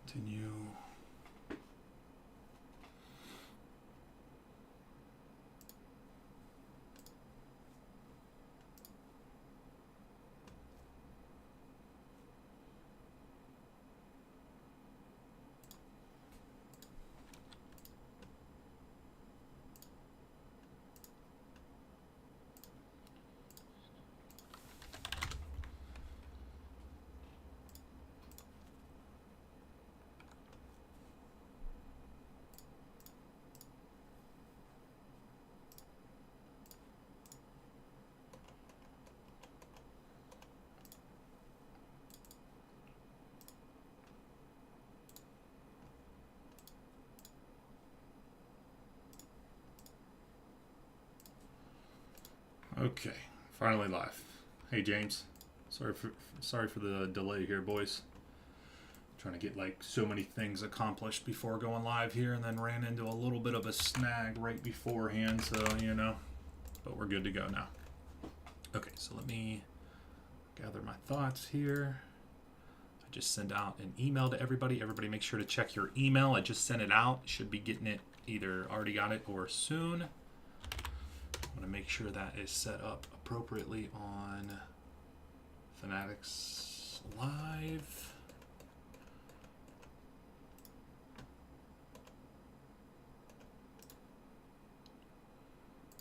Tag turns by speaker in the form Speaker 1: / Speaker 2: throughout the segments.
Speaker 1: Continue. Okay, finally live. Hey James, sorry for the delay here, boys. Trying to get like so many things accomplished before going live here, and then ran into a little bit of a snag right beforehand. So but we're good to go now. Okay, so let me gather my thoughts here. I just sent out an email to everybody. Everybody, make sure to check your email. I just sent it out. Should be getting it, either already got it or soon. I'm going to make sure that is set up appropriately on Fanatics Live.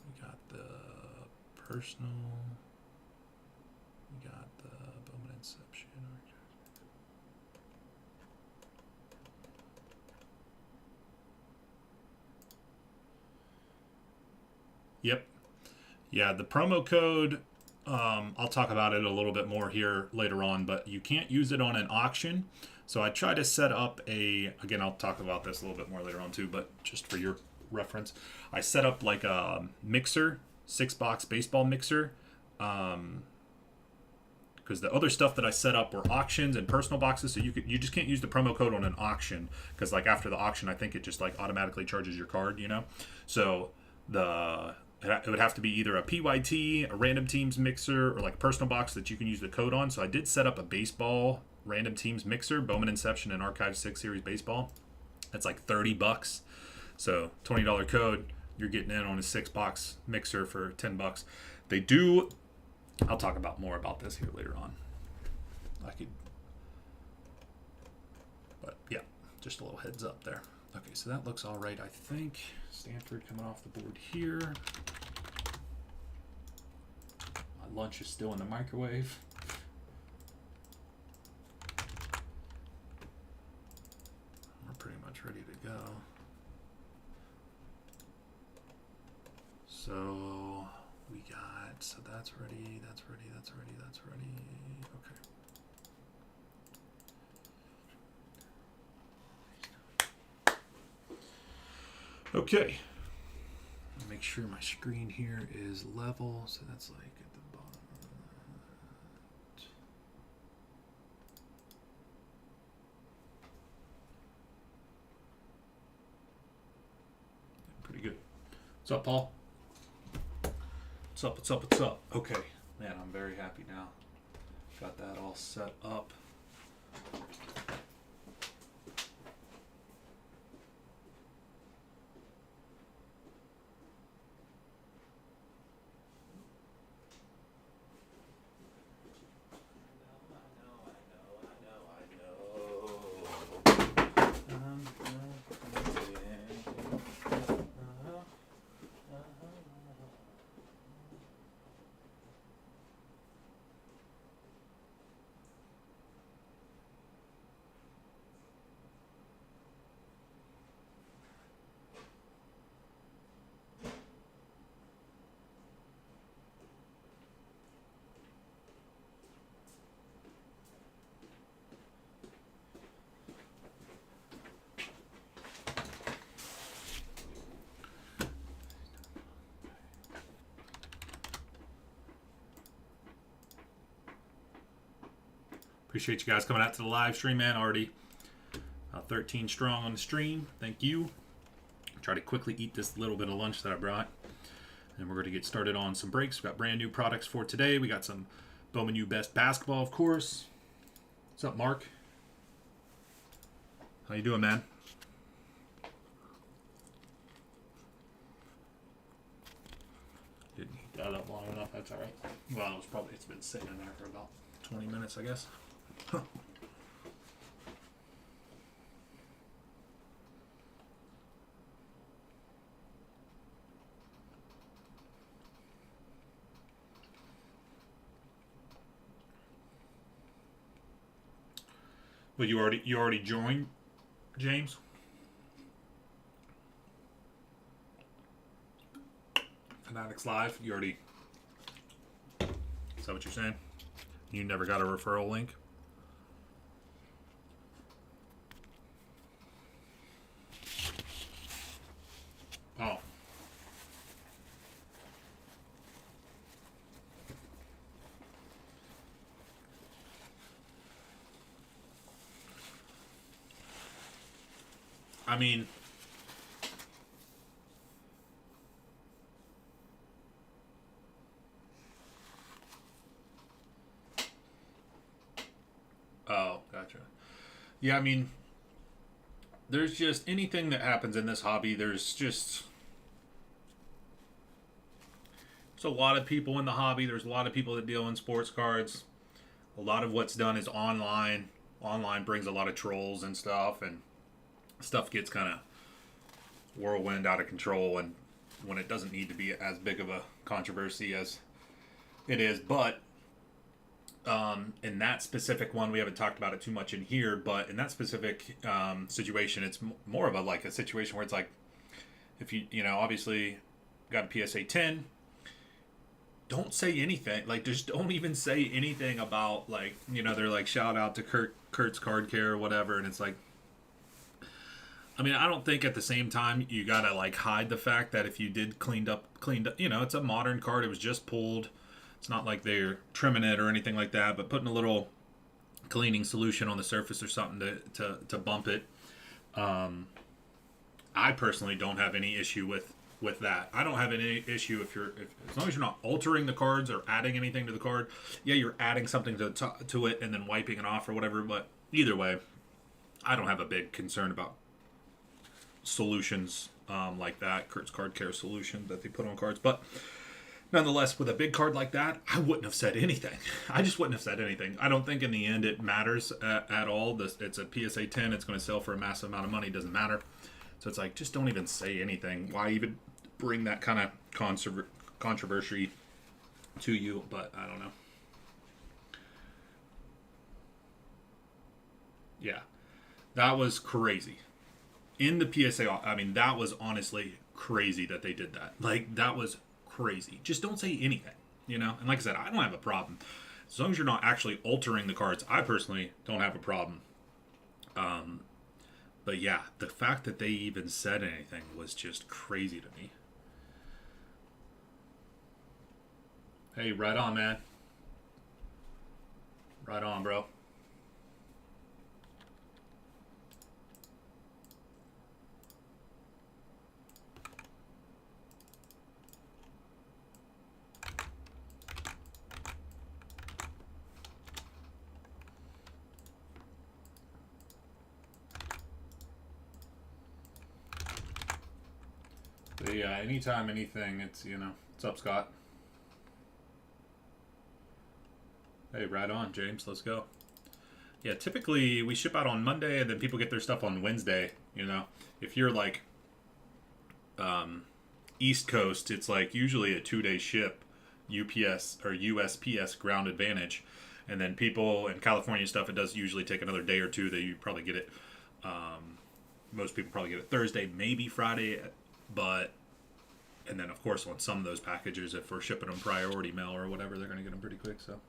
Speaker 1: We got the personal. We got the Bowman Inception. Yep. Yeah, the promo code, I'll talk about it a little bit more here later on, but you can't use it on an auction. So I tried to set up again, I'll talk about this a little bit more later on too, but just for your reference, I set up like a mixer, 6-box baseball mixer, because the other stuff that I set up were auctions and personal boxes, so you just can't use the promo code on an auction, because like after the auction, I think it just like automatically charges your card, So it would have to be either a PYT, a random teams mixer, or like a personal box that you can use the code on. So I did set up a baseball random teams mixer, Bowman Inception and Archive 6 Series baseball. That's like $30. So $20 code, you're getting in on a 6-box mixer for $10. They do, I'll talk about more about this here later on. But yeah, just a little heads up there. Okay, so that looks all right, I think. Stanford coming off the board here. My lunch is still in the microwave. We're pretty much ready to go. So we got, so that's ready, that's ready, that's ready, that's ready. Okay, make sure my screen here is level, so that's like at the bottom. Pretty good. What's up, Paul? What's up, what's up, what's up? Okay, man, I'm very happy now. Got that all set up. Appreciate you guys coming out to the live stream, man. Already 13 strong on the stream. Thank you. Try to quickly eat this little bit of lunch that I brought. And we're going to get started on some breaks. We've got brand new products for today. We got some Bowman U Best basketball, of course. What's up, Mark? How you doing, man? Didn't heat that up long enough. That's all right. Well, it's been sitting in there for about 20 minutes, I guess. Huh. Well, you already joined, James? Fanatics Live. You already. Is that what you're saying? You never got a referral link? Oh. I mean, oh, gotcha. Yeah, I mean, there's just anything that happens in this hobby, there's a lot of people in the hobby. There's a lot of people that deal in sports cards. A lot of what's done is online. Online brings a lot of trolls and stuff, and stuff gets kind of whirlwind out of control, and when it doesn't need to be as big of a controversy as it is. But in that specific one, we haven't talked about it too much in here, but in that specific situation, it's more of a situation where it's like, if obviously got a PSA 10, don't say anything. Like, just don't even say anything about, like, they're like, shout out to Kurt's Card Care or whatever, and it's like, I mean, I don't think at the same time you gotta like hide the fact that if you did cleaned up, it's a modern card. It was just pulled. It's not like they're trimming it or anything like that, but putting a little cleaning solution on the surface or something to bump it. I personally don't have any issue with that. I don't have any issue if as long as you're not altering the cards or adding anything to the card. Yeah, you're adding something to it and then wiping it off or whatever. But either way, I don't have a big concern about solutions like that, Kurt's Card Care solution that they put on cards. But nonetheless, with a big card like that, I wouldn't have said anything. I just wouldn't have said anything. I don't think in the end it matters at all. It's a PSA 10. It's going to sell for a massive amount of money. It doesn't matter. So it's like, just don't even say anything. Why even bring that kind of controversy to you? But I don't know. Yeah, that was crazy. In the PSA, I mean, that was honestly crazy that they did that. Like, that was crazy. Just don't say anything, And like I said, I don't have a problem. As long as you're not actually altering the cards, I personally don't have a problem. But yeah, the fact that they even said anything was just crazy to me. Hey, right on, man. Right on, bro. But yeah, anytime, anything, it's, what's up, Scott? Hey, right on, James. Let's go. Yeah, typically we ship out on Monday and then people get their stuff on Wednesday, If you're like East Coast, it's like usually a 2-day ship, UPS or USPS ground advantage. And then people in California stuff, it does usually take another day or two that you probably get it. Most people probably get it Thursday, maybe Friday, and then of course on some of those packages, if we're shipping them priority mail or whatever, they're going to get them pretty quick. So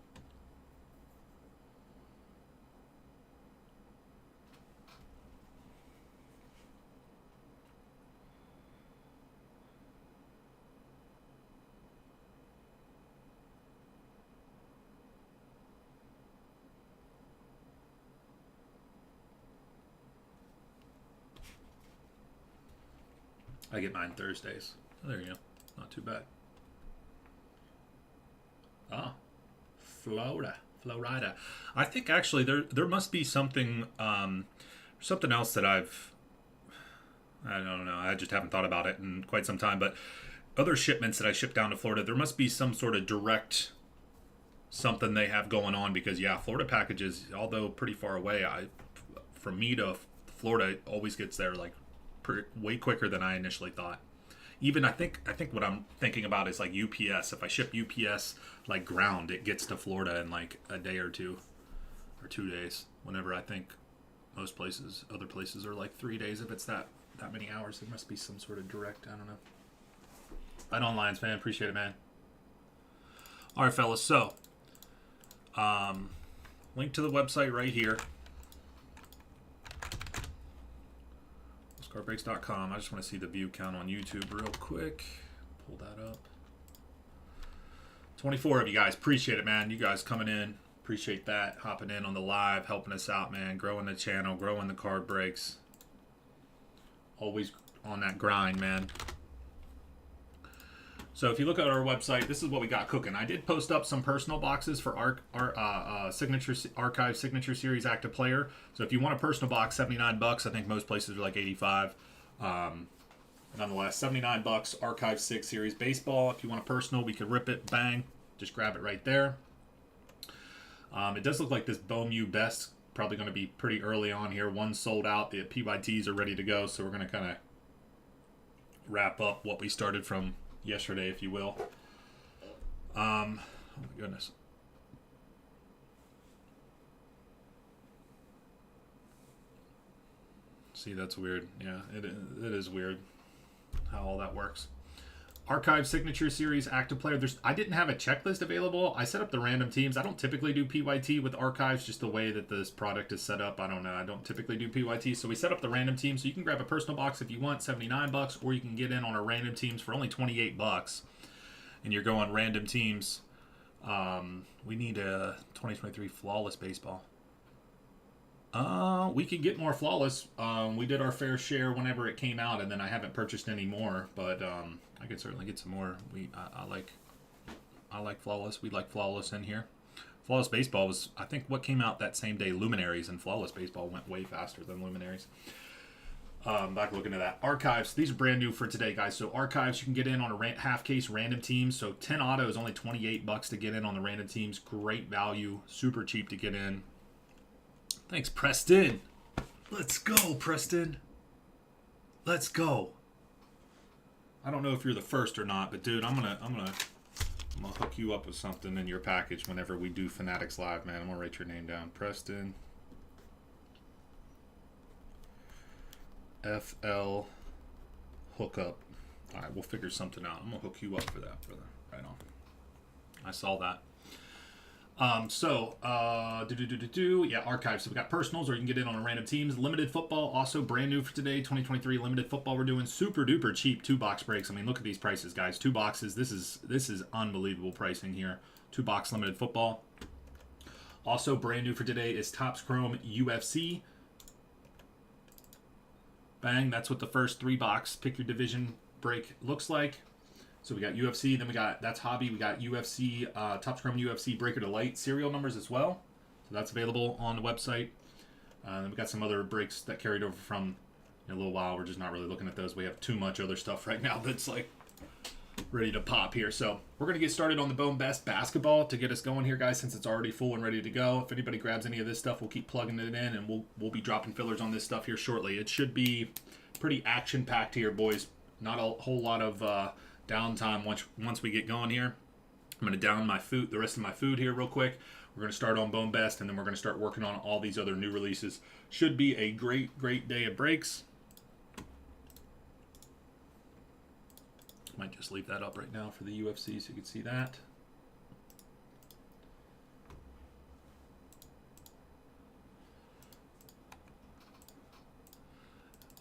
Speaker 1: I get mine Thursdays. Oh, there you go. Not too bad. Ah, Florida. I think actually there must be something Something else that I don't know, I just haven't thought about it in quite some time, but other shipments that I ship down to Florida, there must be some sort of direct something they have going on, because yeah, Florida packages, although pretty far away, from me to Florida, it always gets there like way quicker than I initially thought. Even I think what I'm thinking about is like UPS. If I ship UPS like ground, it gets to Florida in like a day or 2 days. Whenever I think most places, other places are like 3 days. If it's that many hours, there must be some sort of direct. I don't know. Right on, Lions fan. Appreciate it, man. All right, fellas. So, link to the website right here. wolfescardbreaks.com. I just want to see the view count on YouTube real quick. Pull that up. 24 of you guys. Appreciate it, man. You guys coming in. Appreciate that. Hopping in on the live, helping us out, man. Growing the channel, growing the card breaks. Always on that grind, man. So if you look at our website, this is what we got cooking. I did post up some personal boxes for our signature archive signature series active player. So if you want a personal box, $79. I think most places are like 85. Nonetheless, $79. Archive 6 series baseball. If you want a personal, we could rip it, bang, just grab it right there. It does look like this Bomu Best probably going to be pretty early on here. One sold out. The PYTs are ready to go, so we're going to kind of wrap up what we started from yesterday, if you will. Oh my goodness. See, that's weird. Yeah, it is weird how all that works. Archive Signature Series Active Player. I didn't have a checklist available. I set up the random teams. I don't typically do PYT with Archives, just the way that this product is set up. I don't know. I don't typically do PYT. So we set up the random teams. So you can grab a personal box if you want, $79, or you can get in on our random teams for only $28. And you're going random teams. We need a 2023 Flawless Baseball. We could get more Flawless. We did our fair share whenever it came out, and then I haven't purchased any more, but I could certainly get some more. I like Flawless. We like Flawless in here. Flawless Baseball was, I think, what came out that same day, Luminaries, and Flawless Baseball went way faster than Luminaries. Back looking at that. Archives, these are brand new for today, guys. So Archives, you can get in on a half case random teams. So 10 auto is only $28 to get in on the random teams. Great value, super cheap to get in. Thanks, Preston. Let's go, Preston. Let's go. I don't know if you're the first or not, but dude, I'm gonna hook you up with something in your package whenever we do Fanatics Live, man. I'm gonna write your name down, Preston. FL hookup. All right, we'll figure something out. I'm gonna hook you up for that, brother. Right on. I saw that. Yeah, archives. So we got personals, or you can get in on a random teams. Limited football, also brand new for today, 2023 limited football. We're doing super duper cheap 2-box breaks. I mean, look at these prices, guys. 2 boxes. This is unbelievable pricing here. 2-box limited football. Also brand new for today is Topps Chrome UFC. Bang. That's what the first 3-box pick your division break looks like. So we got UFC, then that's hobby. We got UFC, Topps Chrome UFC Breaker to Light serial numbers as well. So that's available on the website. Then we got some other breaks that carried over from a little while. We're just not really looking at those. We have too much other stuff right now that's like ready to pop here. So we're going to get started on the Bone Best basketball to get us going here, guys, since it's already full and ready to go. If anybody grabs any of this stuff, we'll keep plugging it in, and we'll be dropping fillers on this stuff here shortly. It should be pretty action-packed here, boys. Not a whole lot of downtime once we get going here. I'm going to down the rest of my food here real quick. We're going to start on Bone Best, and then we're going to start working on all these other new releases. Should be a great day of breaks. Might just leave that up right now for the UFC so you can see that.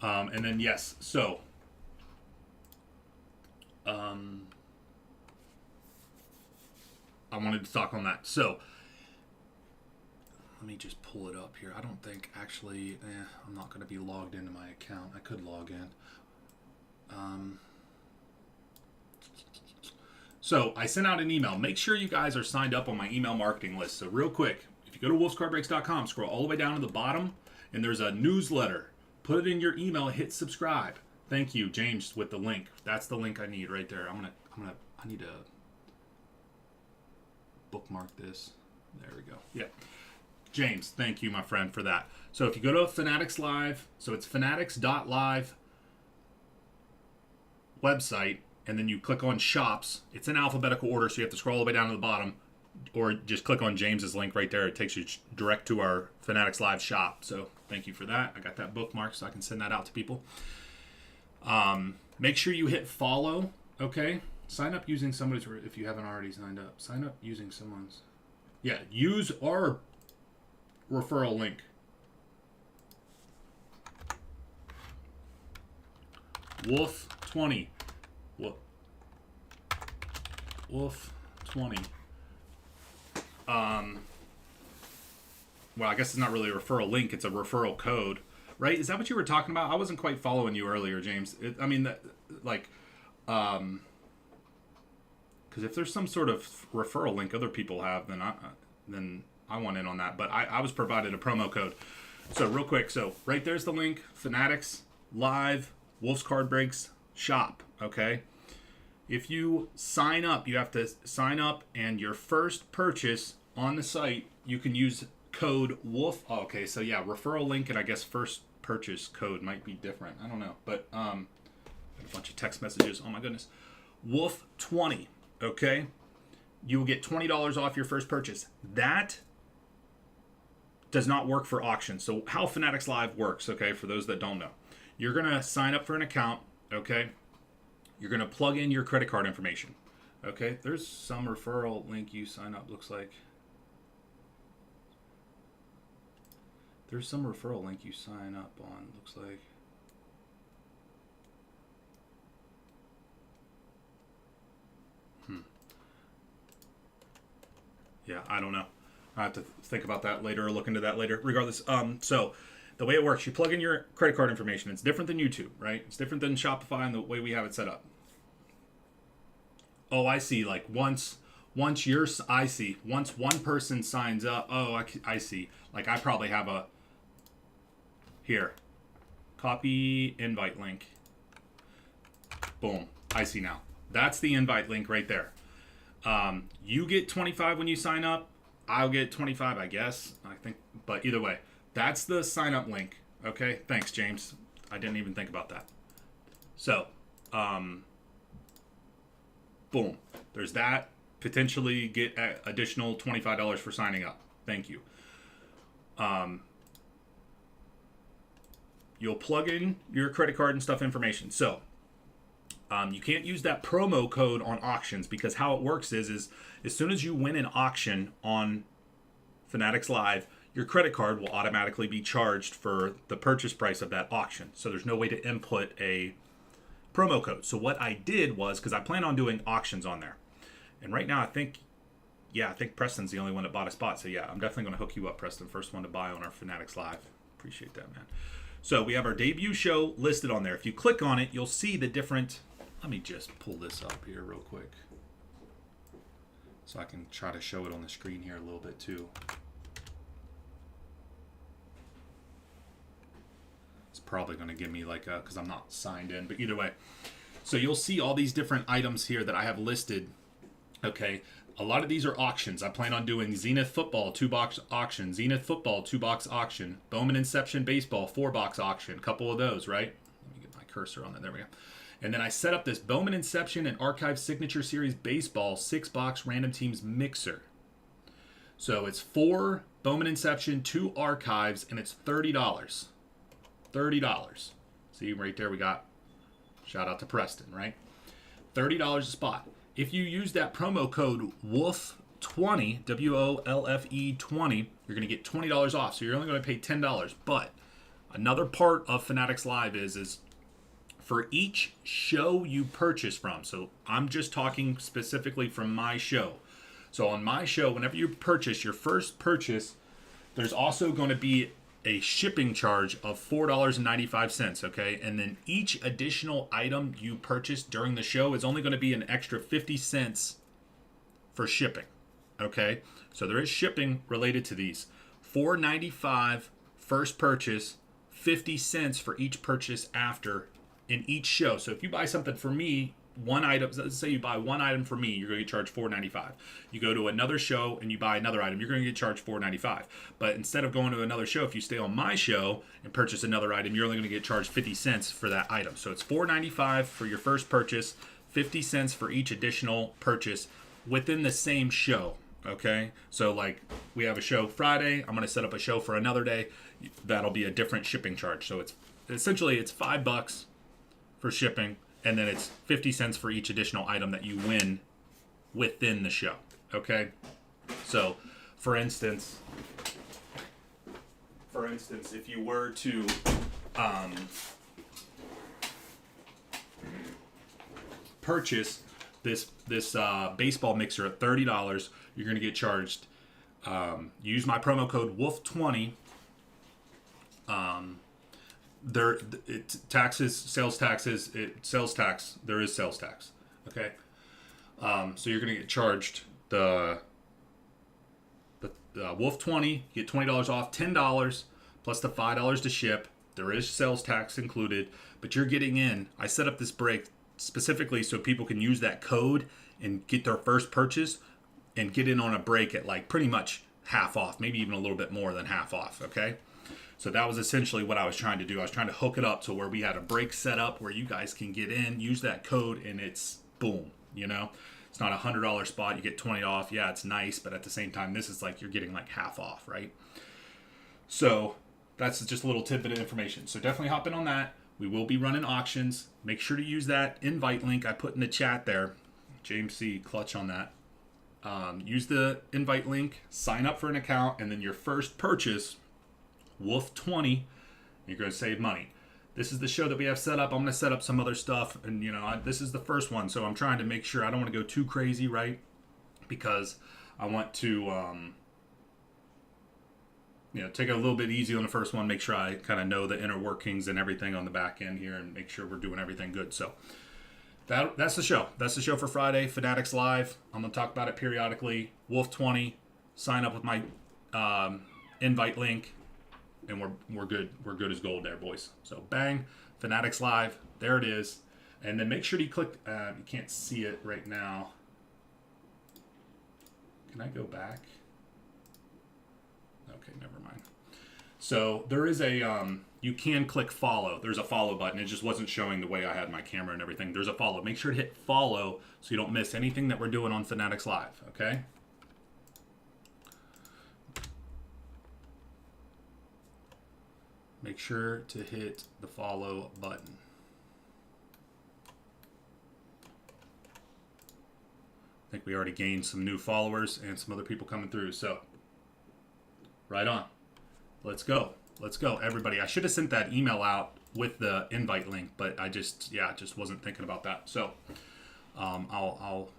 Speaker 1: And then, yes, so I wanted to talk on that. So let me just pull it up here. I don't think actually, I'm not going to be logged into my account. I could log in. So I sent out an email. Make sure you guys are signed up on my email marketing list. So real quick, if you go to wolfescardbreaks.com, scroll all the way down to the bottom, And there's a newsletter. Put it in your email, hit subscribe. Thank you, James, with the link. That's the link I need right there. I need to bookmark this. There we go. Yeah. James, thank you, my friend, for that. So if you go to Fanatics Live, so it's fanatics.live website, and then you click on shops. It's in alphabetical order, so you have to scroll all the way down to the bottom, or just click on James's link right there. It takes you direct to our Fanatics Live shop. So thank you for that. I got that bookmarked so I can send that out to people. Make sure you hit follow, okay? Sign up using somebody's, if you haven't already signed up. Sign up using someone's. Yeah, use our referral link. Wolf20. Wolf20. Well, I guess it's not really a referral link. It's a referral code, right? Is that what you were talking about? I wasn't quite following you earlier, James. Because if there's some sort of referral link other people have, then I want in on that. But I was provided a promo code. So real quick, so right there's the link. Fanatics Live Wolfe's Card Breaks shop. Okay. If you sign up, you have to sign up, and your first purchase on the site, you can use code Wolf. Oh, okay, so yeah, referral link and I guess first purchase code might be different. I don't know, but got a bunch of text messages. Oh my goodness, Wolf20. Okay, you will get $20 off your first purchase. That does not work for auctions. So how Fanatics Live works, okay, for those that don't know, you're gonna sign up for an account. Okay. You're going to plug in your credit card information. Okay, there's some referral link you sign up, looks like. There's some referral link you sign up on, looks like. Yeah, I don't know. I have to think about that later or look into that later. Regardless, so the way it works, you plug in your credit card information. It's different than YouTube, right? It's different than Shopify and the way we have it set up. Oh, I see. Like once one person signs up. Oh, I see. Like I probably have here, copy invite link. Boom. I see now. That's the invite link right there. You get 25 when you sign up. I'll get 25, I guess. I think, but either way. That's the sign up link. Okay. Thanks, James. I didn't even think about that. So, boom. There's that. Potentially get additional $25 for signing up. Thank you. You'll plug in your credit card and stuff information. So, you can't use that promo code on auctions because how it works is as soon as you win an auction on Fanatics Live, your credit card will automatically be charged for the purchase price of that auction. So there's no way to input a promo code. So what I did was, because I plan on doing auctions on there. And right now I think Preston's the only one that bought a spot. So yeah, I'm definitely going to hook you up, Preston. First one to buy on our Fanatics Live. Appreciate that, man. So we have our debut show listed on there. If you click on it, you'll see the different... Let me just pull this up here real quick so I can try to show it on the screen here a little bit too. Probably going to give me like a, because I'm not signed in, but either way. So you'll see all these different items here that I have listed. Okay. A lot of these are auctions. I plan on doing Zenith Football 2-box auction, Zenith Football 2-box auction, Bowman Inception Baseball 4-box auction, a couple of those, right? Let me get my cursor on that. There we go. And then I set up this Bowman Inception and Archive Signature Series Baseball 6-box random teams mixer. So it's 4 Bowman Inception, 2 Archives, and it's $30. $30. See, right there we got, shout out to Preston, right? $30 a spot. If you use that promo code WOLFE20, WOLFE 20, you're going to get $20 off. So you're only going to pay $10. But another part of Fanatics Live is for each show you purchase from. So I'm just talking specifically from my show. So on my show, whenever you purchase your first purchase, there's also going to be a shipping charge of $4.95, okay? And then each additional item you purchase during the show is only going to be an extra 50 cents for shipping, okay? So there is shipping related to these. $4.95 first purchase, 50 cents for each purchase after in each show. So if you buy something for me, one item, let's say you buy one item for me, you're going to get charged $4.95. You go to another show and you buy another item, you're going to get charged $4.95. But instead of going to another show, if you stay on my show and purchase another item, you're only going to get charged 50 cents for that item. So it's $4.95 for your first purchase, 50 cents for each additional purchase within the same show. Okay, so like we have a show Friday, I'm going to set up a show for another day. That'll be a different shipping charge. So it's essentially it's $5 for shipping, and then it's 50 cents for each additional item that you win within the show. Okay, so for instance, if you were to purchase this baseball mixer at $30, you're going to get charged. Use my promo code WOLF20. Taxes, sales taxes, sales tax. There is sales tax. Okay. So you're going to get charged the WOLF20. You get $20 off, $10 plus the $5 to ship. There is sales tax included, but you're getting in. I set up this break specifically so people can use that code and get their first purchase and get in on a break at like pretty much half off, maybe even a little bit more than half off. Okay. So that was essentially what I was trying to do. I was trying to hook it up to where we had a break set up where you guys can get in, use that code, and it's boom, you know? It's not a $100 spot. You get 20 off. Yeah, it's nice, but at the same time, this is like you're getting like half off, right? So that's just a little tidbit of information. So definitely hop in on that. We will be running auctions. Make sure to use that invite link I put in the chat there. James C. Clutch on that. Use the invite link, sign up for an account, and then your first purchase, WOLF20, you're going to save money. This is the show that we have set up. I'm going to set up some other stuff, and this is the first one, so I'm trying to make sure I don't want to go too crazy, right? Because I want to take it a little bit easy on the first one, make sure I kind of know the inner workings and everything on the back end here, and make sure we're doing everything good. So that's the show. That's the show for Friday. Fanatics Live. I'm going to talk about it periodically. WOLF20. Sign up with my invite link. And we're good. We're good as gold there, boys. So bang, Fanatics Live. There it is. And then make sure you click. You can't see it right now. Can I go back? Okay, never mind. So there is a you can click follow. There's a follow button. It just wasn't showing the way I had my camera and everything. There's a follow. Make sure to hit follow so you don't miss anything that we're doing on Fanatics Live. Okay. Make sure to hit the follow button. I think we already gained some new followers and some other people coming through. So, right on. Let's go. Let's go, everybody. I should have sent that email out with the invite link, but I just wasn't thinking about that. So, I'll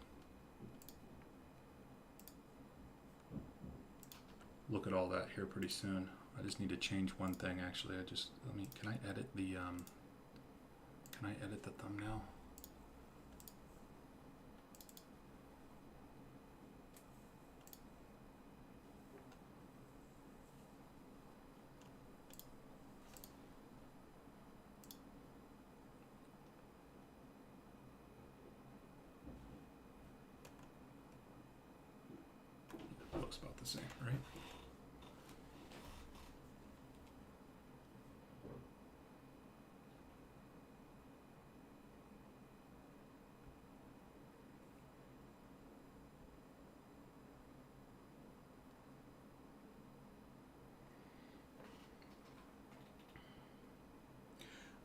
Speaker 1: look at all that here pretty soon. I just need to change one thing, actually. Can I edit the thumbnail? Looks about the same, right?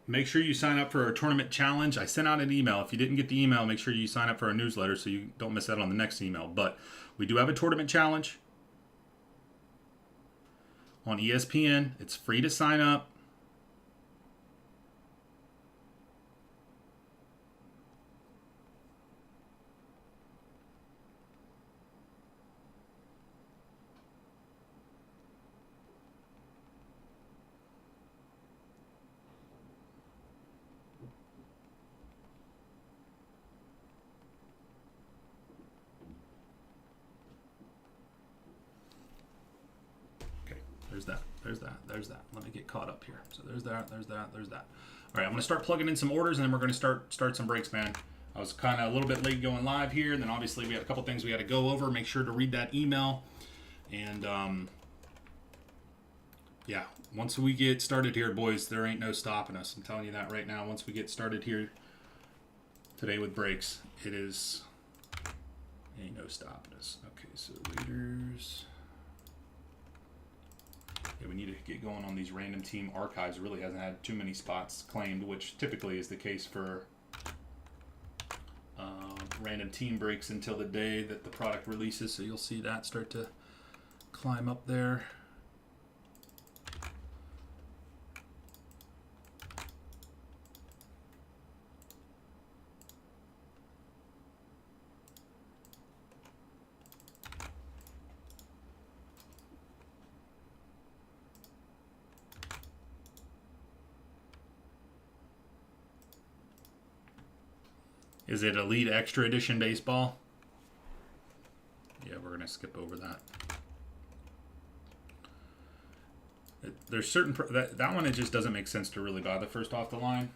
Speaker 1: Make sure you sign up for our tournament challenge. I sent out an email. If you didn't get the email, make sure you sign up for our newsletter so you don't miss out on the next email. But we do have a tournament challenge on ESPN. It's free to sign up. There's that. There's that. There's that. Let me get caught up here. So there's that. There's that. There's that. All right, I'm gonna start plugging in some orders, and then we're gonna start some breaks, man. I was kind of a little bit late going live here, and then obviously we had a couple things we had to go over. Make sure to read that email, and yeah, once we get started here, boys, there ain't no stopping us. I'm telling you that right now. Once we get started here today with breaks, ain't no stopping us. Okay, so leaders. Yeah, we need to get going on these random team archives. It really hasn't had too many spots claimed, which typically is the case for random team breaks until the day that the product releases. So you'll see that start to climb up there. Is it Elite Extra Edition Baseball? Yeah, we're gonna skip over that. There's certain that one, it just doesn't make sense to really buy the first off the line.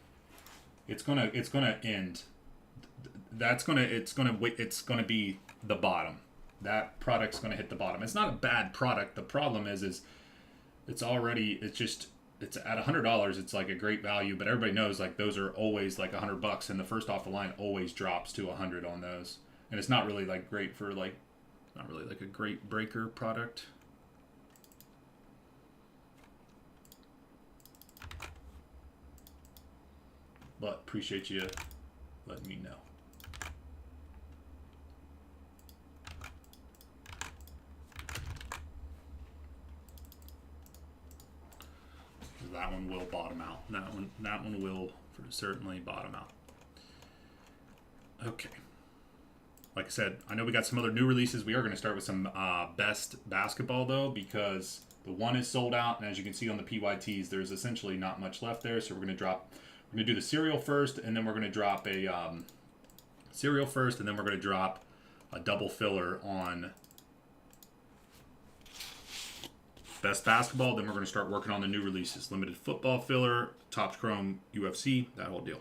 Speaker 1: It's gonna end. It's gonna be the bottom. That product's gonna hit the bottom. It's not a bad product. The problem is it's at $100. It's like a great value, but everybody knows like those are always like $100, and the first off the line always drops to 100 on those, and it's not really like great for like, not really like a great breaker product. But appreciate you letting me know. That one will bottom out. That one will certainly bottom out. Okay. Like I said, I know we got some other new releases. We are going to start with some best basketball though, because the one is sold out, and as you can see on the PYTs, there's essentially not much left there. So we're going to do the cereal first, and then we're going to drop a cereal first, and then we're going to drop a double filler on best basketball. Then we're going to start working on the new releases. Limited football filler, Topps Chrome UFC, that whole deal.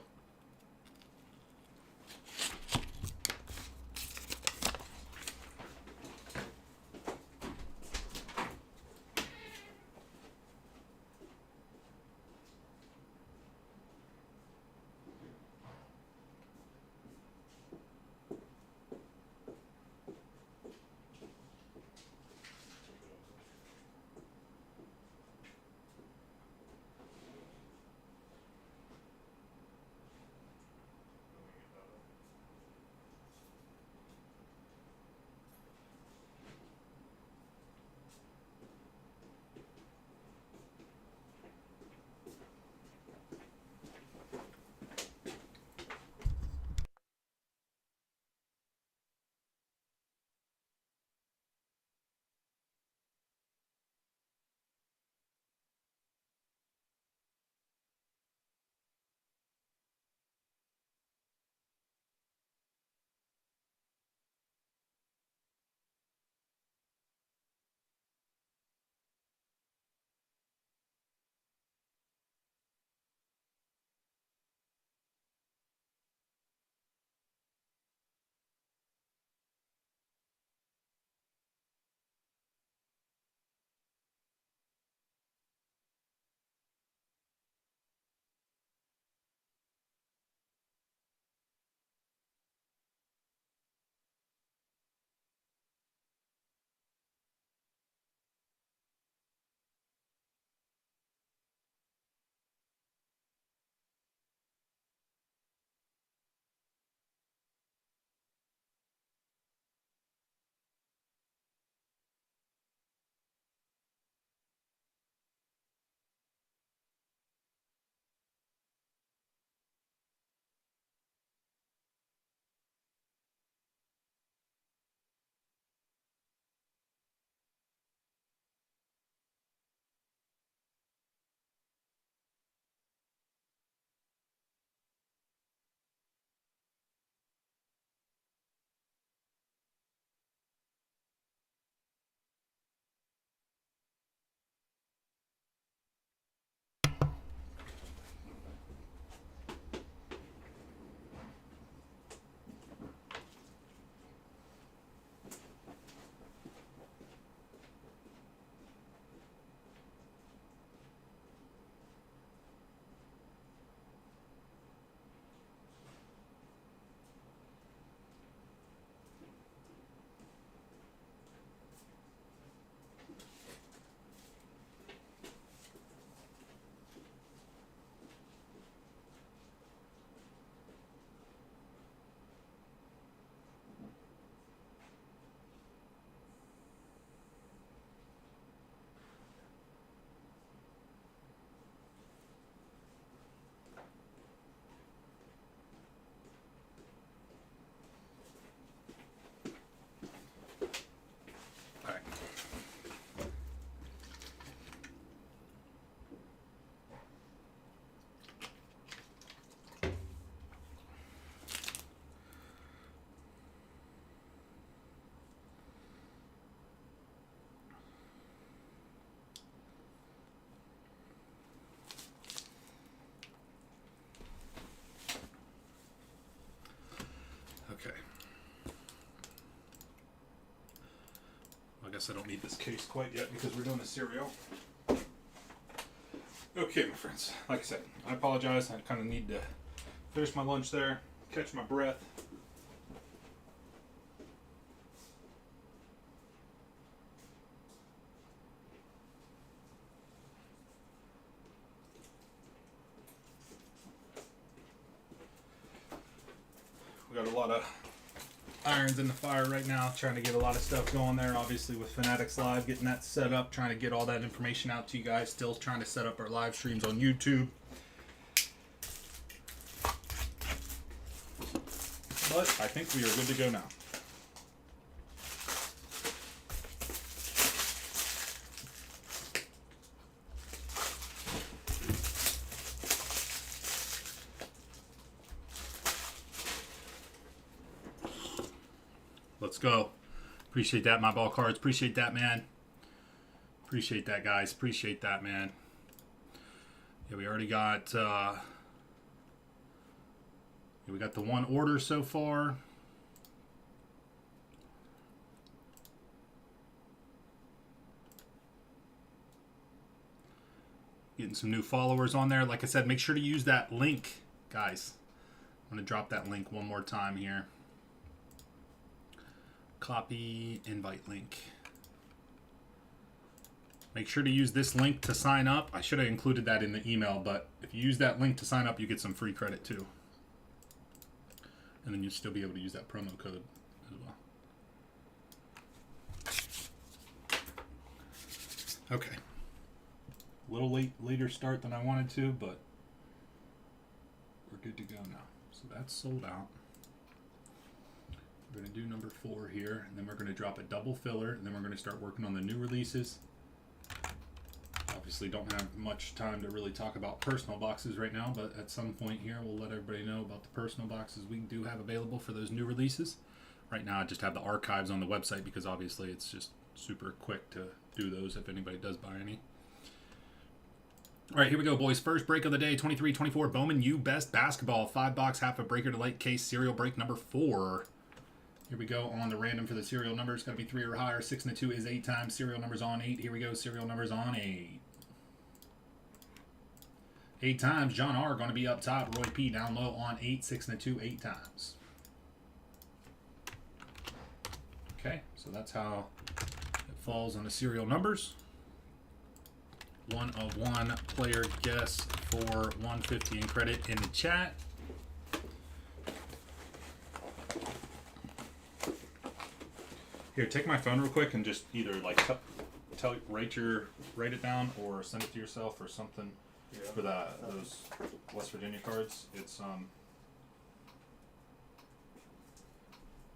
Speaker 1: guess I don't need this case quite yet because we're doing a cereal. Okay, my friends. Like I said, I apologize. I kind of need to finish my lunch there, catch my breath. We got a lot of irons in the fire right now, trying to get a lot of stuff going there. Obviously with Fanatics Live, getting that set up, trying to get all that information out to you guys. Still trying to set up our live streams on YouTube. But I think we are good to go now. Let's go. Appreciate that, my ball cards. Appreciate that, man. Appreciate that, guys. Appreciate that, man. Yeah, we already got we got the one order so far. Getting some new followers on there. Like I said, make sure to use that link, guys. I'm going to drop that link one more time here. Copy invite link. Make sure to use this link to sign up. I should have included that in the email, but if you use that link to sign up, you get some free credit too. And then you'll still be able to use that promo code as well. Okay. A little later start than I wanted to, but we're good to go now. So that's sold out. We're going to do number 4 here, and then we're going to drop a double filler, and then we're going to start working on the new releases. Obviously don't have much time to really talk about personal boxes right now, but at some point here we'll let everybody know about the personal boxes we do have available for those new releases. Right now I just have the archives on the website because obviously it's just super quick to do those if anybody does buy any. All right, here we go, boys. First break of the day, 23-24 Bowman U Best Basketball. 5-box, half a breaker to late case serial break number 4. Here we go on the random for the serial numbers. Got to be 3 or higher. 6 and a 2 is 8 times. Serial numbers on 8. Here we go. Serial numbers on 8. 8 times. John R. going to be up top. Roy P. down low on 8. 6 and a 2, 8 times. Okay, so that's how it falls on the serial numbers. 1 of 1 player guess for 150 in credit in the chat. Here, take my phone real quick and just either like write it down or send it to yourself or something. Yeah. For those West Virginia cards. It's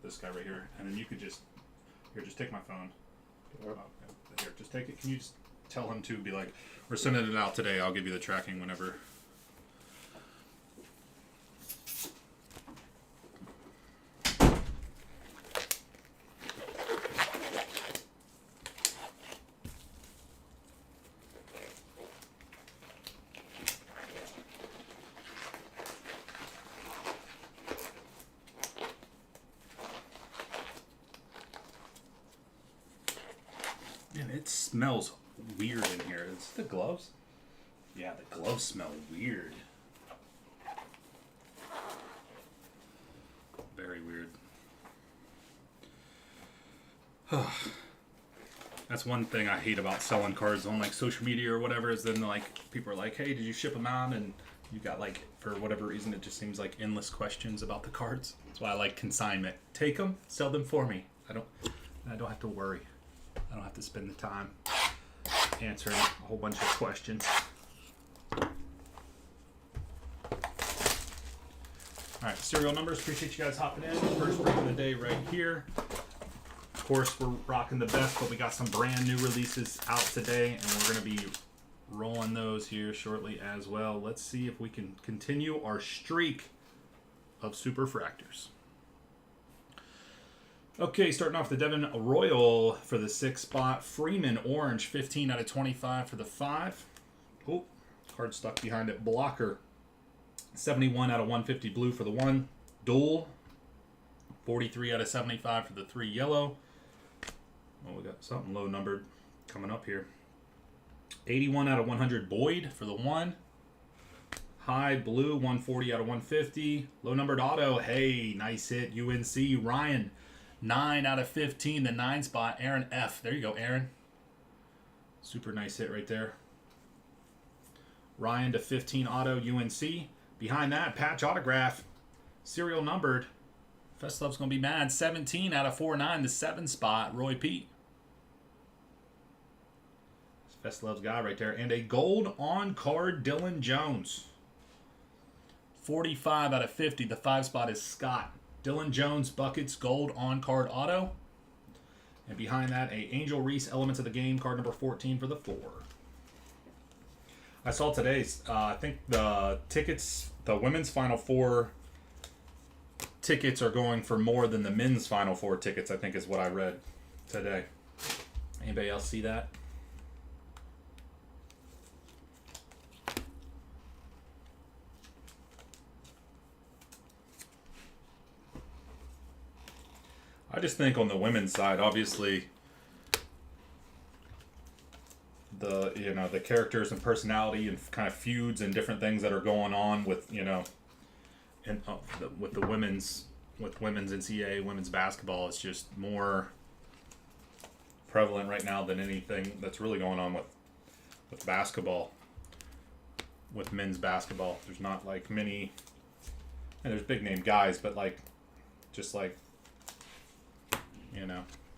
Speaker 1: this guy right here, and then you could just take my phone. Here, just take it. Can you just tell him to be like, we're sending it out today. I'll give you the tracking whenever. Man, it smells weird in here. Is it the gloves? Yeah, the gloves smell weird. Very weird. That's one thing I hate about selling cards on like social media or whatever, is then like people are like, hey, did you ship them out? And you got like, for whatever reason, it just seems like endless questions about the cards. That's why I like consignment. Take them, sell them for me. I don't have to worry. I don't have to spend the time answering a whole bunch of questions. Alright, serial numbers. Appreciate you guys hopping in. First break of the day right here. Of course, we're rocking the best, but we got some brand new releases out today, and we're going to be rolling those here shortly as well. Let's see if we can continue our streak of super fractors. Okay, starting off the Devin Royal for the 6 spot. Freeman Orange, 15 out of 25 for the 5. Oh, card stuck behind it. Blocker, 71 out of 150 blue for the 1. Duel, 43 out of 75 for the 3 yellow. Well, we got something low numbered coming up here. 81 out of 100 Boyd for the 1. High blue 140 out of 150. Low numbered auto. Hey, nice hit. UNC Ryan 9 out of 15. The 9 spot. Aaron F. There you go, Aaron. Super nice hit right there. Ryan to 15 auto UNC. Behind that, patch autograph. Serial numbered. Festlove's going to be mad. 17 out of 49. The 7 spot. Roy Pete. Festlove's guy right there. And a gold on card Dylan Jones. 45 out of 50. The 5 spot is Scott. Dylan Jones buckets gold on card auto. And behind that, a Angel Reese Elements of the Game card number 14 for the 4. I saw today's, I think the tickets, the women's Final Four tickets are going for more than the men's Final Four tickets, I think is what I read today. Anybody else see that? I just think on the women's side, obviously, the characters and personality and kind of feuds and different things that are going on with with the women's NCAA women's basketball is just more prevalent right now than anything that's really going on with basketball, with men's basketball. There's not like many, and there's big name guys, but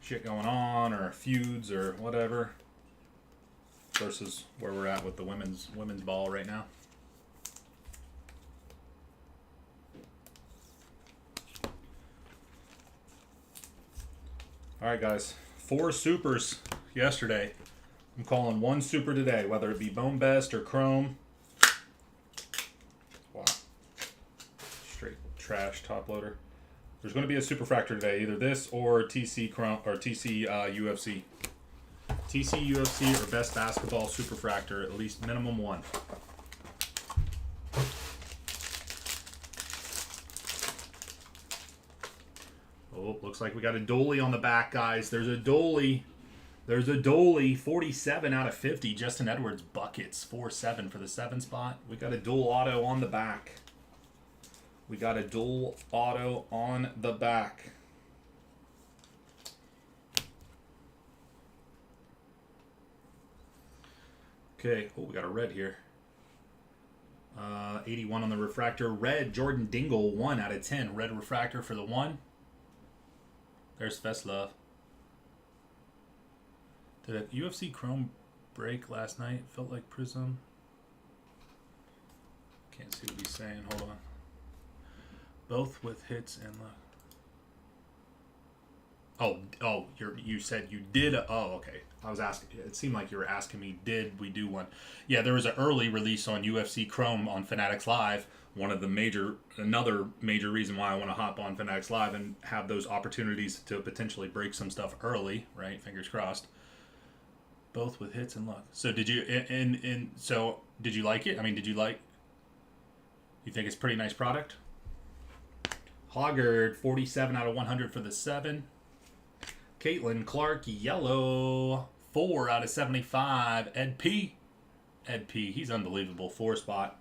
Speaker 1: shit going on or feuds or whatever versus where we're at with the women's ball right now. All right, guys. 4 supers yesterday. I'm calling 1 super today, whether it be Bone Best or Chrome. Wow. Straight trash top loader. There's going to be a superfractor today, either this or TC Chrome or TC UFC. TC UFC or Best Basketball Superfractor, at least minimum 1. Oh, looks like we got a Dolly on the back, guys. There's a Dolly. 47 out of 50. Justin Edwards buckets. 4-7 for the 7 spot. We got a dual auto on the back. Okay. Oh, we got a red here. 81 on the refractor. Red, Jordan Dingle, 1 out of 10. Red refractor for the 1. There's Festlove. Did a UFC Chrome break last night? Felt like Prism. Can't see what he's saying. Hold on. Both with hits and you said you did. Okay. I was asking. It seemed like you were asking me, did we do one? Yeah, there was an early release on UFC Chrome on Fanatics Live. Another major reason why I want to hop on Fanatics Live and have those opportunities to potentially break some stuff early, right? Fingers crossed. Both with hits and luck. So did you? So did you like it? I mean, you think it's a pretty nice product? Hoggard, 47 out of 100 for the 7. Caitlin Clark, yellow, 4 out of 75. Ed P, he's unbelievable. 4 spot.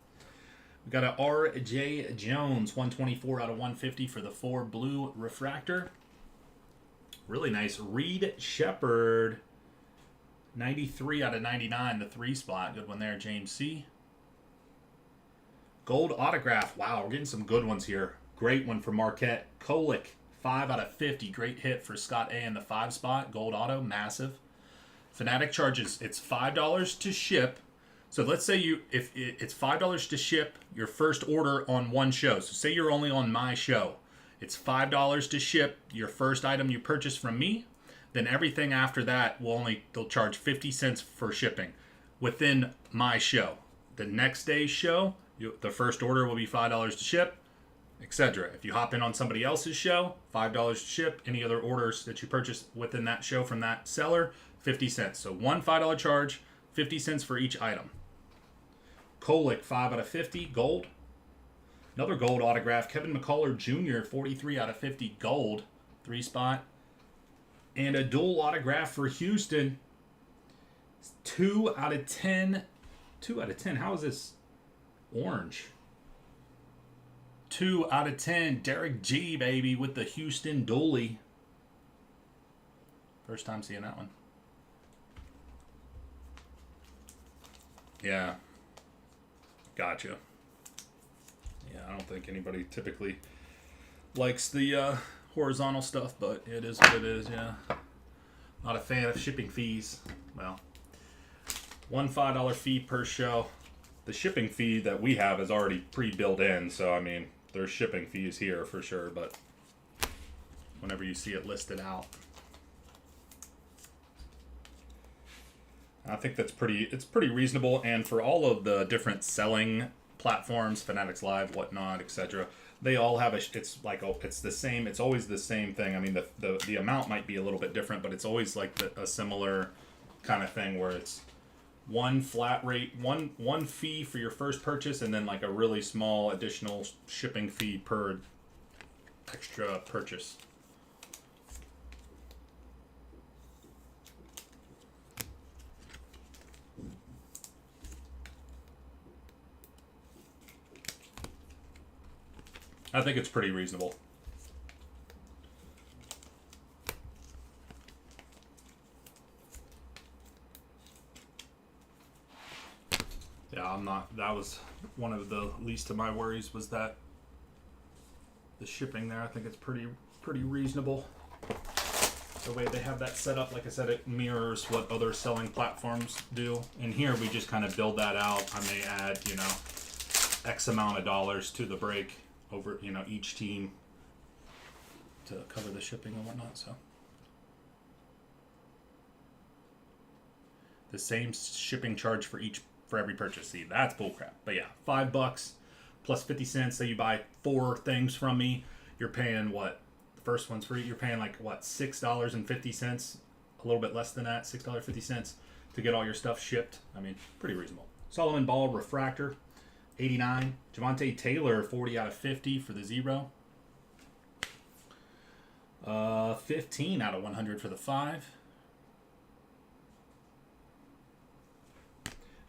Speaker 1: We got a R.J. Jones, 124 out of 150 for the 4 blue refractor. Really nice. Reed Shepard, 93 out of 99, the 3 spot. Good one there, James C. Gold autograph. Wow, we're getting some good ones here. Great one for Marquette. Kolick, 5 out of 50. Great hit for Scott A in the 5 spot. Gold auto, massive. Fanatic charges, it's $5 to ship. So let's say if it's $5 to ship your first order on one show. So say you're only on my show. It's $5 to ship your first item you purchase from me. Then everything after that they'll charge 50 cents for shipping within my show. The next day's show, the first order will be $5 to ship, etc. If you hop in on somebody else's show, $5 to ship. Any other orders that you purchase within that show from that seller, 50 cents. So one $5 charge, 50 cents for each item. Kolick, 5 out of 50, gold. Another gold autograph, Kevin McCullough Jr., 43 out of 50, gold. 3 spot. And a dual autograph for Houston. 2 out of 10. 2 out of 10. How is this orange? 2 out of 10. Derek G, baby, with the Houston dually. First time seeing that one. Yeah. Gotcha. Yeah, I don't think anybody typically likes the horizontal stuff, but it is what it is, yeah. Not a fan of shipping fees. Well, one $5 fee per show. The shipping fee that we have is already pre-built in, so I mean, there's shipping fees here for sure, but whenever you see it listed out, I think that's it's pretty reasonable. And for all of the different selling platforms, Fanatics Live, whatnot, etc., they all have it's the same. It's always the same thing. I mean, the amount might be a little bit different, but it's always like a similar kind of thing where it's one flat rate, one fee for your first purchase, and then like a really small additional shipping fee per extra purchase. I think it's pretty reasonable. Yeah, I'm not. That was one of the least of my worries, was that the shipping there. I think it's pretty reasonable. The way they have that set up, like I said, it mirrors what other selling platforms do. And here we just kind of build that out. I may add, X amount of dollars to the break over, each team to cover the shipping and whatnot. So the same shipping charge for every purchase. See, that's bullcrap. But yeah, $5 plus 50 cents. Say you buy 4 things from me, you're paying what? The first one's free. You're paying like what? $6.50, a little bit less than that, $6.50 to get all your stuff shipped. I mean, pretty reasonable. Solomon Ball refractor, 89. Javonte Taylor, 40 out of 50 for the 0. 15 out of 100 for the 5.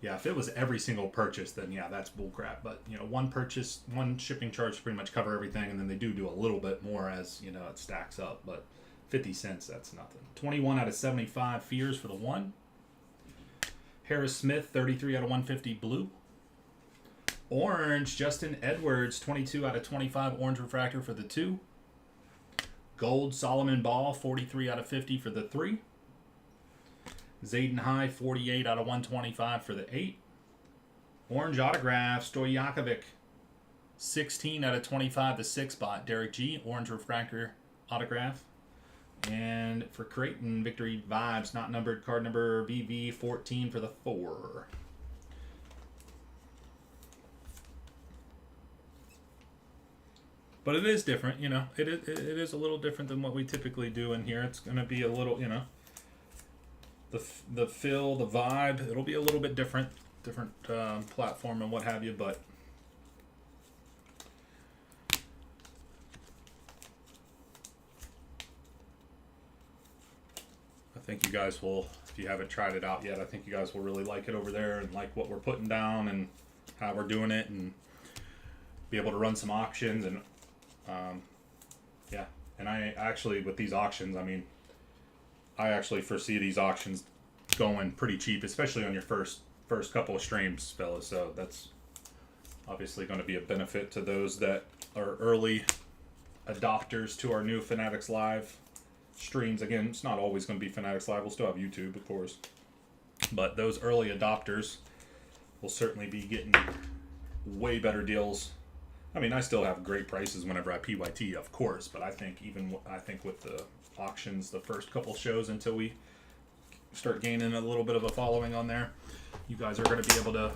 Speaker 1: Yeah, if it was every single purchase, then yeah, that's bullcrap. But one purchase, one shipping charge to pretty much cover everything, and then they do a little bit more as it stacks up. But 50 cents, that's nothing. 21 out of 75 Fears for the 1. Harris Smith, 33 out of 150 blue. Orange, Justin Edwards, 22 out of 25 orange refractor for the 2. Gold, Solomon Ball, 43 out of 50 for the 3. Zayden High, 48 out of 125 for the 8. Orange autograph, Stojakovic, 16 out of 25, the 6 spot. Derek G, orange refractor autograph. And for Creighton, Victory Vibes, not numbered, card number VV14 for the 4. But it is different, It is a little different than what we typically do in here. It's going to be a little, the feel, the vibe. It'll be a little bit different platform and what have you. But I think you guys will, if you haven't tried it out yet, I think you guys will really like it over there and like what we're putting down and how we're doing it, and be able to run some auctions and. Yeah, and I actually, with these auctions, I actually foresee these auctions going pretty cheap, especially on your first couple of streams, fellas. So that's obviously going to be a benefit to those that are early adopters to our new Fanatics Live streams. Again, it's not always going to be Fanatics Live. We'll still have YouTube, of course. But those early adopters will certainly be getting way better deals. I still have great prices whenever I PYT, of course, but I think with the auctions, the first couple shows until we start gaining a little bit of a following on there, you guys are going to be able to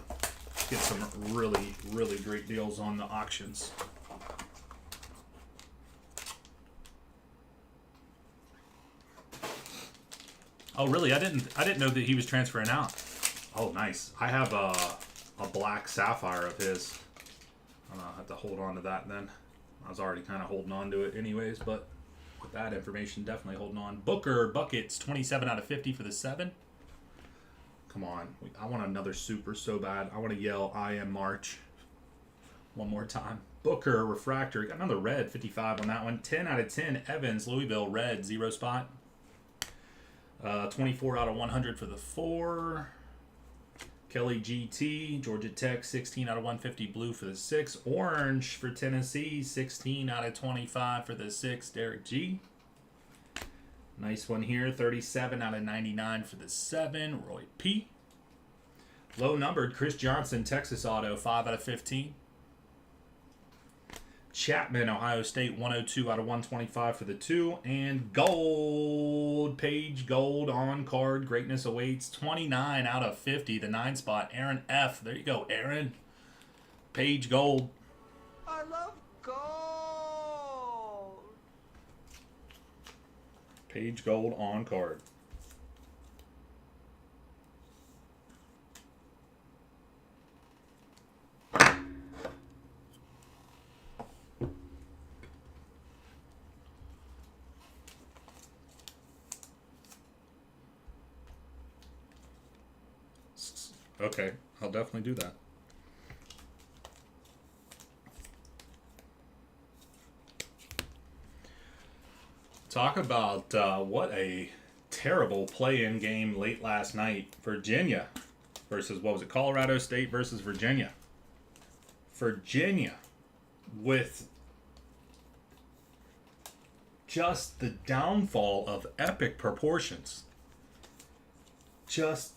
Speaker 1: get some really, really great deals on the auctions. Oh, really? I didn't know that he was transferring out. Oh, nice. I have a black sapphire of his. I'll have to hold on to that then. I was already kind of holding on to it anyways, but With that information, definitely holding on. Booker buckets 27 out of 50 for the 7. Come on, I want another super so bad. I want to yell I am March one more time. Booker refractor, got another red 55 on that one. 10 out of 10 Evans Louisville red 0 spot. 24 out of 100 for the 4. Kelly GT, Georgia Tech, 16 out of 150 blue for the 6. Orange for Tennessee, 16 out of 25 for the 6. Derek G. Nice one here, 37 out of 99 for the 7. Roy P. Low numbered, Chris Johnson, Texas Auto, 5 out of 15. Chapman, Ohio State, 102 out of 125 for the 2. And gold, Page Gold on card. Greatness awaits, 29 out of 50, the 9 spot. Aaron F. There you go, Aaron. Page Gold.
Speaker 2: I love gold.
Speaker 1: Page Gold on card. Okay, I'll definitely do that. Talk about what a terrible play-in game late last night. Virginia versus, what was it, Colorado State versus Virginia. Virginia with just the downfall of epic proportions. Just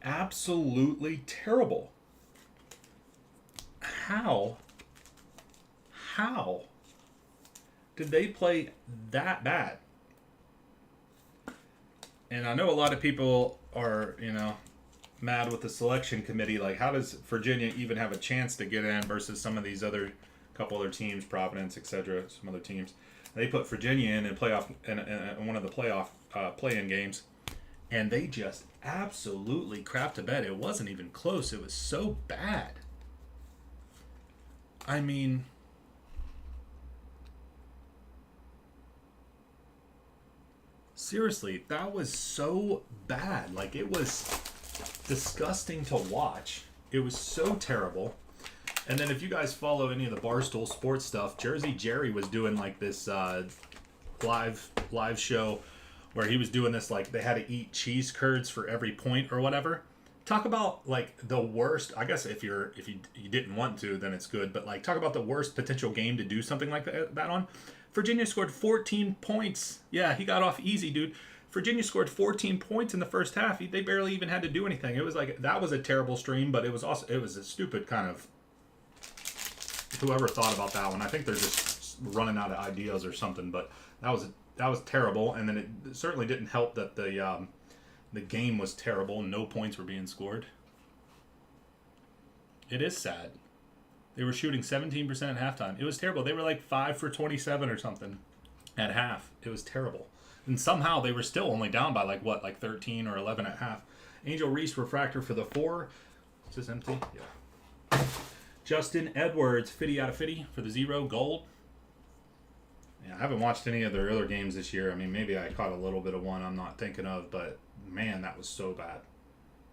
Speaker 1: absolutely terrible. How did they play that bad? And I know a lot of people are, mad with the selection committee. Like, how does Virginia even have a chance to get in versus some of these other couple other teams, Providence, etc., some other teams? They put Virginia in playoff in one of the playoff play-in games, and they just absolutely crapped to bed. It wasn't even close. It was so bad. I mean, seriously, that was so bad. Like, it was disgusting to watch. It was so terrible. And then if you guys follow any of the Barstool Sports stuff, Jersey Jerry was doing like this live show where he was doing this, like they had to eat cheese curds for every point or whatever. Talk about like the worst. I guess if you didn't want to, then it's good. But like, talk about the worst potential game to do something like that on. Virginia scored 14 points. Yeah, he got off easy, dude. Virginia scored 14 points in the first half. They barely even had to do anything. It was like, that was a terrible stream, but it was a stupid kind of, whoever thought about that one. I think they're just running out of ideas or something, but that was terrible. And then it certainly didn't help that the game was terrible and no points were being scored. It is sad. They were shooting 17% at halftime. It was terrible. They were like 5 for 27 or something at half. It was terrible. And somehow they were still only down by like 13 or 11 at half. Angel Reese refractor for the 4. Is this empty? Yeah. Justin Edwards, 50 out of 50 for the 0 gold. Yeah, I haven't watched any of their other games this year. I mean, maybe I caught a little bit of one I'm not thinking of, but man, that was so bad.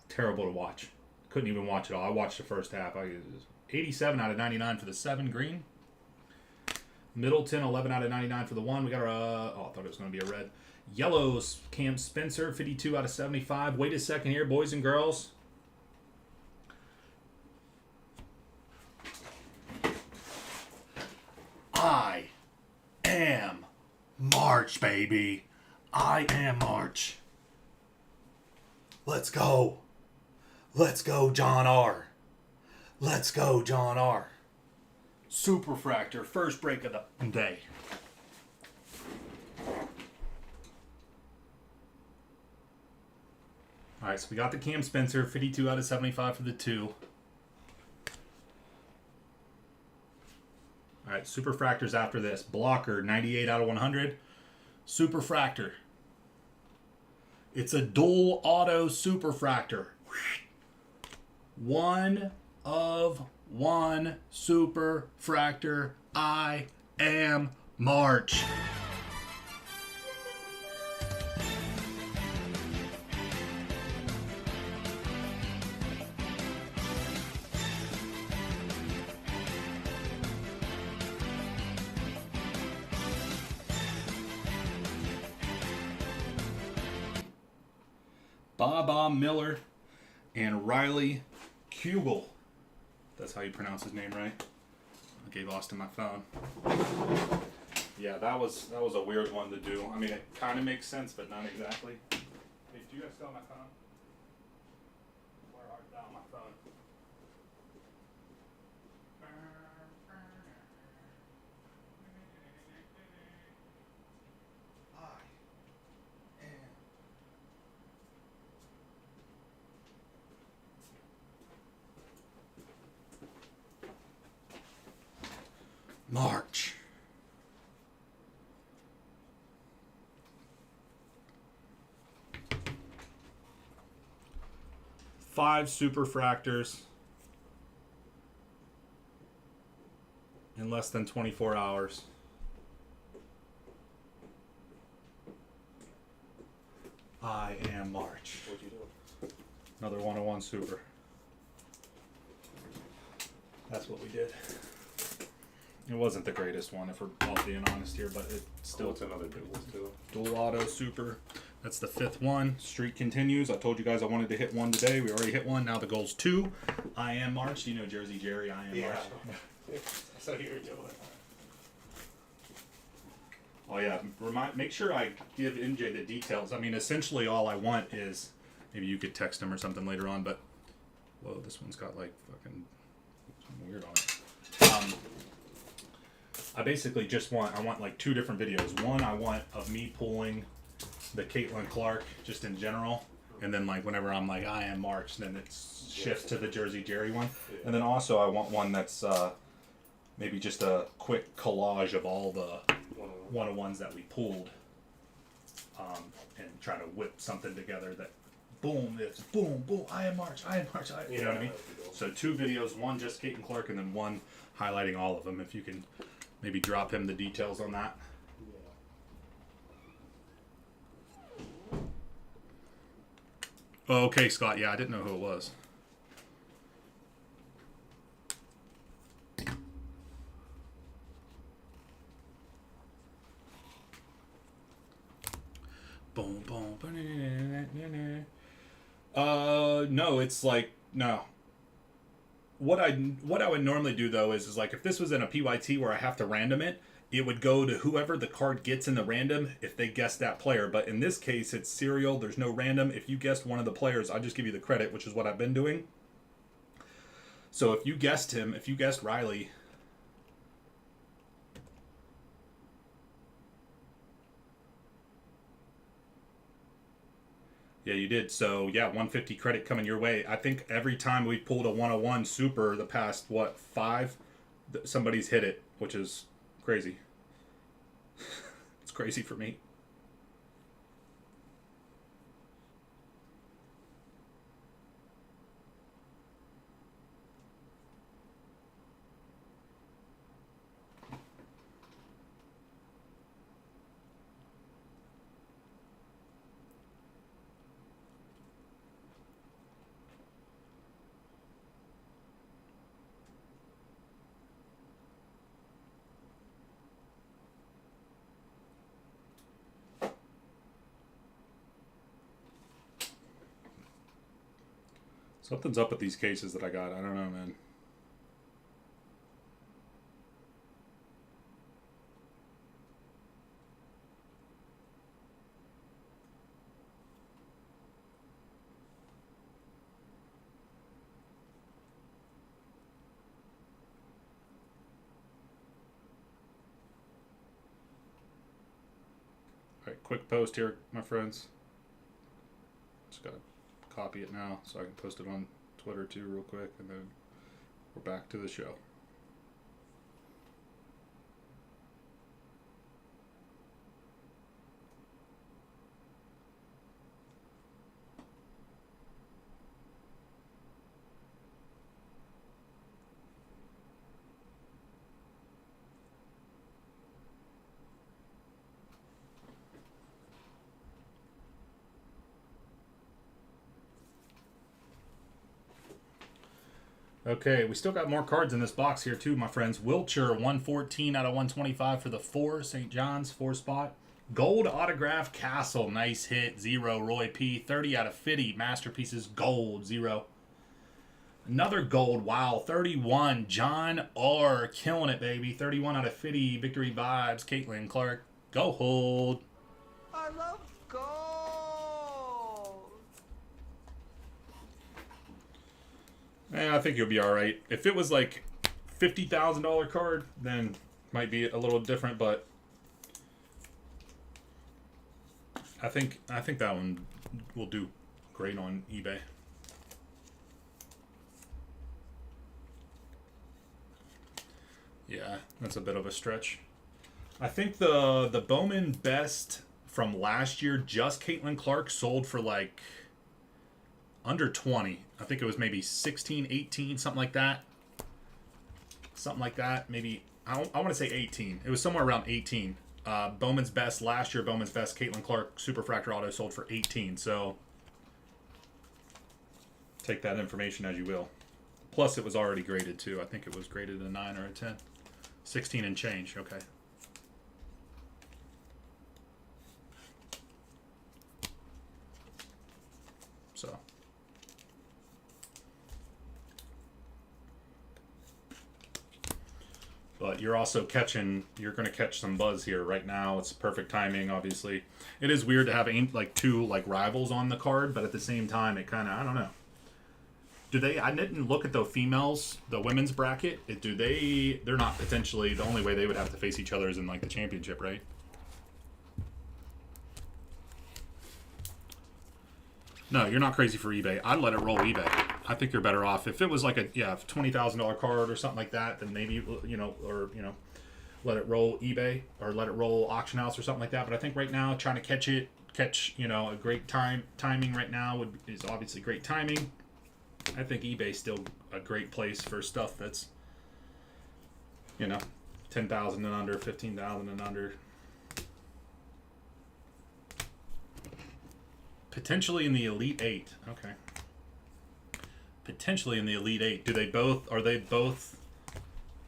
Speaker 1: Terrible to watch. Couldn't even watch it all. I watched the first half. 87 out of 99 for the 7 green. Middleton, 11 out of 99 for the 1. We got our, I thought it was going to be a red. Yellows, Cam Spencer, 52 out of 75. Wait a second here, boys and girls. I am March, baby. I am March. Let's go. Let's go, John R. Let's go, John R. Superfractor, first break of the day. All right, so we got the Cam Spencer, 52 out of 75 for the 2. All right, Superfractors after this. Blocker, 98 out of 100. Superfractor. It's a dual auto Superfractor. 1 of 1 Superfractor. I am March. Baba Miller and Riley Kugel. That's how you pronounce his name, right? I gave Austin my phone. Yeah, that was a weird one to do. I mean, it kind of makes sense, but not exactly. Hey, do you guys still have my phone? Where art thou, my phone? March. Five superfractors in less than 24 hours. I am March.
Speaker 2: What'd you do?
Speaker 1: Another 101 super. That's what we did. It wasn't the greatest one, if we're all being honest here, but it still.
Speaker 2: It's another good one too.
Speaker 1: Dual auto super. That's the fifth one. Streak continues. I told you guys I wanted to hit one today. We already hit one. Now the goal's 2. I am March. You know Jersey Jerry. I am March.
Speaker 2: That's how you were doing it.
Speaker 1: Oh yeah. Make sure I give MJ the details. I mean, essentially all I want is, maybe you could text him or something later on. But whoa, this one's got like fucking something weird on it. I basically just want like 2 different videos. One I want of me pulling the Caitlin Clark just in general, and then like whenever I'm like I am March, then it shifts to the Jersey Jerry one.
Speaker 2: Yeah.
Speaker 1: And then also I want one that's maybe just a quick collage of all the 101s that we pulled, and try to whip something together that boom, it's boom, boom, I am March, you know what I mean? So 2 videos, one just Caitlin Clark and then one highlighting all of them. If you can maybe drop him the details on that. Oh, okay, Scott. Yeah, I didn't know who it was. Boom, boom. No, it's like no. What I would normally do though is like if this was in a PYT where I have to random it, it would go to whoever the card gets in the random if they guess that player. But in this case, it's serial. There's no random. If you guessed one of the players, I'll just give you the credit, which is what I've been doing. So if you guessed him, if you guessed Riley, yeah, you did. So yeah, 150 credit coming your way. I think every time we've pulled a 101 super the past 5, somebody's hit it, which is crazy. It's crazy for me. Something's up with these cases that I got. I don't know, man. Alright, quick post here, my friends. Just gotta copy it now so I can post it on Twitter too real quick, and then we're back to the show. Okay, we still got more cards in this box here too, my friends. Wiltshire, 114 out of 125 for the 4. St. John's, 4 spot. Gold autograph Castle. Nice hit. 0. Roy P. 30 out of 50. Masterpieces. Gold. 0. Another gold. Wow. 31. John R. Killing it, baby. 31 out of 50. Victory vibes. Caitlin Clark. Go hold.
Speaker 3: I love gold.
Speaker 1: I think you'll be all right. If it was like $50,000 card, then might be a little different, but I think that one will do great on eBay. Yeah, that's a bit of a stretch. I think the Bowman Best from last year, just Caitlin Clark, sold for like under 20. I think it was maybe 16, 18, something like that. Something like that. Maybe, I want to say 18. It was somewhere around 18. Bowman's Best last year, Bowman's Best Caitlin Clark Superfractor Auto sold for 18. So take that information as you will. Plus, it was already graded too. I think it was graded a 9 or a 10. 16 and change. Okay. So. But you're also you're going to catch some buzz here right now. It's perfect timing, obviously. It is weird to have like two like rivals on the card, but at the same time, it kind of, I don't know. I didn't look at the females, the women's bracket. They're not potentially, the only way they would have to face each other is in like the championship, right? No, you're not crazy for eBay. I'd let it roll eBay. I think you're better off. If it was like a $20,000 card or something like that, then maybe, let it roll eBay or let it roll auction house or something like that. But I think right now, trying to catch a great timing right now is obviously great timing. I think eBay's still a great place for stuff that's, 10,000 and under, 15,000 and under. Potentially in the Elite 8. Okay. Potentially in the Elite 8. Are they both,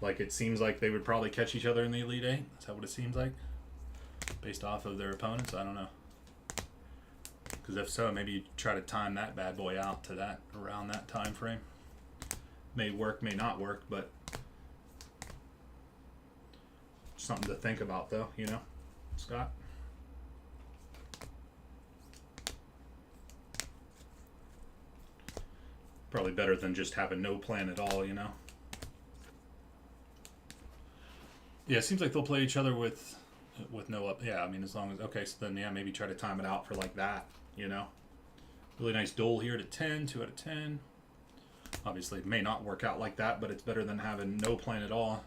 Speaker 1: like, it seems like they would probably catch each other in the Elite 8? Is that what it seems like? Based off of their opponents? I don't know. Because if so, maybe you try to time that bad boy out to that, around that time frame. May work, may not work, but something to think about though, Scott? Probably better than just having no plan at all, Yeah, it seems like they'll play each other with no up. Yeah, I mean, as long as, okay, so then, maybe try to time it out for like that, Really nice duel here to 10, 2 out of 10. Obviously, it may not work out like that, but it's better than having no plan at all.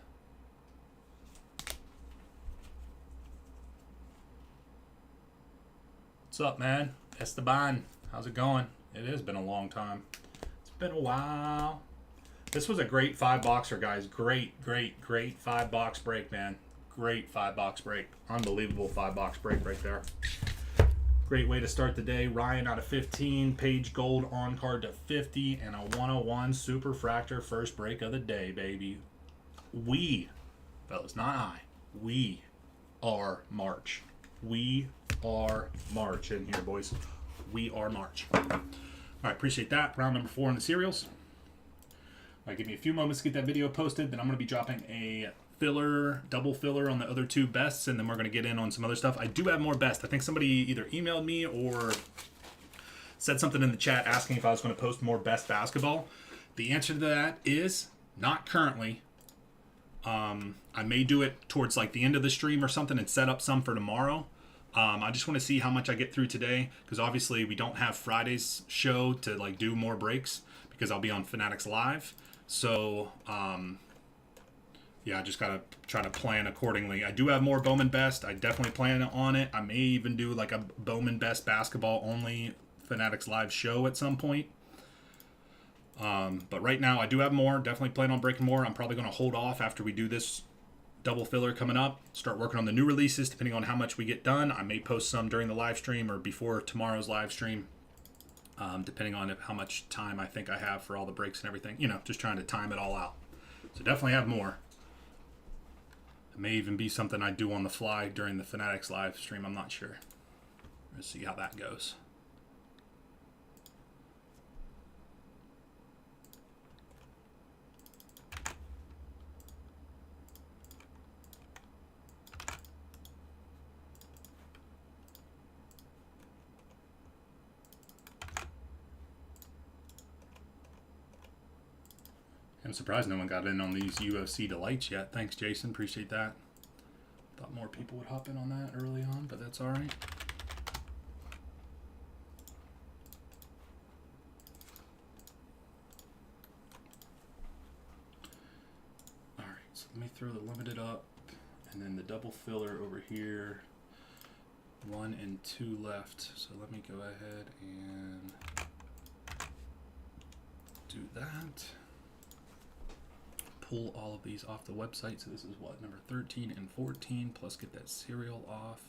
Speaker 1: What's up, man? Esteban, how's it going? It has been a long time. It's been a while. This was a great 5-boxer, guys. Great 5-box break, man. Great 5-box break. Unbelievable 5-box break right there. Great way to start the day. Ryan out of 15. Page Gold on card to 50. And a 101 Superfractor first break of the day, baby. We, fellas, not I. We are March. We are March in here, boys. We are March. All right, appreciate that. Round number 4 in the serials. All right, give me a few moments to get that video posted. Then I'm going to be dropping a double filler on the other 2 bests, and then we're going to get in on some other stuff. I do have more best. I think somebody either emailed me or said something in the chat asking if I was going to post more best basketball. The answer to that is not currently. I may do it towards like the end of the stream or something and set up some for tomorrow. I just want to see how much I get through today, because obviously we don't have Friday's show to like do more breaks because I'll be on Fanatics Live. So yeah, I just gotta try to plan accordingly. I do have more Bowman Best. I definitely plan on it. I may even do like a Bowman Best basketball only Fanatics Live show at some point. But right now I do have more. Definitely plan on breaking more. I'm probably going to hold off after we do this double filler coming up. Start working on the new releases depending on how much we get done. I may post some during the live stream or before tomorrow's live stream, depending on how much time I think I have for all the breaks and everything. Just trying to time it all out. So definitely have more. It may even be something I do on the fly during the Fanatics live stream. I'm not sure. Let's see how that goes. I'm surprised no one got in on these UFC delights yet. Thanks, Jason. Appreciate that. Thought more people would hop in on that early on, but that's all right. All right, so let me throw the limited up, and then the double filler over here. 1 and 2 left. So let me go ahead and do that. Pull all of these off the website. So this is what, number 13 and 14, plus get that serial off.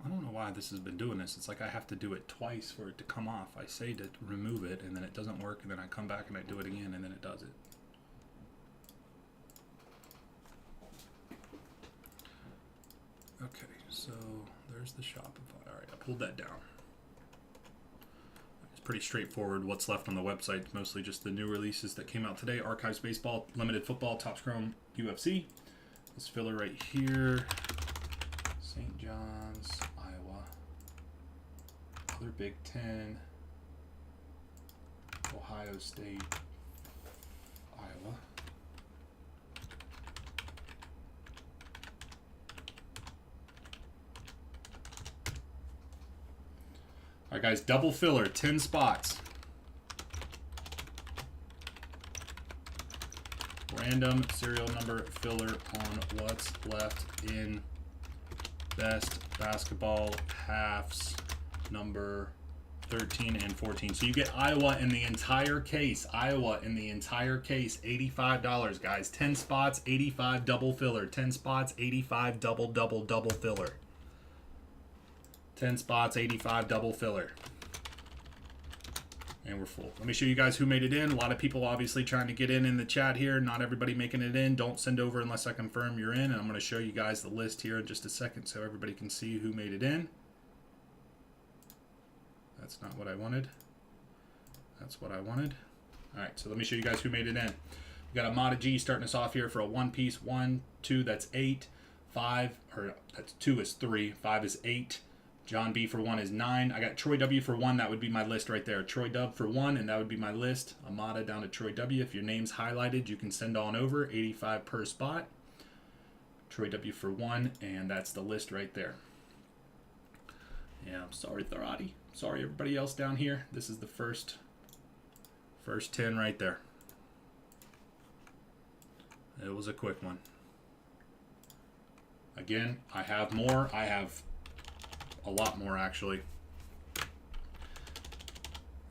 Speaker 1: I don't know why this has been doing this. It's like I have to do it twice for it to come off. I say to remove it, and then it doesn't work, and then I come back and I do it again, and then it does it. Okay, so there's the Shopify. All right, I pulled that down. It's pretty straightforward. What's left on the website, mostly just the new releases that came out today. Archives Baseball, Limited Football, Topps Chrome, UFC. This filler right here. St. John's, Iowa. Other Big Ten. Ohio State, Iowa. All right, guys, double filler, 10 spots. Random serial number filler on what's left in best basketball halves number 13 and 14. So you get Iowa in the entire case. Iowa in the entire case, $85, guys. 10 spots, 85 double filler. 10 spots, 85 double filler. 10 spots, 85 double filler. And we're full. Let me show you guys who made it in. A lot of people obviously trying to get in the chat here. Not everybody making it in. Don't send over unless I confirm you're in. And I'm going to show you guys the list here in just a second so everybody can see who made it in. That's not what I wanted. That's what I wanted. All right, so let me show you guys who made it in. We got Amada G starting us off here for a one piece. 1, 2, that's 8. 5, or that's 2 is 3. 5 is 8. John B for 1 is 9. I got Troy W for 1. That would be my list right there. Troy Dub for 1, and that would be my list. Amada down to Troy W. If your name's highlighted, you can send on over. 85 per spot. Troy W for 1, and that's the list right there. Yeah, I'm sorry, Tharati. Sorry, everybody else down here. This is the first 10 right there. It was a quick one. Again, I have more. I have a lot more, actually.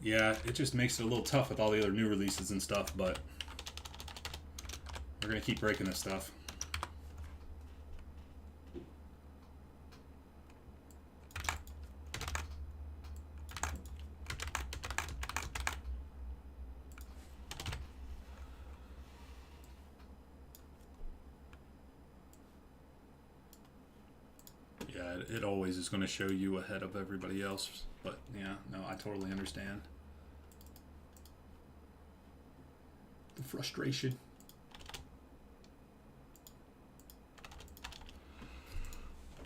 Speaker 1: Yeah, it just makes it a little tough with all the other new releases and stuff, but we're going to keep breaking this stuff. Yeah, it always is going to show you ahead of everybody else, but yeah, no, I totally understand the frustration.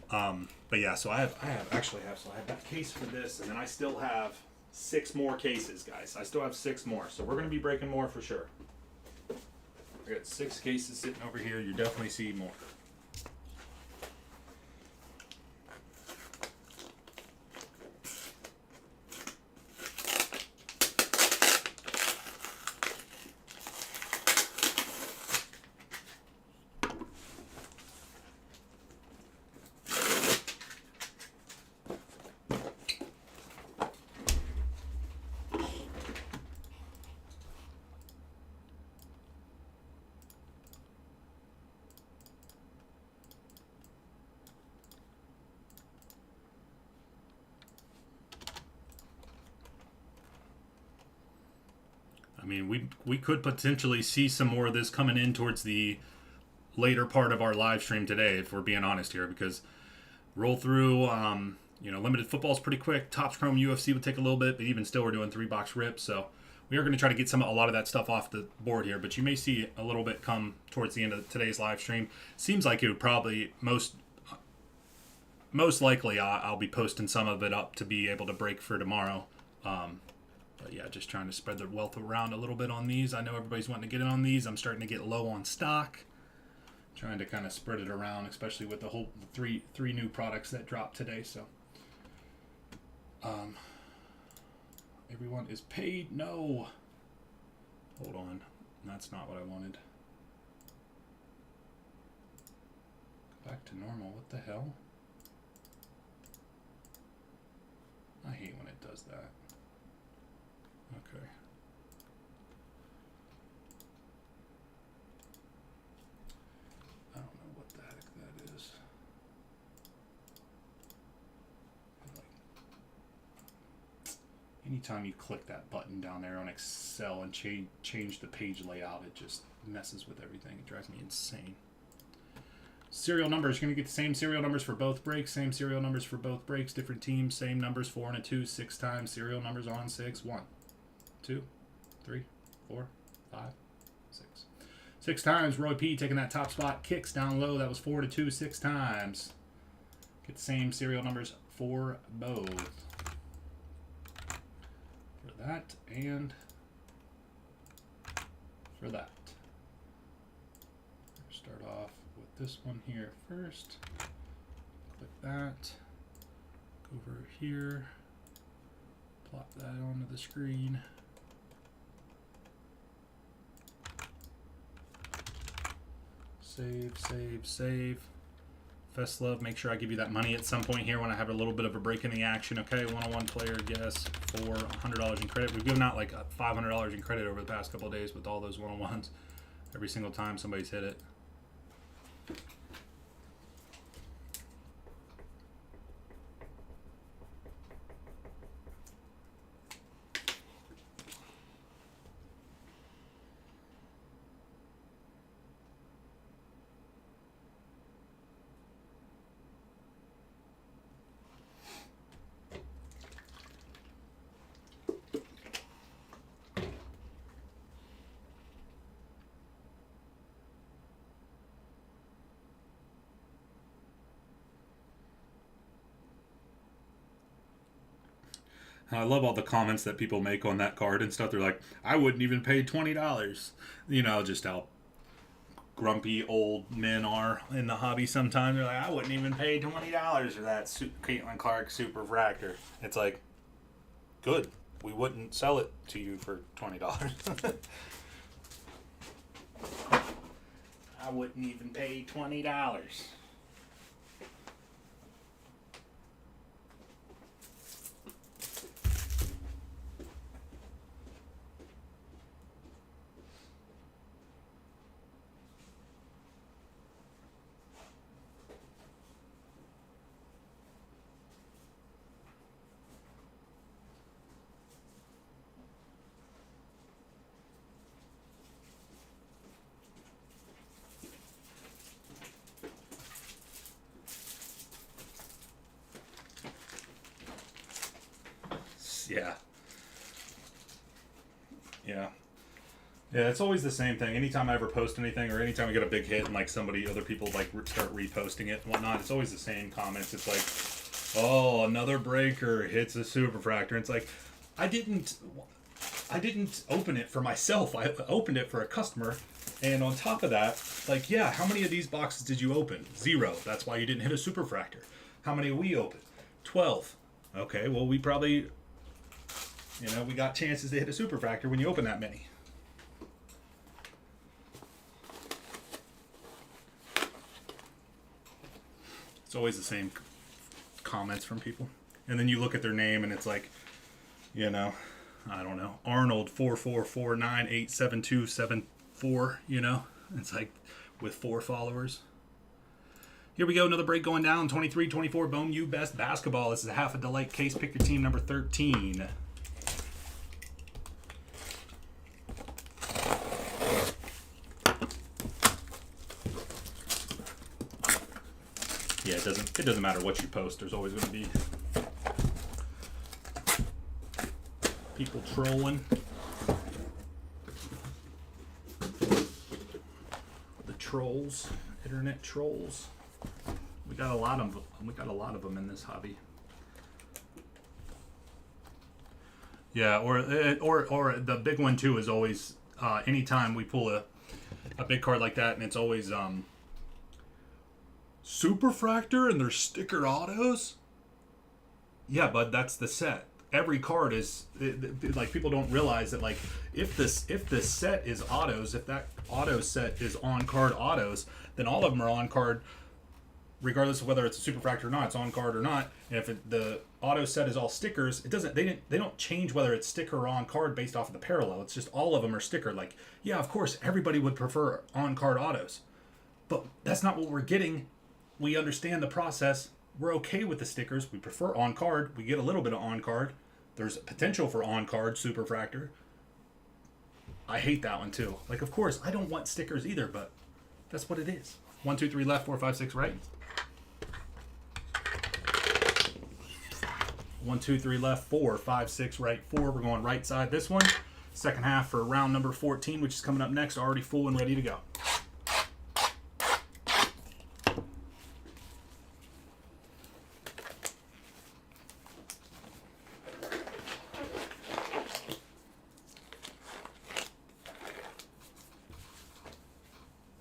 Speaker 1: But yeah, so I have that case for this, and then I still have 6 more cases, guys. I still have 6 more, so we're going to be breaking more for sure. I got 6 cases sitting over here. You definitely see more. mean, we could potentially see some more of this coming in towards the later part of our live stream today, if we're being honest here, because roll through, limited football is pretty quick. Topps Chrome UFC would take a little bit, but even still, we're doing 3-box rips, so we are going to try to get a lot of that stuff off the board here, but you may see a little bit come towards the end of today's live stream. Seems like it would probably most likely I'll be posting some of it up to be able to break for tomorrow. But yeah, just trying to spread the wealth around a little bit on these. I know everybody's wanting to get in on these. I'm starting to get low on stock. Trying to kind of spread it around, especially with the whole three new products that dropped today. So, everyone is paid. No, hold on, that's not what I wanted. Go back to normal. What the hell? I hate when it does that. Okay. I don't know what the heck that is. Anytime you click that button down there on Excel and change the page layout, it just messes with everything. It drives me insane. Serial numbers. You're going to get the same serial numbers for both breaks. Same serial numbers for both breaks. Different teams. Same numbers. 4 and a 2. 6 times. Serial numbers on 6. 1, 2, 3, 4, 5, 6. 6 times. Roy P. taking that top spot. Kicks down low. That was 4 to 2. 6 times. Get the same serial numbers for both. For that and for that. Start off with this one here first. Click that. Go over here. Plop that onto the screen. Save, save, save. Fest Love, make sure I give you that money at some point here when I have a little bit of a break in the action. Okay, 101 player guess for $100 in credit. We've given out like $500 in credit over the past couple of days with all those 101s. Every single time somebody's hit it. I love all the comments that people make on that card and stuff. They're like, I wouldn't even pay $20. You know, just how grumpy old men are in the hobby sometimes. They're like, I wouldn't even pay $20 for that Caitlin Clark Super Fractor. It's like, good. We wouldn't sell it to you for $20. I wouldn't even pay $20. Yeah. Yeah, it's always the same thing. Anytime I ever post anything or anytime I get a big hit and like other people like start reposting it and whatnot, it's always the same comments. It's like, oh, another breaker hits a super fractor. It's like, I didn't open it for myself. I opened it for a customer. And on top of that, like, yeah, how many of these boxes did you open? 0. That's why you didn't hit a super fractor. How many we opened? 12. Okay, well, we probably... we got chances to hit a super fractor when you open that many. It's always the same comments from people. And then you look at their name and it's like, I don't know, Arnold 444987274, It's like with 4 followers. Here we go, another break going down. 23-24, Bone U Best Basketball. This is a half a delight case. Pick your team number 13. it doesn't matter what you post. There's always going to be people trolling. The trolls, internet trolls. We got a lot of them. We got a lot of them in this hobby. Yeah, or the big one too is always anytime we pull a big card like that, and it's always Superfractor and their sticker autos. Yeah, bud, that's the set. Every card is like, people don't realize that, like, if this set is autos, if that auto set is on card autos, then all of them are on card, regardless of whether it's a Superfractor or not. It's on card or not. And if the auto set is all stickers, it doesn't. They don't change whether it's sticker or on card based off of the parallel. It's just all of them are sticker. Like, yeah, of course, everybody would prefer on card autos, but that's not what we're getting. We understand the process. We're okay with the stickers. We prefer on card. We get a little bit of on card. There's potential for on card Superfractor. I hate that one too. Like, of course, I don't want stickers either, but that's what it is. 1, 2, 3 left, 4, 5, 6 right. 1, 2, 3 left, 4, 5, 6 right, 4. We're going right side this one. Second half for round number 14, which is coming up next, already full and ready to go.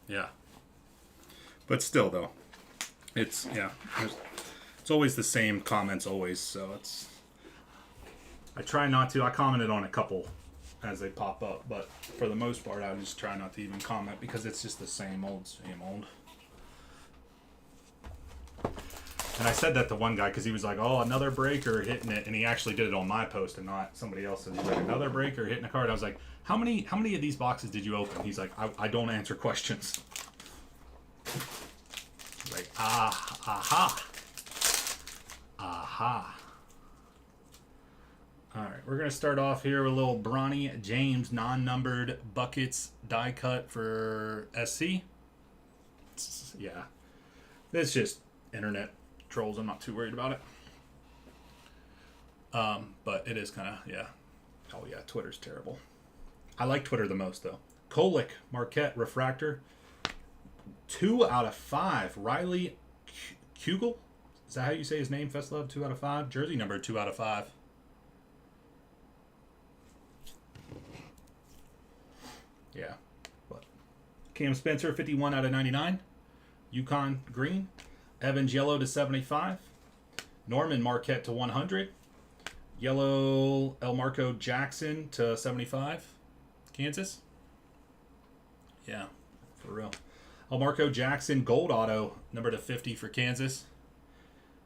Speaker 1: Yeah. But still, though, it's, yeah, it's always the same comments always, so it's, I try not to. I commented on a couple as they pop up, but for the most part, I just try not to even comment because it's just the same old, same old. And I said that to one guy because he was like, oh, another breaker hitting it, and he actually did it on my post and not somebody else's. He's like, another breaker hitting a card. I was like, how many of these boxes did you open? He's like, I don't answer questions. Like, aha. Alright, we're going to start off here with a little Bronny James non-numbered buckets die cut for SC. Yeah. It's just internet trolls. I'm not too worried about it. But it is kind of, yeah. Oh, yeah, Twitter's terrible. I like Twitter the most, though. Kolick, Marquette, Refractor. 2 out of 5. Riley Kugel? Is that how you say his name, Festlove? 2 out of 5. Jersey number 2 out of 5. Yeah. But Cam Spencer, 51 out of 99. Yukon Green. Evans Yellow to 75. Norman Marquette to 100. Yellow El Marco Jackson to 75. Kansas. Yeah, for real. El Marco Jackson Gold Auto, number to 50 for Kansas.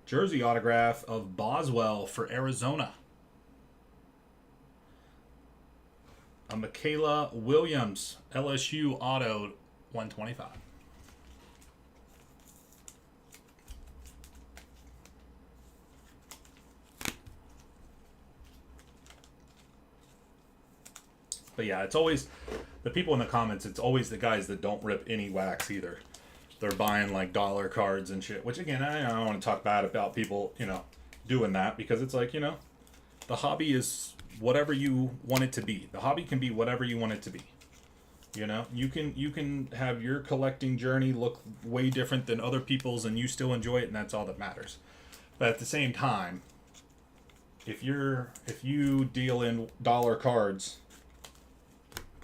Speaker 1: Jersey autograph of Boswell for Arizona. A Michaela Williams LSU Auto 125. But yeah, it's always the people in the comments. It's always the guys that don't rip any wax either. They're buying like dollar cards and shit. Which again, I don't want to talk bad about people, doing that, because it's like, the hobby is whatever you want it to be. The hobby can be whatever you want it to be. You can have your collecting journey look way different than other people's, and you still enjoy it, and that's all that matters. But at the same time, if you deal in dollar cards,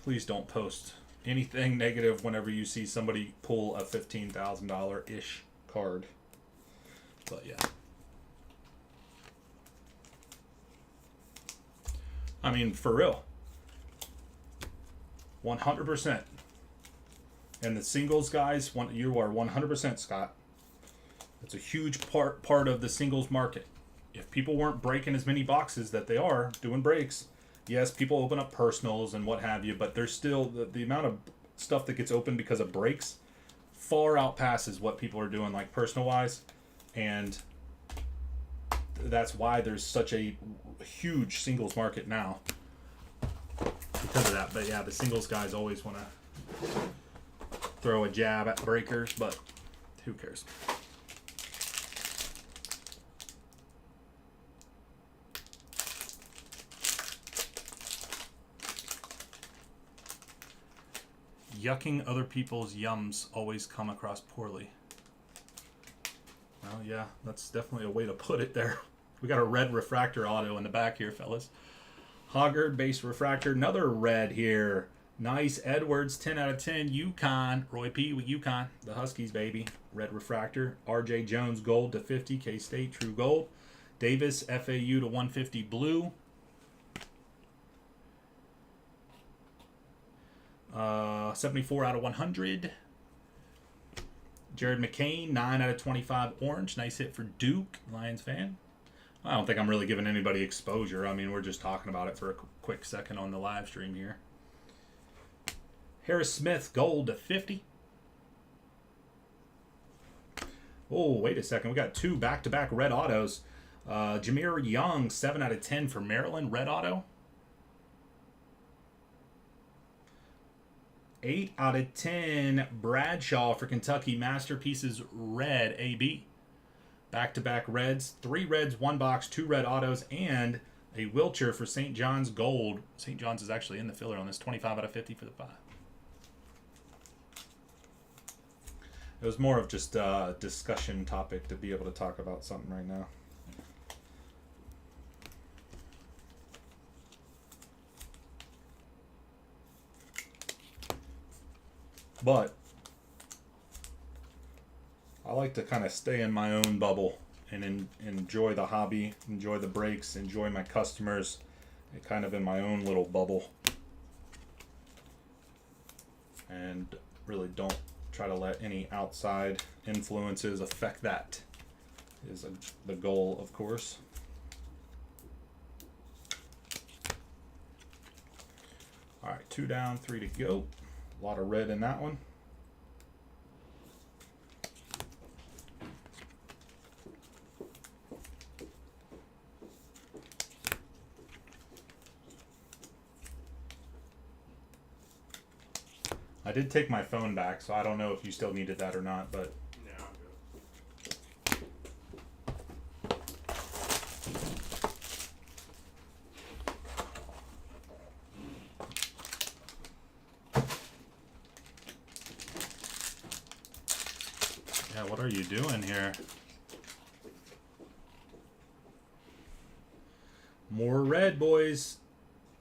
Speaker 1: please don't post anything negative whenever you see somebody pull a $15,000-ish card. But yeah. I mean, for real. 100%. And the singles guys, you are 100%, Scott. It's a huge part of the singles market. If people weren't breaking as many boxes that they are doing breaks, yes, people open up personals and what have you, but there's still the amount of stuff that gets opened because of breaks far outpasses what people are doing, like personal-wise, and that's why there's such a huge singles market now because of that. But yeah, the singles guys always want to throw a jab at breakers, but who cares? Yucking other people's yums always come across poorly. Well, yeah, that's definitely a way to put it there. We got a red refractor auto in the back here, fellas. Hoggard base refractor, another red here. Nice. Edwards, 10 out of 10. UConn. Roy P. with UConn. The Huskies, baby. Red refractor. RJ Jones, gold to 50. K-State, true gold. Davis, FAU to 150, blue. 74 out of 100. Jared McCain, 9 out of 25, orange. Nice hit for Duke, Lions fan. I don't think I'm really giving anybody exposure. I mean, we're just talking about it for a quick second on the live stream here. Harris Smith, gold to 50. Oh, wait a second. We got 2 back-to-back red autos. Jameer Young, 7 out of 10 for Maryland, red auto. 8 out of 10, Bradshaw for Kentucky, Masterpieces, red, AB. Back-to-back reds, 3 reds, 1 box, 2 red autos, and a Wilcher for St. John's, gold. St. John's is actually in the filler on this, 25 out of 50 for the 5. It was more of just a discussion topic to be able to talk about something right now. But I like to kind of stay in my own bubble and enjoy the hobby, enjoy the breaks, enjoy my customers, and kind of in my own little bubble. And really don't try to let any outside influences affect that, is the goal, of course. All right, 2 down, 3 to go. A lot of red in that one. I did take my phone back, so I don't know if you still needed that or not, but
Speaker 2: Yeah, I'm
Speaker 1: yeah, what are you doing here? More red, boys.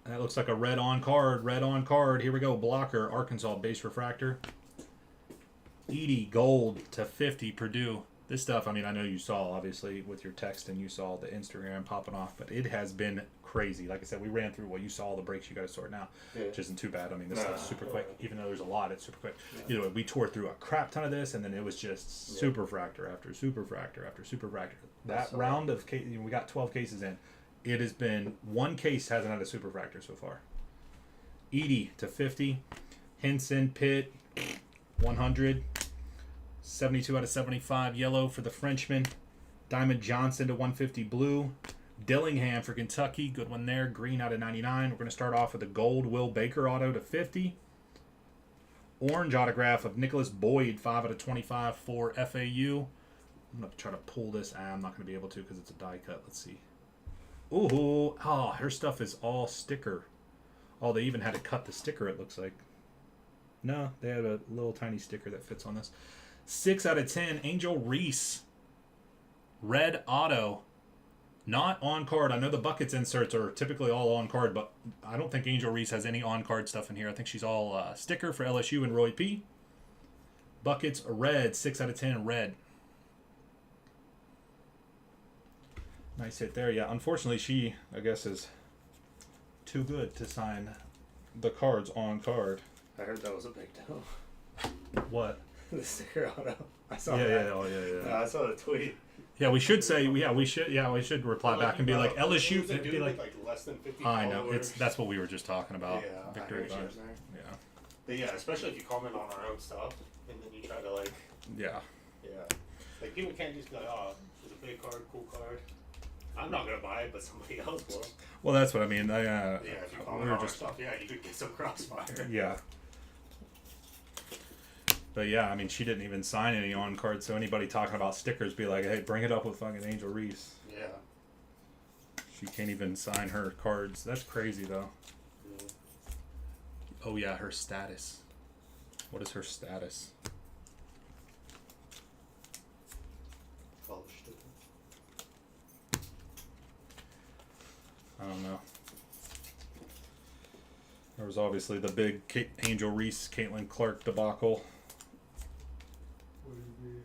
Speaker 1: That looks like a red on card. Red on card. Here we go. Blocker. Arkansas base refractor. Edie gold to 50. Purdue. This stuff, I mean, I know you saw, obviously, with your text and you saw the Instagram popping off, but it has been crazy. Like I said, we ran through what you saw, the breaks you got to sort now, which isn't too bad. I mean, this stuff's super quick. Even though there's a lot, it's super quick.
Speaker 2: Yeah.
Speaker 1: You know, we tore through a crap ton of this, and then it was just super fractor after super fractor after super fractor. That round of case, we got 12 cases in. It has been, one case hasn't had a super fractor so far. Edie to 50. Henson, Pitt, 100. 72 out of 75. Yellow for the Frenchman. Diamond Johnson to 150 blue. Dillingham for Kentucky. Good one there. Green out of 99. We're going to start off with a gold Will Baker auto to 50. Orange autograph of Nicholas Boyd, 5 out of 25 for FAU. I'm going to try to pull this. I'm not going to be able to because it's a die cut. Let's see. Ooh, oh, her stuff is all sticker. Oh, they even had to cut the sticker, it looks like. No, they had a little tiny sticker that fits on this. 6 out of 10, Angel Reese. Red auto. Not on card. I know the Buckets inserts are typically all on card, but I don't think Angel Reese has any on card stuff in here. I think she's all sticker for LSU and Roy P. Buckets, red. 6 out of 10, red. Nice hit there. Yeah, unfortunately, she, I guess, is too good to sign the cards on card.
Speaker 2: I heard that was a big deal.
Speaker 1: What?
Speaker 2: The sticker auto. I saw
Speaker 1: Yeah,
Speaker 2: that.
Speaker 1: yeah, oh, yeah,
Speaker 2: I saw the tweet.
Speaker 1: Yeah, we should say, we should reply
Speaker 2: Well,
Speaker 1: back and be like, LSU.
Speaker 2: Who's the
Speaker 1: It'd be
Speaker 2: dude
Speaker 1: like,
Speaker 2: with, less than 50
Speaker 1: I know,
Speaker 2: followers?
Speaker 1: that's what we were just talking about.
Speaker 2: Yeah,
Speaker 1: Victory
Speaker 2: I heard
Speaker 1: Vibes.
Speaker 2: she was there.
Speaker 1: Yeah.
Speaker 2: But yeah, especially if you comment on our own stuff, and then you try to like,
Speaker 1: Yeah.
Speaker 2: like people can't just be like, oh, it's a big card, cool card. I'm not gonna buy it, but somebody else will.
Speaker 1: Well, that's what I mean.
Speaker 2: Yeah, if you comment
Speaker 1: we
Speaker 2: on
Speaker 1: were
Speaker 2: our
Speaker 1: just
Speaker 2: stuff, yeah, you could get some crossfire.
Speaker 1: Yeah. But yeah, I mean, she didn't even sign any on cards, so anybody talking about stickers be like, hey, bring it up with fucking Angel Reese.
Speaker 2: Yeah.
Speaker 1: She can't even sign her cards. That's crazy, though.
Speaker 2: Yeah.
Speaker 1: Oh, yeah, her status. What is her status?
Speaker 2: College student.
Speaker 1: I don't know. There was obviously the big Angel Reese, Caitlin Clark debacle.
Speaker 2: What do you mean?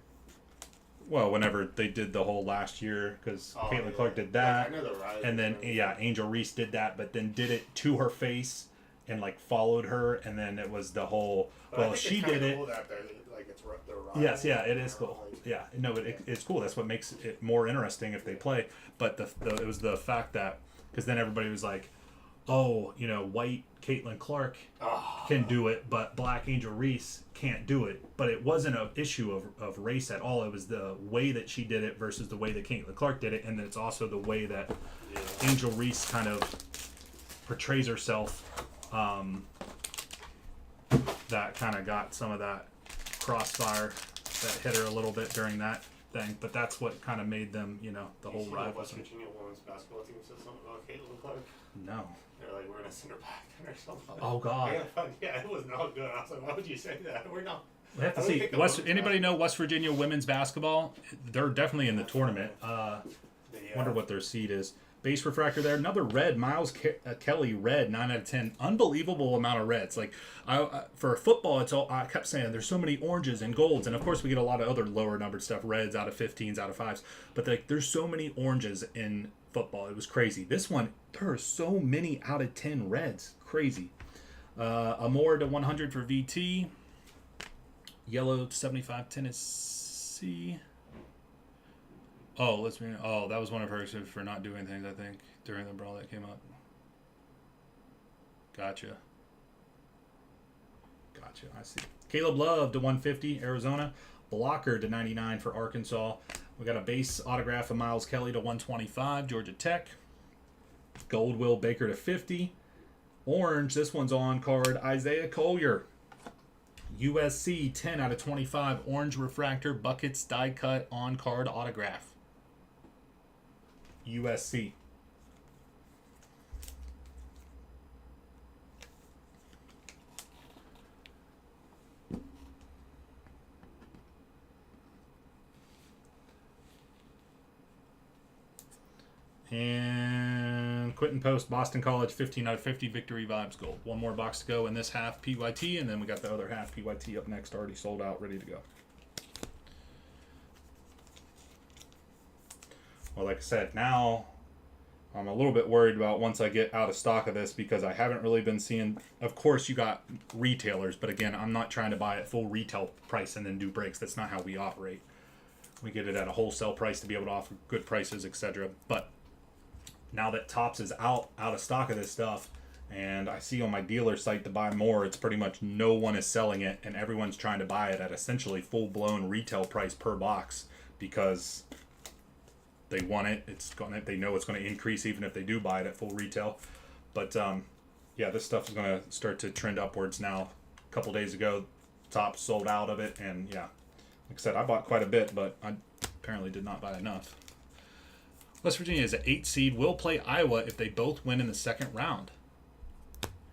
Speaker 1: Well, whenever they did the whole last year, because Caitlin
Speaker 2: yeah.
Speaker 1: Clark did that,
Speaker 2: Like, I know the rise
Speaker 1: and then
Speaker 2: and
Speaker 1: Angel Reese did that, but then did it to her face and like followed her, and then it was the whole.
Speaker 2: But
Speaker 1: Well,
Speaker 2: I think
Speaker 1: she
Speaker 2: it's kinda
Speaker 1: did it.
Speaker 2: cool that like it's their rise,
Speaker 1: Yes, yeah, it is
Speaker 2: you know,
Speaker 1: cool.
Speaker 2: like,
Speaker 1: Yeah, no, it's cool. That's what makes it more interesting if they play. But it was the fact that because then everybody was like, oh, white Caitlin Clark can do it, but black Angel Reese can't do it. But it wasn't an issue of race at all. It was the way that she did it versus the way that Caitlin Clark did it, and it's also the way that Angel Reese kind of portrays herself. That kind of got some of that crossfire that hit her a little bit during that thing. But that's what kind of made them, the whole rival.
Speaker 2: West Virginia women's basketball team said something about Caitlin Clark.
Speaker 1: No.
Speaker 2: They're like, we're gonna send her back or something.
Speaker 1: Oh God.
Speaker 2: Yeah, it was not good. I was like, why would you say that? We're not.
Speaker 1: We have to see. Anybody know West Virginia women's basketball? They're definitely in the tournament. Wonder what their seed is. Base refractor there. Another red. Miles Kelly red. 9 out of 10. Unbelievable amount of reds. Like for football, it's all. I kept saying there's so many oranges and golds, and of course we get a lot of other lower numbered stuff. Reds out of 15s, out of 5s. But there's so many oranges in football. It was crazy. This one, there are so many out of 10 reds. Crazy. Amore to 100 for VT. Yellow to 75 Tennessee. Oh, that was one of hers for not doing things, I think, during the brawl that came up. Gotcha. I see. Caleb Love to 150, Arizona. Blocker to 99 for Arkansas. We got a base autograph of Miles Kelly to 125, Georgia Tech. Gold Will Baker to 50. Orange, this one's on card, Isaiah Collier. USC 10 out of 25, orange refractor, buckets, die cut, on card autograph. USC. And Quentin Post, Boston College, 15 out of 50, Victory Vibes Gold. One more box to go in this half PYT, and then we got the other half PYT up next, already sold out, ready to go. Well, like I said, now I'm a little bit worried about once I get out of stock of this because I haven't really been seeing. Of course, you got retailers, but again, I'm not trying to buy at full retail price and then do breaks. That's not how we operate. We get it at a wholesale price to be able to offer good prices, etc. But now that Topps is out of stock of this stuff, and I see on my dealer site to buy more, it's pretty much no one is selling it, and everyone's trying to buy it at essentially full-blown retail price per box because they want it. They know it's going to increase even if they do buy it at full retail. But yeah, this stuff is going to start to trend upwards now. A couple days ago, Topps sold out of it, and yeah, like I said, I bought quite a bit, but I apparently did not buy enough. West Virginia is an 8 seed. Will play Iowa if they both win in the second round.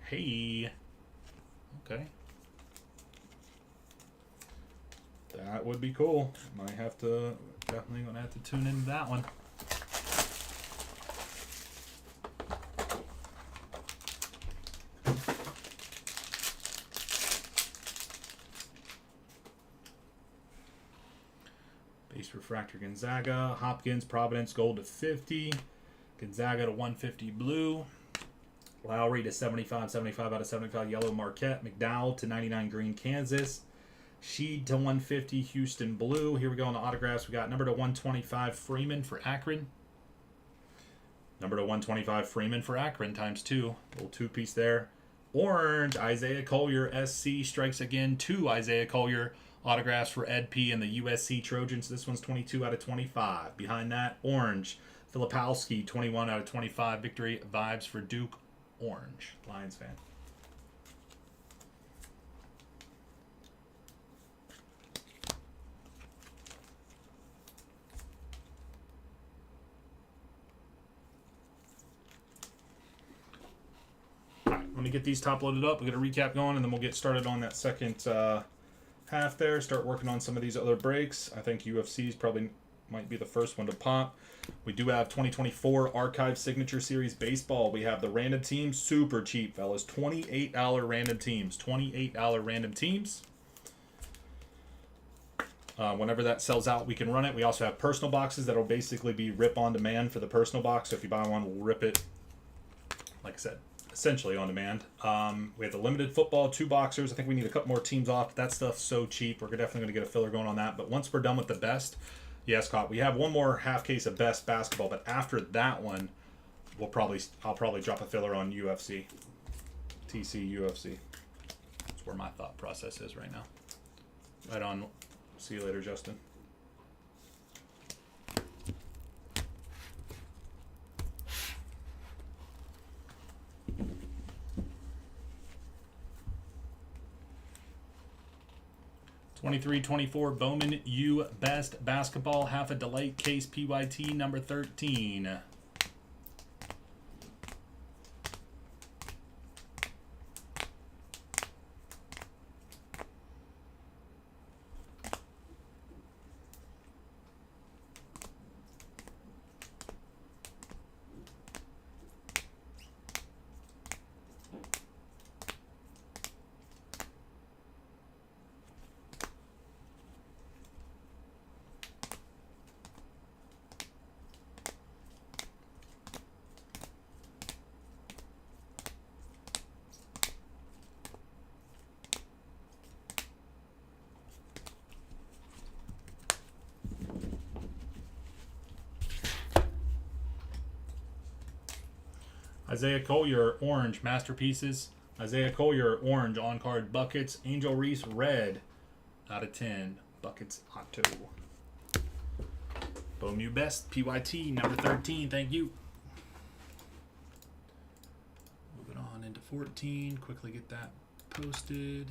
Speaker 1: Hey. Okay. That would be cool. Might have to, definitely going to have to tune into that one. Base refractor Gonzaga. Hopkins, Providence, gold to 50. Gonzaga to 150 blue. Lowry to 75 out of 75 yellow Marquette. McDowell to 99 green Kansas. Sheed to 150 Houston blue. Here we go on the autographs. We got number to 125 Freeman for Akron. Number to 125 Freeman for Akron times 2. Little 2-piece there. Orange Isaiah Collier SC strikes again. 2 Isaiah Collier autographs for Ed P and the USC Trojans. This one's 22 out of 25. Behind that, orange Filipowski 21 out of 25. Victory vibes for Duke. Orange. Lions fan. All right, let me me get these top loaded up. We'll get a recap going, and then we'll get started on that second half there. Start working on some of these other breaks. I think UFC's probably might be the first one to pop. We do have 2024 Archive Signature Series Baseball. We have the random teams, super cheap, fellas. $28 random teams. $28 random teams. Whenever that sells out, we can run it. We also have personal boxes that will basically be rip on demand for the personal box. So if you buy one, we'll rip it, like I said, essentially on demand. We have the limited football, 2 boxers. I think we need a couple more teams off. That stuff's so cheap. We're definitely going to get a filler going on that. But once we're done with the best, yes, Scott, we have one more half case of best basketball. But after that one, I'll probably drop a filler on UFC, TC UFC. That's where my thought process is right now. Right on. See you later, Justin. '23-24 Bowman U Best Basketball Half a Delay Case PYT number 13. Isaiah Collier, orange, masterpieces. Isaiah Collier, orange, on-card buckets. Angel Reese, red, out of 10. Buckets, Otto. Bomu Best, PYT, number 13. Thank you. Moving on into 14. Quickly get that posted.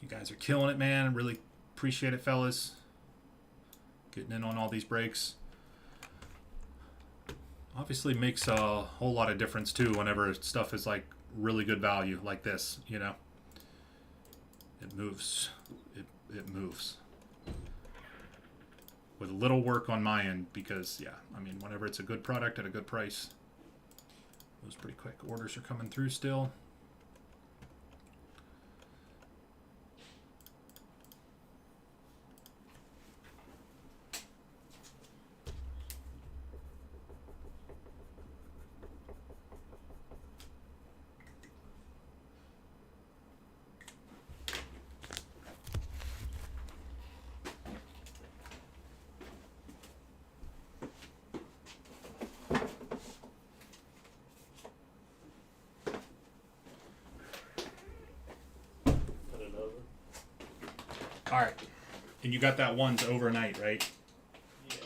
Speaker 1: You guys are killing it, man. Really appreciate it, fellas. Getting in on all these breaks. Obviously makes a whole lot of difference too whenever stuff is like really good value like this, you know. It moves. It moves. With little work on my end because, yeah, I mean, whenever it's a good product at a good price, it moves pretty quick. Orders are coming through still. All right. And you got that one's overnight, right?
Speaker 2: Yeah.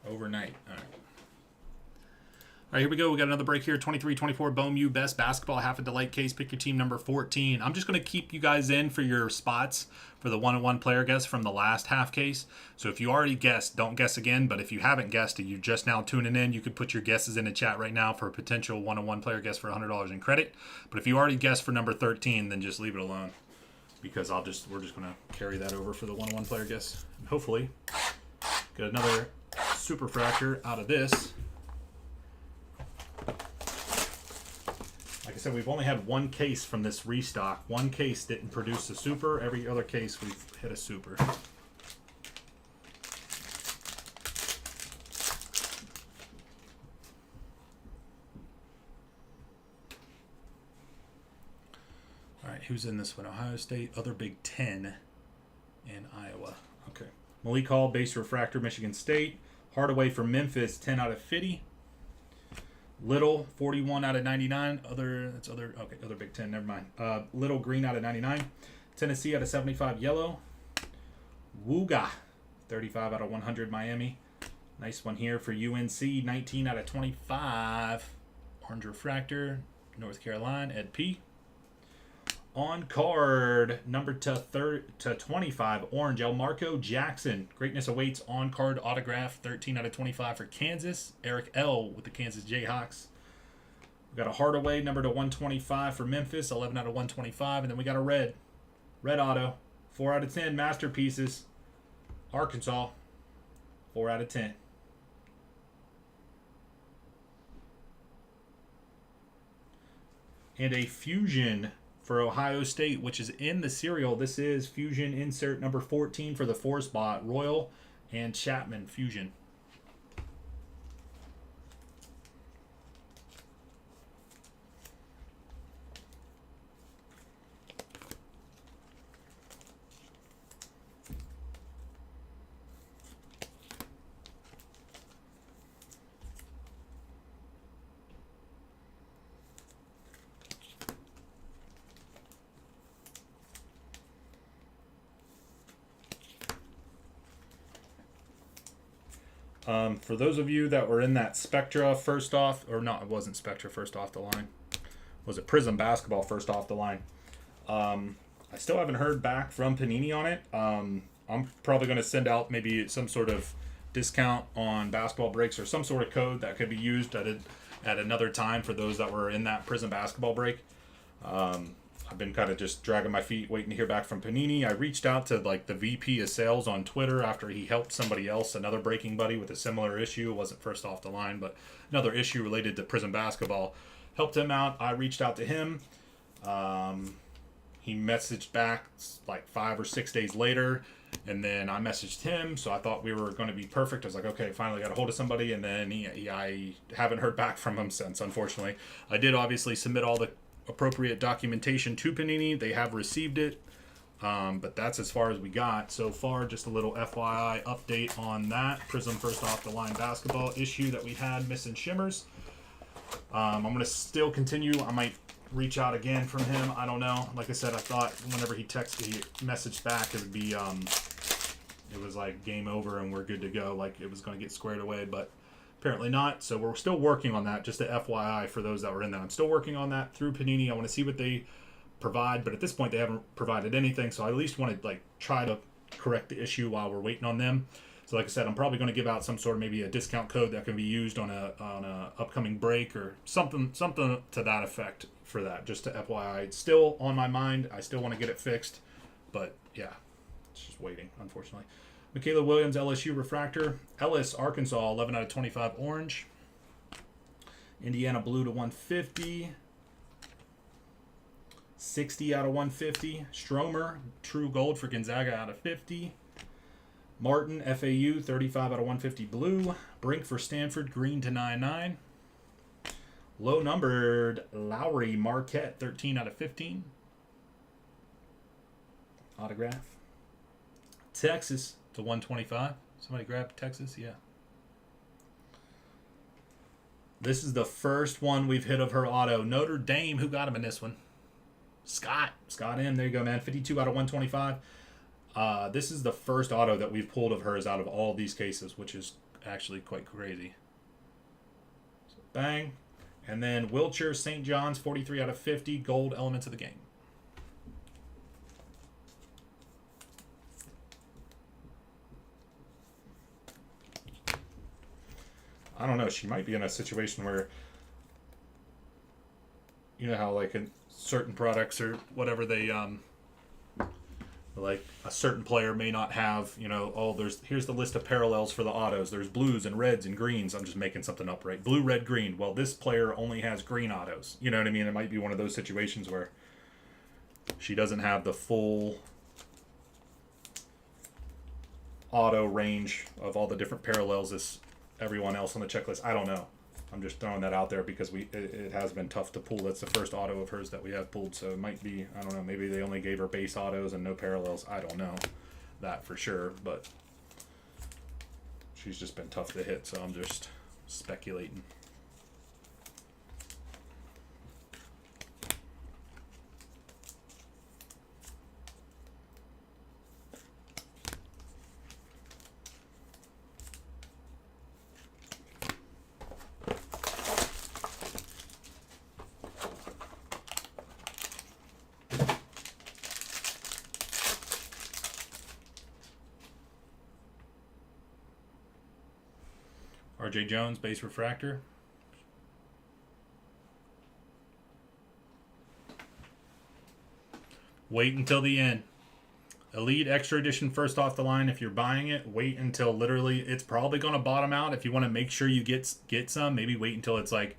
Speaker 1: Overnight. All right. All right, here we go. We got another break here. 23-24 Bomu Best Basketball Half a Delay Case. Pick your team number 14. I'm just going to keep you guys in for your spots for the one-on-one player guess from the last half case. So if you already guessed, don't guess again. But if you haven't guessed and you're just now tuning in, you could put your guesses in the chat right now for a potential one-on-one player guess for $100 in credit. But if you already guessed for number 13, then just leave it alone. Because we're just going to carry that over for the one-on-one player guess. And hopefully get another super fracture out of this. Like I said, we've only had one case from this restock. One case didn't produce a super. Every other case we've hit a super. All right, who's in this one? Ohio State, other Big Ten, and Iowa. Okay. Malik Hall, base refractor, Michigan State. Hardaway from Memphis, 10 out of 50. Little, 41 out of 99. Other Big Ten, never mind. Little, green out of 99. Tennessee out of 75, yellow. Wooga, 35 out of 100, Miami. Nice one here for UNC, 19 out of 25. Orange refractor, North Carolina, Ed P. On card, number to 25, orange, Elmarco Jackson. Greatness awaits on card autograph, 13 out of 25 for Kansas. Eric L. with the Kansas Jayhawks. We got a Hardaway number to 125 for Memphis, 11 out of 125. And then we got a red auto, 4 out of 10 masterpieces. Arkansas, 4 out of 10. And a Fusion for Ohio State, which is in the serial. This is Fusion insert number 14 for the 4 spot. Royal and Chapman Fusion. For those of you that were in that Spectra first off, or not, it wasn't Spectra first off the line. Was it Prism Basketball first off the line? I still haven't heard back from Panini on it. I'm probably going to send out maybe some sort of discount on Basketball Breaks or some sort of code that could be used at another time for those that were in that Prism Basketball Break. I've been kind of just dragging my feet waiting to hear back from Panini. I reached out to like the VP of sales on Twitter after he helped somebody else, another breaking buddy with a similar issue. It wasn't first off the line, but another issue related to Prism Basketball. Helped him out. I reached out to him. He messaged back like 5 or 6 days later, and then I messaged him. So I thought we were going to be perfect. I was like, okay, finally got a hold of somebody, and then I haven't heard back from him since, unfortunately. I did obviously submit all the appropriate documentation to Panini. They have received it, but that's as far as we got so far. Just a little FYI update on that Prism first off the line basketball issue that we had missing shimmers. I'm going to still continue. I might reach out again from him. I don't know. Like I said, I thought whenever he messaged back, it would be it was like game over and we're good to go, like it was going to get squared away, but apparently not. So we're still working on that. Just a FYI for those that were in that. I'm still working on that through Panini. I want to see what they provide, but at this point they haven't provided anything. So I at least want to like try to correct the issue while we're waiting on them. So like I said, I'm probably going to give out some sort of maybe a discount code that can be used on a upcoming break or something to that effect for that. Just to FYI, it's still on my mind. I still want to get it fixed, but yeah, it's just waiting, unfortunately. Michaela Williams, LSU Refractor. Ellis, Arkansas, 11 out of 25 orange. Indiana Blue to 150. 60 out of 150. Stromer, True Gold for Gonzaga out of 50. Martin, FAU, 35 out of 150 blue. Brink for Stanford, green to 99. Low numbered Lowry Marquette, 13 out of 15. Autograph. Texas to 125. Somebody grab Texas? Yeah. This is the first one we've hit of her auto. Notre Dame, who got him in this one? Scott M. There you go, man. 52 out of 125. This is the first auto that we've pulled of hers out of all these cases, which is actually quite crazy. So bang. And then Wiltshire, St. John's, 43 out of 50. Gold elements of the game. I don't know. She might be in a situation where, you know how like in certain products or whatever they like a certain player may not have, you know, oh, here's the list of parallels for the autos. There's blues and reds and greens. I'm just making something up, right? Blue, red, green. Well, this player only has green autos. You know what I mean? It might be one of those situations where she doesn't have the full auto range of all the different parallels as everyone else on the checklist. I don't know. I'm just throwing that out there because it has been tough to pull. That's the first auto of hers that we have pulled, so it might be, I don't know, maybe they only gave her base autos and no parallels. I don't know that for sure, but she's just been tough to hit, so I'm just speculating. RJ Jones, base refractor. Wait until the end. Elite Extra Edition first off the line. If you're buying it, wait until literally it's probably going to bottom out. If you want to make sure you get some, maybe wait until it's like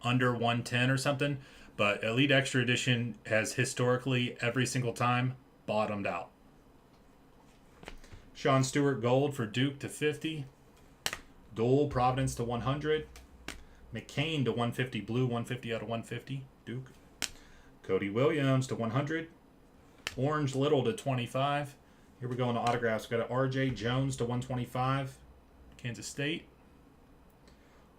Speaker 1: under 110 or something. But Elite Extra Edition has historically every single time bottomed out. Sean Stewart Gold for Duke to 50. Gold Providence to 100. McCain to 150. Blue 150 out of 150. Duke. Cody Williams to 100. Orange Little to 25. Here we go on the autographs. We've got an RJ Jones to 125. Kansas State.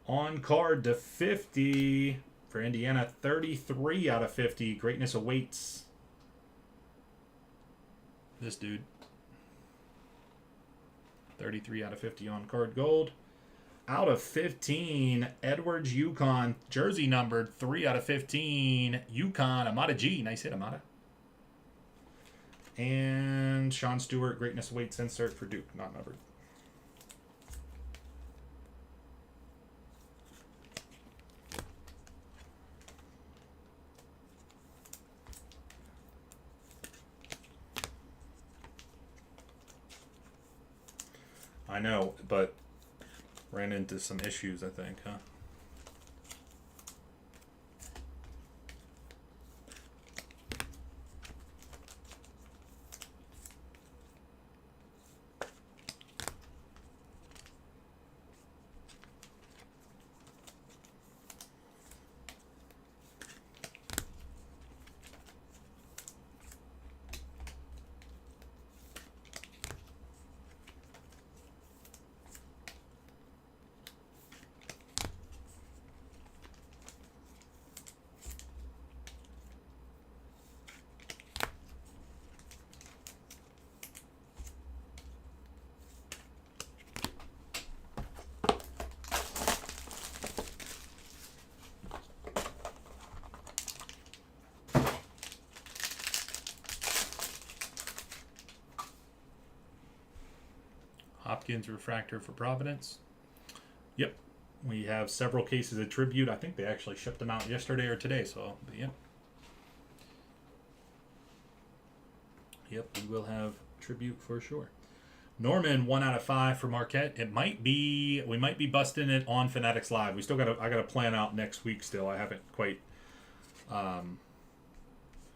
Speaker 1: On card to 50 for Indiana. 33 out of 50. Greatness awaits. This dude. 33 out of 50 on card gold. Out of 15, Edwards Yukon. Jersey numbered 3 out of 15. Yukon. Amada G. Nice hit, Amada. And Sean Stewart, Greatness Awaits insert for Duke, not numbered. I know, but ran into some issues, I think, huh? Hopkins refractor for Providence. Yep. We have several cases of tribute. I think they actually shipped them out yesterday or today, so yep. Yep, we will have tribute for sure. Norman, 1 out of 5 for Marquette. We might be busting it on Fanatics Live. I gotta plan out next week still. I haven't quite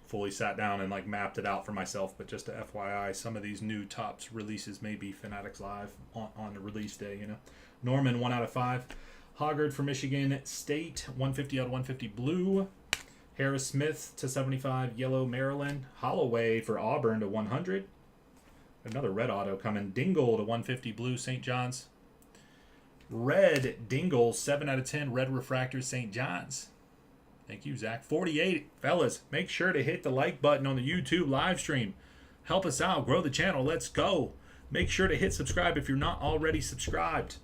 Speaker 1: fully sat down and like mapped it out for myself, but just a FYI, some of these new Topps releases may be Fanatics Live on the release day, you know. Norman, 1 out of 5. Hoggard for Michigan State, 150 out of 150 blue. Harris Smith to 75, yellow Maryland. Holloway for Auburn to 100. Another red auto coming. Dingle to 150 blue, St. John's. Red Dingle, 7 out of 10, red refractor, St. John's. Thank you, Zach. 48. Fellas, make sure to hit the like button on the YouTube live stream. Help us out. Grow the channel. Let's go. Make sure to hit subscribe if you're not already subscribed.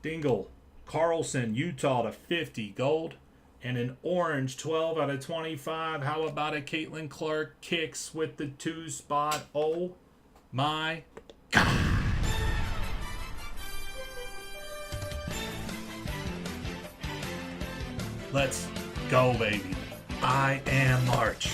Speaker 1: Dingle. Carlson, Utah to 50. Gold. And an orange, 12 out of 25. How about a Caitlin Clark kicks with the 2 spot? Oh, my God. Let's go, baby. I am March.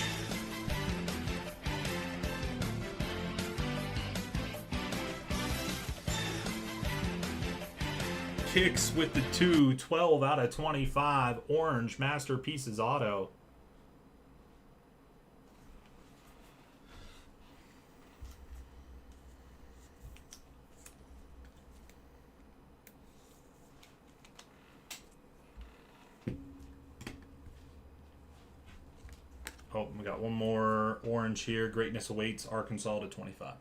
Speaker 1: Kicks with the 2, 12 out of 25. Orange Masterpieces auto. Oh, we got one more orange here. Greatness Awaits, Arkansas to 25.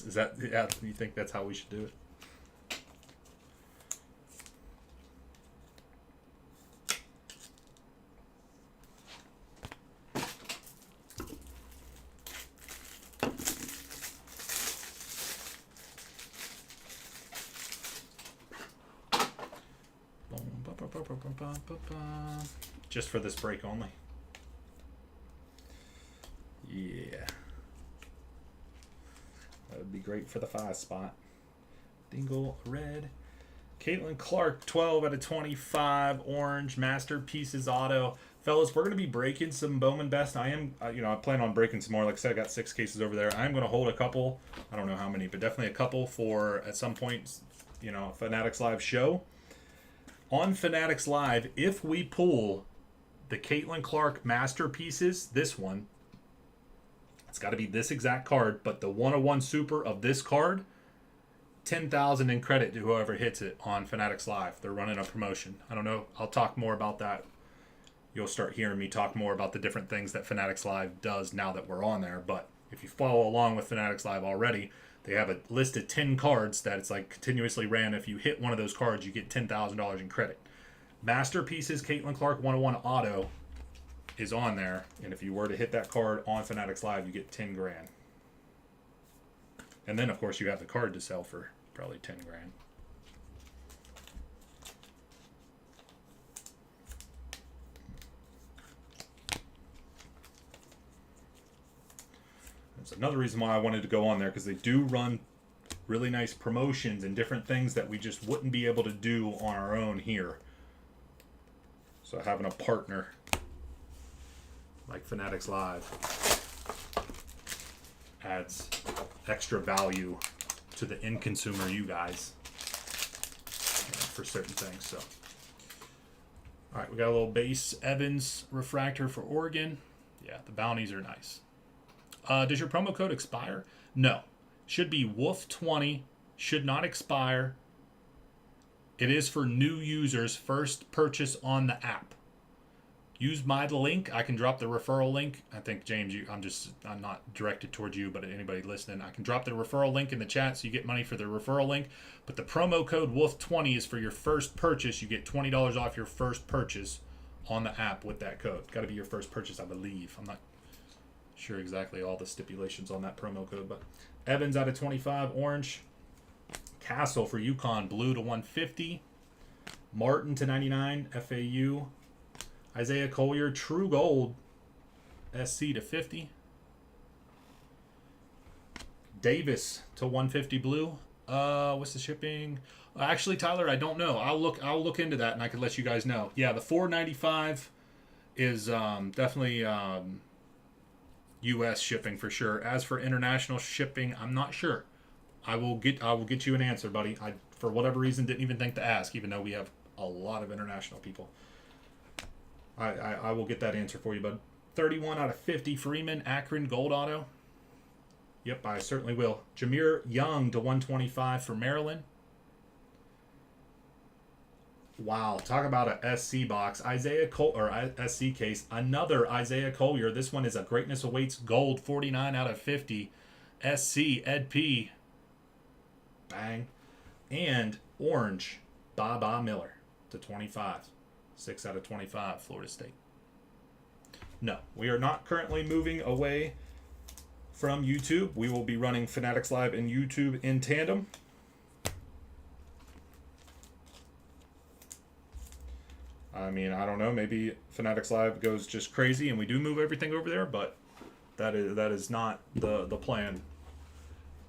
Speaker 1: Is that, yeah, you think that's how we should do it? Just for this break only. Yeah. That would be great for the 5 spot. Dingle red. Caitlin Clark, 12 out of 25. Orange. Masterpieces auto. Fellas, we're going to be breaking some Bowman Best. I am, I plan on breaking some more. Like I said, I got 6 cases over there. I'm going to hold a couple. I don't know how many, but definitely a couple for, at some point, Fanatics Live show. On Fanatics Live, if we pull the Caitlin Clark Masterpieces, this one, it's got to be this exact card, but the 101 Super of this card, 10,000 in credit to whoever hits it on Fanatics Live. They're running a promotion. I don't know. I'll talk more about that. You'll start hearing me talk more about the different things that Fanatics Live does now that we're on there. But if you follow along with Fanatics Live already, they have a list of 10 cards that it's like continuously ran. If you hit one of those cards, you get $10,000 in credit. Masterpieces Caitlin Clark 101 Auto is on there. And if you were to hit that card on Fanatics Live, you get 10 grand. And then, of course, you have the card to sell for probably 10 grand. That's another reason why I wanted to go on there, because they do run really nice promotions and different things that we just wouldn't be able to do on our own here. So having a partner like Fanatics Live adds extra value to the end consumer, you guys, for certain things. So, all right, we got a little base Evans refractor for Oregon. Yeah, the bounties are nice. Does your promo code expire? No. Should be Wolfe20. Should not expire. It is for new users, first purchase on the app. Use my link. I can drop the referral link. I think, James, I'm not directed towards you, but anybody listening, I can drop the referral link in the chat so you get money for the referral link. But the promo code Wolfe20 is for your first purchase. You get $20 off your first purchase on the app with that code. Got to be your first purchase, I believe. I'm not sure exactly all the stipulations on that promo code, but Evans out of 25, orange. Castle for UConn, blue to 150. Martin to 99, FAU. Isaiah Collier, true gold, SC to 50. Davis to 150 blue. What's the shipping? Actually, Tyler, I don't know. I'll look into that and I can let you guys know. Yeah, the 495 is definitely U.S. shipping for sure. As for international shipping, I'm not sure. I will get you an answer, buddy. I, for whatever reason, didn't even think to ask, even though we have a lot of international people. I will get that answer for you, bud. 31 out of 50, Freeman, Akron, gold auto. Yep, I certainly will. Jameer Young to 125 for Maryland. Wow, talk about a SC box. SC case. Another Isaiah Collier. This one is a Greatness Awaits gold, 49 out of 50. SC, Ed P. Bang. And orange, Baba Miller to 25. 6 out of 25, Florida State. No, we are not currently moving away from YouTube. We will be running Fanatics Live and YouTube in tandem. I mean, I don't know. Maybe Fanatics Live goes just crazy and we do move everything over there, but that is not the plan.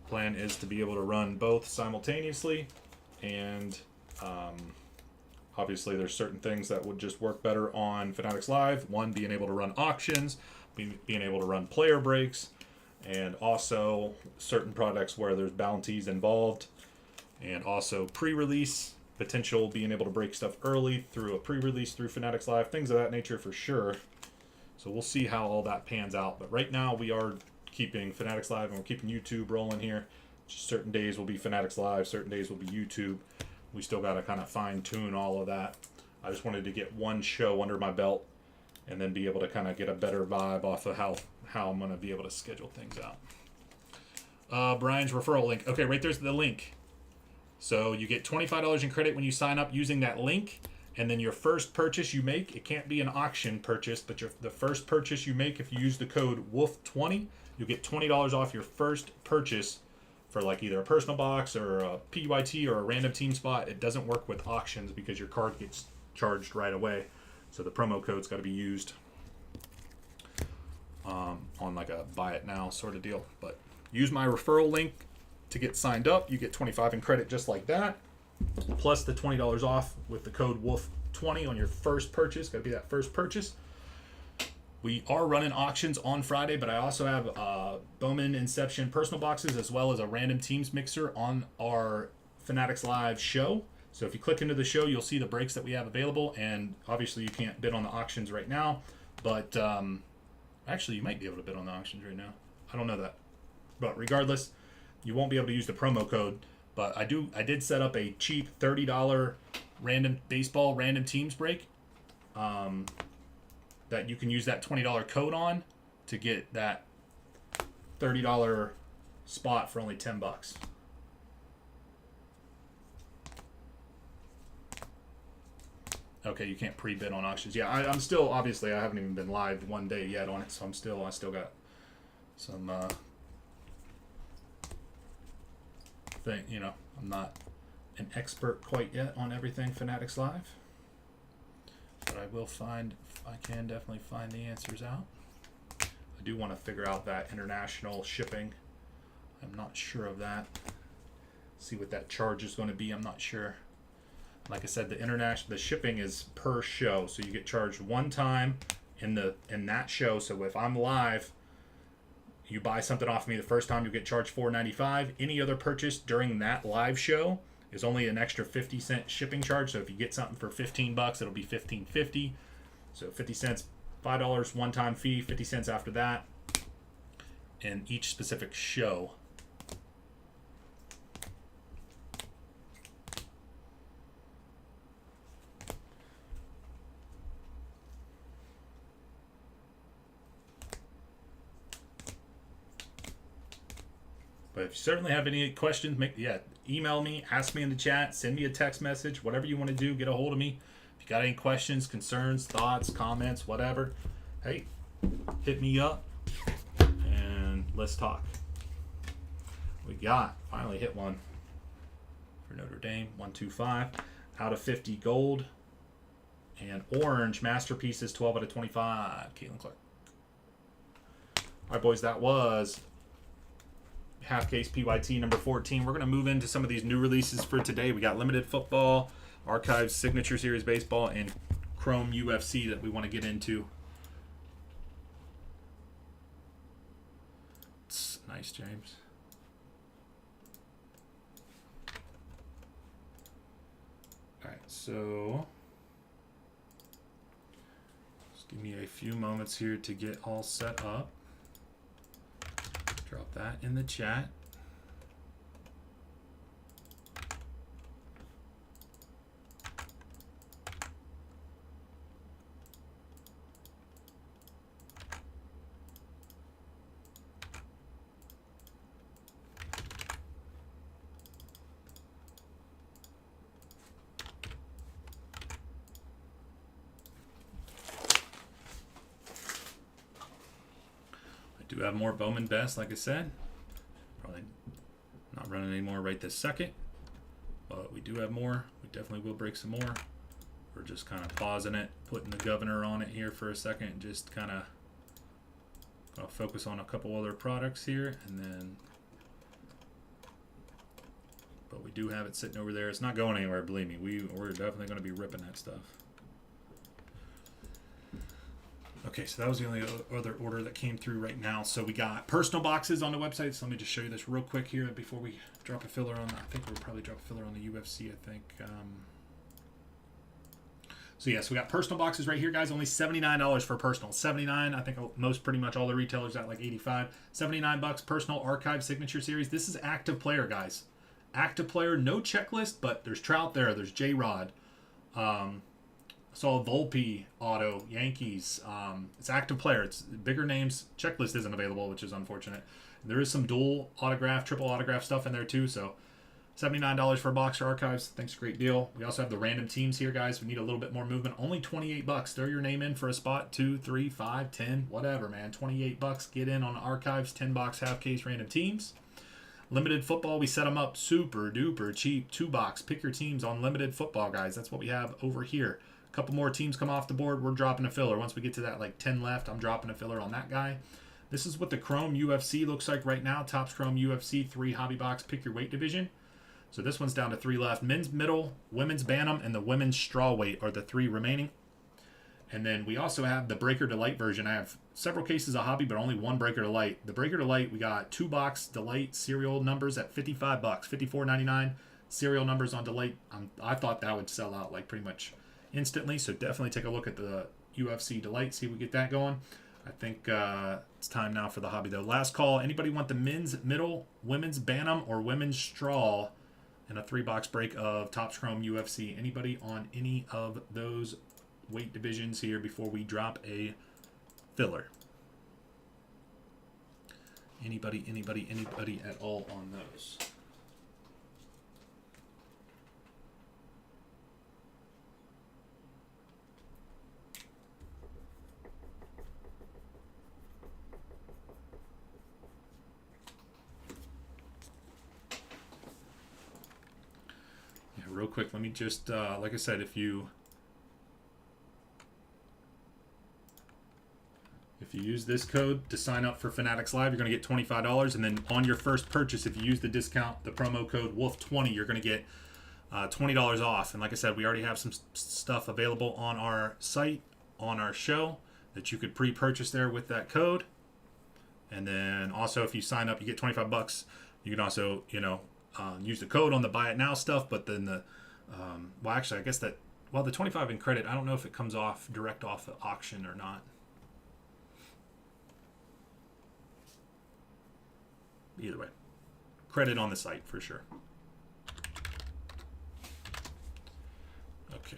Speaker 1: Plan is to be able to run both simultaneously, and obviously there's certain things that would just work better on Fanatics Live. One, being able to run auctions, being able to run player breaks, and also certain products where there's bounties involved, and also pre-release potential, being able to break stuff early through a pre-release through Fanatics Live, things of that nature for sure. So we'll see how all that pans out. But right now we are keeping Fanatics Live and we're keeping YouTube rolling here. Just certain days will be Fanatics Live, certain days will be YouTube. We still got to kind of fine tune all of that. I just wanted to get one show under my belt and then be able to kind of get a better vibe off of how I'm going to be able to schedule things out. Brian's referral link. Okay, right there's the link. So you get $25 in credit when you sign up using that link, and then your first purchase you make, it can't be an auction purchase, but the first purchase you make, if you use the code WOLF20, you'll get $20 off your first purchase for like either a personal box or a PYT or a random team spot. It doesn't work with auctions because your card gets charged right away. So the promo code's got to be used on like a buy it now sort of deal. But use my referral link, to get signed up. You get 25 in credit just like that, plus the $20 off with the code WOLF20 on your first purchase. Got to be that first purchase. We are running auctions on Friday, but I also have Bowman Inception personal boxes as well as a random teams mixer on our Fanatics Live show. So if you click into the show, you'll see the breaks that we have available. And obviously you can't bid on the auctions right now, but actually you might be able to bid on the auctions right now. I don't know that. But regardless, you won't be able to use the promo code. But I did set up a cheap $30 random baseball random teams break. That you can use that $20 code on to get that $30 spot for only $10. Okay, you can't pre-bid on auctions. Yeah, I'm still, obviously, I haven't even been live one day yet on it, so I still got some I'm not an expert quite yet on everything Fanatics Live. But I can definitely find the answers out. I do want to figure out that international shipping. I'm not sure of that. See what that charge is going to be. I'm not sure. Like I said, the shipping is per show, so you get charged one time in that show. So if I'm live, you buy something off me the first time, you get charged $4.95. Any other purchase during that live show is only an extra 50-cent shipping charge. So if you get something for $15, it'll be $15.50. So 50 cents, $5 one-time fee, 50 cents after that, in each specific show. But if you certainly have any questions, email me, ask me in the chat, send me a text message, whatever you want to do, get a hold of me. If you got any questions, concerns, thoughts, comments, whatever, hey, hit me up and let's talk. We finally hit one for Notre Dame, 125 out of 50 gold and orange masterpieces, 12 out of 25. Caitlin Clark. All right, boys, that was half case PYT number 14. We're going to move into some of these new releases for today. We got limited football, Archives Signature Series baseball, and Chrome UFC that we want to get into. It's nice, James. All right, so just give me a few moments here to get all set up. Drop that in the chat. Do have more Bowman Best, like I said. Probably not running anymore right this second, but we do have more. We definitely will break some more. We're just kind of pausing it, putting the governor on it here for a second, just kind of I'll focus on a couple other products here, and then, but we do have it sitting over there. It's not going anywhere, believe me. We're definitely going to be ripping that stuff. Okay, so that was the only other order that came through right now. So we got personal boxes on the website. So let me just show you this real quick here before we drop a filler on. I think we'll probably drop a filler on the UFC, I think. So yeah, so we got personal boxes right here, guys. Only $79 for personal. $79. I think pretty much all the retailers at like $85. $79 personal Archive Signature Series. This is active player, guys. Active player, no checklist, but there's Trout there. There's J-Rod. Saw Volpe auto, Yankees. It's active player. It's bigger names. Checklist isn't available, which is unfortunate. There is some dual autograph, triple autograph stuff in there too. So $79 for a box for Archives. Thanks, great deal. We also have the random teams here, guys. We need a little bit more movement. Only $28. Throw your name in for a spot. 2, 3, 5, 10, whatever, man. $28. Get in on Archives. $10 half case random teams. Limited football, we set them up super duper cheap. 2-box. Pick your teams on limited football, guys. That's what we have over here. Couple more teams come off the board, we're dropping a filler. Once we get to that like 10 left, I'm dropping a filler on that guy. This is what the Chrome UFC looks like right now. Topps Chrome UFC 3 hobby box. Pick your weight division. So this one's down to 3 left. Men's middle, women's bantam, and the women's strawweight are the 3 remaining. And then we also have the Breaker Delight version. I have several cases of hobby, but only one Breaker Delight. The Breaker Delight, we got 2-box Delight serial numbers at $55, $54.99. Serial numbers on Delight. I thought that would sell out like pretty much instantly. So definitely take a look at the UFC Delight. See if we get that going. I think it's time now for the hobby though. Last call. Anybody want the men's middle, women's bantam, or women's straw in a 3-box break of Topps Chrome UFC? Anybody on any of those weight divisions here before we drop a filler? Anybody at all on those? Yeah, real quick, let me just, like I said, if you use this code to sign up for Fanatics Live, you're going to get $25. And then on your first purchase, if you use the discount, the promo code WOLF20, you're going to get $20 off. And like I said, we already have some stuff available on our site, on our show, that you could pre-purchase there with that code. And then also, if you sign up, you get $25. You can also, use the code on the Buy It Now stuff. But then the, well, actually, I guess that, well, the 25 in credit, I don't know if it comes off direct off the auction or not. Either way, credit on the site for sure. Okay.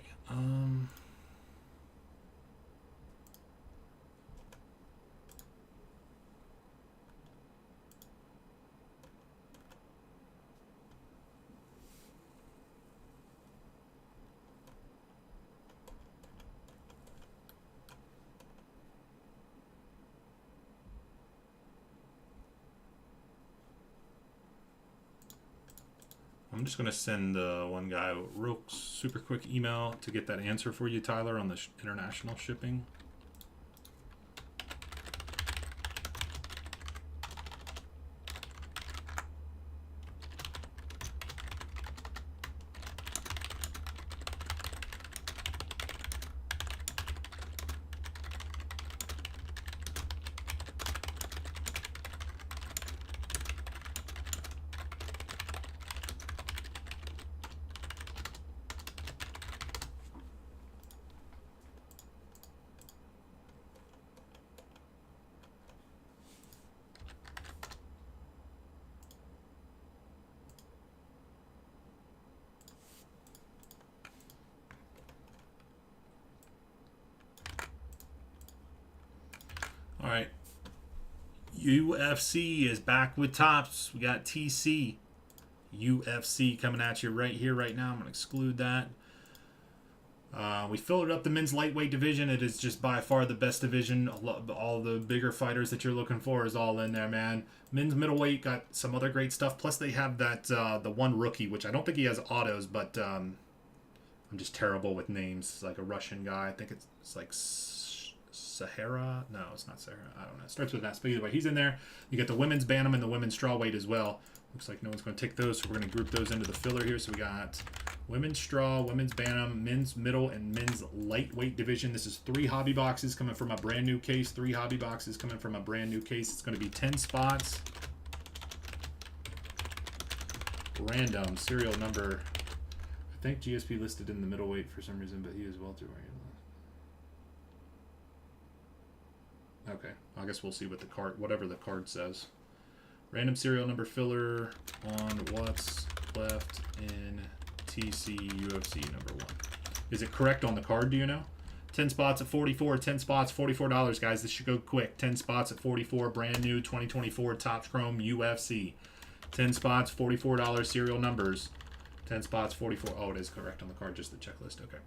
Speaker 1: I'm just going to send one guy a real super quick email to get that answer for you, Tyler, on the international shipping. All right. UFC is back with Topps. We got TC. UFC coming at you right here, right now. I'm going to exclude that. We filled up the men's lightweight division. It is just by far the best division. All the bigger fighters that you're looking for is all in there, man. Men's middleweight got some other great stuff. Plus they have that the one rookie, which I don't think he has autos, but I'm just terrible with names. It's like a Russian guy. I think it's like Sahara. No, it's not Sahara. I don't know. It starts with that. But either way, he's in there. You get the women's bantam and the women's strawweight as well. Looks like no one's going to take those, so we're going to group those into the filler here. So we got women's straw, women's bantam, men's middle, and men's lightweight division. This is 3 hobby boxes coming from a brand new case. 3 hobby boxes coming from a brand new case. It's going to be 10 spots. Random serial number. I think GSP listed in the middleweight for some reason, but he is welterweight. Okay, I guess we'll see what the card, whatever the card says. Random serial number filler on what's left in TC UFC number 1. Is it correct on the card, do you know? 10 spots at 44, 10 spots, $44, guys. This should go quick. 10 spots at 44, brand new 2024 Topps Chrome UFC. 10 spots, $44 serial numbers. 10 spots, 44. Oh, it is correct on the card, just the checklist. Okay.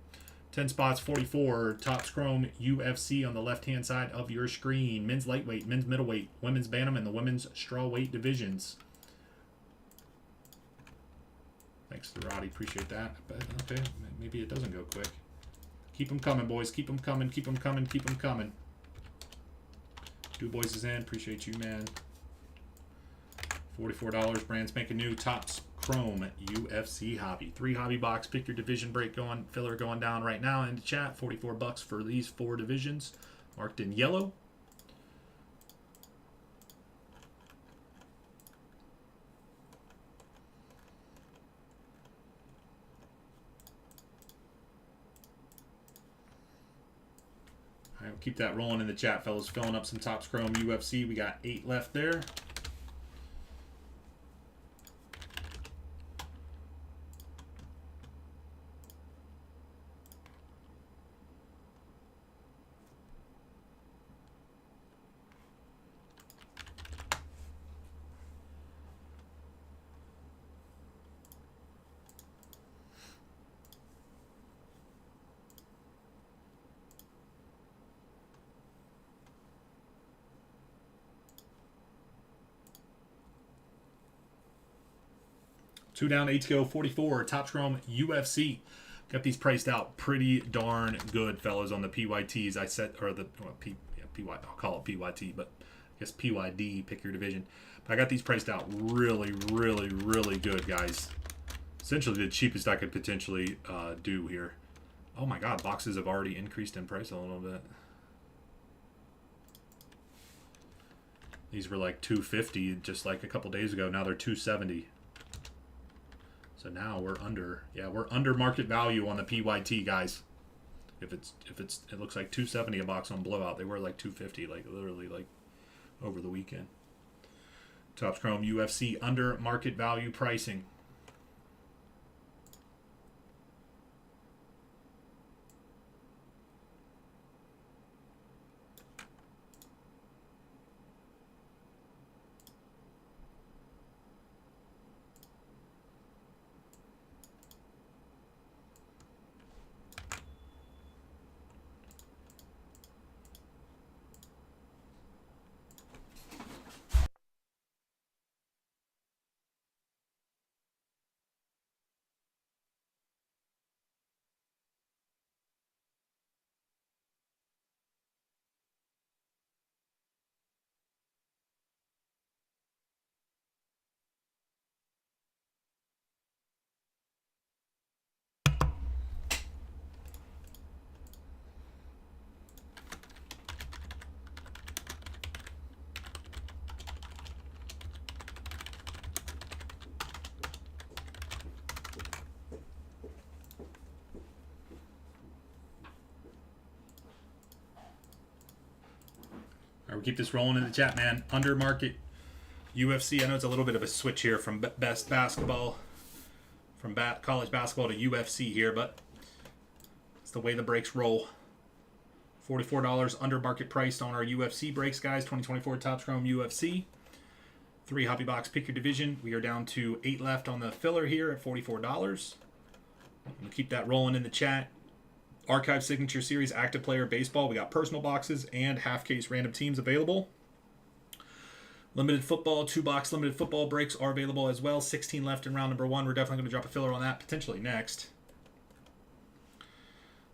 Speaker 1: 10 spots, 44, Topps Chrome UFC on the left-hand side of your screen. Men's lightweight, men's middleweight, women's bantam, and the women's strawweight divisions. Thanks, Roddy. Appreciate that. But, okay, maybe it doesn't go quick. Keep them coming, boys. Keep them coming, keep them coming, keep them coming. Du Bois is in. Appreciate you, man. $44. Brand spanking new. Topps Chrome UFC Hobby. 3 hobby box. Pick your division break going. Filler going down right now in the chat. $44 for these 4 divisions. Marked in yellow. All right, we'll keep that rolling in the chat, fellas. Filling up some Topps Chrome UFC. We got 8 left there. Two down, 8 to go, 44. Topps Chrome UFC. Got these priced out pretty darn good, fellas, on the PYTs. I set, or the PY, I'll call it PYT, but I guess PYD, pick your division. But I got these priced out really, really, really good, guys. Essentially the cheapest I could potentially do here. Oh my God, boxes have already increased in price a little bit. These were like $250 just like a couple days ago. Now they're $270. So now we're under market value on the PYT, guys. It looks like $270 a box on Blowout. They were like $250, like literally like over the weekend. Topps Chrome UFC under market value pricing. All right, we'll keep this rolling in the chat, man. Under market UFC. I know it's a little bit of a switch here from best basketball, from college basketball to UFC here, but it's the way the breaks roll. $44 under market priced on our UFC breaks, guys. 2024 Topps Chrome UFC. 3 hobby box, pick your division. We are down to 8 left on the filler here at $44. We'll keep that rolling in the chat. Archive Signature Series Active Player Baseball. We got personal boxes and half case random teams available. Limited football, 2-box limited football breaks are available as well. 16 left in round number 1. We're definitely going to drop a filler on that potentially next.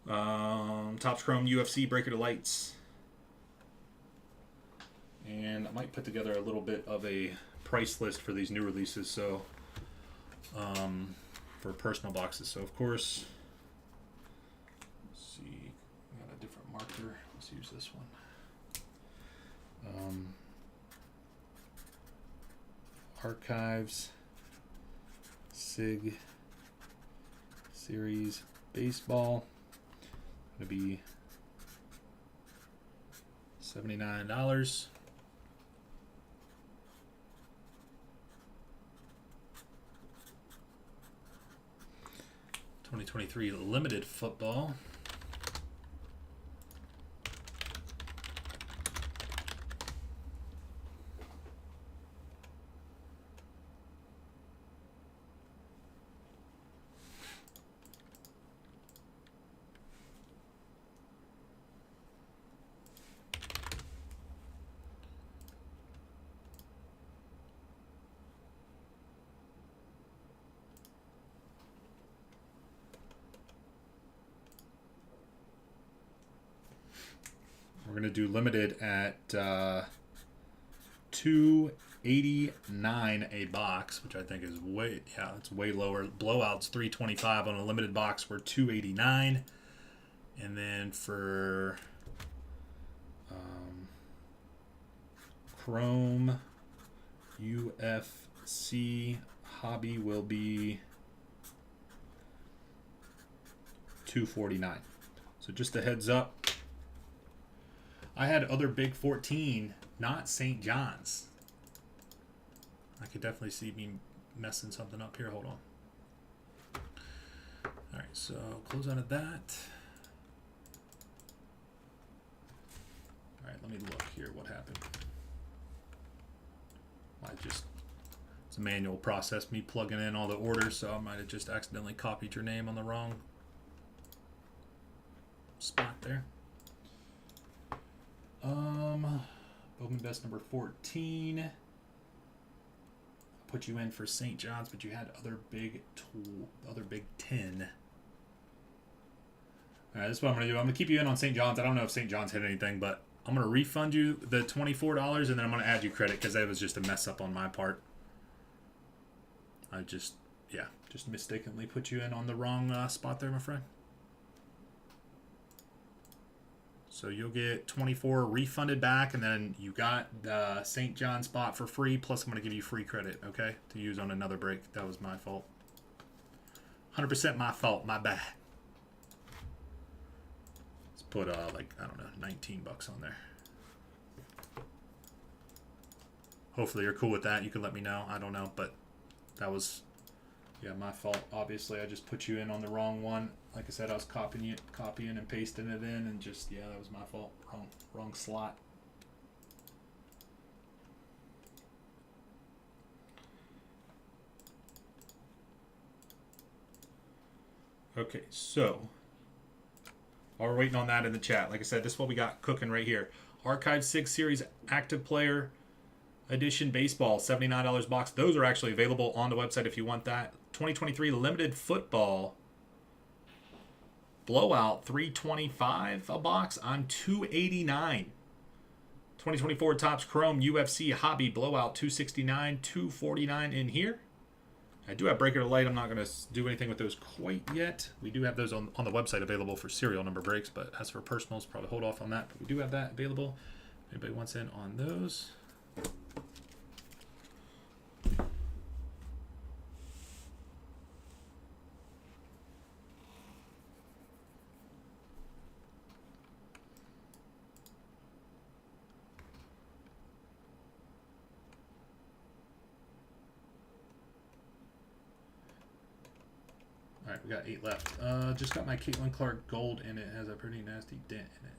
Speaker 1: Topps Chrome UFC Breaker to Lights. And I might put together a little bit of a price list for these new releases. So for personal boxes. So of course, let's see, we got a different marker. Let's use this one. Archives, Sig Series Baseball. Going to be $79. 2023 limited football. We're gonna do limited at $2.89 a box, which I think is it's way lower. Blowouts $3.25 on a limited box. We're $2.89, and then for Chrome UFC hobby will be $2.49. So just a heads up. I had other big 14, not St. John's. I could definitely see me messing something up here. Hold on. All right, so close out of that. All right, let me look here what happened. It's a manual process, me plugging in all the orders, so I might have just accidentally copied your name on the wrong spot there. Bowman Best number 14. I put you in for St. John's, but you had other big 10. All right, this is what I'm going to do. I'm going to keep you in on St. John's. I don't know if St. John's hit anything, but I'm going to refund you the $24, and then I'm going to add you credit because that was just a mess up on my part. I just mistakenly put you in on the wrong spot there, my friend. So you'll get 24 refunded back, and then you got the St. John spot for free, plus I'm going to give you free credit, okay, to use on another break. That was my fault. 100% my fault. My bad. Let's put, I don't know, 19 bucks on there. Hopefully you're cool with that. You can let me know. I don't know, but that was, my fault. Obviously, I just put you in on the wrong one. Like I said, I was copying and pasting it in, and just, that was my fault. Wrong slot. Okay, so while we're waiting on that in the chat, like I said, this is what we got cooking right here. Archive 6 Series Active Player Edition Baseball, $79 box. Those are actually available on the website if you want that. 2023 Limited Football Blowout, $325 a box on $289. 2024 Topps Chrome UFC Hobby Blowout, $269, $249 in here. I do have Breaker to Light. I'm not going to do anything with those quite yet. We do have those on the website available for serial number breaks, but as for personals, probably hold off on that. But we do have that available. If anybody wants in on those. All right, we got 8 left. Just got my Caitlin Clark Gold, and it has a pretty nasty dent in it.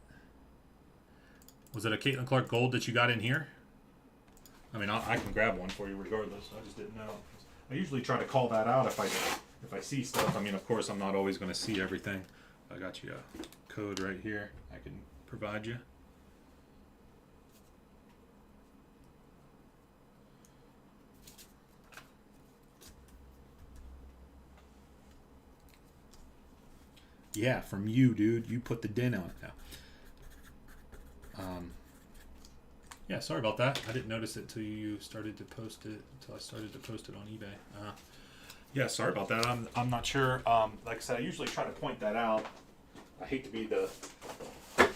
Speaker 1: Was it a Caitlin Clark Gold that you got in here? I mean, I can grab one for you regardless. I just didn't know. I usually try to call that out if I see stuff. I mean, of course, I'm not always going to see everything. I got you a code right here I can provide you. Yeah, from you, dude. You put the dent on it now. Yeah, sorry about that. I didn't notice it till you started to post it. Until I started to post it on eBay. Yeah, sorry about that. I'm not sure. Like I said, I usually try to point that out. I hate to be the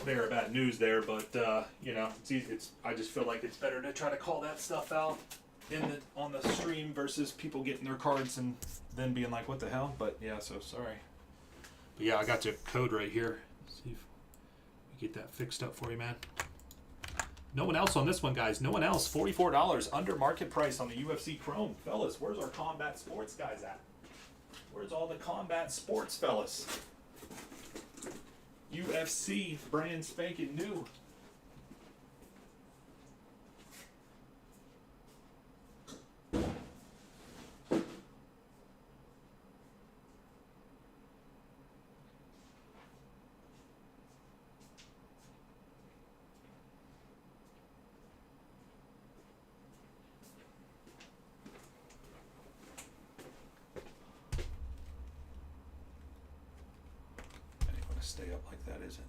Speaker 1: bearer of bad news there, but it's easy. I just feel like it's better to try to call that stuff out on the stream versus people getting their cards and then being like, "What the hell?" But yeah, so sorry. But yeah, I got your code right here. See if we get that fixed up for you, man. No one else on this one, guys. No one else. $44 under market price on the UFC Chrome. Fellas, where's our Combat Sports guys at? Where's all the Combat Sports fellas? UFC brand spanking new. Stay up like that, is it?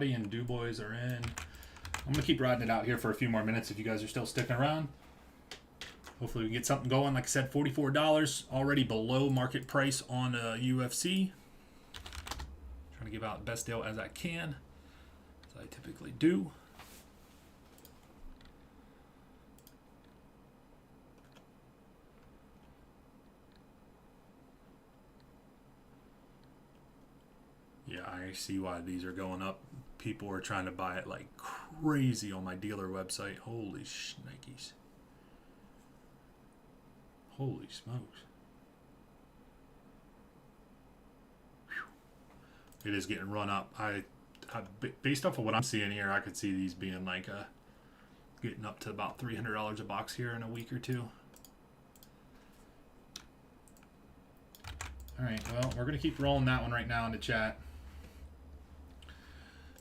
Speaker 1: Roddy and DuBois are in. I'm going to keep riding it out here for a few more minutes if you guys are still sticking around. Hopefully we can get something going. Like I said, $44, already below market price on UFC. Trying to give out the best deal as I can, as I typically do. Yeah, I see why these are going up. People are trying to buy it like crazy on my dealer website. Holy shnikes. Holy smokes. Whew. It is getting run up. Based off of what I'm seeing here, I could see these being like getting up to about $300 a box here in a week or two. All right, well, we're going to keep rolling that one right now in the chat.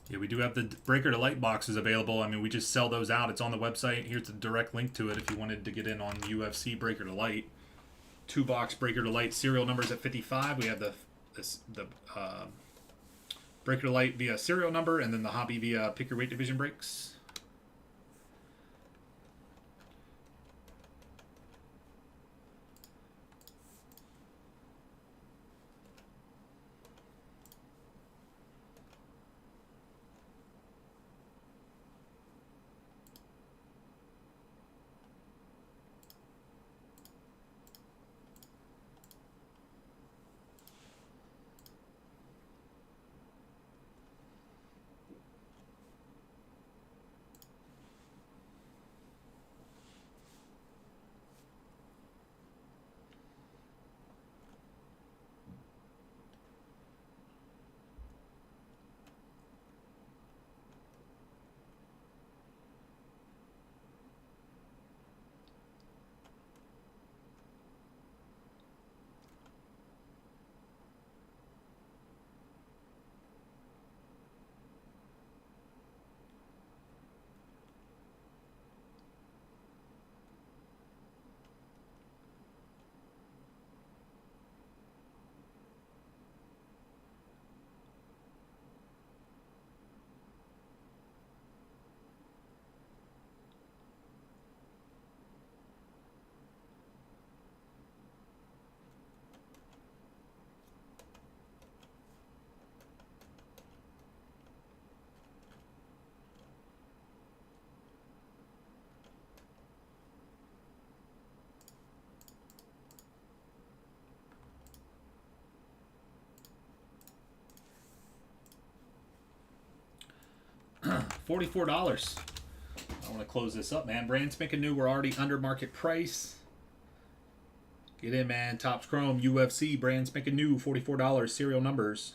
Speaker 1: Yeah, we do have the Breaker to Light boxes available. I mean, we just sell those out. It's on the website. Here's the direct link to it if you wanted to get in on UFC Breaker to Light. 2-box Breaker to Light serial numbers at 55. We have the Breaker to Light via serial number, and then the Hobby via pick your weight division breaks. $44. I want to close this up, man. Brand spanking new. We're already under market price. Get in, man. Topps Chrome, UFC, brand spanking new. $44. Serial numbers.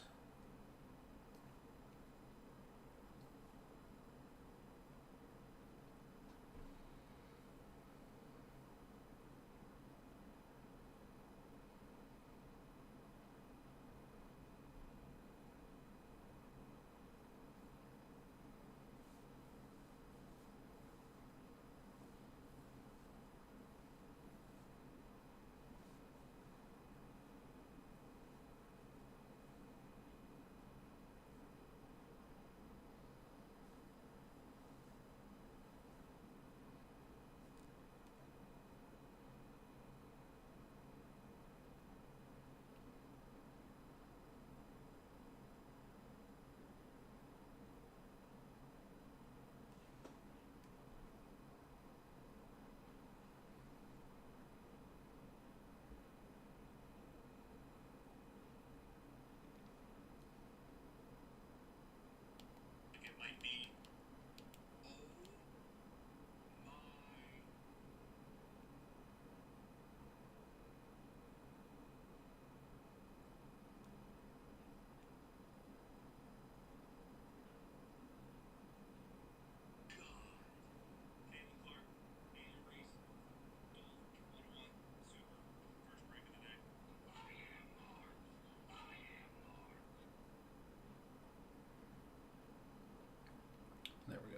Speaker 1: There we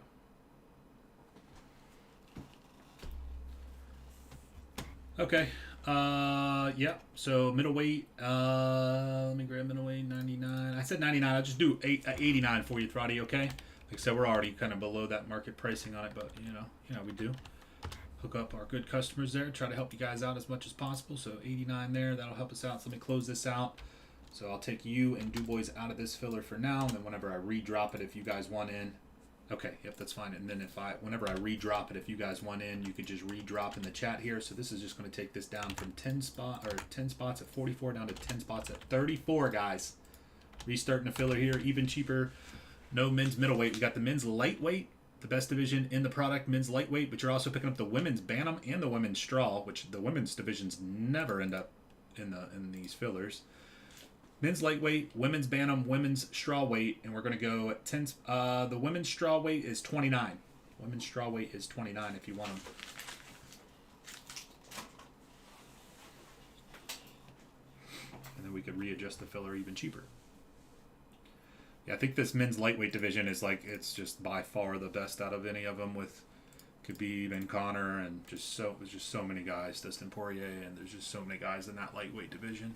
Speaker 1: go. Okay. Yeah. So middleweight. Let me grab middleweight 99. I said 99. I'll just do 89 for you, Throtty. Okay. Like I said, we're already kind of below that market pricing on it, but we do hook up our good customers there. Try to help you guys out as much as possible. So 89 there. That'll help us out. So let me close this out. So I'll take you and DuBois out of this filler for now, and then whenever I redrop it, if you guys want in. Okay, yep, that's fine. And then whenever I redrop it, if you guys want in, you could just redrop in the chat here. So this is just going to take this down from 10 spots at 44 down to 10 spots at 34, guys. Restarting the filler here, even cheaper. No men's middleweight. We got the men's lightweight, the best division in the product, men's lightweight, but you're also picking up the women's bantam and the women's straw, which the women's divisions never end up in these fillers. Men's lightweight, women's bantam, women's straw weight, and we're going to go at 10. The women's straw weight is 29. Women's straw weight is 29 if you want them. And then we could readjust the filler even cheaper. Yeah, I think this men's lightweight division is it's just by far the best out of any of them. With Khabib and Conor, and there's just so many guys, Dustin Poirier, and there's just so many guys in that lightweight division.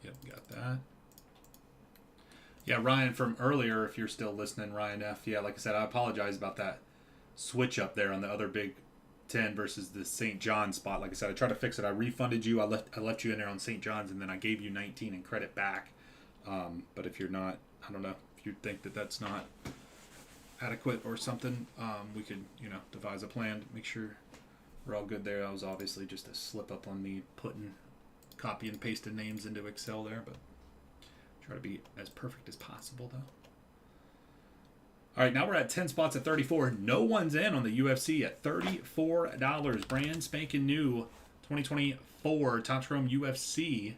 Speaker 1: Yep, got that. Yeah, Ryan from earlier, if you're still listening, Ryan F. Yeah, like I said, I apologize about that switch up there on the other Big 10 versus the St. John spot. Like I said, I tried to fix it. I refunded you. I left you in there on St. John's, and then I gave you 19 in credit back. But if you're not, I don't know, if you think that that's not adequate or something, we could, devise a plan to make sure we're all good there. That was obviously just a slip up on me putting copy and pasted names into Excel there, but try to be as perfect as possible though. All right, now we're at 10 spots at 34. No one's in on the UFC at $34. Brand spanking new 2024 Top Room UFC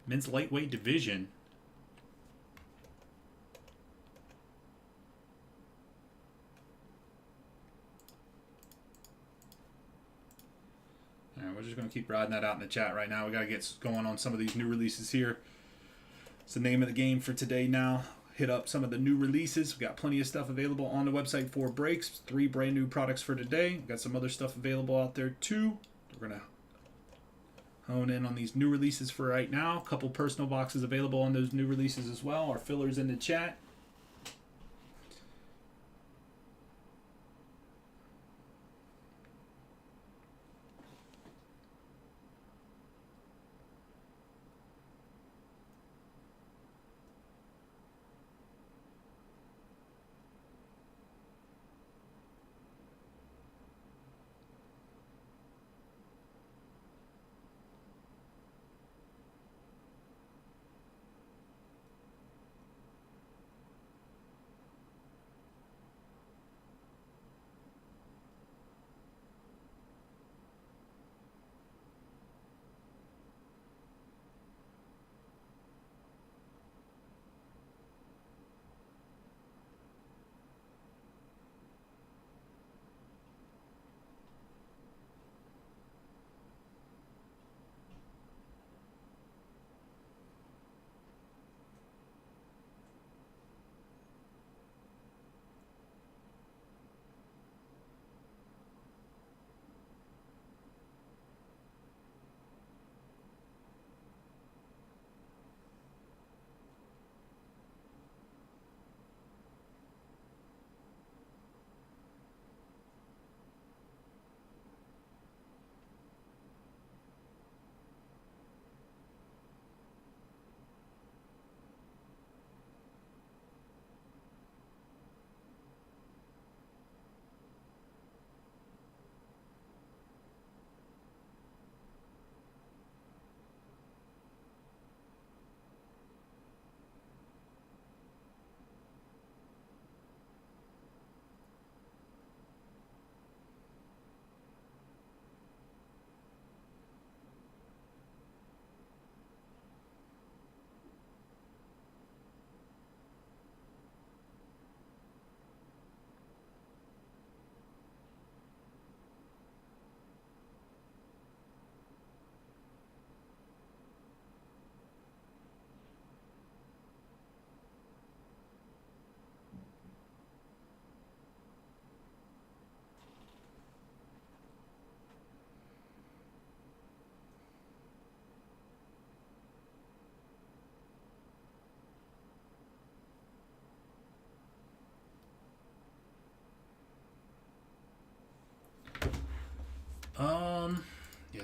Speaker 1: men's lightweight division. We're just going to keep riding that out in the chat right now. We got to get going on some of these new releases here. It's the name of the game for today now. Hit up some of the new releases. We got plenty of stuff available on the website for breaks. 3 brand new products for today. Got some other stuff available out there too. We're going to hone in on these new releases for right now. A couple personal boxes available on those new releases as well. Our fillers in the chat.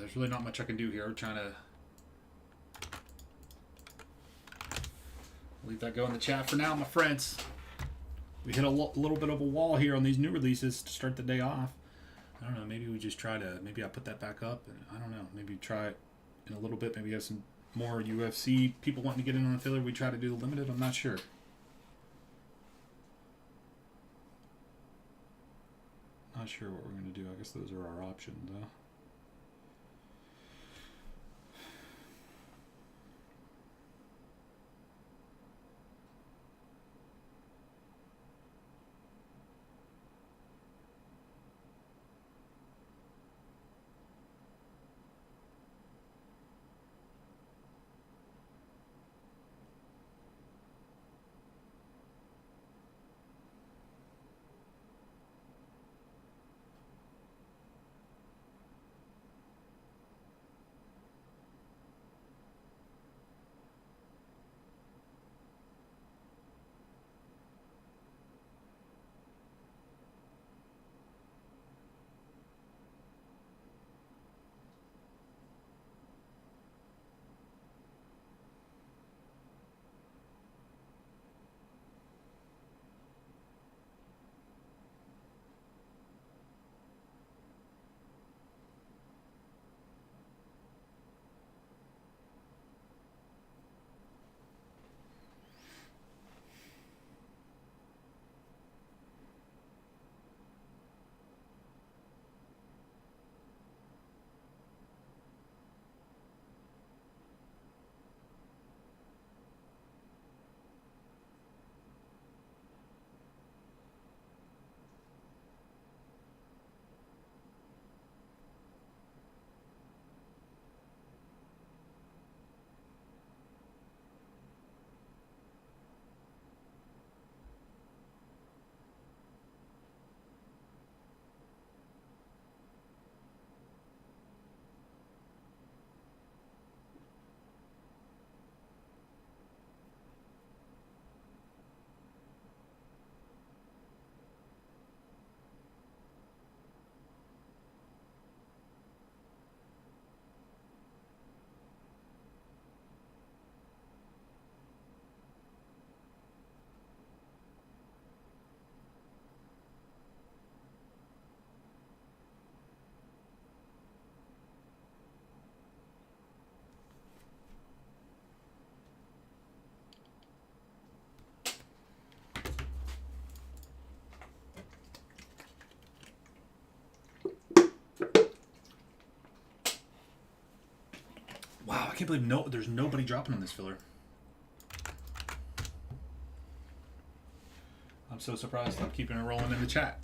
Speaker 1: there's really not much I can do here. I'm trying to leave that go in the chat for now, my friends. We hit a little bit of a wall here on these new releases to start the day off. I don't know. Maybe we just try to. Maybe I put that back up. And I don't know. Maybe try it in a little bit. Maybe have some more UFC people wanting to get in on the filler. We try to do the limited. I'm not sure. Not sure what we're going to do. I guess those are our options, though. Wow, I can't believe there's nobody dropping on this filler. I'm so surprised. I'm keeping it rolling in the chat.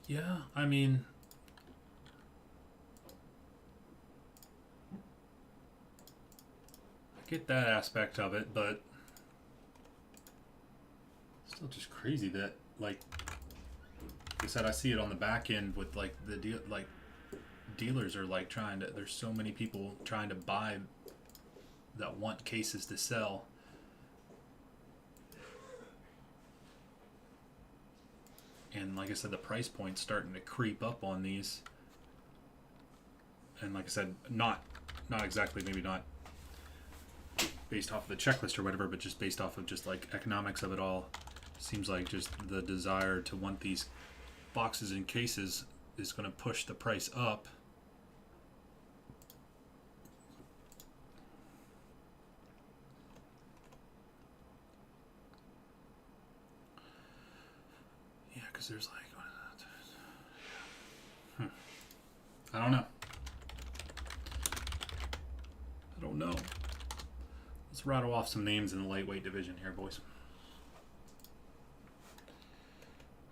Speaker 1: Yeah, I mean, get that aspect of it, but still just crazy that, like I said, I see it on the back end with like the deal, like dealers are like trying to. There's so many people trying to buy that want cases to sell. And like I said, the price point's starting to creep up on these. And like I said, not exactly, maybe not based off of the checklist or whatever, but just based off of just like economics of it all. Seems like just the desire to want these boxes and cases is going to push the price up. Yeah, because there's like, I don't know. I don't know. Let's rattle off some names in the lightweight division here, boys.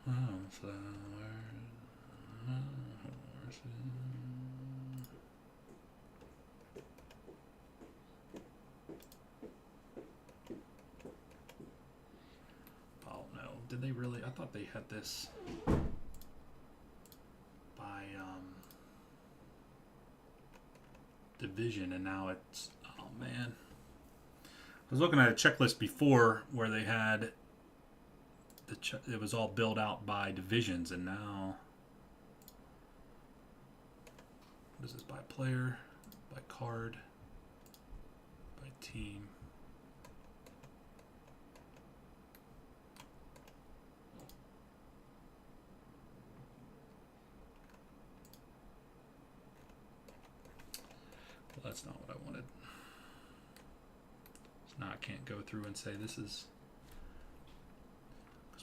Speaker 1: Oh no, did they really? I thought they had this by division, and now it's, oh man. I was looking at a checklist before where they had it was all built out by divisions, and now what is this, by player, by card, by team? Well, that's not what I wanted. So now I can't go through and say this is.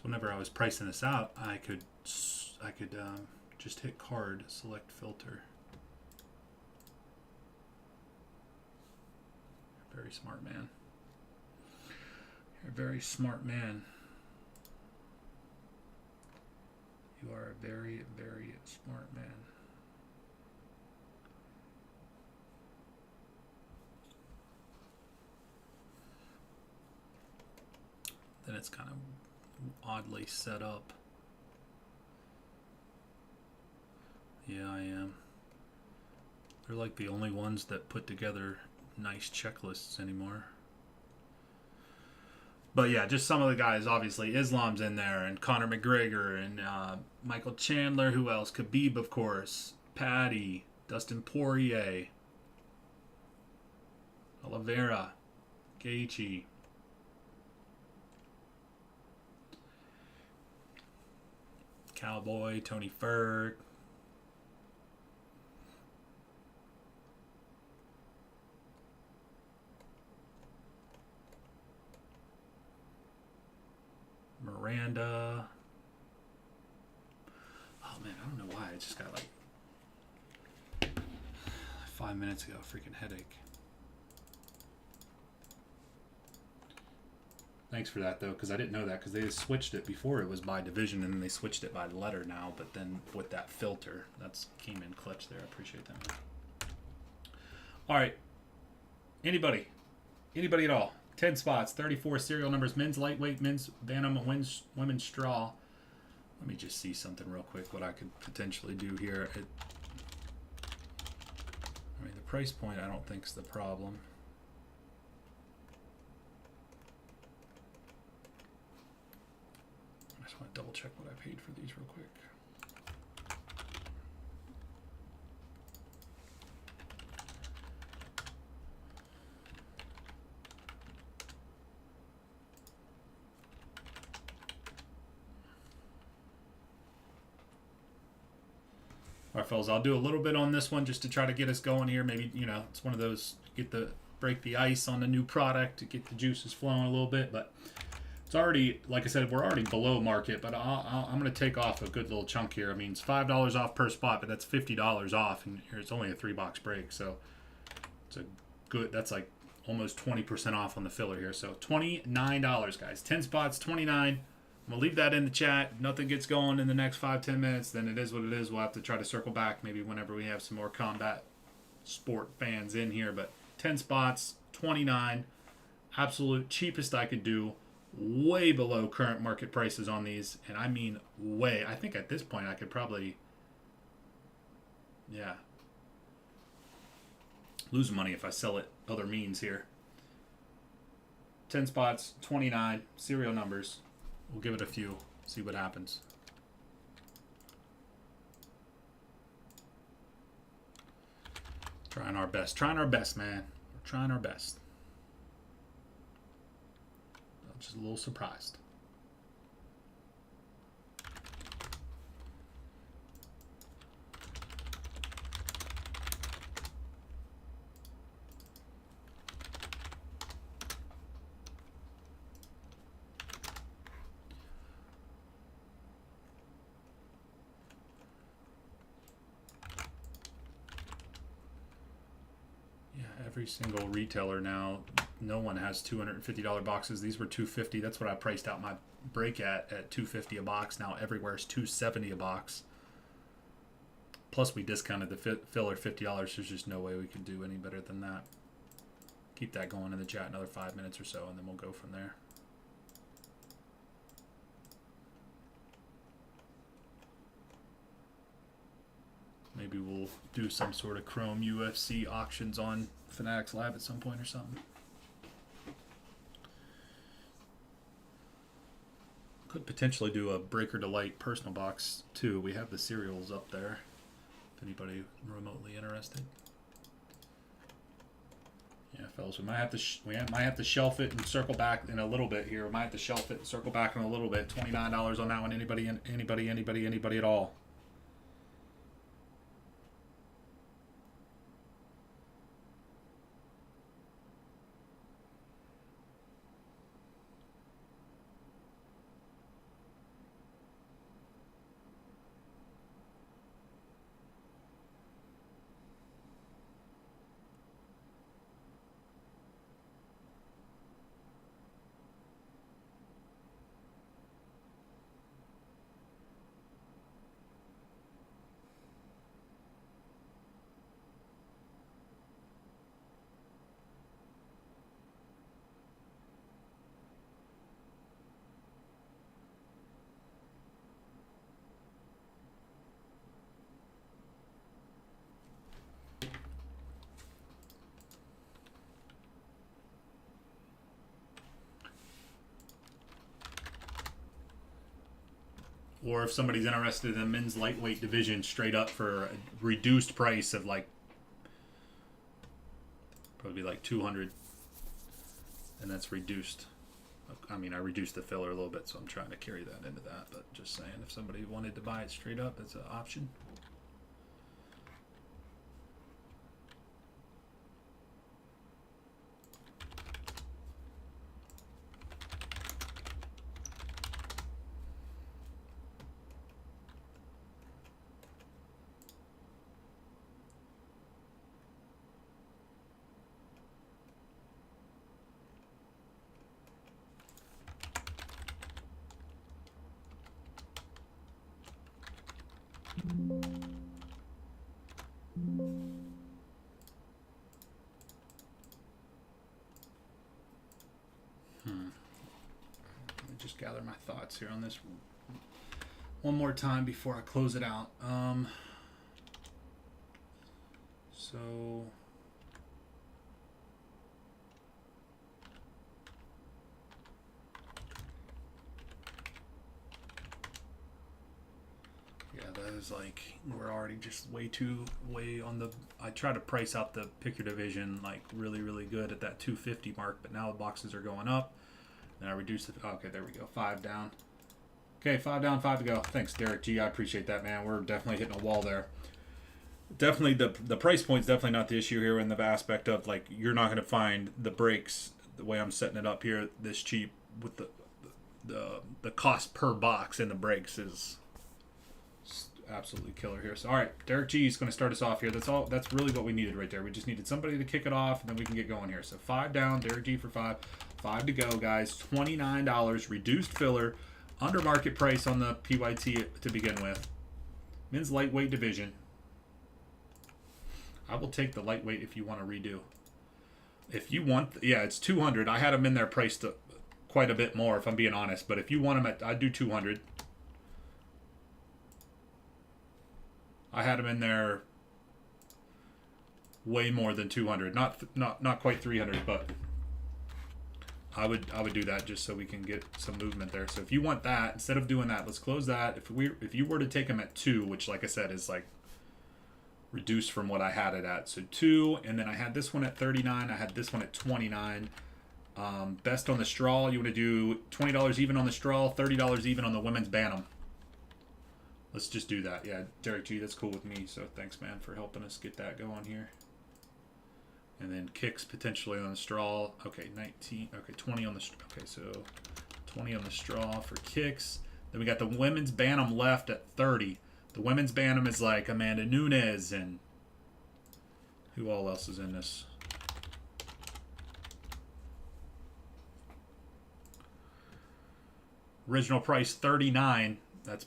Speaker 1: Whenever I was pricing this out, I could just hit card, select filter. You're a very smart man. You're a very smart man. You are a very, very smart man. Then it's kind of oddly set up. Yeah, I am. They're like the only ones that put together nice checklists anymore. But yeah, just some of the guys. Obviously, Islam's in there, and Conor McGregor, and Michael Chandler. Who else? Khabib, of course. Paddy, Dustin Poirier, Oliveira, Gaethje. Cowboy, Tony Ferg. Miranda. Oh man, I don't know why. I just got like 5 minutes ago, freaking headache. Thanks for that, though, because I didn't know that, because they just switched it before. It was by division, and then they switched it by letter now, but then with that filter, that's came in clutch there. I appreciate that. All right. Anybody at all. 10 spots, 34 serial numbers, men's lightweight, men's bantam, women's straw. Let me just see something real quick, what I could potentially do here. I mean, the price point I don't think is the problem. I just want to double check what I paid for these real quick. All right, fellas, I'll do a little bit on this one just to try to get us going here. Maybe, you know, it's one of those, break the ice on the new product to get the juices flowing a little bit. But it's already, like I said, we're already below market. But I'm going to take off a good little chunk here. I mean, it's $5 off per spot, but that's $50 off. And here it's only a 3-box break. So it's a good, that's like almost 20% off on the filler here. So $29, guys. 10 spots, $29. I'm going to leave that in the chat. If nothing gets going in the next 5-10 minutes, then it is what it is. We'll have to try to circle back maybe whenever we have some more combat sport fans in here. But 10 spots, $29. Absolute cheapest I could do. Way below current market prices on these. And I mean way. I think at this point I could probably... Yeah. Lose money if I sell it other means here. 10 spots, 29, serial numbers. We'll give it a few, see what happens. Trying our best, man. We're trying our best. I'm just a little surprised. Every single retailer now, no one has $250 boxes. These were $250. That's what I priced out my break at $250 a box. Now everywhere is $270 a box. Plus we discounted the filler $50. There's just no way we can do any better than that. Keep that going in the chat another 5 minutes or so, and then we'll go from there. Maybe we'll do some sort of Chrome UFC auctions on Fanatics Live at some point or something. Could potentially do a Breaker Delight personal box too. We have the serials up there if anybody remotely interested. Yeah, fellas, we might have to shelf it and circle back in a little bit here. We might have to shelf it and circle back in a little bit. $29 on that one. Anybody at all? Or if somebody's interested in the men's lightweight division straight up for a reduced price of like probably like 200, and that's reduced. I mean, I reduced the filler a little bit, so I'm trying to carry that into that, but just saying, if somebody wanted to buy it straight up, it's an option. Let me just gather my thoughts here on this one more time before I close it out. So yeah, that is like, we're already just way on the, I try to price out the pick your division like really good at that 250 mark, but now the boxes are going up. Then I reduce it. Okay, there we go. 5 down. Okay, 5 down, 5 to go. Thanks, Derek G. I appreciate that, man. We're definitely hitting a wall there. Definitely, the price point's definitely not the issue here in the aspect of, like, you're not going to find the breaks the way I'm setting it up here this cheap with the cost per box in the breaks is absolutely killer here. So, all right, Derek G is going to start us off here. That's really what we needed right there. We just needed somebody to kick it off, and then we can get going here. So 5 down, Derek G for 5. 5 to go, guys. $29, reduced filler, under market price on the PYT to begin with. Men's lightweight division. I will take the lightweight if you want to redo. If you want, yeah, it's 200. I had them in there priced quite a bit more, if I'm being honest. But if you want them at, I'd do 200. I had them in there way more than 200. Not quite 300, but I would do that just so we can get some movement there. So if you want that, instead of doing that, let's close that. If you were to take them at 2, which like I said is like reduced from what I had it at. So 2, and then I had this one at 39. I had this one at 29. Best on the straw, you want to do $20 even on the straw, $30 even on the women's bantam. Let's just do that. Yeah, Derek G, that's cool with me. So thanks, man, for helping us get that going here. And then kicks potentially on the straw. Okay, 19. Okay, 20 on the straw. Okay, so 20 on the straw for kicks. Then we got the women's bantam left at 30. The women's bantam is like Amanda Nunes and who all else is in this? Original price 39. That's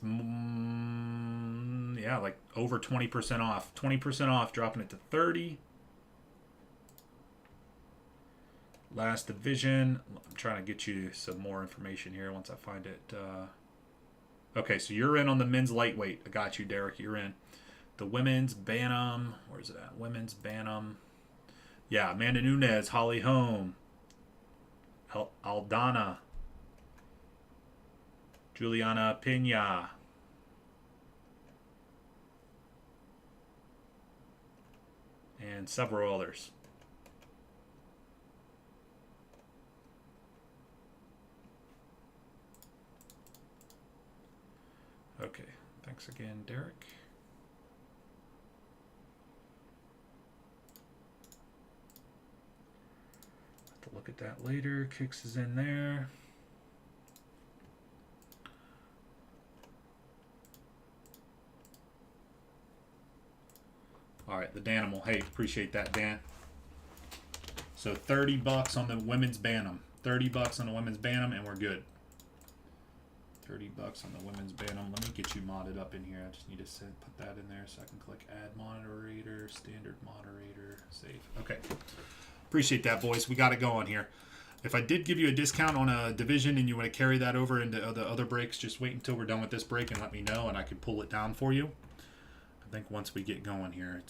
Speaker 1: yeah, like over 20% off. 20% off, dropping it to 30. Last division. I'm trying to get you some more information here once I find it. Okay, so you're in on the men's lightweight. I got you, Derek. You're in. The women's bantam. Where's it at? Women's bantam. Yeah, Amanda Nunes, Holly Holm, Aldana, Juliana Pena. And several others. Okay, thanks again, Derek. Have to look at that later. Kicks is in there. All right, the Danimal. Hey, appreciate that, Dan. So $30 on the women's bantam. $30 on the women's bantam, and we're good. $30 on the women's bantam. Let me get you modded up in here. I just need to put that in there so I can click add moderator, standard moderator, save. Okay. Appreciate that, boys. We got it going here. If I did give you a discount on a division and you want to carry that over into the other breaks, just wait until we're done with this break and let me know, and I can pull it down for you. I think once we get going here,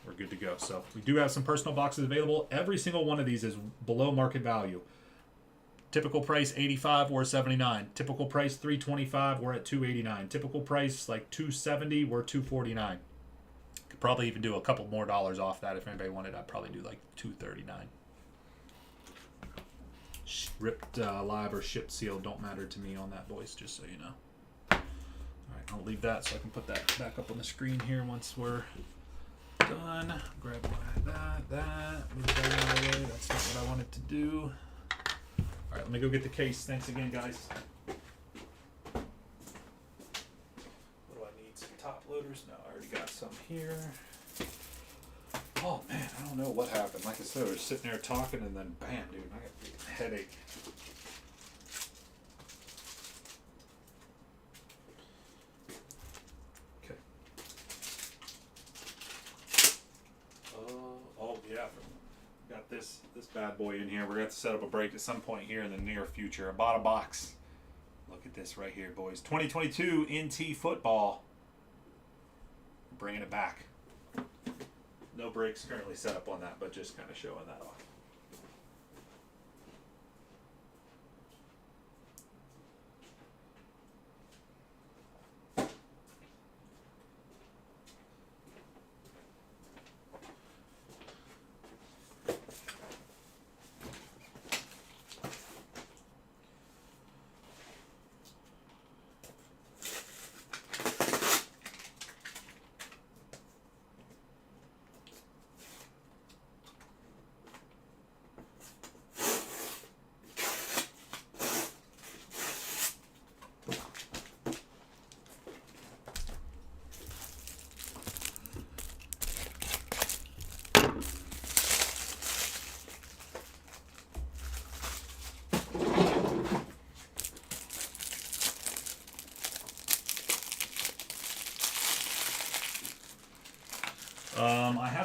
Speaker 1: we're good to go. So we do have some personal boxes available. Every single one of these is below market value. Typical price $85, we're $79. Typical price $325, we're at $289. Typical price like $270, we're $249. Could probably even do a couple more dollars off that if anybody wanted. I'd probably do like $239. Ripped live or shipped sealed don't matter to me on that, boys, just so you know. All right, I'll leave that so I can put that back up on the screen here once we're done. Grab that, move that out of the way. That's not what I wanted to do. All right, let me go get the case. Thanks again, guys. What do I need? Some top loaders? No, I already got some here. Oh, man, I don't know what happened. Like I said, I was sitting there talking, and then bam, dude, I got a headache. Okay. Oh, yeah. Got this bad boy in here. We're going to set up a break at some point here in the near future. I bought a box. Look at this right here, boys. 2022 NT football. Bringing it back. No breaks currently set up on that, but just kind of showing that off.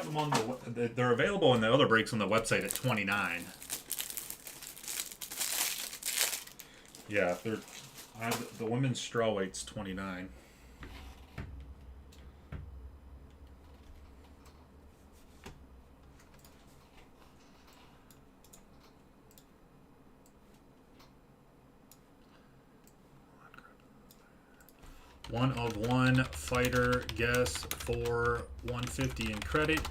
Speaker 1: have them on they're available in the other breaks on the website at 29. Yeah, the women's straw weight's 29. One of one fighter guess for 150 in credit. All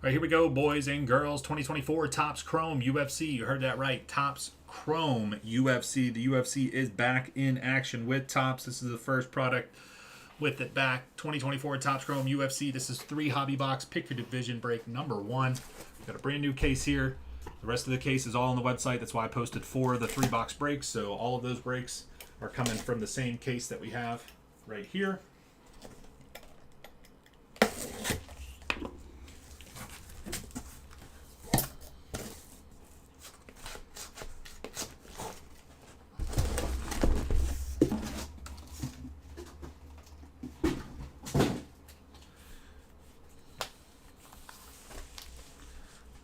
Speaker 1: right, here we go, boys and girls. 2024 Topps Chrome UFC. You heard that right. Topps Chrome UFC. The UFC is back in action with Topps. This is the first product with it back. 2024 Topps Chrome UFC. This is 3 hobby box. Pick your division break number 1. Got a brand new case here. The rest of the case is all on the website. That's why I posted 4 of the 3 box breaks. So all of those breaks are coming from the same case that we have right here.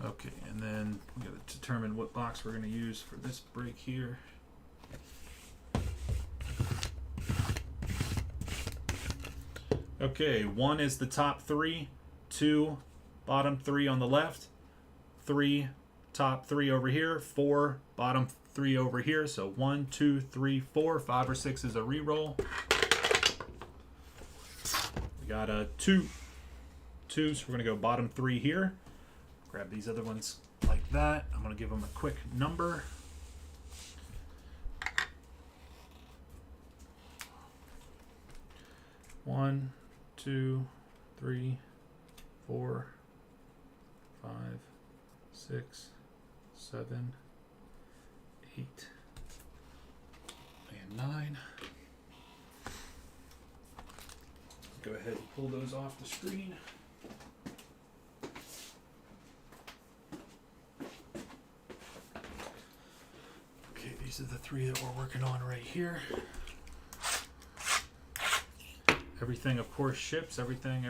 Speaker 1: Okay, and then we got to determine what box we're going to use for this break here. Okay, 1 is the top 3, 2 bottom 3 on the left, 3 top 3 over here, 4 bottom 3 over here. So 1, 2, 3, 4, 5 or 6 is a re-roll. We got a 2, so we're going to go bottom 3 here. Grab these other ones like that. I'm going to give them a quick number. One, 2, 3, 4, 5, 6, 7, 8, and 9. Go ahead and pull those off the screen. Okay, these are the 3 that we're working on right here. Everything, of course, ships. Everything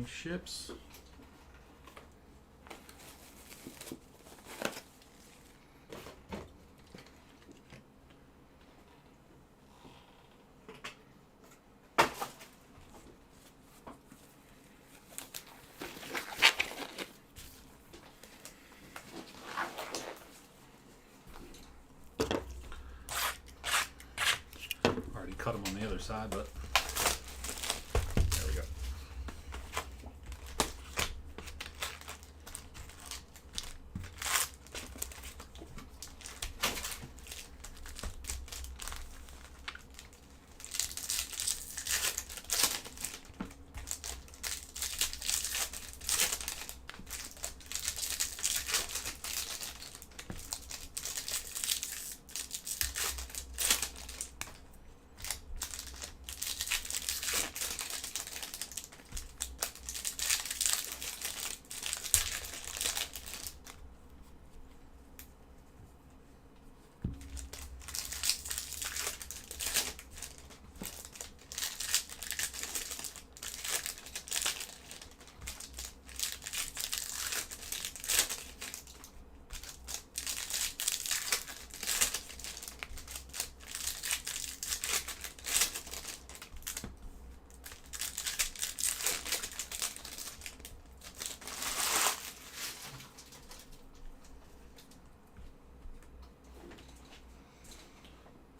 Speaker 1: ships. Already cut them on the other side, but there we go.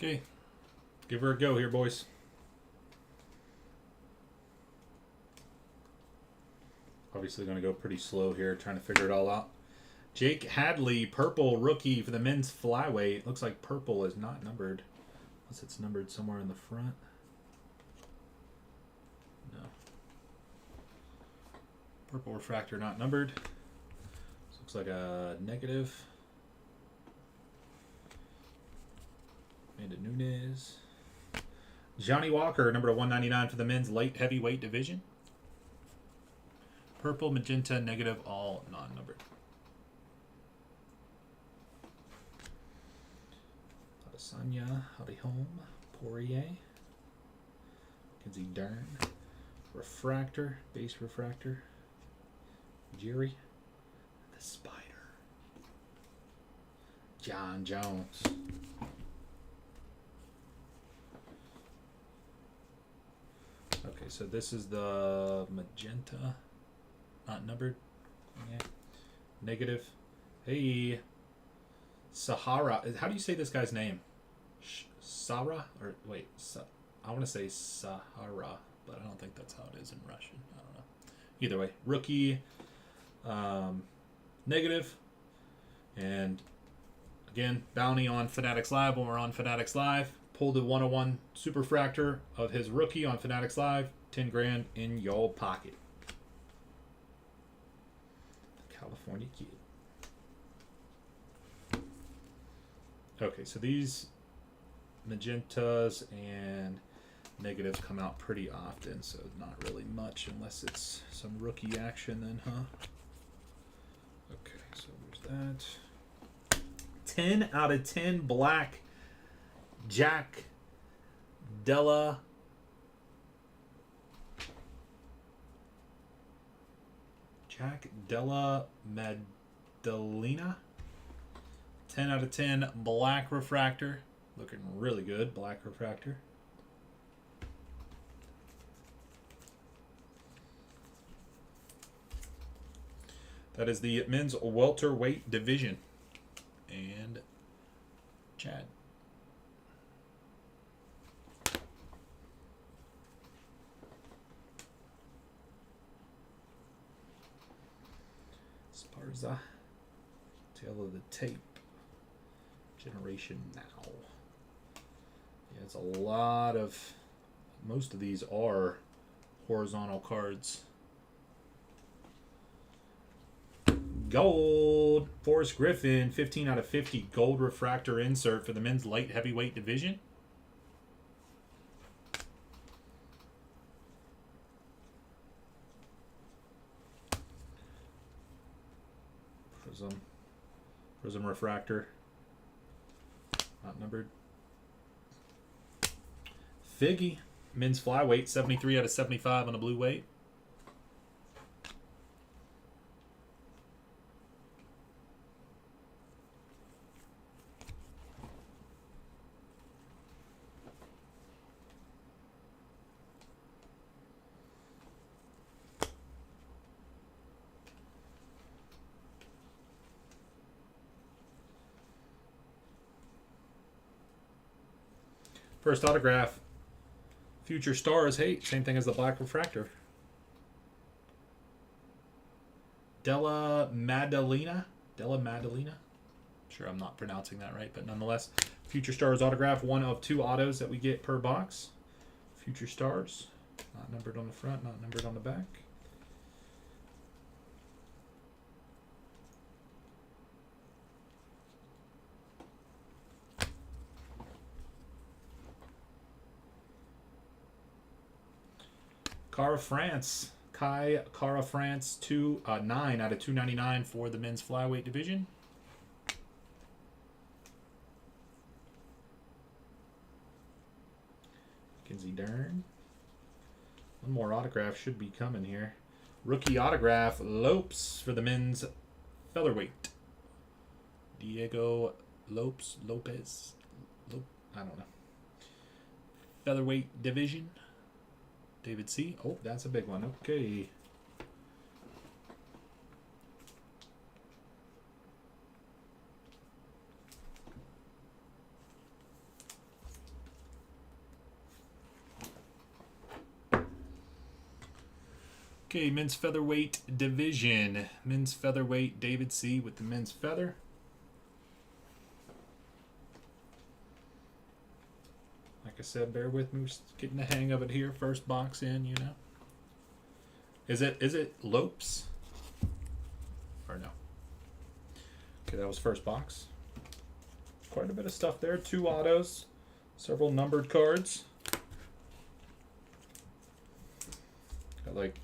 Speaker 1: Okay, give her a go here, boys. Obviously going to go pretty slow here, trying to figure it all out. Jake Hadley, purple rookie for the men's flyweight. Looks like purple is not numbered, unless it's numbered somewhere in the front. No. Purple refractor not numbered. This looks like a negative. Amanda Nunes. Johnny Walker, number to 199 for the men's light heavyweight division. Purple, magenta, negative, all non-numbered. Adesanya, Howdy Home, Poirier, Kenzie Dern, refractor, base refractor, Jerry. The Spider. John Jones. Okay, so this is the magenta. Not numbered. Yeah. Negative. Hey. Sahara. How do you say this guy's name? Sarah? Or wait, I want to say Sahara, but I don't think that's how it is in Russian. I don't know. Either way, rookie, negative, and again, bounty on Fanatics Live when we're on Fanatics Live. Pulled the 101 Superfractor of his rookie on Fanatics Live. 10 grand in your pocket. California Kid. Okay, so these magentas and negatives come out pretty often, so not really much unless it's some rookie action then, huh? Okay, so there's that. 10 out of 10 black Jack Della Maddalena. 10 out of 10 black refractor. Looking really good, black refractor. That is the men's welterweight division. And Chad. Sparza. Tail of the tape. Generation Now. Yeah, it's a lot of... Most of these are horizontal cards. Gold. Forrest Griffin. 15 out of 50 gold refractor insert for the men's light heavyweight division. Prism refractor. Not numbered. Figgy. Men's flyweight. 73 out of 75 on the blue weight. First autograph, Future Stars. Hey, same thing as the black refractor. Della Maddalena. Sure, I'm not pronouncing that right, but nonetheless, Future Stars autograph. One of 2 autos that we get per box. Future Stars. Not numbered on the front, not numbered on the back. Cara France. Cara France, 9 out of 299 for the men's flyweight division. Mackenzie Dern. One more autograph should be coming here. Rookie autograph, Lopes for the men's featherweight. Diego Lopez. I don't know. Featherweight division. David C. Oh, that's a big one. Okay. Okay, men's featherweight division. Men's featherweight, David C. with the men's feather. Like I said, bear with me. We're just getting the hang of it here. First box in, you know. Is it Lopes? Or no? Okay, that was first box. Quite a bit of stuff there. 2 autos. Several numbered cards. Got like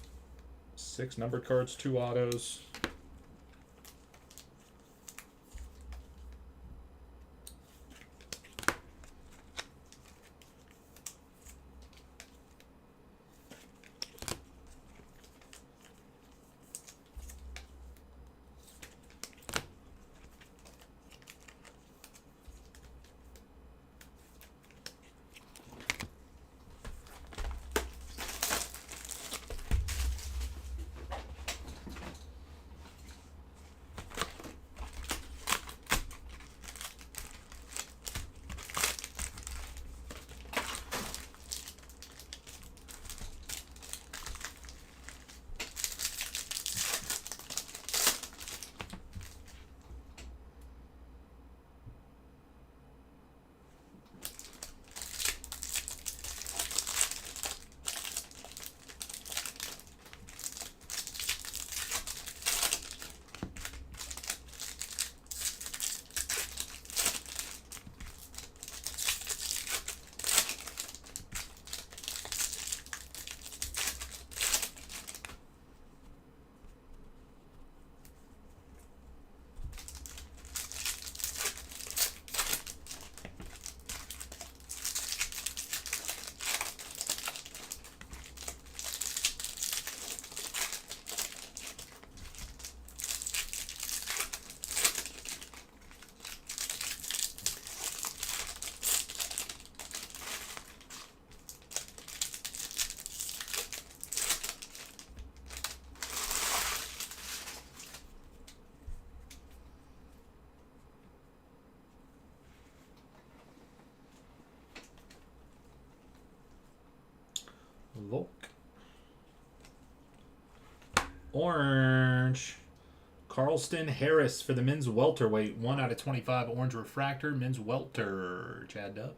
Speaker 1: 6 numbered cards, 2 autos. Volk. Orange. Carlston Harris for the men's welterweight. 1/25 orange refractor. Men's welter. Chad Dubb.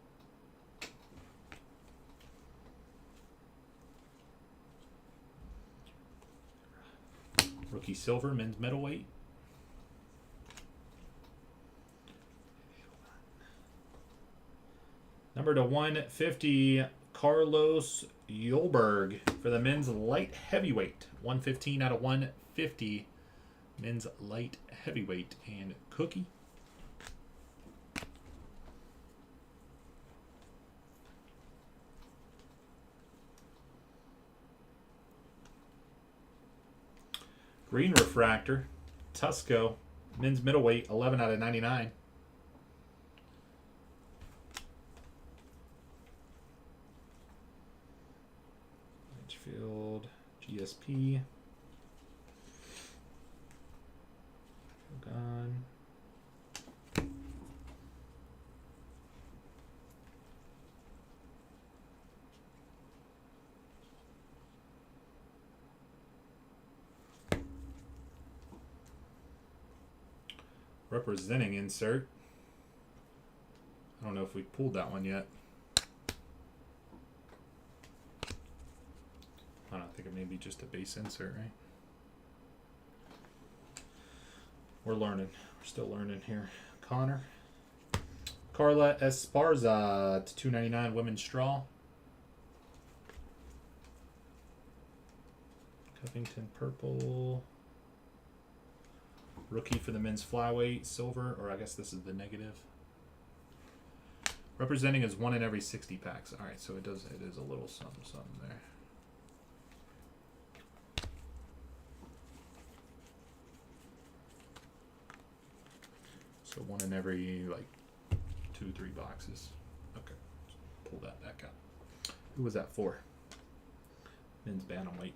Speaker 1: Rookie silver. Men's middleweight. Number to 150, Carlos Yolberg for the men's light heavyweight. 115/150, men's light heavyweight. And Cookie. Green refractor, Tusco, men's middleweight, 11/99. Field, GSP. Gone. Representing insert. I don't know if we pulled that one yet. I don't think it may be just a base insert, right? We're learning. We're still learning here. Connor. Carla Esparza to 299 women's straw. Covington purple. Rookie for the men's flyweight, silver, or I guess this is the negative. Representing is 1 in every 60 packs. All right, so it is a little something there. So 1 in every, like, 2-3 boxes. Okay. Pull that back out. Who was that for? Men's bantamweight.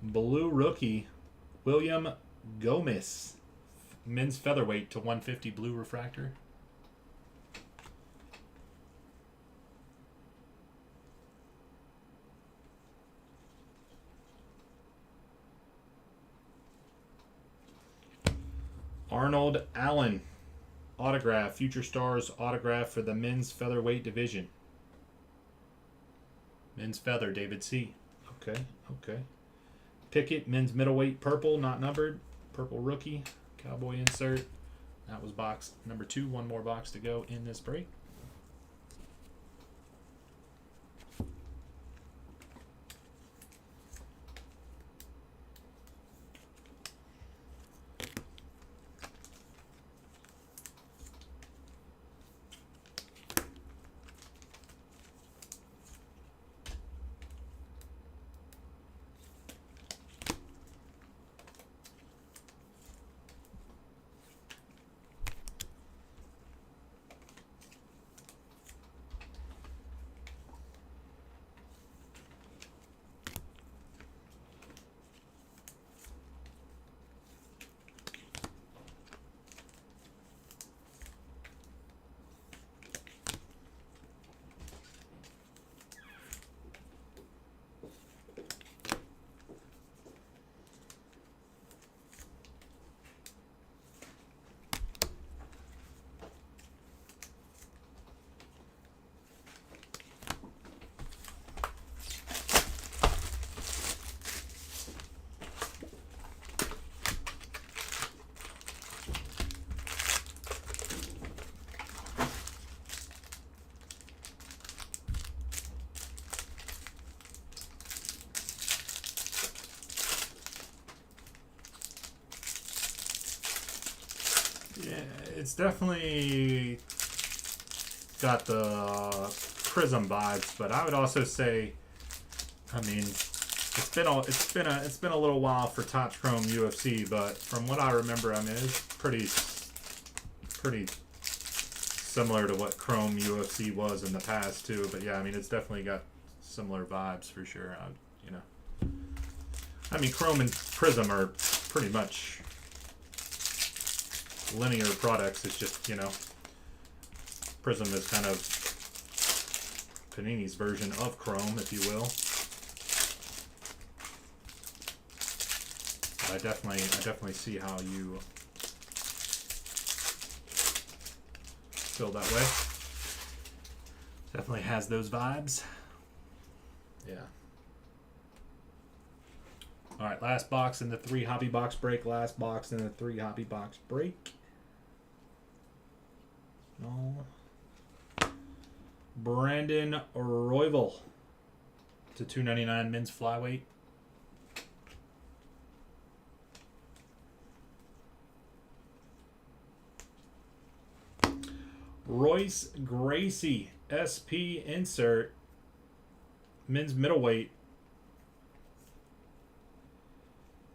Speaker 1: Blue rookie, William Gomez. Men's featherweight to 150 blue refractor. Arnold Allen, autograph, Future Stars autograph for the men's featherweight division. Men's feather, David C. Okay. Pickett, men's middleweight, purple, not numbered. Purple rookie, cowboy insert. That was box number 2. One more box to go in this break. It's definitely got the Prism vibes, but I would also say, I mean, it's been a little while for Topps Chrome UFC, but from what I remember, I mean, it's pretty similar to what Chrome UFC was in the past too. But yeah, I mean, it's definitely got similar vibes for sure. I mean, Chrome and Prism are pretty much linear products. It's just, Prism is kind of Panini's version of Chrome, if you will. But I definitely see how you feel that way. Definitely has those vibes. Yeah. All right, last box in the 3 hobby box break. Last box in the 3 hobby box break. No. Brandon Royval to 299 men's flyweight. Royce Gracie SP insert men's middleweight.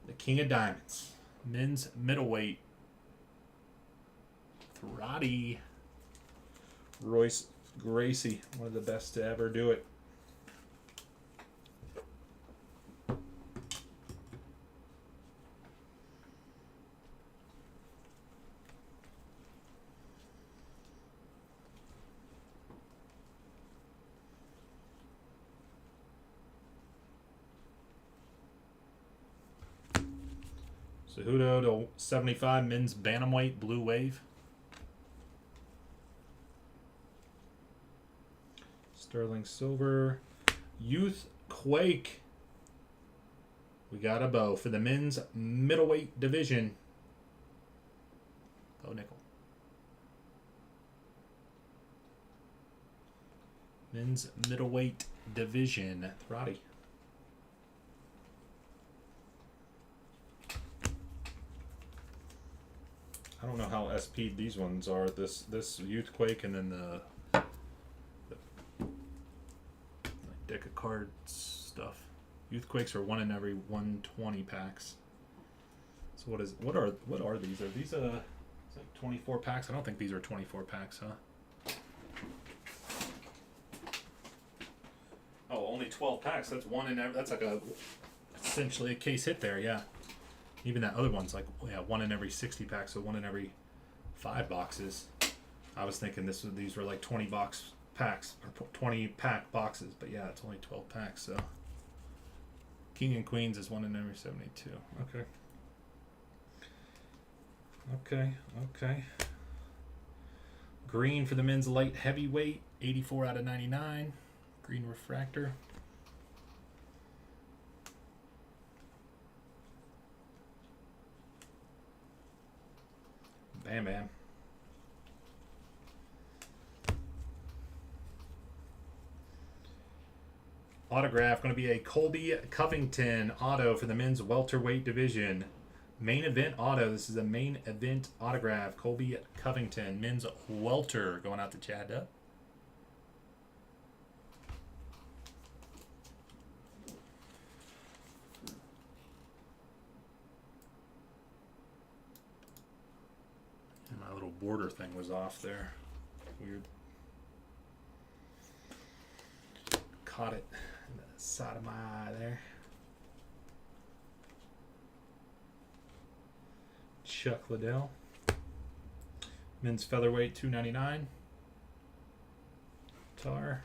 Speaker 1: The King of Diamonds. Men's middleweight. Throtty. Royce Gracie. One of the best to ever do it. Cejudo to 75 men's bantamweight blue wave. Sterling Silver. Youth Quake. We got a bow for the men's middleweight division. Bo Nickel. Men's middleweight division. Throtty. I don't know how SP these ones are. This Youth Quake and then the deck of cards stuff. Youth Quakes are 1 in every 120 packs. So what are these? Are these it's like 24 packs? I don't think these are 24 packs, huh? Oh, only 12 packs. That's 1 in every. That's like essentially a case hit there, yeah. Even that other one's like 1 in every 60 packs, so 1 in every 5 boxes. I was thinking these were like 20 box packs or 20 pack boxes, but yeah, it's only 12 packs. So King and Queens is 1 in every 72. Okay. Green for the men's light heavyweight, 84 out of 99. Green refractor. Bam, bam. Autograph going to be a Colby Covington auto for the men's welterweight division. Main event auto. This is a main event autograph. Colby Covington, men's welter, going out to Chad Duck. Border thing was off there. Weird. Caught it in the side of my eye there. Chuck Liddell. Men's featherweight 299. Tar.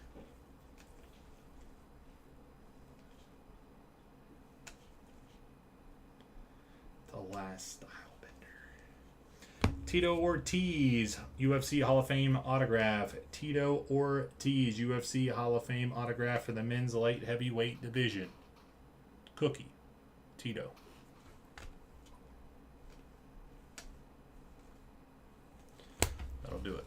Speaker 1: The last style. Tito Ortiz, UFC Hall of Fame autograph. Tito Ortiz, UFC Hall of Fame autograph for the men's light heavyweight division. Cookie. Tito. That'll do it.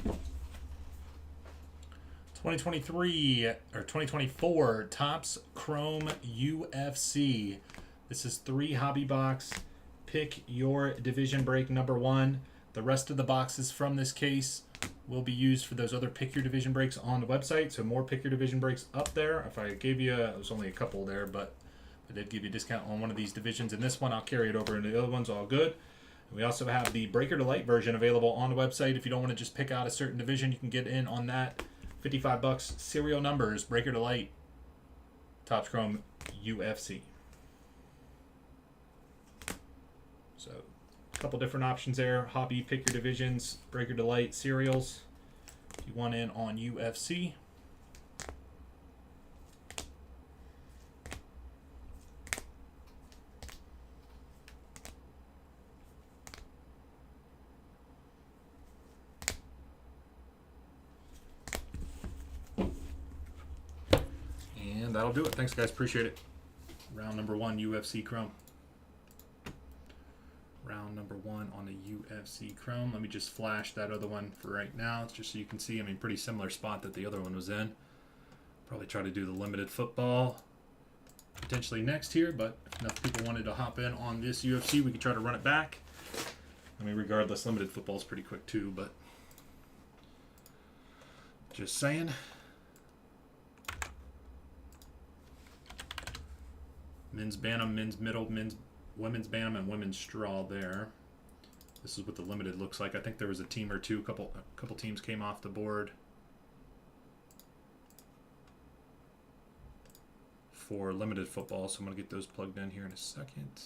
Speaker 1: 2023 or 2024 Topps Chrome UFC. This is 3 hobby box. Pick your division break number 1. The rest of the boxes from this case will be used for those other pick your division breaks on the website. So more pick your division breaks up there. If I gave you, it was only a couple there, but I did give you a discount on one of these divisions. And this one, I'll carry it over into the other ones, all good. We also have the Breaker to Light version available on the website. If you don't want to just pick out a certain division, you can get in on that. $55 serial numbers, Breaker to Light, Topps Chrome UFC. So a couple different options there. Hobby, pick your divisions, Breaker to Light, serials. If you want in on UFC. And that'll do it. Thanks, guys. Appreciate it. Round number 1, UFC Chrome. Round number 1 on the UFC Chrome. Let me just flash that other one for right now. It's just so you can see, I mean, pretty similar spot that the other one was in. Probably try to do the limited football potentially next here, but if enough people wanted to hop in on this UFC, we could try to run it back. I mean, regardless, limited football is pretty quick too, but just saying. Men's Bantam, men's middle, women's Bantam, and women's straw there. This is what the limited looks like. I think there was a team or two, a couple teams came off the board for limited football, so I'm going to get those plugged in here in a second.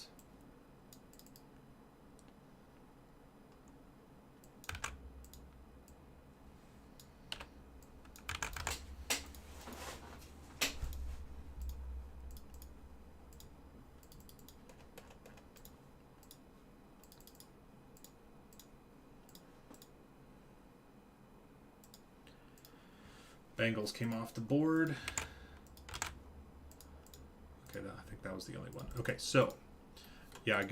Speaker 1: Bengals came off the board. Okay, I think that was the only one. Okay, so yeah,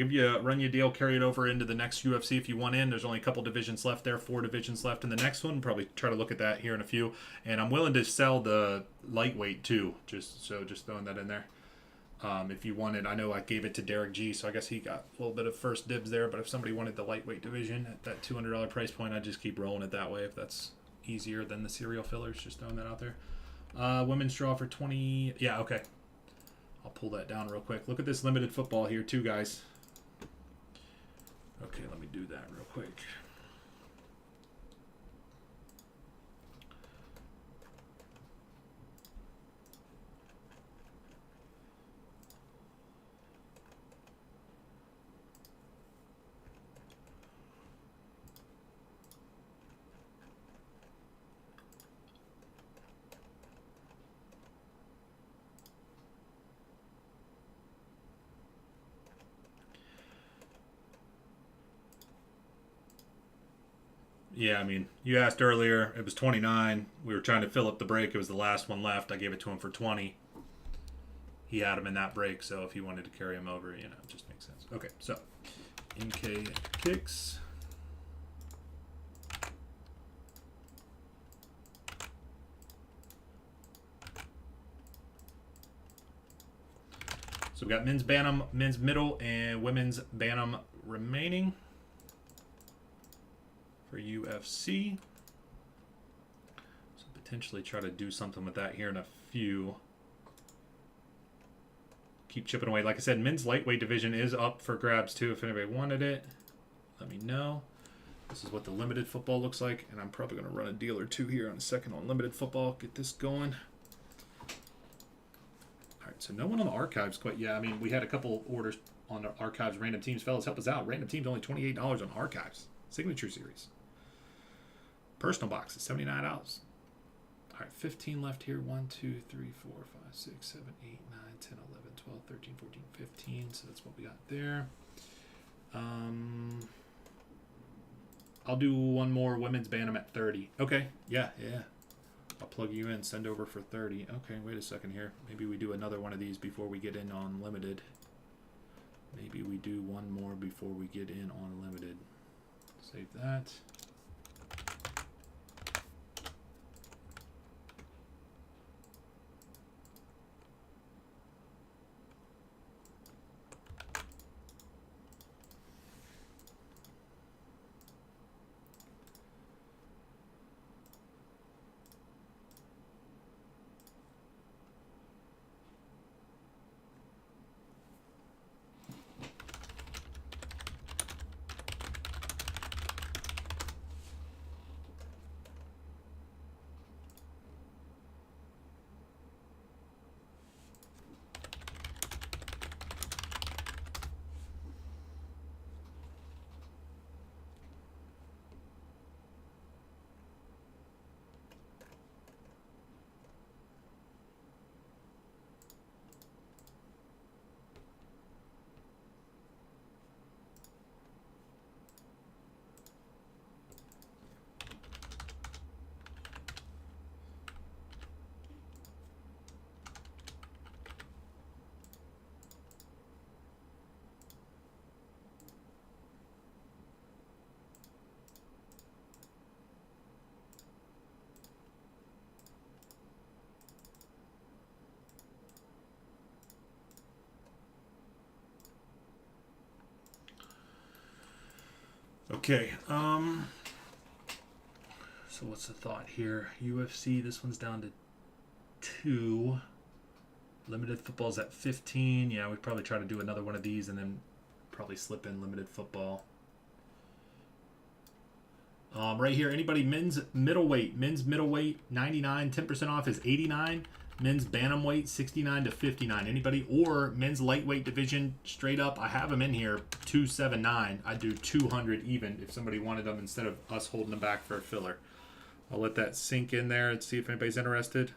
Speaker 1: run you a deal, carry it over into the next UFC if you want in. There's only a couple divisions left there, 4 divisions left in the next one. Probably try to look at that here in a few. And I'm willing to sell the lightweight too, just throwing that in there. If you wanted, I know I gave it to Derek G, so I guess he got a little bit of first dibs there. But if somebody wanted the lightweight division at that $200 price point, I'd just keep rolling it that way if that's easier than the serial fillers. Just throwing that out there. Women's draw for 20. Yeah, okay. I'll pull that down real quick. Look at this limited football here too, guys. Okay, let me do that real quick. Yeah, I mean, you asked earlier. It was 29. We were trying to fill up the break. It was the last one left. I gave it to him for 20. He had him in that break, so if he wanted to carry him over, it just makes sense. Okay, so NK kicks. So we got men's Bantam, men's middle, and women's Bantam remaining for UFC. So potentially try to do something with that here in a few. Keep chipping away. Like I said, men's lightweight division is up for grabs too. If anybody wanted it, let me know. This is what the limited football looks like, and I'm probably going to run a deal or two here in a second on limited football. Get this going. All right, so no one on the archives quite yet. I mean, we had a couple orders on the archives. Random teams, fellas, help us out. Random teams only $28 on archives. Signature series. Personal boxes, $79. All right, 15 left here. 1, 2, 3, 4, 5, 6, 7, 8, 9, 10, 11, 12, 13, 14, 15. So that's what we got there. I'll do one more women's Bantam at 30. Okay, yeah. I'll plug you in, send over for 30. Okay, wait a second here. Maybe we do another one of these before we get in on limited. Maybe we do one more before we get in on limited. Save that. Okay. So what's the thought here? UFC, this one's down to 2. Limited football's at 15. Yeah, we'd probably try to do another one of these and then probably slip in limited football. Right here, anybody men's middleweight, 99, 10% off is 89. Men's bantamweight 69 to 59. Anybody, or men's lightweight division straight up, I have them in here 279. I do 200 even if somebody wanted them instead of us holding them back for a filler. I'll let that sink in there and see if anybody's interested.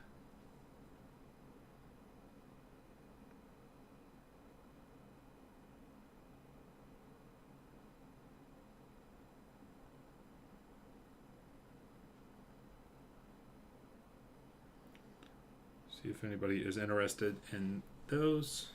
Speaker 1: See if anybody is interested in those.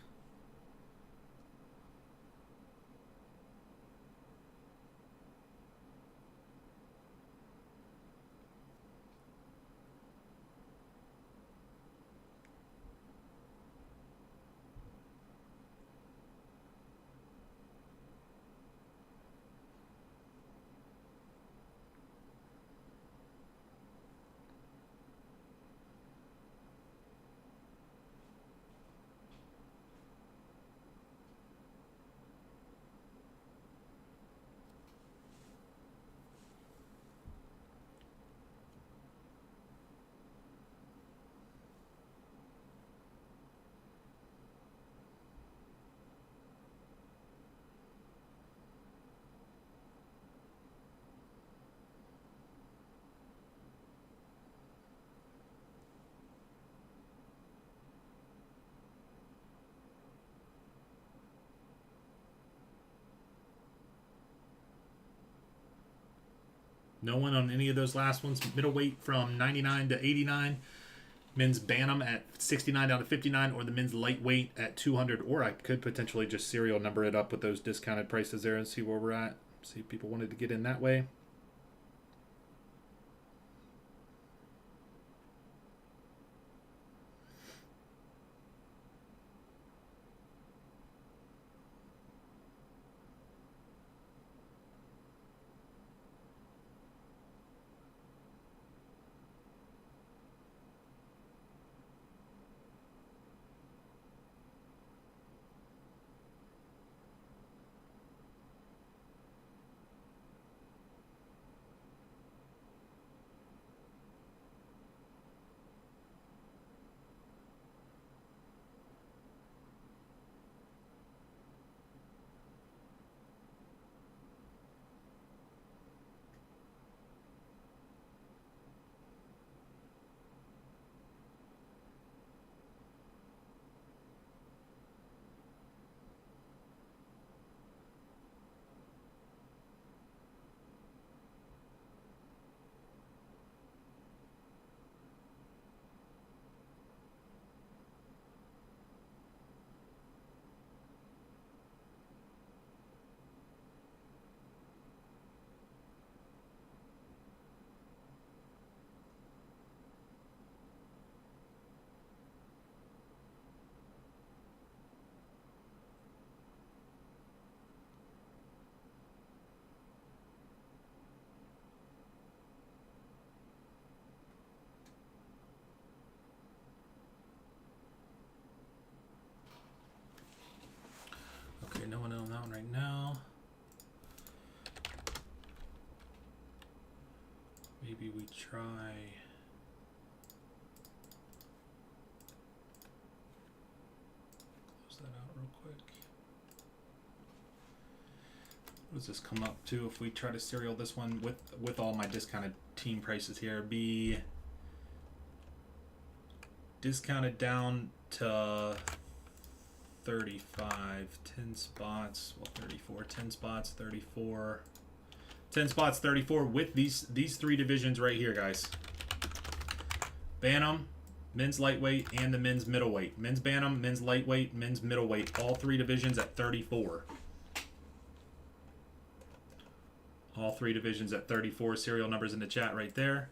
Speaker 1: No one on any of those last ones. Middleweight from 99 to 89. Men's bantam at 69 down to 59, or the men's lightweight at 200. Or I could potentially just serial number it up with those discounted prices there and see where we're at. See if people wanted to get in that way. Okay, no one on that one right now. Maybe we try. Close that out real quick. What does this come up to if we try to serial this one with all my discounted team prices here? Be discounted down to 35, 10 spots, well 34, 10 spots, 34, 10 spots, 34 with these 3 divisions right here, guys. Bantam, men's lightweight, and the men's middleweight. Men's bantam, men's lightweight, men's middleweight, all 3 divisions at 34. All 3 divisions at 34. Serial numbers in the chat right there.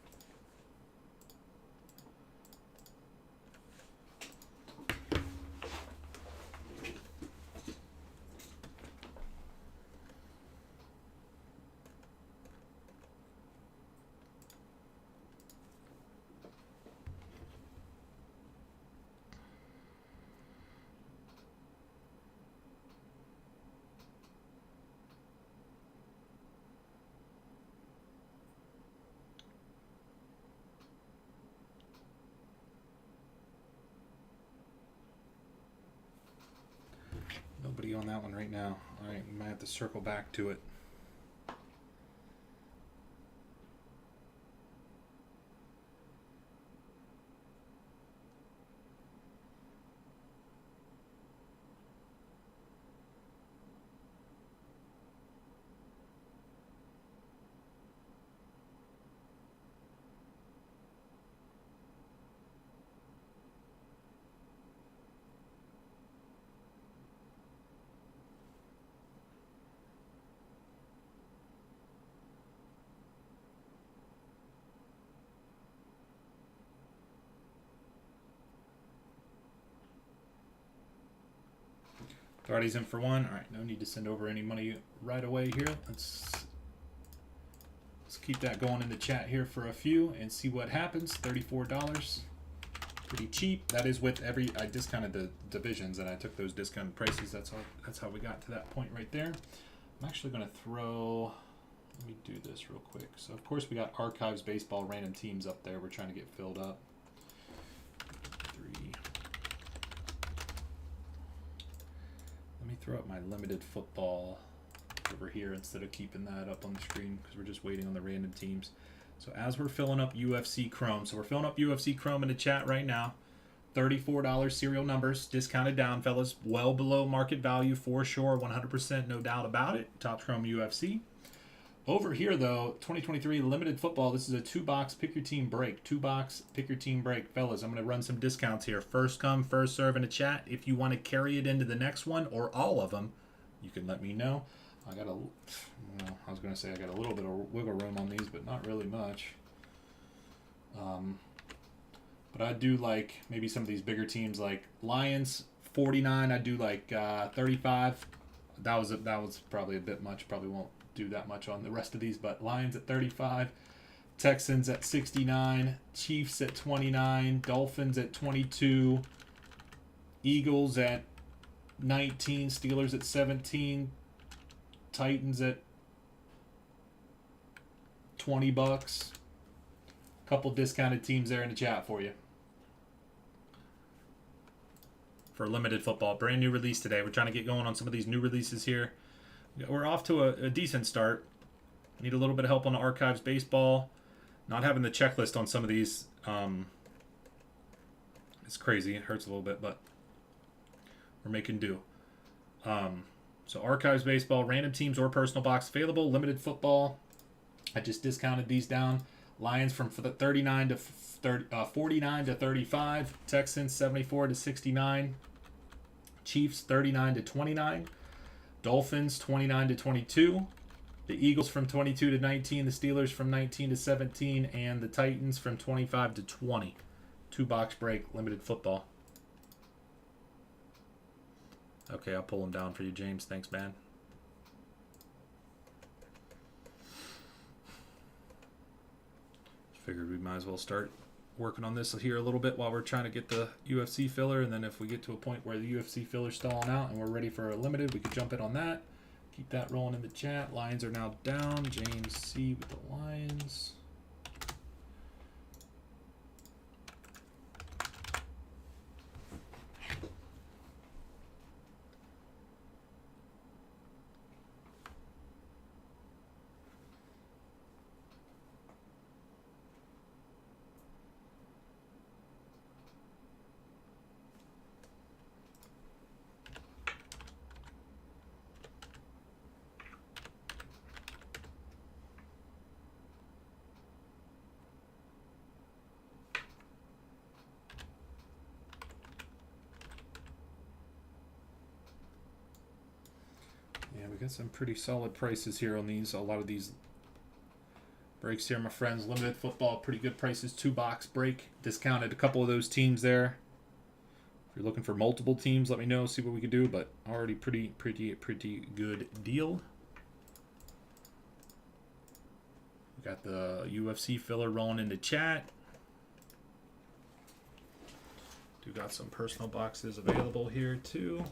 Speaker 1: see on that one right now. All right, we might have to circle back to it. Authorities in for one. All right, no need to send over any money right away here. Let's keep that going in the chat here for a few and see what happens. $34, pretty cheap. That is with I discounted the divisions and I took those discounted prices. That's how we got to that point right there. I'm actually going to throw. Let me do this real quick. So of course we got Archives Baseball random teams up there. We're trying to get filled up. Let me throw up my limited football over here instead of keeping that up on the screen because we're just waiting on the random teams. So as we're filling up UFC Chrome, so we're filling up UFC Chrome in the chat right now. $34 serial numbers, discounted down, fellas. Well below market value for sure, 100%, no doubt about it. Topps Chrome UFC. Over here, though, 2023 limited football. This is a 2-box pick your team break. 2-box pick your team break. Fellas, I'm going to run some discounts here. First come, first serve in the chat. If you want to carry it into the next one or all of them, you can let me know. I got I was going to say I got a little bit of wiggle room on these, but not really much. But I do like maybe some of these bigger teams like Lions, 49. I do like 35. That was probably a bit much. Probably won't do that much on the rest of these, but Lions at 35, Texans at 69, Chiefs at 29, Dolphins at 22, Eagles at 19, Steelers at 17, Titans at $20. Couple discounted teams there in the chat for you. For limited football, brand new release today. We're trying to get going on some of these new releases here. We're off to a decent start. Need a little bit of help on the Archives Baseball. Not having the checklist on some of these, it's crazy. It hurts a little bit, but we're making do. So Archives Baseball, random teams or personal box available. Limited football. I just discounted these down. Lions from 49 to 35. Texans 74 to 69. Chiefs 39 to 29. Dolphins 29 to 22. The Eagles from 22 to 19. The Steelers from 19 to 17. And the Titans from 25 to 20. 2-box break, limited football. Okay, I'll pull them down for you, James. Thanks, man. Figured we might as well start working on this here a little bit while we're trying to get the UFC filler, and then if we get to a point where the UFC filler's stalling out and we're ready for a limited, we could jump in on that. Keep that rolling in the chat. Lions are now down. James C with the Lions. We got some pretty solid prices here on these. A lot of these breaks here, my friends. Limited football, pretty good prices. 2-box break, discounted a couple of those teams there. If you're looking for multiple teams, let me know. See what we can do. But already pretty good deal. We got the UFC filler rolling into chat. Do got some personal boxes available here too.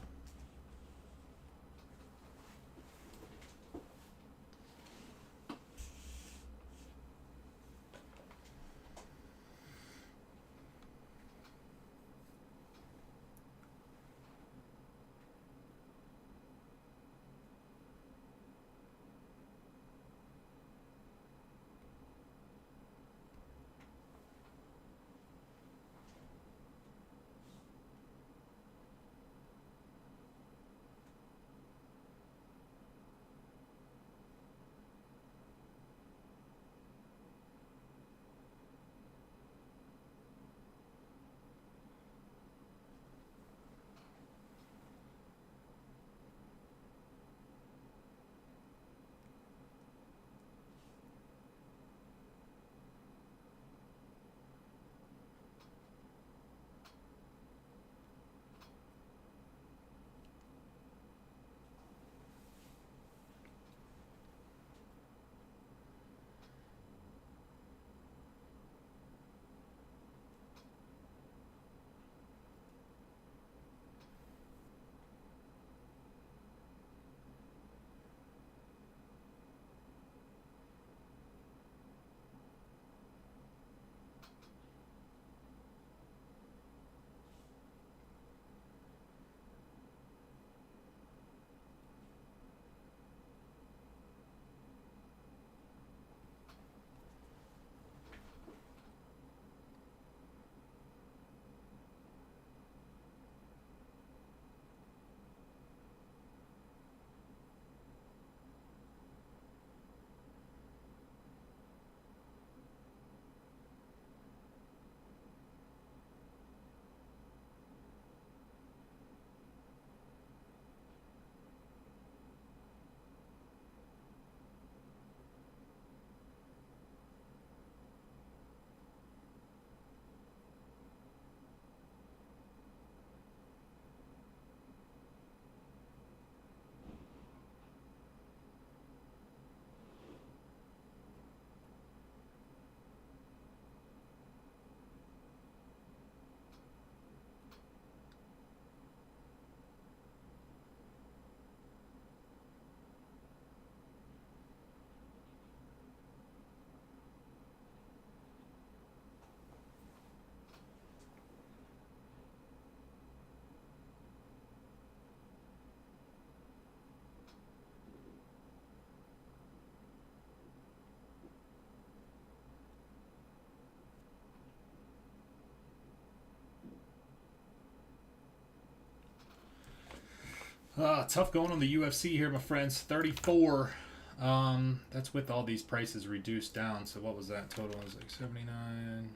Speaker 1: Tough going on the UFC here, my friends. 34. That's with all these prices reduced down. So what was that total? It was like 79,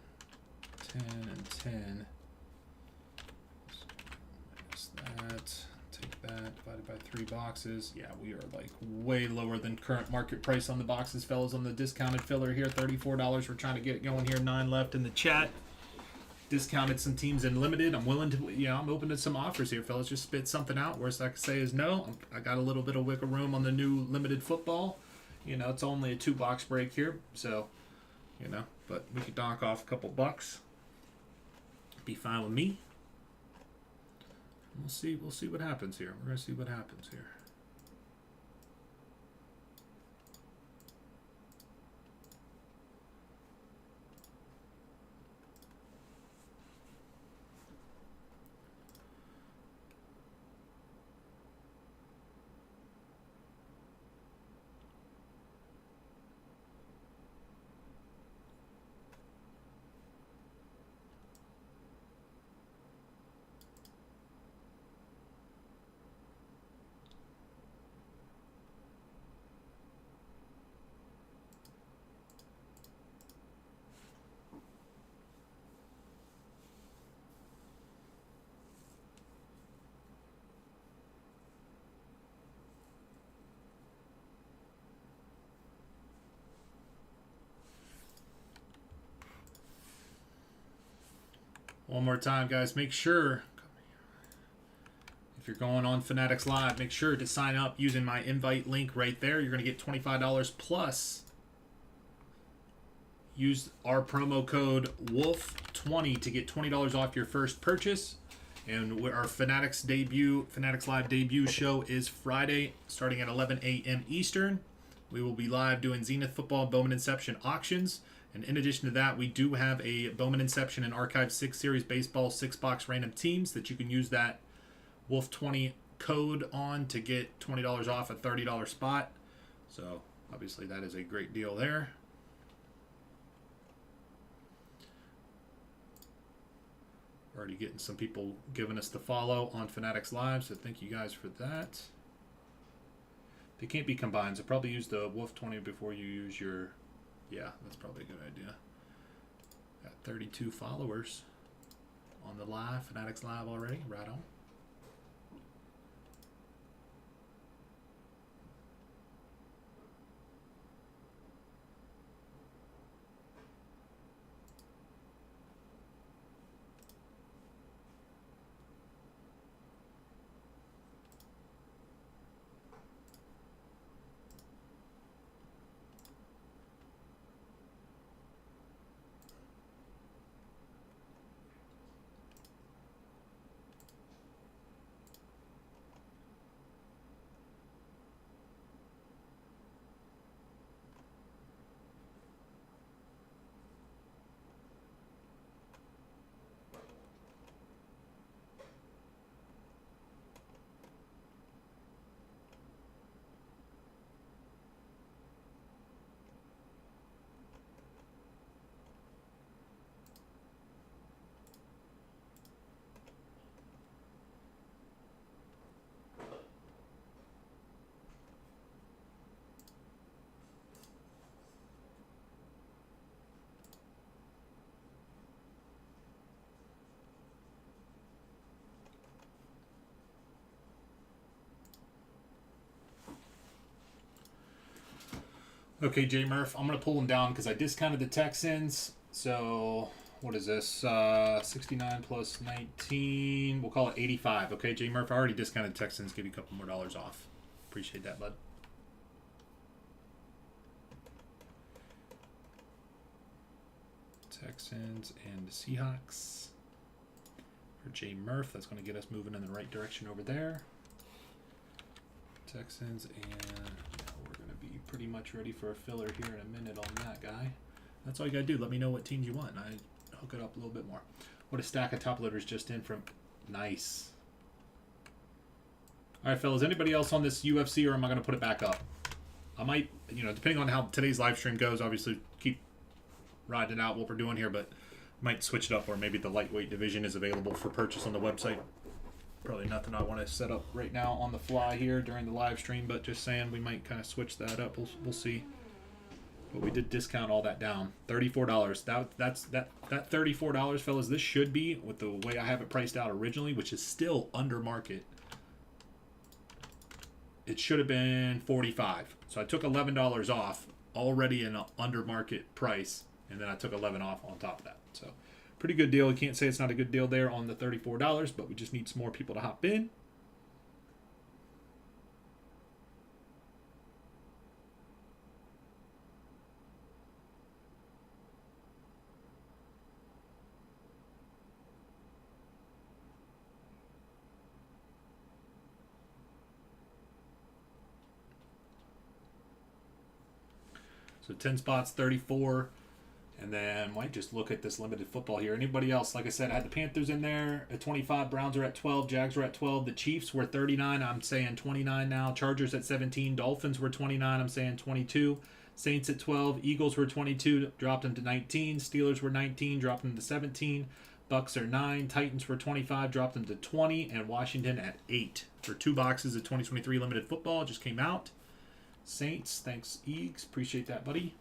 Speaker 1: 10, and 10. Minus that. Take that divided by 3 boxes. Yeah, we are like way lower than current market price on the boxes, fellas. On the discounted filler here, $34. We're trying to get it going here. 9 left in the chat. Discounted some teams in limited. I'm willing to, I'm open to some offers here, fellas. Just spit something out. Worst I can say is no. I got a little bit of wiggle room on the new limited football. It's only a 2-box break here, so, but we could knock off a couple bucks. Be fine with me. We'll see what happens here. We're gonna see what happens here. One more time, guys. Make sure, if you're going on Fanatics Live, make sure to sign up using my invite link right there. You're going to get $25 plus. Use our promo code WOLF20 to get $20 off your first purchase. And our Fanatics Live debut show is Friday, starting at 11 a.m. Eastern. We will be live doing Zenith Football Bowman Inception auctions. And in addition to that, we do have a Bowman Inception and Archive 6 Series Baseball 6-box random teams that you can use that Wolf20 code on to get $20 off a $30 spot. So, obviously, that is a great deal there. Already getting some people giving us the follow on Fanatics Live, so thank you guys for that. They can't be combined, so probably use the Wolf20 before you use your... Yeah, that's probably a good idea. Got 32 followers on the live, Fanatics Live already. Right on. Okay, J Murph, I'm going to pull them down because I discounted the Texans. So, what is this? 69 plus 19. We'll call it 85. Okay, J Murph, I already discounted Texans. Give you a couple more dollars off. Appreciate that, bud. Texans and Seahawks. For J Murph, that's going to get us moving in the right direction over there. Texans and... pretty much ready for a filler here in a minute on that guy. That's all you gotta do. Let me know what teams you want. I hook it up a little bit more. What a stack of top loaders just in from... Nice. All right, fellas. Anybody else on this UFC, or am I gonna put it back up? I might, depending on how today's live stream goes, obviously keep riding out what we're doing here, but might switch it up, or maybe the lightweight division is available for purchase on the website. Probably nothing I want to set up right now on the fly here during the live stream, but just saying we might kind of switch that up. We'll see. But we did discount all that down. $34. That $34, fellas. This should be, with the way I have it priced out originally, which is still under market. It should have been $45. So I took $11 off, already an under market price, and then I took $11 off on top of that. So pretty good deal. You can't say it's not a good deal there on the $34, but we just need some more people to hop in. So 10 spots, 34. And then might just look at this limited football here. Anybody else? Like I said, I had the Panthers in there at 25. Browns are at 12. Jags are at 12. The Chiefs were 39. I'm saying 29 now. Chargers at 17. Dolphins were 29. I'm saying 22. Saints at 12. Eagles were 22. Dropped them to 19. Steelers were 19. Dropped them to 17. Bucks are 9. Titans were 25. Dropped them to 20. And Washington at 8. For 2 boxes of 2023 limited football. Just came out. Saints. Thanks, Eags. Appreciate that, buddy.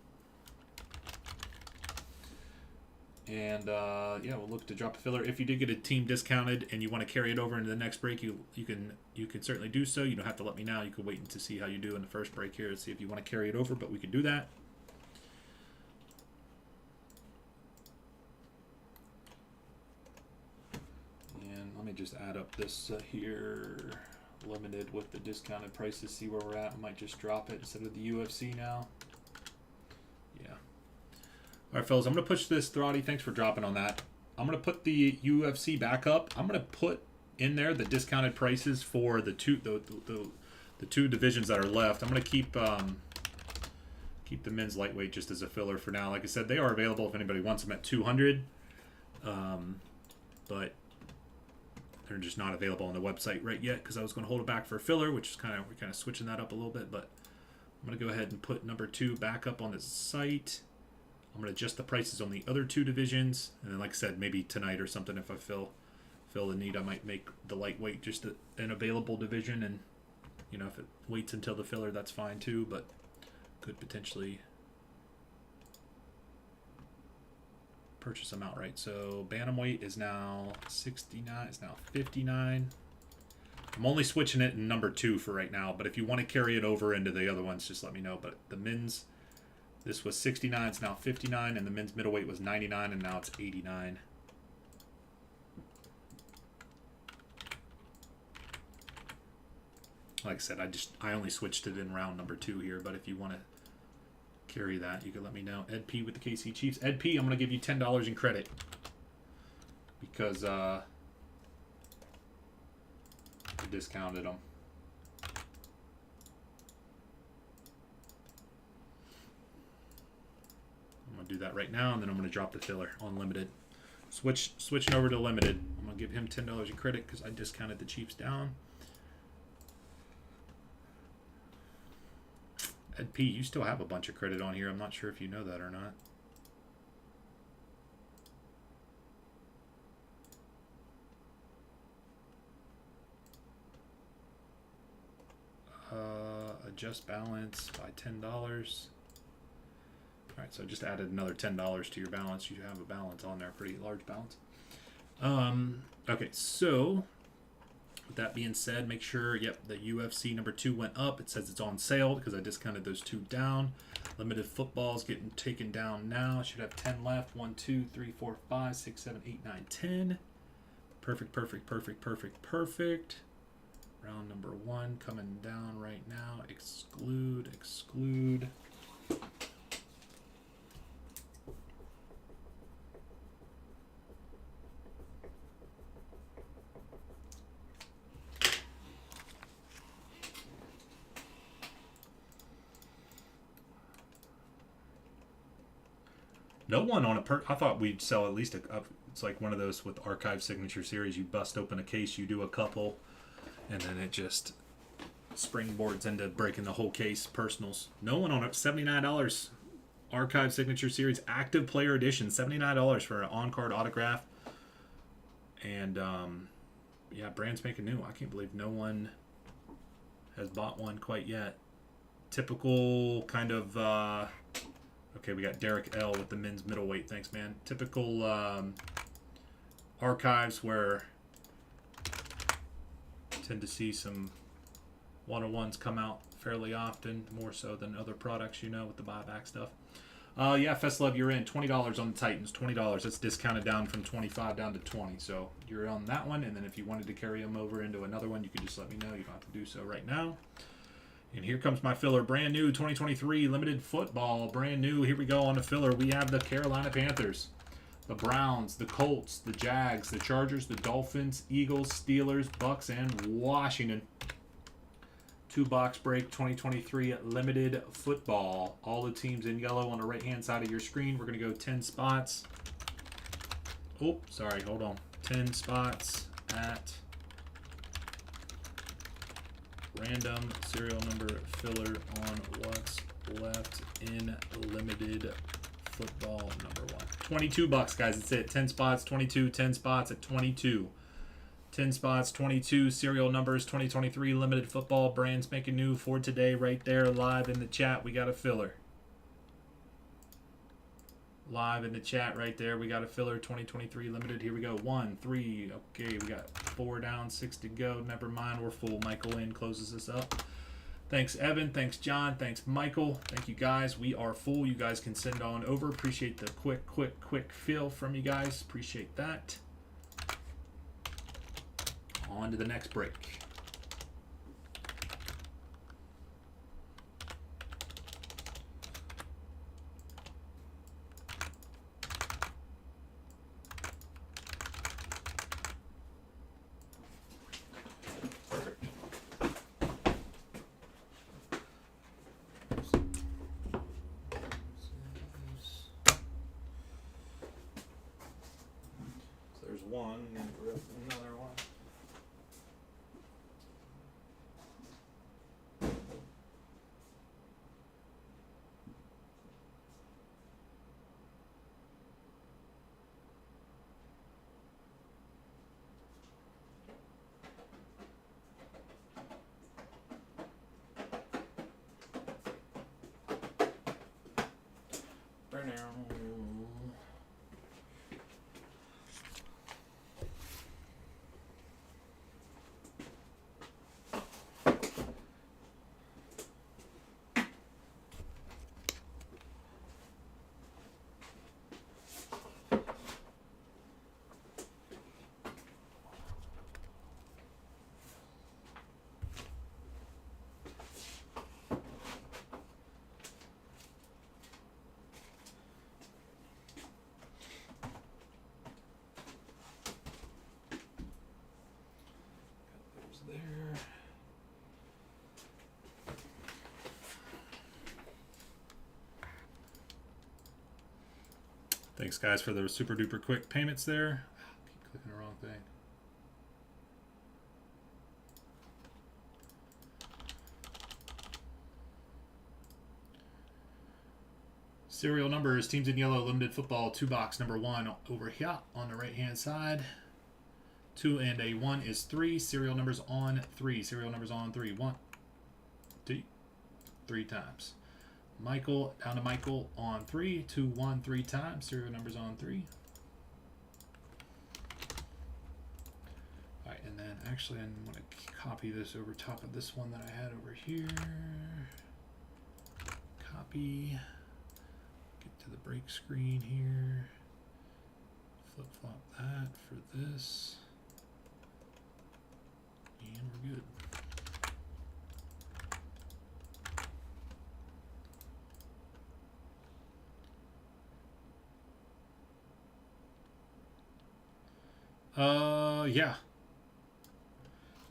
Speaker 1: And yeah, we'll look to drop a filler. If you did get a team discounted and you want to carry it over into the next break, you can certainly do so. You don't have to let me know. You can wait to see how you do in the first break here and see if you want to carry it over, but we can do that. And let me just add up this here, limited with the discounted prices, see where we're at. I might just drop it instead of the UFC now. Yeah. All right, fellas, I'm going to push this. Throtty, thanks for dropping on that. I'm going to put the UFC back up. I'm going to put in there the discounted prices for the two divisions that are left. I'm going to keep the men's lightweight just as a filler for now. Like I said, they are available if anybody wants them at 200, but they're just not available on the website right yet because I was going to hold it back for a filler, which is we're kind of switching that up a little bit. But I'm going to go ahead and put number 2 back up on the site. I'm going to adjust the prices on the other 2 divisions. And then, like I said, maybe tonight or something, if I feel the need, I might make the lightweight just an available division. And, you know, if it waits until the filler, that's fine too. But could potentially purchase them outright. So bantamweight is now 69. It's now 59. I'm only switching it in number 2 for right now. But if you want to carry it over into the other ones, just let me know. But the men's... This was 69, it's now 59, and the men's middleweight was 99, and now it's 89. Like I said, I only switched it in round number 2 here, but if you want to carry that, you can let me know. Ed P with the KC Chiefs. Ed P, I'm going to give you $10 in credit because I discounted them. I'm going to do that right now, and then I'm going to drop the filler on limited. Switching over to limited. I'm going to give him $10 in credit because I discounted the Chiefs down. Ed P, you still have a bunch of credit on here. I'm not sure if you know that or not. Adjust balance by $10. All right, so I just added another $10 to your balance. You have a balance on there, pretty large balance. Okay, so with that being said, make sure, yep, the UFC number 2 went up. It says it's on sale because I discounted those 2 down. Limited football's getting taken down now. Should have 10 left. 1, 2, 3, 4, 5, 6, 7, 8, 9, 10. Perfect, perfect, perfect, perfect, perfect. Round number 1 coming down right now. Exclude, exclude. No one on a I thought we'd sell at least it's like one of those with archive signature series. You bust open a case, you do a couple, and then it just springboards into breaking the whole case. Personals. No one on it. $79. Archive signature series, active player edition. $79 for an on-card autograph. And Yeah, brand spanking new. I can't believe no one has bought one quite yet. Typical kind of... okay, we got Derek L. with the men's middleweight. Thanks, man. Typical archives where tend to see some one-on-ones come out fairly often, more so than other products, you know, with the buyback stuff. Yeah, Festlove, you're in. $20 on the Titans. $20. That's discounted down from 25 down to 20. So you're on that one. And then if you wanted to carry them over into another one, you can just let me know. You don't have to do so right now. And here comes my filler. Brand new 2023 limited football. Brand new. Here we go on the filler. We have the Carolina Panthers, the Browns, the Colts, the Jags, the Chargers, the Dolphins, Eagles, Steelers, Bucks, and Washington. 2-box break 2023 limited football. All the teams in yellow on the right-hand side of your screen. We're going to go 10 spots. Oh, sorry. Hold on. 10 spots at random serial number filler on what's left in limited football number 1. 22 bucks, guys. That's it. 10 spots, 22, 10 spots at 22. 10 spots, 22 serial numbers, 2023 limited football, brand spanking new for today right there live in the chat. We got a filler. Live in the chat right there. We got a filler 2023 limited. Here we go. 1, 3. Okay, we got 4 down, 6 to go. Never mind. We're full. Michael in closes us up. Thanks, Evan. Thanks, John. Thanks, Michael. Thank you, guys. We are full. You guys can send on over. Appreciate the quick feel from you guys. Appreciate that. On to the next break. So there's one, and another one. There. Thanks, guys, for the super duper quick payments there. Keep clicking the wrong thing. Serial numbers, teams in yellow, limited football, 2-box number 1 over here on the right hand side. 2 and a 1 is 3. Serial numbers on 3. Serial numbers on 3. 1, 2, 3 times. Michael, down to Michael on 3. 2, 1, 3 times. Serial numbers on 3. Alright, and then actually I'm going to copy this over top of this one that I had over here. Copy. Get to the break screen here. Flip flop that for this. And we're good. Yeah.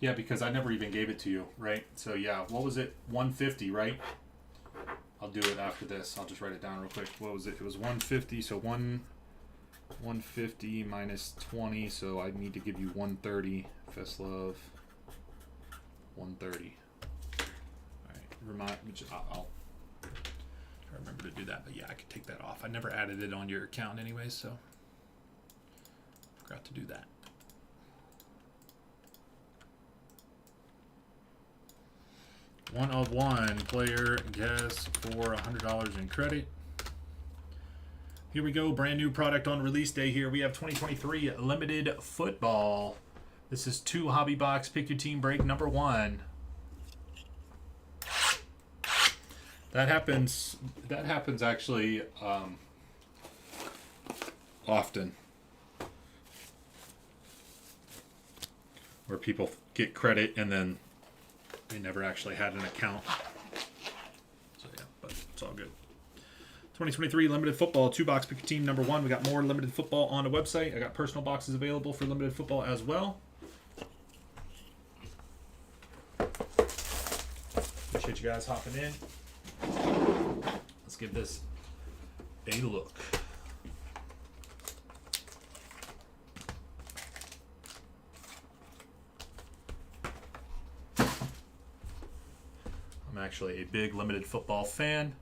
Speaker 1: Yeah, because I never even gave it to you, right? So yeah, what was it? 150, right? I'll do it after this. I'll just write it down real quick. What was it? It was 150, so 150 minus 20, so I need to give you 130. Festlove. 130. Alright, I'll try to remember to do that, but yeah, I could take that off. I never added it on your account anyway, so forgot to do that. 1 of 1 player guess for $100 in credit. Here we go. Brand new product on release day here. We have 2023 Limited Football. This is 2 hobby box. Pick your team break number 1. That happens actually often, where people get credit and then they never actually had an account. So yeah, but it's all good. 2023 Limited Football, 2-box pick your team number 1. We got more Limited Football on the website. I got personal boxes available for Limited Football as well. Appreciate you guys hopping in. Let's give this a look. I'm actually a big Limited Football fan.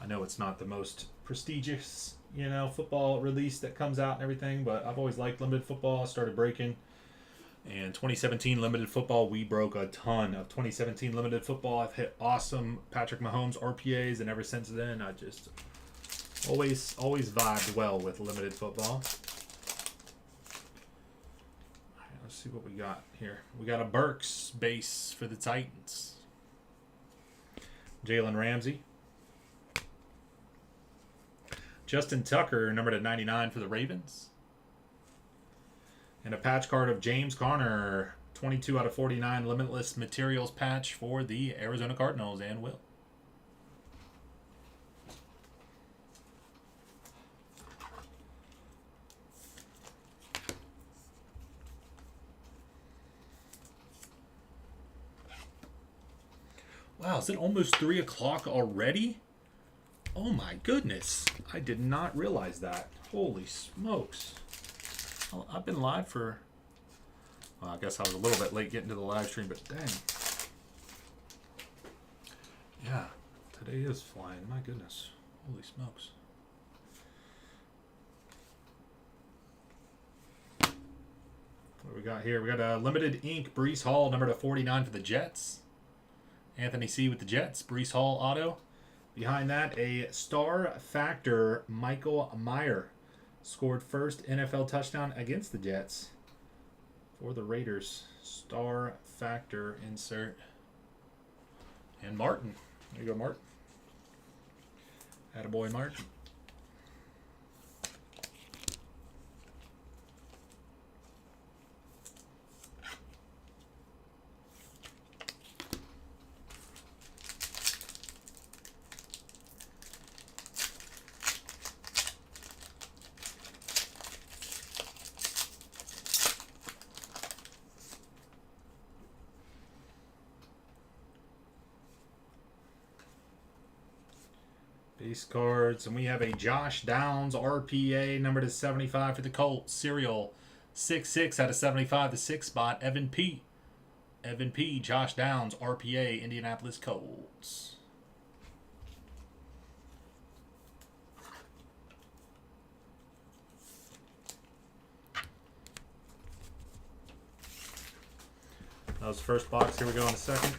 Speaker 1: I know it's not the most prestigious, football release that comes out and everything, but I've always liked Limited Football. I started breaking. And 2017 Limited Football, we broke a ton of 2017 Limited Football. I've hit awesome Patrick Mahomes RPAs, and ever since then, I just always vibed well with Limited Football. All right, let's see what we got here. We got a Burks base for the Titans. Jalen Ramsey. Justin Tucker, numbered at 99 for the Ravens. And a patch card of James Conner, 22 out of 49 Limitless Materials patch for the Arizona Cardinals and Will. Wow, is it almost 3 o'clock already? Oh my goodness. I did not realize that. Holy smokes. Well, I've been live for, well, I guess I was a little bit late getting to the live stream, but dang. Yeah, today is flying. My goodness. Holy smokes. What do we got here? We got a limited ink Breece Hall, number to 49 for the Jets. Anthony C. with the Jets. Breece Hall auto. Behind that, a star factor Michael Mayer. Scored first NFL touchdown against the Jets for the Raiders. Star factor insert. And Martin. There you go, Martin. Attaboy, Martin. Base cards, and we have a Josh Downs RPA, numbered to 75 for the Colts. Serial 66 out of 75, the 6th spot. Evan P. Josh Downs RPA, Indianapolis Colts. That was the first box. Here we go in a second.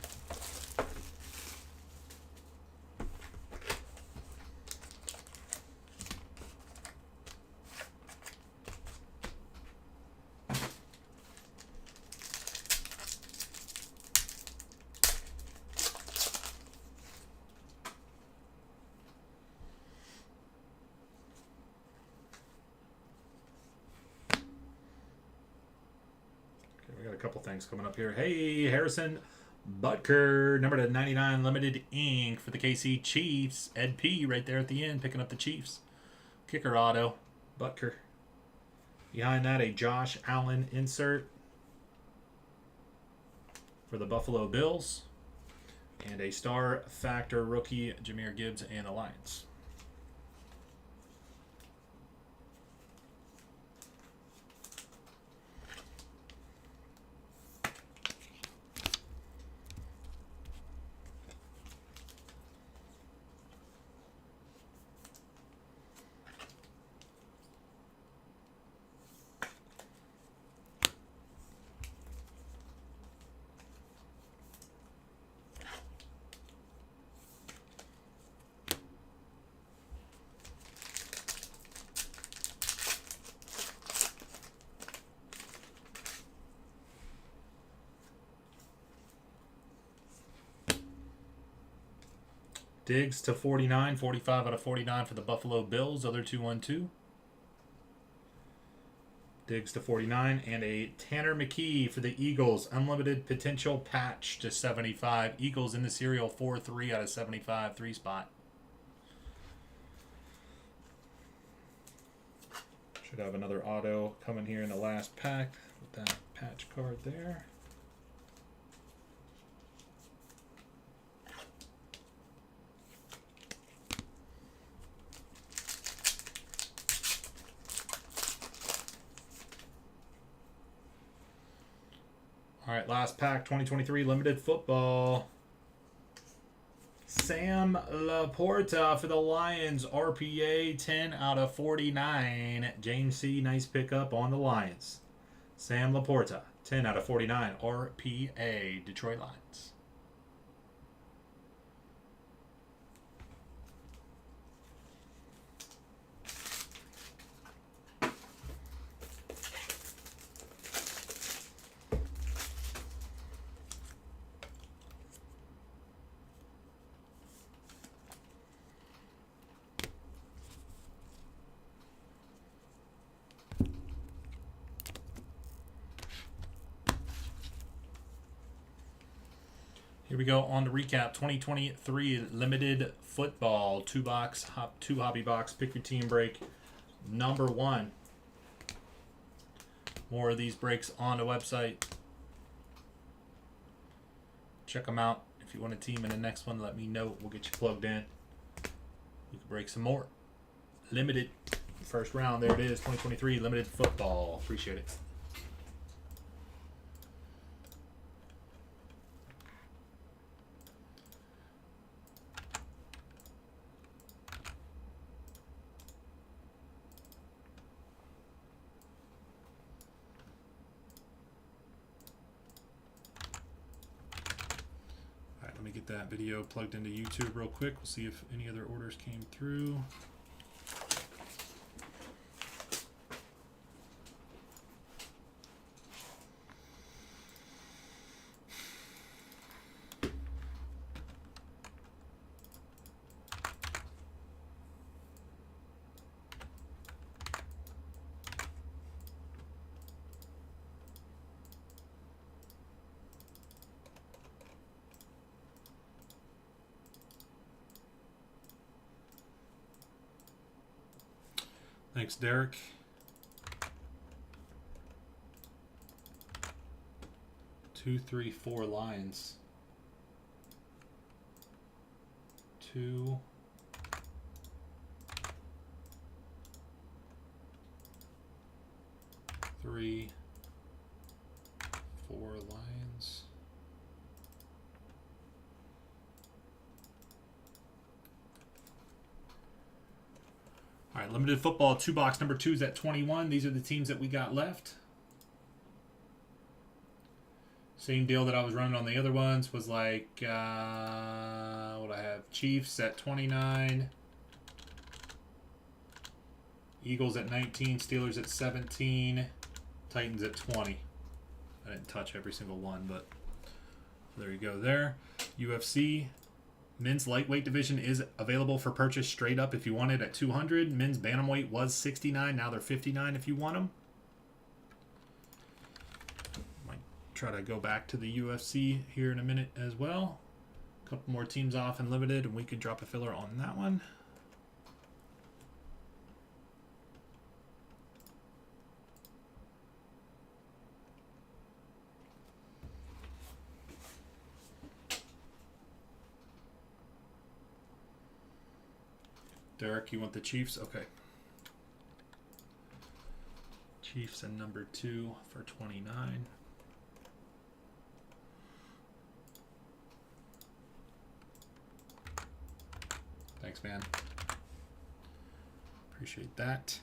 Speaker 1: We got a couple things coming up here. Hey, Harrison Butker, number to 99, limited ink for the KC Chiefs. Ed P. right there at the end, picking up the Chiefs. Kicker auto, Butker. Behind that, a Josh Allen insert for the Buffalo Bills. And a star factor rookie, Jahmyr Gibbs and the Lions. Diggs to 49, 45 out of 49 for the Buffalo Bills. Other 2-1-2. Diggs to 49. And a Tanner McKee for the Eagles. Unlimited potential patch to 75. Eagles in the serial 4-3 out of 75. 3-spot. Should have another auto coming here in the last pack with that patch card there. All right, last pack, 2023 limited football. Sam Laporta for the Lions, RPA 10 out of 49. James C, nice pickup on the Lions. Sam Laporta, 10 out of 49, RPA, Detroit Lions. Here we go on the recap. 2023 limited football. 2-box, 2 hobby box. Pick your team break. Number 1. More of these breaks on the website. Check them out. If you want a team in the next one, let me know. We'll get you plugged in. We can break some more. Limited. First round. There it is. 2023 limited football. Appreciate it. Let me get that video plugged into YouTube real quick. We'll see if any other orders came through. Thanks, Derek. Two, 3, 4 lines. 2, 3, 4 lines. All right, limited football, 2-box number 2 is at 21. These are the teams that we got left. Same deal that I was running on the other ones was like, what I have, Chiefs at 29. Eagles at 19, Steelers at 17, Titans at 20. I didn't touch every single one, but there you go there. UFC. Men's lightweight division is available for purchase straight up if you want it at 200. Men's bantamweight was 69. Now they're 59 if you want them. Might try to go back to the UFC here in a minute as well. A couple more teams off and limited, and we could drop a filler on that one. Derek, you want the Chiefs? Okay. Chiefs and number 2 for 29. Thanks, man. Appreciate that.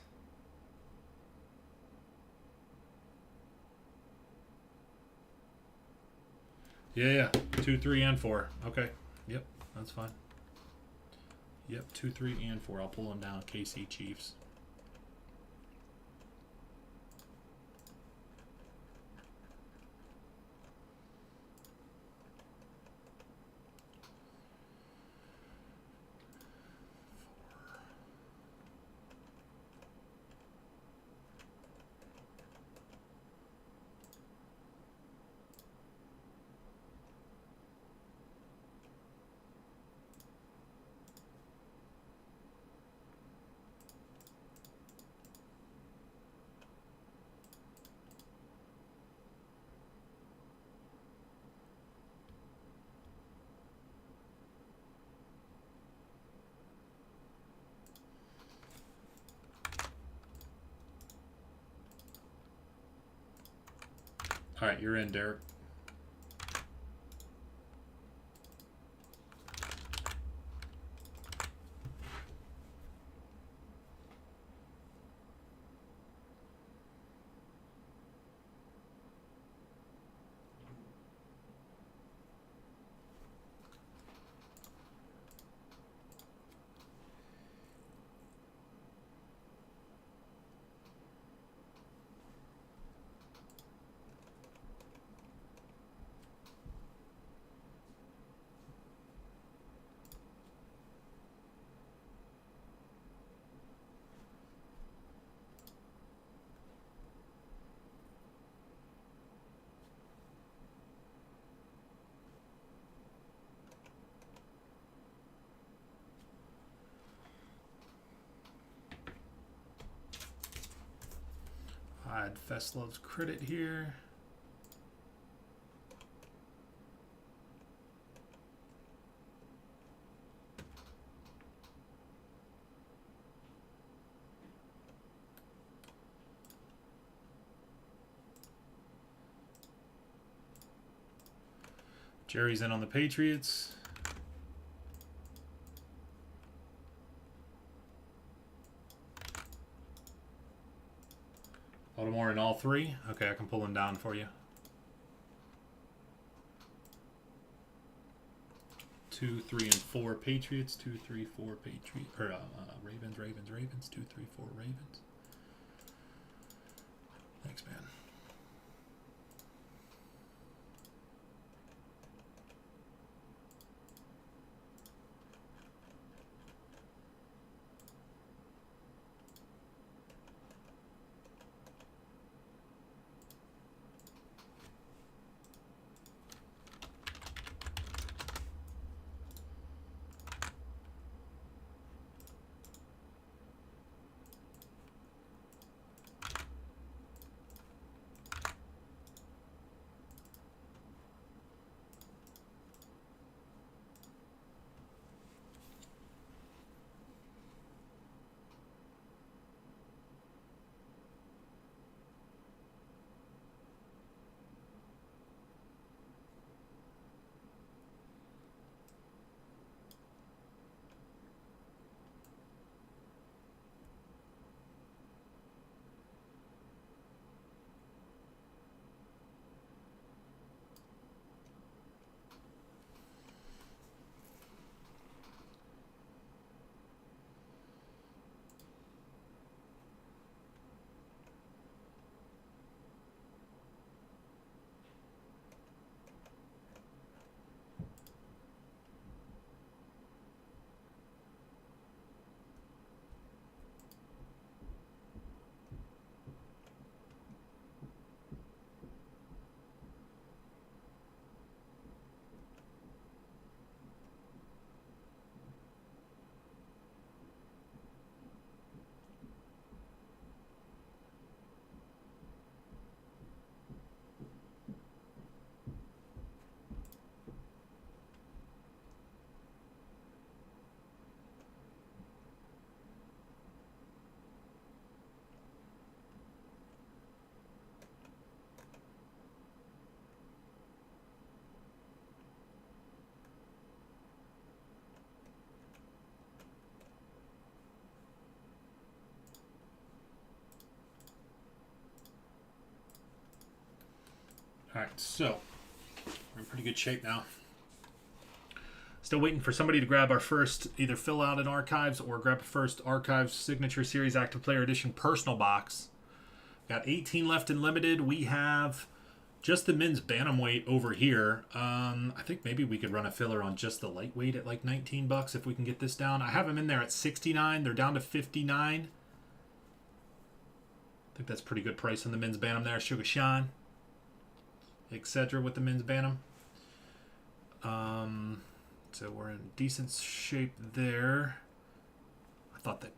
Speaker 1: Yeah. 2, 3, and 4. Okay. Yep, that's fine. Yep, 2, 3, and 4. I'll pull them down. KC Chiefs. All right, you're in, Derek. Add Feslov's credit here. Jerry's in on the Patriots. Baltimore in all three. Okay, I can pull them down for you. 2, 3, and 4 Patriots. 2, 3, 4 Patriots. Or Ravens, Ravens, Ravens. 2, 3, 4 Ravens. Thanks, man. All right, so we're in pretty good shape now. Still waiting for somebody to grab our first, either fill out an Archives or grab a first Archives Signature Series Active Player Edition personal box. Got 18 left in limited. We have just the men's bantamweight over here. I think maybe we could run a filler on just the lightweight at like $19 if we can get this down. I have them in there at 69. They're down to 59. I think that's a pretty good price on the men's bantam there. Sugar Sean, etc. with the men's bantam. So we're in decent shape there. I thought that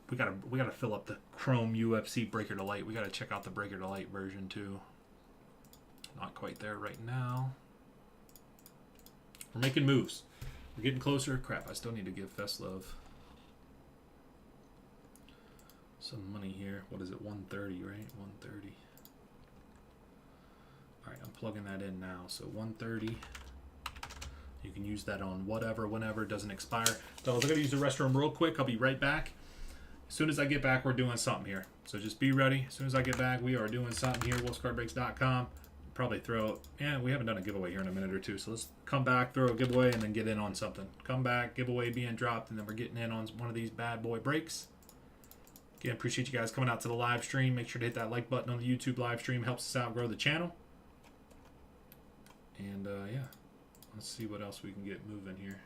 Speaker 1: we gotta fill up the Chrome UFC Breaker to Light. We gotta check out the Breaker to Light version too. Not quite there right now. We're making moves. We're getting closer. Crap, I still need to give Feslov some money here. What is it? 130, right? 130. All right, plugging that in now. So 130. You can use that on whatever, whenever, it doesn't expire. So I'm going to use the restroom real quick. I'll be right back. As soon as I get back, we're doing something here. So just be ready. As soon as I get back, we are doing something here. wolfescardbreaks.com. Probably throw, we haven't done a giveaway here in a minute or two. So let's come back, throw a giveaway, and then get in on something. Come back, giveaway being dropped, and then we're getting in on one of these bad boy breaks. Again, appreciate you guys coming out to the live stream. Make sure to hit that like button on the YouTube live stream. Helps us out, grow the channel. And yeah, let's see what else we can get moving here.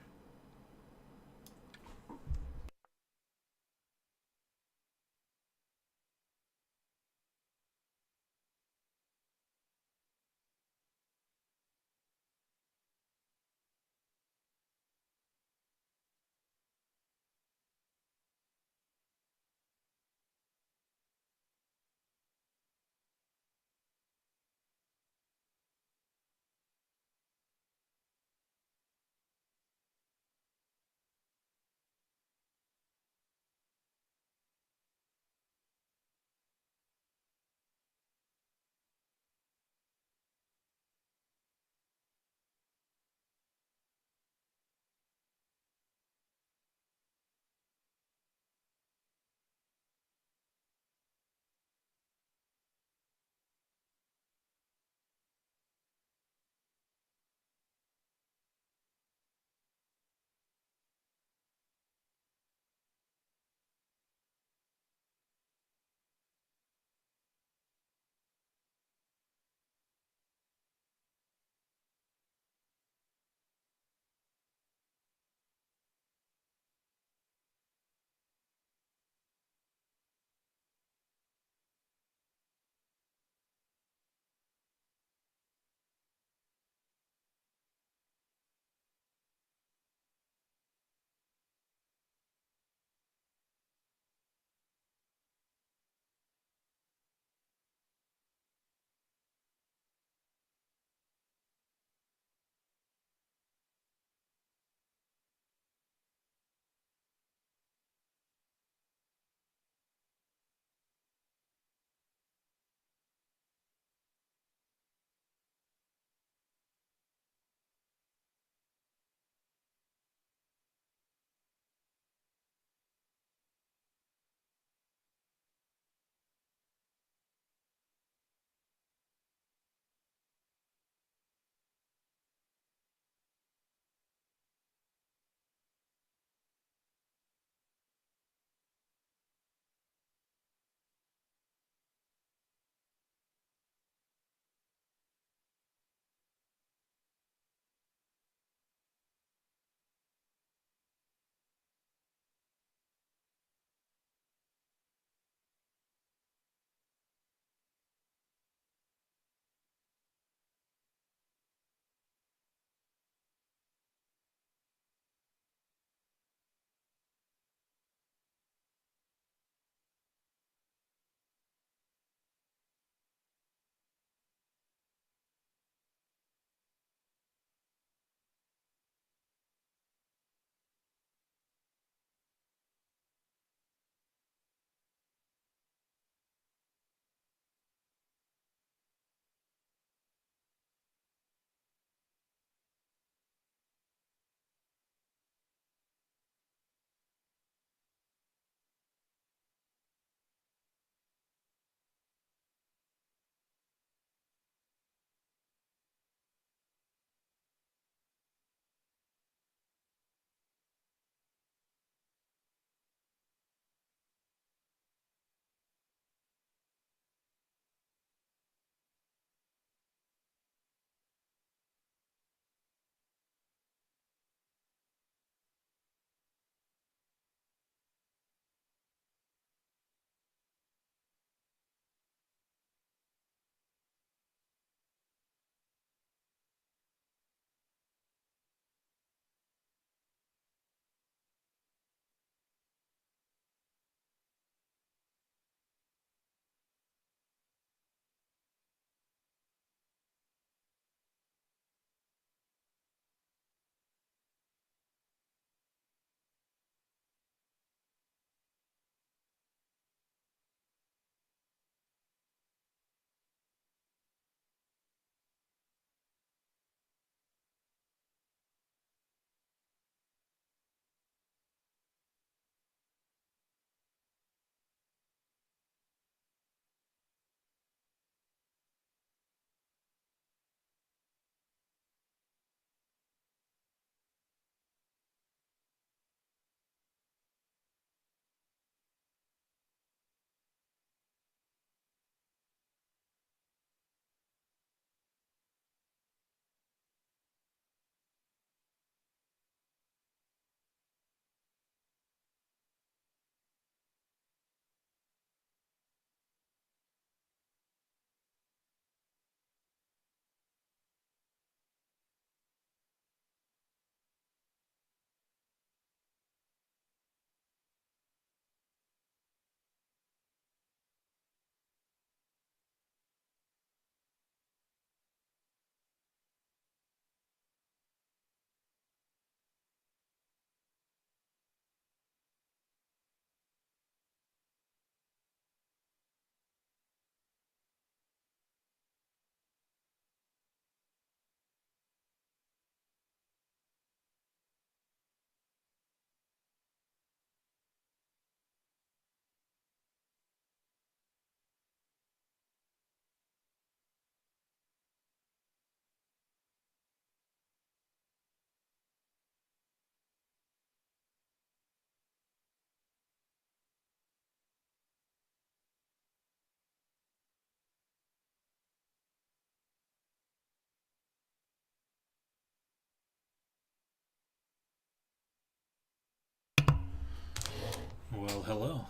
Speaker 1: Well, hello.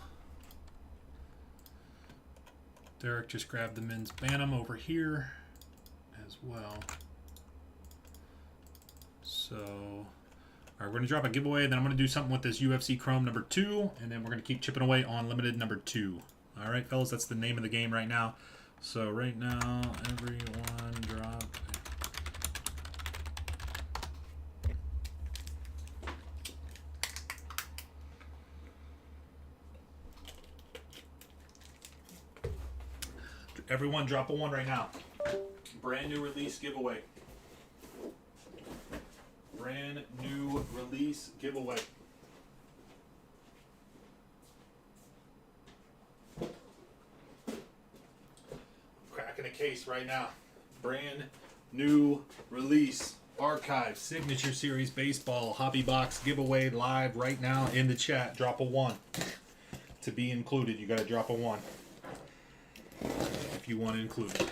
Speaker 1: Derek just grabbed the men's Bantam over here as well. So, all right, we're going to drop a giveaway, then I'm going to do something with this UFC Chrome number 2, and then we're going to keep chipping away on limited number 2. All right, fellas, that's the name of the game right now. So right now, everyone drop. Everyone drop a 1 right now. Brand new release giveaway. Brand new release giveaway. Cracking a case right now. Brand new release. Archive Signature Series Baseball Hobby Box giveaway live right now in the chat. Drop a 1. To be included, you got to drop a 1. If you want to include it.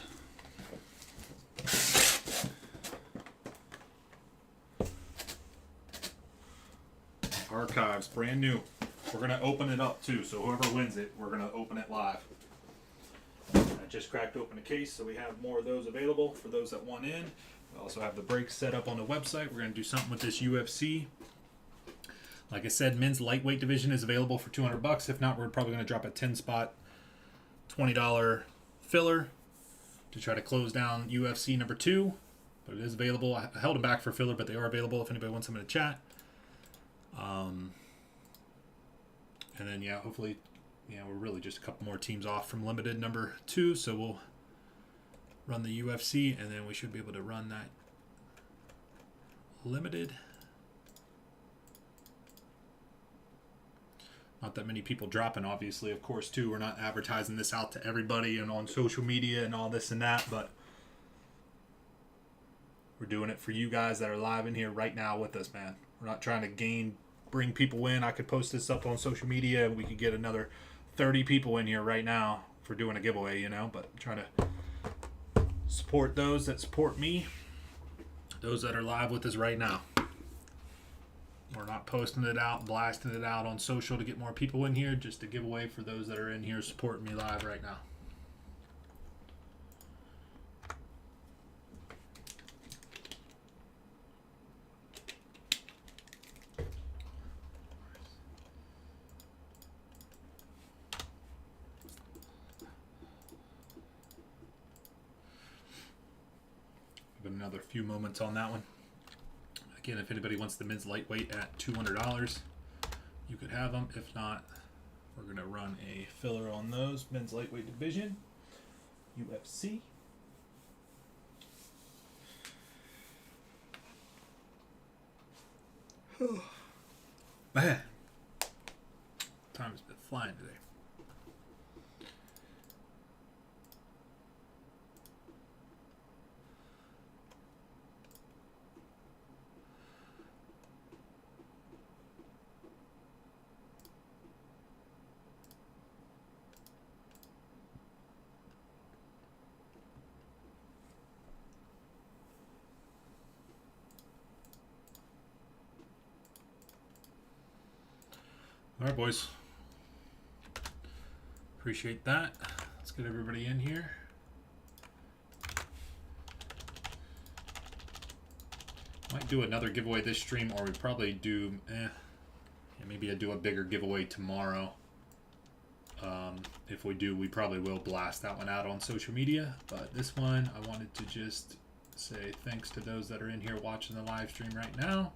Speaker 1: Archives, brand new. We're going to open it up too, so whoever wins it, we're going to open it live. I just cracked open a case, so we have more of those available for those that want in. We also have the breaks set up on the website. We're going to do something with this UFC. Like I said, men's lightweight division is available for $200. If not, we're probably going to drop a 10-spot, $20 filler to try to close down UFC number 2. But it is available. I held them back for filler, but they are available if anybody wants them in the chat. And then, yeah, hopefully, we're really just a couple more teams off from limited number 2, so we'll run the UFC, and then we should be able to run that limited. Not that many people dropping, obviously, of course, too. We're not advertising this out to everybody and on social media and all this and that, but we're doing it for you guys that are live in here right now with us, man. We're not trying to bring people in. I could post this up on social media and we could get another 30 people in here right now for doing a giveaway, but I'm trying to support those that support me, those that are live with us right now. We're not posting it out, blasting it out on social to get more people in here, just a giveaway for those that are in here supporting me live right now. Another few moments on that one. Again, if anybody wants the men's lightweight at $200, you could have them. If not, we're going to run a filler on those. Men's lightweight division, UFC. Man, time has been flying today. All right, boys. Appreciate that. Let's get everybody in here. Might do another giveaway this stream, or we probably do. Maybe I do a bigger giveaway tomorrow. If we do, we probably will blast that one out on social media. But this one, I wanted to just say thanks to those that are in here watching the live stream right now.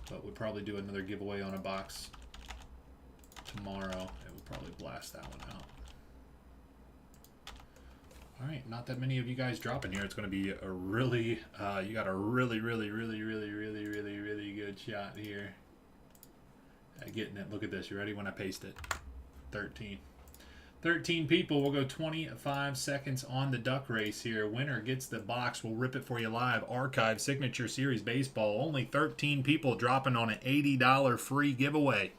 Speaker 1: But we'll probably do another giveaway on a box tomorrow. It will probably blast that one out. All right, not that many of you guys dropping here. It's going to be a really, you got a really good shot here at getting it. Look at this. You ready when I paste it? 13 people. We'll go 25 seconds on the duck race here. Winner gets the box. We'll rip it for you live. Archive Signature Series Baseball. Only 13 people dropping on an $80 free giveaway.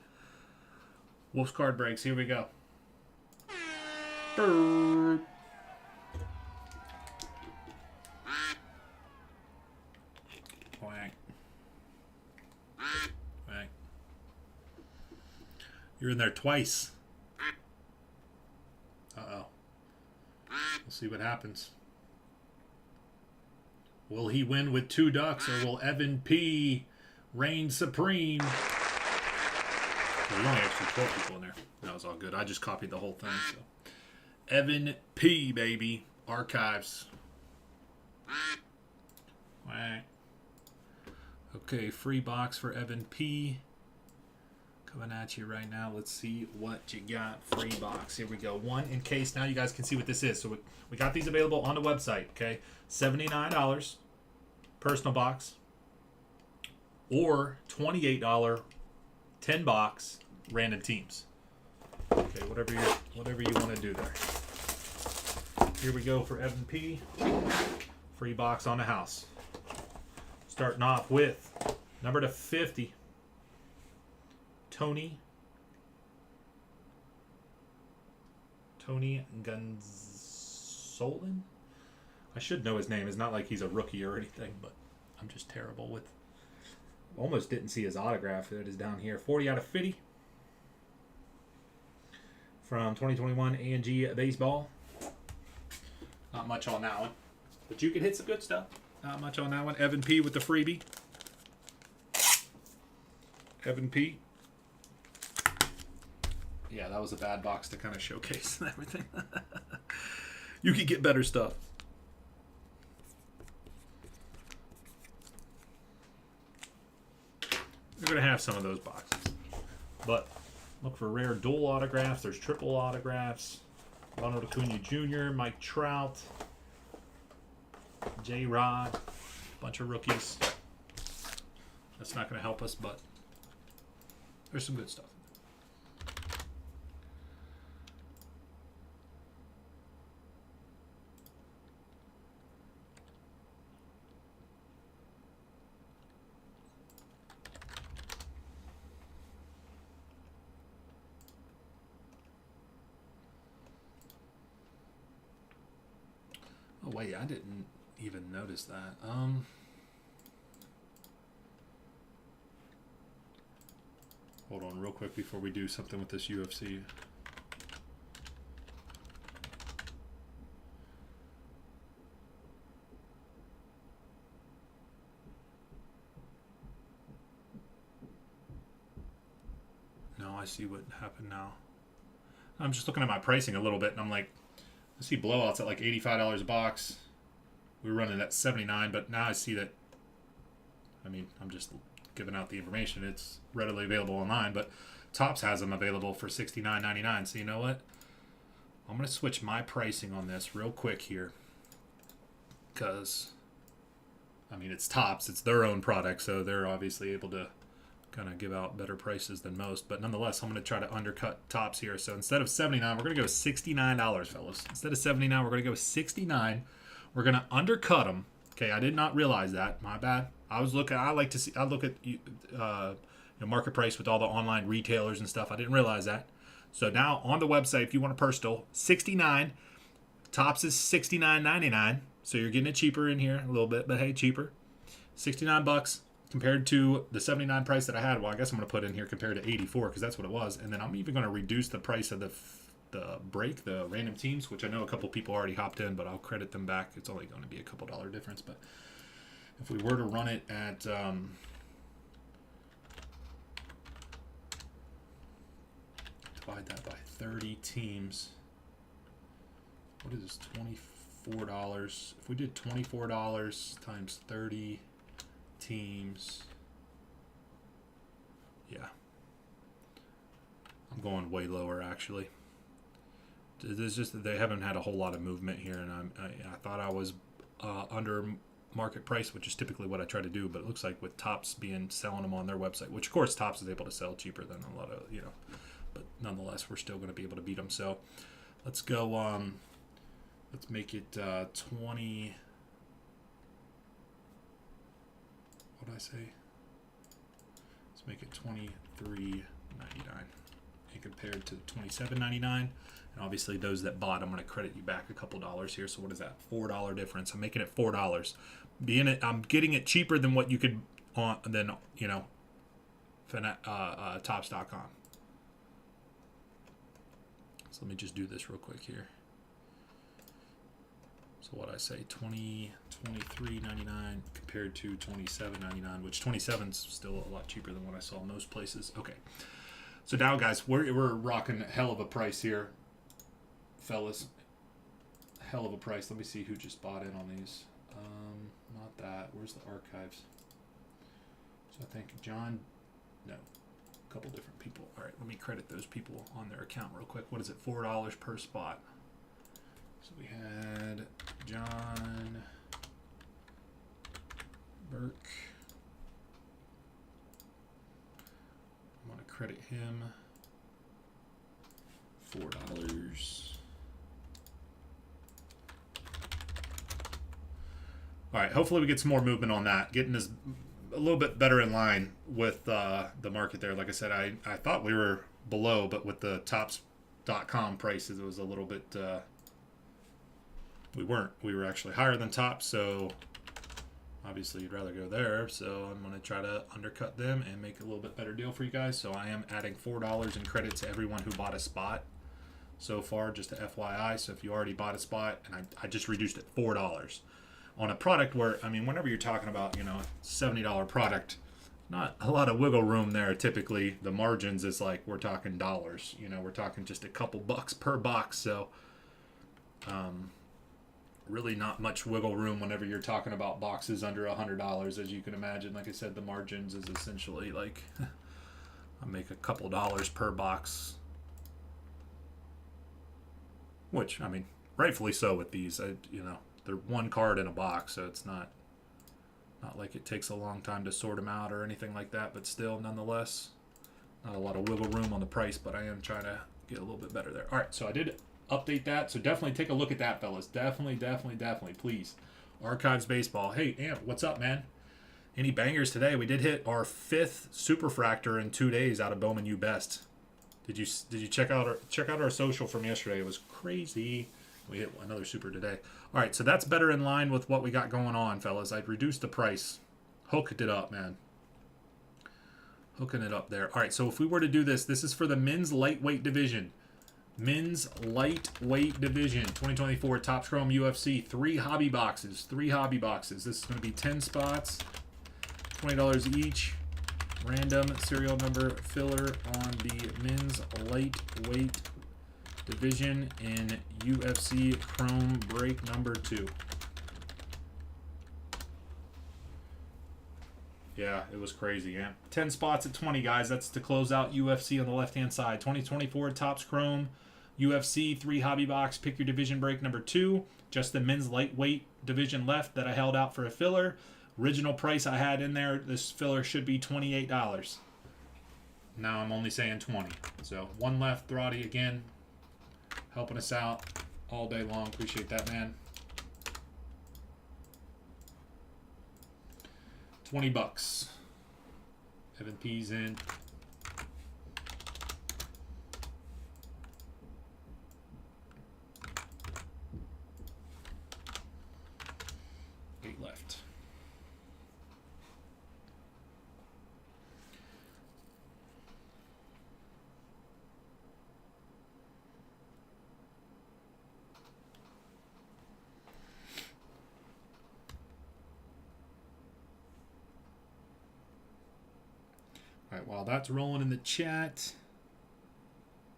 Speaker 1: Wolf's Card Breaks. Here we go. Brrr. Whack. Whack. You're in there twice. Uh-oh. We'll see what happens. Will he win with 2 ducks, or will Evan P. reign supreme? Well, you only actually 12 people in there. That was all good. I just copied the whole thing. So, Evan P. baby, archives. Okay, free box for Evan P. Coming at you right now. Let's see what you got. Free box. Here we go. One in case. Now you guys can see what this is. So we got these available on the website. Okay, $79 personal box, or $28 10 box random teams. Okay, whatever you want to do there. Here we go for Evan P. Free box on the house. Starting off with number to 50. Tony Gonsolin. I should know his name. It's not like he's a rookie or anything, but I'm just terrible with. Almost didn't see his autograph. It is down here. 40 out of 50 from 2021 A&G Baseball. Not much on that one, but you can hit some good stuff. Not much on that one. Evan P. with the freebie. Evan P. Yeah, that was a bad box to kind of showcase and everything. You could get better stuff. You're going to have some of those boxes. But look for rare dual autographs. There's triple autographs. Ronald Acuna Jr., Mike Trout, J-Rod, bunch of rookies. That's not going to help us, but there's some good stuff. Oh wait, I didn't even notice that. Hold on real quick before we do something with this UFC. No, I see what happened now. I'm just looking at my pricing a little bit, and I'm like, I see blowouts at like $85 a box. We were running at $79, but now I see that. I mean, I'm just giving out the information. It's readily available online, but Topps has them available for $69.99. So you know what? I'm going to switch my pricing on this real quick here, because I mean, it's Topps. It's their own product, so they're obviously able to kind of give out better prices than most. But nonetheless, I'm going to try to undercut Topps here. So instead of $79, we're going to go $69, fellas. Instead of $79, we're going to go $69. We're going to undercut them. Okay, I did not realize that. My bad. I look at market price with all the online retailers and stuff. I didn't realize that. So now on the website, if you want a personal, $69. Topps is $69.99. So you're getting it cheaper in here a little bit, but hey, cheaper. $69 compared to the $79 price that I had. Well, I guess I'm going to put in here compared to $84 because that's what it was. And then I'm even going to reduce the price of the break, the random teams, which I know a couple people already hopped in, but I'll credit them back. It's only going to be a couple $1 difference. But if we were to run it at divide that by 30 teams, what is this, $24? If we did $24 times 30 teams, yeah, I'm going way lower actually. It's just that they haven't had a whole lot of movement here, and I thought I was under market price, which is typically what I try to do, but it looks like with Topps selling them on their website, which of course Topps is able to sell cheaper than a lot of, but nonetheless we're still going to be able to beat them. So let's go, let's make it 20, what did I say? Let's make it $23.99 and compared to $27.99. And obviously those that bought, I'm going to credit you back a couple dollars here. So what is that? $4 difference. I'm making it $4. I'm getting it cheaper than what you could Topps.com. So let me just do this real quick here. So what I say, 23.99 compared to 27.99, which 27 is still a lot cheaper than what I saw most places. Okay, so now guys, we're rocking a hell of a price here, fellas. Hell of a price. Let me see who just bought in on these. Not that. Where's the archives? So I think John. No, a couple different people. All right, let me credit those people on their account real quick. What is it? $4 per spot. So we had John Burke. I'm going to credit him $4. All right, hopefully we get some more movement on that. Getting this a little bit better in line with the market there. Like I said, I thought we were below, but with the Tops.com prices, it was a little bit... we weren't. We were actually higher than Tops, so obviously you'd rather go there. So I'm going to try to undercut them and make a little bit better deal for you guys. So I am adding $4 in credit to everyone who bought a spot so far, just a FYI. So if you already bought a spot, and I just reduced it $4 on a product where, I mean, whenever you're talking about, $70 product, not a lot of wiggle room there. Typically, the margins is like we're talking dollars. We're talking just a couple bucks per box. So, really not much wiggle room whenever you're talking about boxes under $100, as you can imagine. Like I said, the margins is essentially like I make a couple dollars per box, which, I mean, rightfully so with these. They're one card in a box, so it's not like it takes a long time to sort them out or anything like that, but still, nonetheless, not a lot of wiggle room on the price, but I am trying to get a little bit better there. All right, so I did update that, so definitely take a look at that, fellas. Definitely, please. Archives Baseball. Hey, Amp, what's up, man? Any bangers today? We did hit our 5th Superfractor in 2 days out of Bowman U Best. Did you check out our social from yesterday? It was crazy. We hit another super today. All right, so that's better in line with what we got going on, fellas. I reduced the price. Hooked it up, man. Hooking it up there. All right, so if we were to do this is for the men's lightweight division. Men's lightweight division, 2024 Topps Chrome UFC. 3 hobby boxes. This is going to be 10 spots, $20 each. Random serial number filler on the men's lightweight division in UFC Chrome break number 2. Yeah, it was crazy, yeah. 10 spots at 20, guys. That's to close out UFC on the left-hand side. 2024 Topps Chrome UFC 3 hobby box. Pick your division break number 2. Just the men's lightweight division left that I held out for a filler. Original price I had in there, this filler should be $28. Now I'm only saying 20. So one left. Throtty again, helping us out all day long. Appreciate that, man. $20. Evan P's in. Left. All right, while that's rolling in the chat,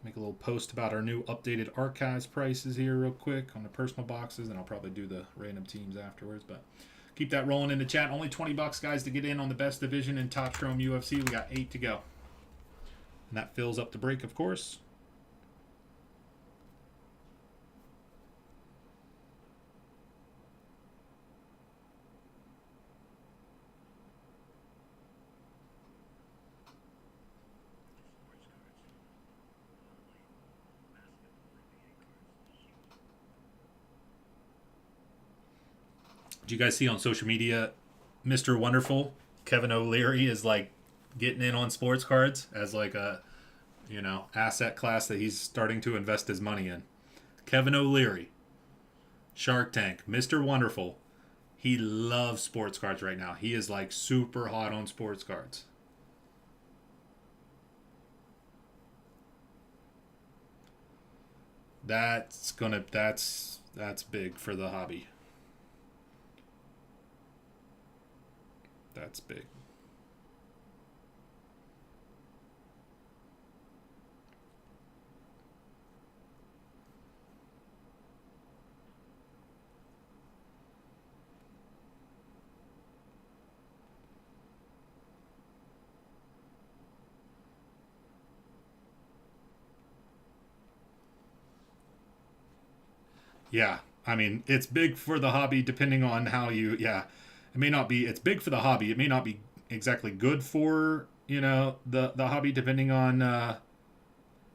Speaker 1: make a little post about our new updated archives prices here real quick on the personal boxes, and I'll probably do the random teams afterwards, but keep that rolling in the chat. Only $20, guys, to get in on the best division in Topps Chrome UFC. We got 8 to go. And that fills up the break, of course. Did you guys see on social media, Mr. Wonderful, Kevin O'Leary is like getting in on sports cards as like a, asset class that he's starting to invest his money in. Kevin O'Leary, Shark Tank, Mr. Wonderful. He loves sports cards right now. He is like super hot on sports cards. That's big for the hobby. That's big. Yeah, I mean, it's big for the hobby depending on how you. Yeah, it may not be. It's big for the hobby. It may not be exactly good for the hobby depending on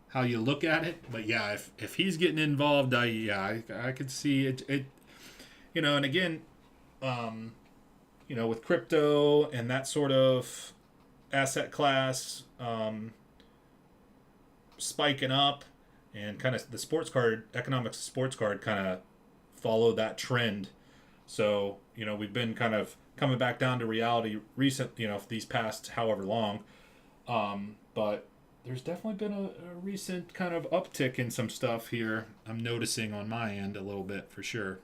Speaker 1: how you look at it. But yeah, if he's getting involved, I could see it. And again, um, with crypto and that sort of asset class spiking up, and kind of the economics of sports card kind of follow that trend. So we've been kind of coming back down to reality these past however long. But there's definitely been a recent kind of uptick in some stuff here. I'm noticing on my end a little bit for sure.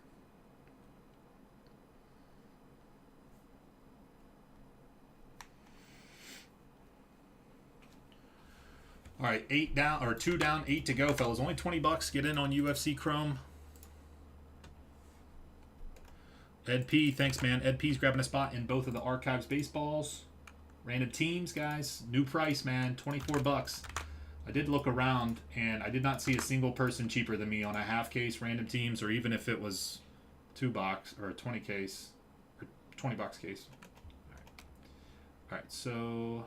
Speaker 1: All right, 8 down or 2 down, 8 to go, fellas. Only $20. Get in on UFC Chrome. Ed P, thanks, man. Ed P's grabbing a spot in both of the Archives baseballs. Random teams, guys. New price, man. $24. I did look around, and I did not see a single person cheaper than me on a half case random teams, or even if it was $2 or a 20 case or $20 case. All right, so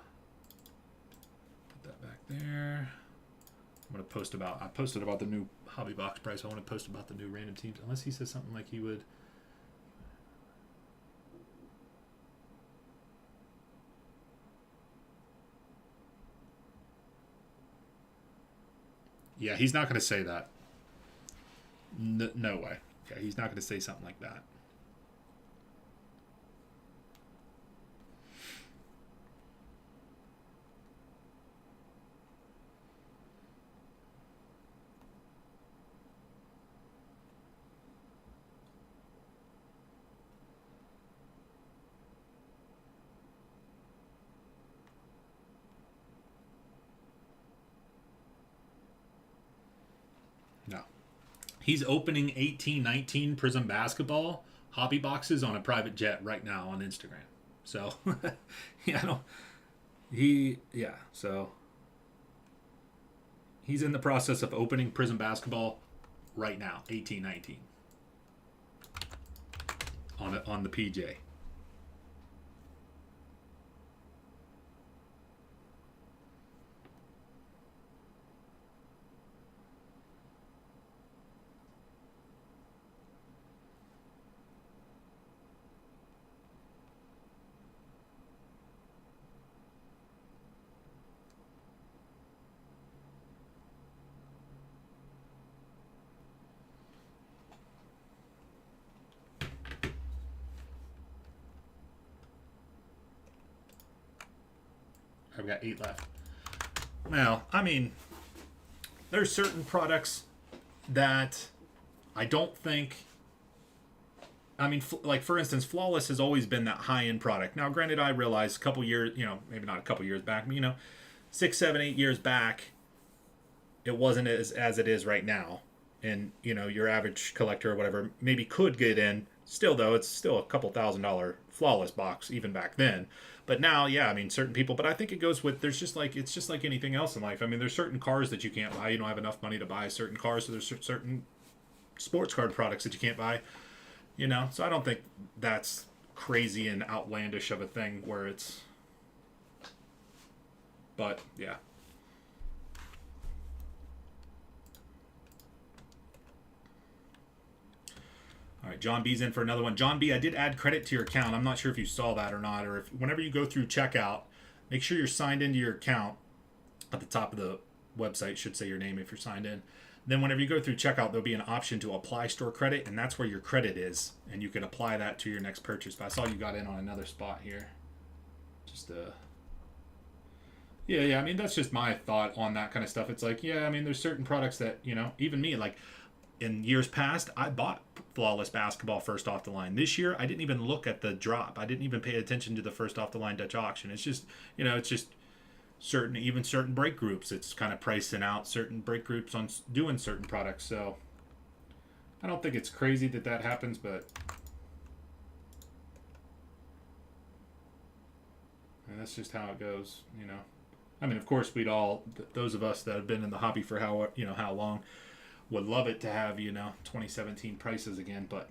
Speaker 1: put that back there. I'm gonna I posted about the new hobby box price. I want to post about the new random teams, unless he says something like he would. Yeah, he's not going to say that. No way. Yeah, he's not going to say something like that. No. He's opening 18-19 Prism Basketball hobby boxes on a private jet right now on Instagram. So, so he's in the process of opening Prism Basketball right now, 18-19 on the PJ. I've got 8 left. Well, I mean, there's certain products that I don't think. I mean, like for instance, Flawless has always been that high-end product. Now, granted, I realize a couple years, maybe not a couple years back, but 6, 7, 8 years back, it wasn't as it is right now. And your average collector or whatever maybe could get in. Still, though, it's still a couple $1,000 Flawless box even back then. But now, yeah, I mean, certain people. But I think it goes with it's just like anything else in life. I mean, there's certain cars that you can't buy. You don't have enough money to buy certain cars. So there's certain sports card products that you can't buy. So I don't think that's crazy and outlandish of a thing where it's. But yeah. All right, John B's in for another one. John B, I did add credit to your account. I'm not sure if you saw that or not, or if whenever you go through checkout, make sure you're signed into your account. At the top of the website should say your name if you're signed in. Then whenever you go through checkout, there'll be an option to apply store credit, and that's where your credit is, and you can apply that to your next purchase. But I saw you got in on another spot here. Yeah. I mean, that's just my thought on that kind of stuff. It's like, yeah, I mean, there's certain products that, even me, like in years past, I bought Flawless Basketball first off the line. This year, I didn't even look at the drop. I didn't even pay attention to the first off the line Dutch auction. It's just, it's just certain break groups. It's kind of pricing out certain break groups on doing certain products. So I don't think it's crazy that happens, but that's just how it goes. I mean, of course, we'd all those of us that have been in the hobby for how long would love it to have 2017 prices again, but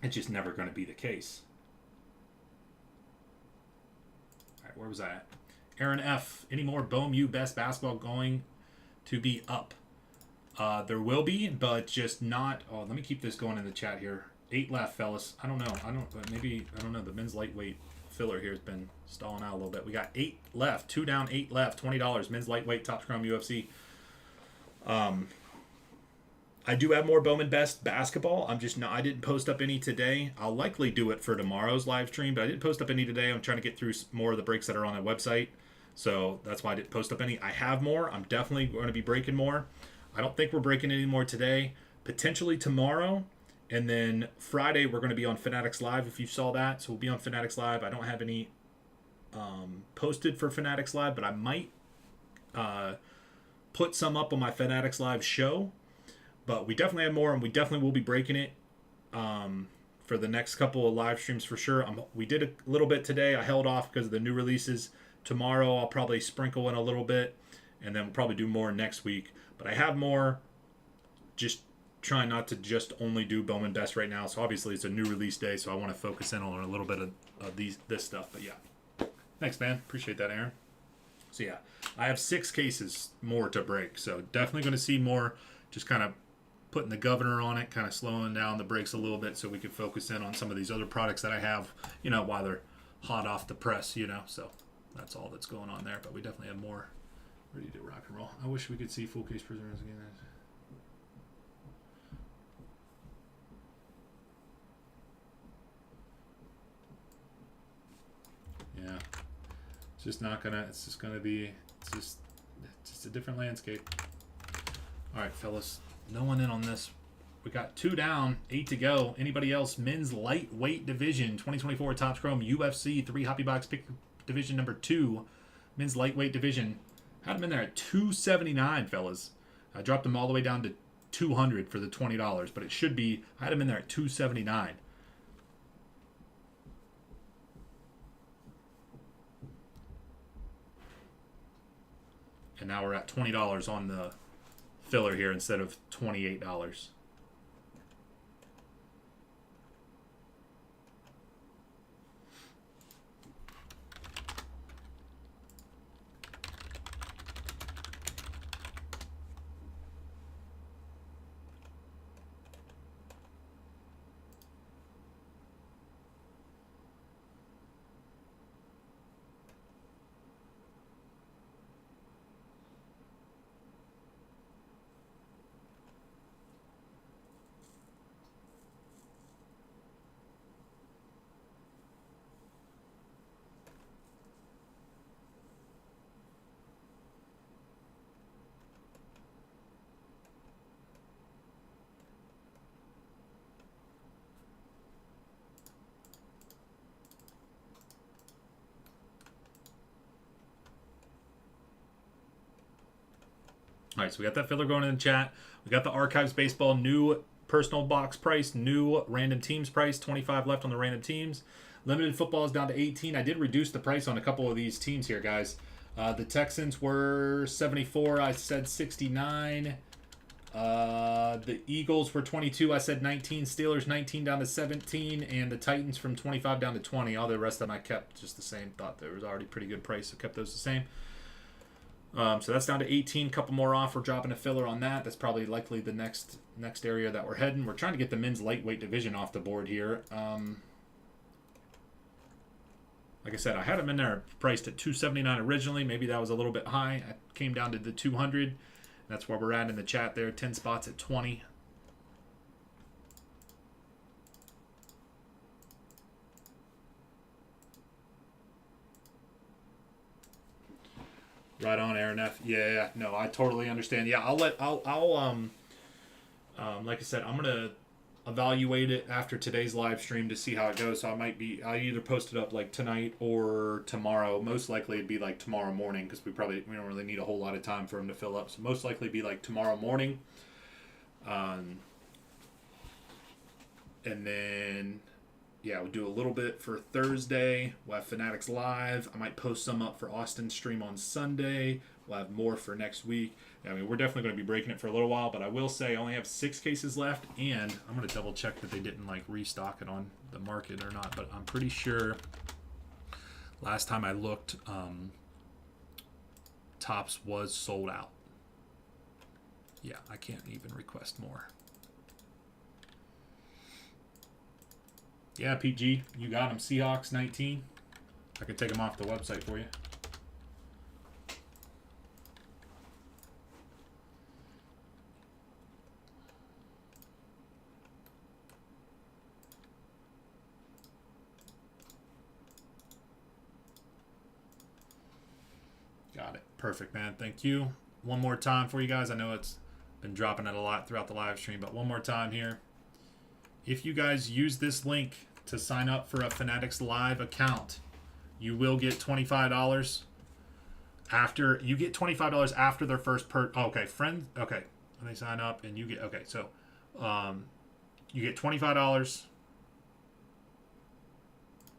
Speaker 1: it's just never going to be the case. All right, where was I at? Aaron F. Any more Bohm U best basketball going to be up? There will be, but just not. Oh, let me keep this going in the chat here. 8 left, fellas. I don't know. The men's lightweight filler here has been stalling out a little bit. We got 8 left. 2 down, 8 left. $20. Men's lightweight, Topps Chrome UFC. I do have more Bowman Best basketball. I didn't post up any today. I'll likely do it for tomorrow's live stream, but I didn't post up any today. I'm trying to get through more of the breaks that are on the website. So that's why I didn't post up any. I have more. I'm definitely going to be breaking more. I don't think we're breaking any more today. Potentially tomorrow. And then Friday, we're going to be on Fanatics Live, if you saw that. So we'll be on Fanatics Live. I don't have any posted for Fanatics Live, but I might put some up on my Fanatics Live show. But we definitely have more, and we definitely will be breaking it for the next couple of live streams for sure. We did a little bit today. I held off because of the new releases. Tomorrow, I'll probably sprinkle in a little bit, and then we'll probably do more next week. But I have more. Just trying not to just only do Bowman Best right now. So obviously, it's a new release day, so I want to focus in on a little bit of this stuff. But yeah, thanks, man. Appreciate that, Aaron. So yeah, I have 6 cases more to break. So definitely going to see more. Just kind of putting the governor on it, kind of slowing down the brakes a little bit so we can focus in on some of these other products that I have, while they're hot off the press, So that's all that's going on there. But we definitely have more ready to rock and roll. I wish we could see full case prisoners again. Yeah. It's just a different landscape. All right, fellas. No one in on this. We got 2 down, 8 to go. Anybody else? Men's lightweight division, 2024 Topps Chrome UFC 3 Hoppy Box pick division number 2. Men's lightweight division. Had them in there at 279, fellas. I dropped them all the way down to 200 for the $20, but it should be. I had them in there at 279. And now we're at $20 on the filler here instead of $28. All right, so we got that filler going in the chat. We got the Archives Baseball new personal box price, new random teams price, 25 left on the random teams. Limited football is down to 18. I did reduce the price on a couple of these teams here, guys. The Texans were 74. I said 69. The Eagles were 22. I said 19. Steelers 19 down to 17. And the Titans from 25 down to 20. All the rest of them I kept just the same. Thought there was already pretty good price, so kept those the same. So that's down to 18. Couple more off. We're dropping a filler on that. That's probably likely the next area that we're heading. We're trying to get the men's lightweight division off the board here. Like I said, I had them in there priced at $279 originally. Maybe that was a little bit high. I came down to the $200. That's where we're at in the chat there. 10 spots at $20. Right on, Aaron F. Yeah, no, I totally understand. Yeah, like I said, I'm gonna evaluate it after today's live stream to see how it goes. So I either post it up like tonight or tomorrow. Most likely it'd be like tomorrow morning because we don't really need a whole lot of time for them to fill up. So most likely it'd be like tomorrow morning. And then, yeah, we'll do a little bit for Thursday. We'll have Fanatics Live. I might post some up for Austin's stream on Sunday. We'll have more for next week. I mean, we're definitely going to be breaking it for a little while, but I will say I only have 6 cases left, and I'm going to double check that they didn't like restock it on the market or not, but I'm pretty sure last time I looked, Topps was sold out. Yeah, I can't even request more. Yeah, PG, you got them. Seahawks 19. I could take them off the website for you. Got it. Perfect, man. Thank you. One more time for you guys. I know it's been dropping it a lot throughout the live stream, but one more time here. If you guys use this link to sign up for a Fanatics Live account, you will get $25 after you get $25 after their first okay, friends. Okay, when they sign up and you get so you get $25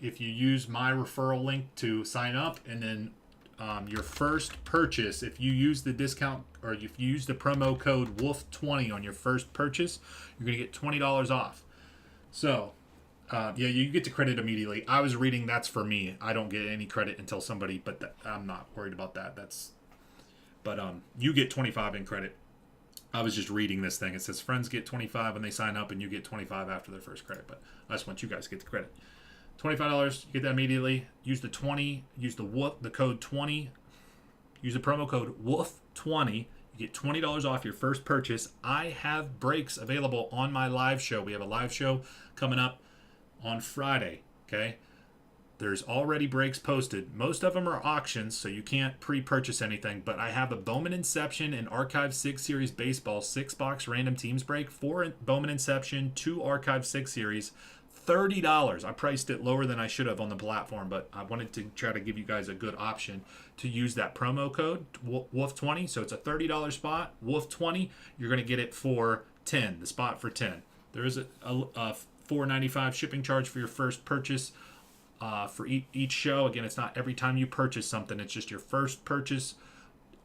Speaker 1: if you use my referral link to sign up, and then your first purchase, if you use the discount or if you use the promo code WOLF20 on your first purchase, you're gonna get $20 off. So, yeah, you get the credit immediately. I was reading that's for me. I don't get any credit until somebody, but I'm not worried about that. But you get 25 in credit. I was just reading this thing. It says friends get 25 when they sign up, and you get 25 after their first credit. But I just want you guys to get the credit. $25, you get that immediately. Use the 20. Use the code 20. Use the promo code WOLF20. You get $20 off your first purchase. I have breaks available on my live show. We have a live show coming up on Friday, okay? There's already breaks posted. Most of them are auctions, so you can't pre-purchase anything, but I have a Bowman Inception and Archive 6 Series Baseball 6-box random teams break, 4 Bowman Inception, 2 Archive 6 Series, $30. I priced it lower than I should have on the platform, but I wanted to try to give you guys a good option to use that promo code WOLF20. So it's a $30 spot, WOLF20. You're going to get it for 10, the spot for 10. There is a $4.95 shipping charge for your first purchase for each show. Again, it's not every time you purchase something. It's just your first purchase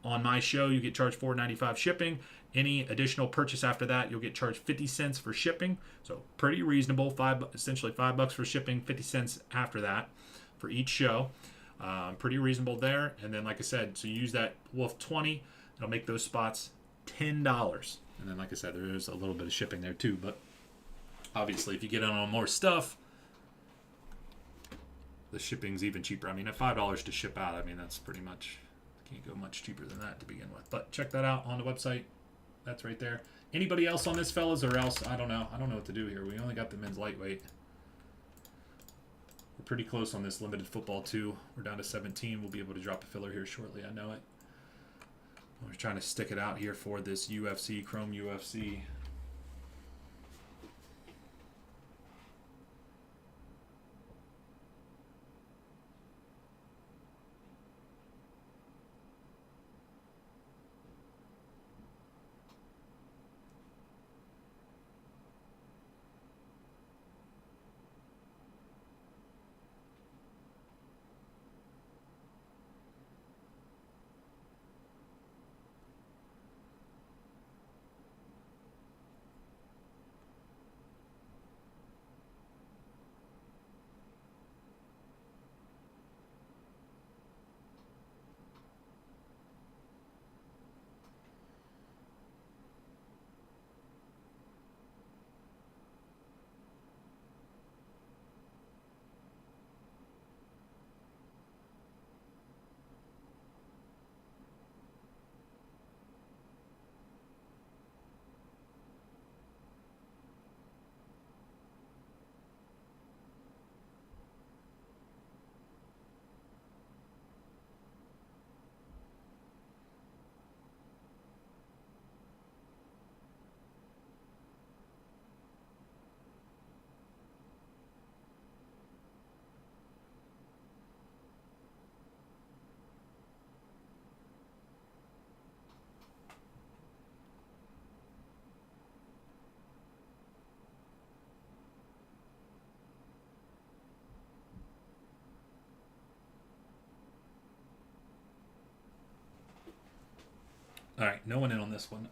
Speaker 1: on my show. You get charged $4.95 shipping. Any additional purchase after that, you'll get charged 50 cents for shipping. So pretty reasonable. Essentially $5 for shipping, 50 cents after that for each show. Pretty reasonable there. And then, like I said, so you use that WOLF20. It'll make those spots $10. And then, like I said, there is a little bit of shipping there too. But obviously, if you get on more stuff, the shipping's even cheaper. I mean, at $5 to ship out, I mean, that's pretty much, can't go much cheaper than that to begin with. But check that out on the website. That's right there. Anybody else on this, fellas, or else? I don't know. I don't know what to do here. We only got the men's lightweight. We're pretty close on this limited football, too. We're down to 17. We'll be able to drop a filler here shortly. I know it. We're trying to stick it out here for this UFC, Chrome UFC. All right, no one in on this one.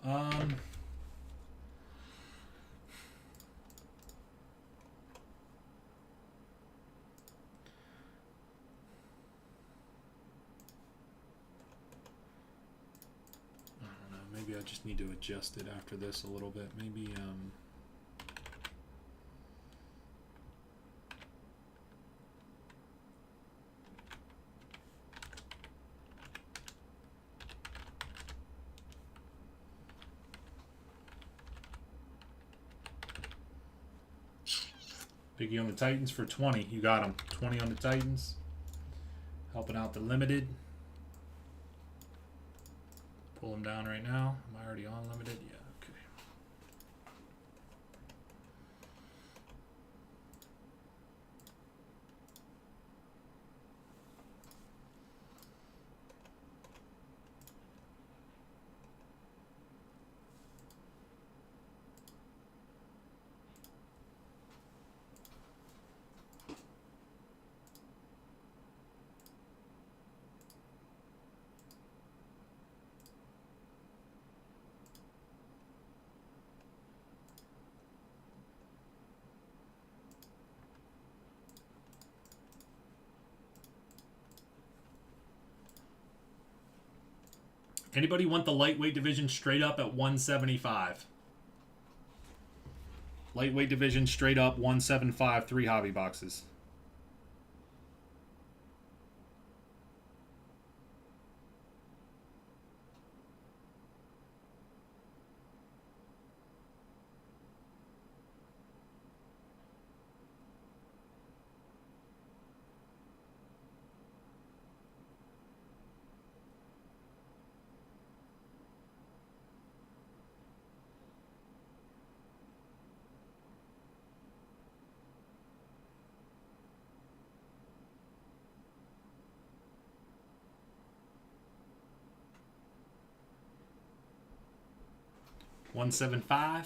Speaker 1: Maybe I just need to adjust it after this a little bit. Maybe, Biggie on the Titans for 20. You got him. 20 on the Titans. Helping out the limited. Pull him down right now. Am I already on limited? Yeah, okay. Anybody want the lightweight division straight up at 175? Lightweight division straight up 175, 3 hobby boxes. $175.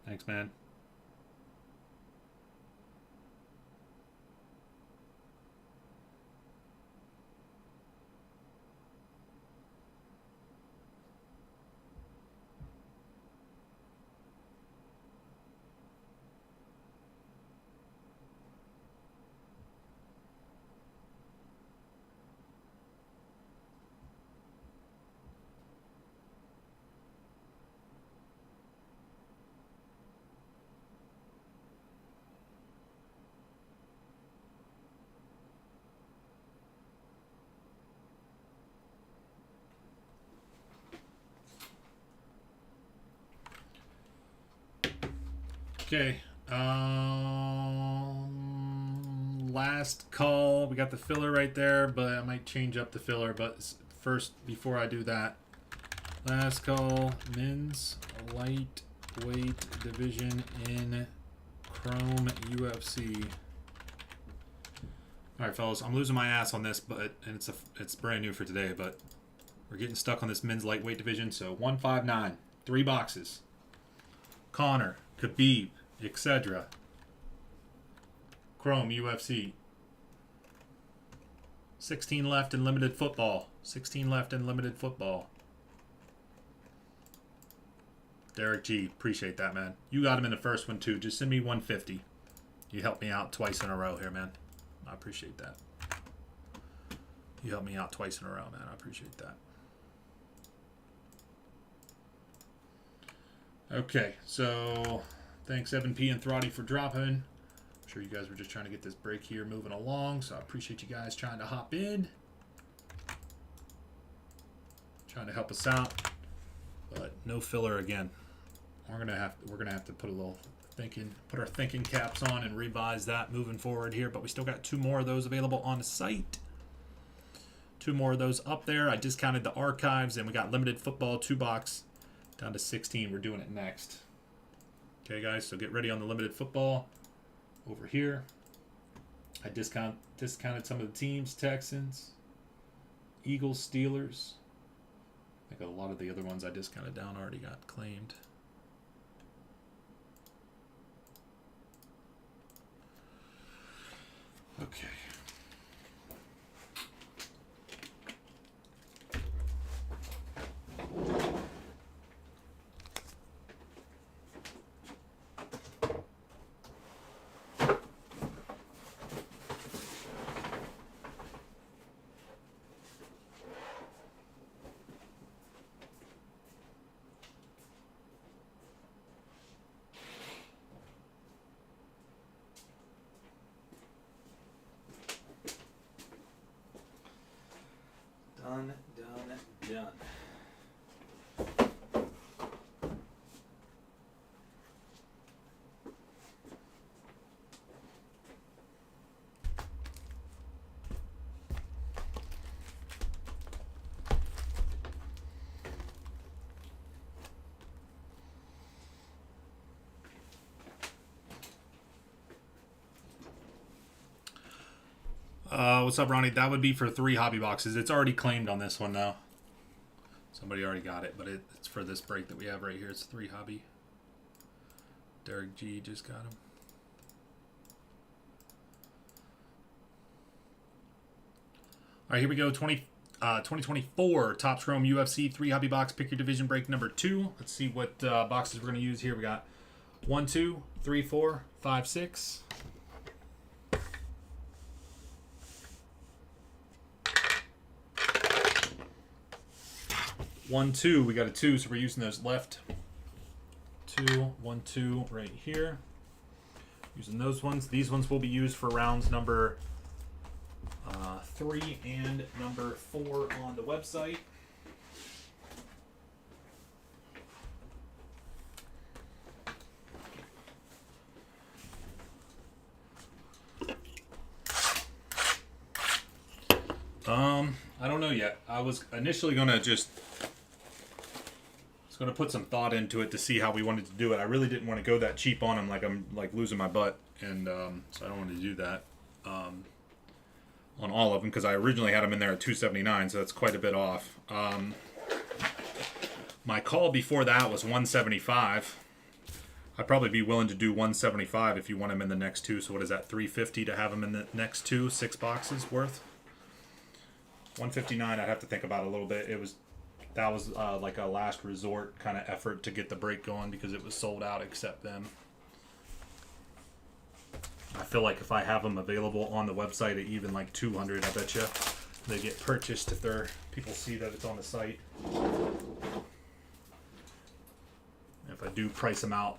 Speaker 1: Thanks, man. Okay. Last call. We got the filler right there, but I might change up the filler. But first, before I do that, last call, men's lightweight division in Chrome UFC. All right, fellas, I'm losing my ass on this, but it's brand new for today. But we're getting stuck on this men's lightweight division. So 159, 3 boxes. Connor, Khabib, etc. Chrome UFC. 16 left in limited football. 16 left in limited football. Derek G, appreciate that, man. You got him in the first one too. Just send me 150. You helped me out twice in a row here, man. I appreciate that. You helped me out twice in a row, man. I appreciate that. Okay, so thanks Evan P and Throtty for dropping. I'm sure you guys were just trying to get this break here moving along, so I appreciate you guys trying to hop in, trying to help us out. But no filler again. We're gonna have to put our thinking caps on and revise that moving forward here. But we still got 2 more of those available on the site. 2 more of those up there. I discounted the archives, and we got limited football 2-box. Down to 16. We're doing it next. Okay, guys, so get ready on the limited football over here. I discounted some of the teams. Texans, Eagles, Steelers. I think a lot of the other ones I discounted down already got claimed. Okay. Done. What's up, Ronnie? That would be for 3 hobby boxes. It's already claimed on this one, though. Somebody already got it, but it's for this break that we have right here. It's 3 hobby. Derek G just got him. All right, here we go. 2024 Topps Chrome UFC 3 hobby box. Pick your division break number 2. Let's see what boxes we're going to use here. We got 1, 2, 3, 4, 5, 6. One, 2. We got a 2, so we're using those left 2, 1, 2 right here. Using those ones. These ones will be used for rounds number 3 and number 4 on the website. I don't know yet. I was initially gonna gonna put some thought into it to see how we wanted to do it. I really didn't want to go that cheap on them, like I'm like losing my butt, and so I don't want to do that on all of them because I originally had them in there at $279, so that's quite a bit off. My call before that was $175. I'd probably be willing to do $175 if you want them in the next 2. So what is that, $350 to have them in the next 2, 6 boxes worth? $159 I'd have to think about a little bit. That was like a last resort kind of effort to get the break going because it was sold out except them. I feel like if I have them available on the website at even like $200, I bet you they get purchased if people see that it's on the site. If I do price them out,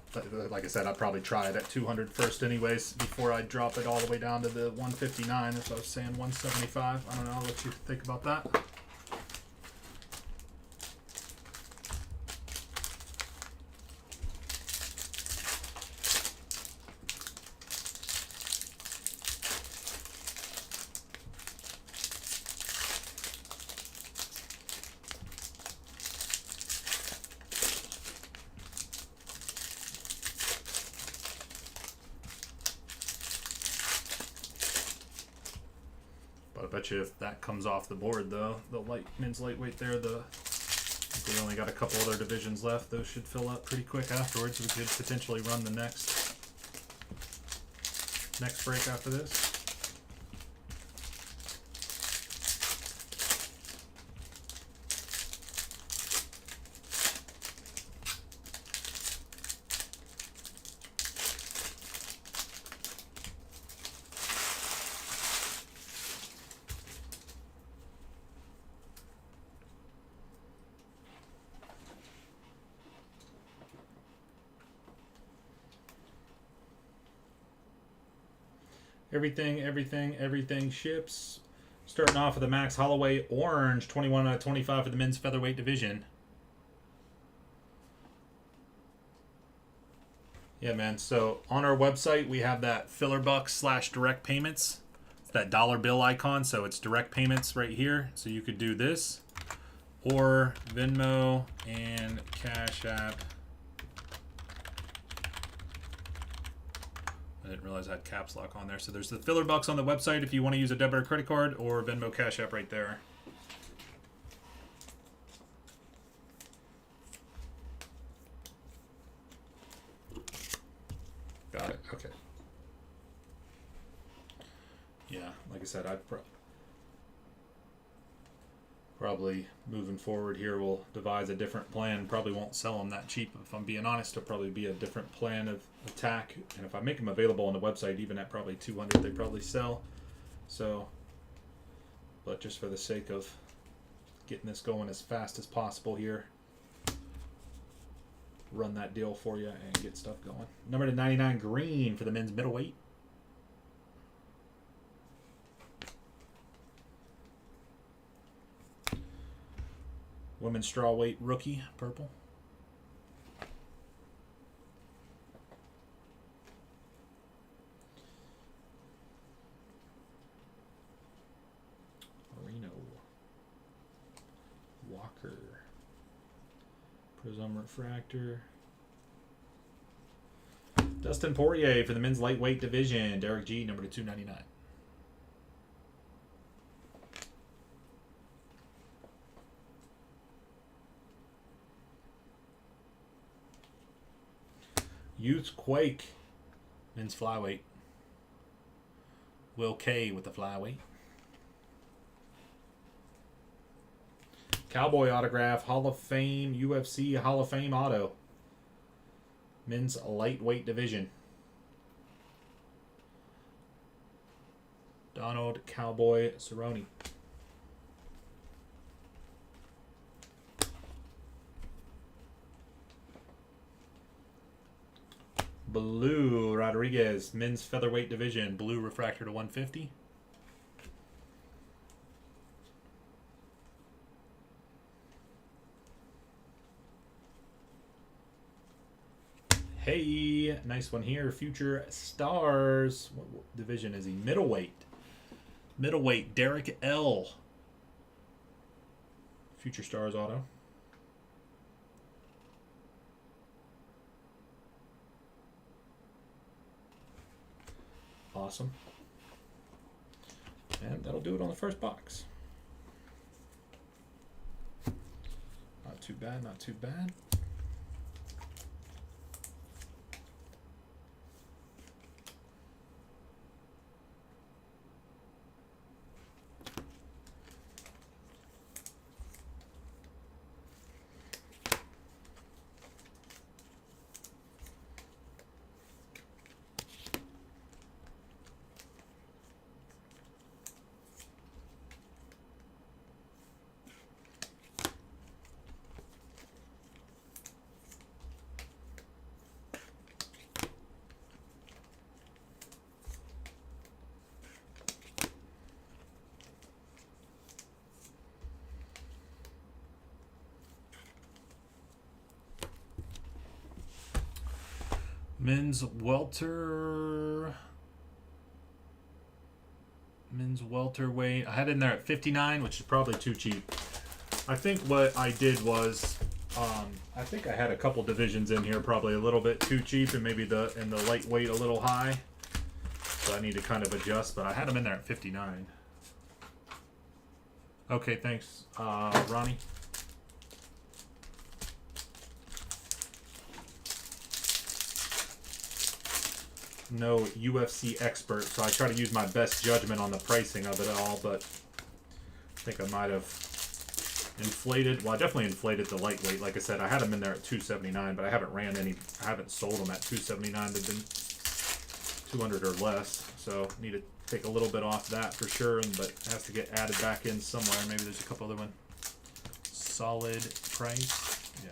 Speaker 1: like I said, I'd probably try it at $200 first anyways before I drop it all the way down to the $159. If I was saying $175, I don't know. I'll let you think about that. But I bet you if that comes off the board, though, the men's lightweight there, we only got a couple other divisions left. Those should fill up pretty quick afterwards. We could potentially run the next break after this. Everything ships. Starting off with the Max Holloway Orange, 21 out of 25 for the men's featherweight division. Yeah, man. So on our website, we have that filler bucks / direct payments. It's that dollar bill icon. So it's direct payments right here. So you could do this or Venmo and Cash App. I didn't realize I had caps lock on there. So there's the filler bucks on the website if you want to use a debit or credit card, or Venmo Cash App right there. Got it. Okay. Yeah, like I said, I'd probably moving forward here we'll devise a different plan. Probably won't sell them that cheap. If I'm being honest, it'll probably be a different plan of attack. And if I make them available on the website, even at probably 200, they probably sell. So, but just for the sake of getting this going as fast as possible here, run that deal for you and get stuff going. Number to 99 green for the men's middleweight. Women's strawweight rookie, purple. Marino. Walker. Prism refractor. Dustin Poirier for the men's lightweight division. Derek G, number to 299. Youth Quake, men's flyweight. Will K with the flyweight. Cowboy autograph, Hall of Fame, UFC Hall of Fame auto. Men's lightweight division. Donald Cowboy Cerrone. Blue Rodriguez, men's featherweight division, blue refractor to 150. Hey, nice one here. Future Stars. What division is he? Middleweight. Middleweight, Derek L. Future Stars auto. Awesome. And that'll do it on the first box. Not too bad, not too bad. Men's welterweight. I had it in there at 59, which is probably too cheap. I think what I did was, I think I had a couple divisions in here probably a little bit too cheap, and maybe the lightweight a little high. So I need to kind of adjust, but I had them in there at 59. Okay, thanks, Ronnie. No UFC expert, so I try to use my best judgment on the pricing of it all, but I think I might have inflated. Well, I definitely inflated the lightweight. Like I said, I had them in there at 279, but I haven't ran any. I haven't sold them at 279. They've been 200 or less, so need to take a little bit off that for sure. But it has to get added back in somewhere. Maybe there's a couple other ones. Solid price. Yeah.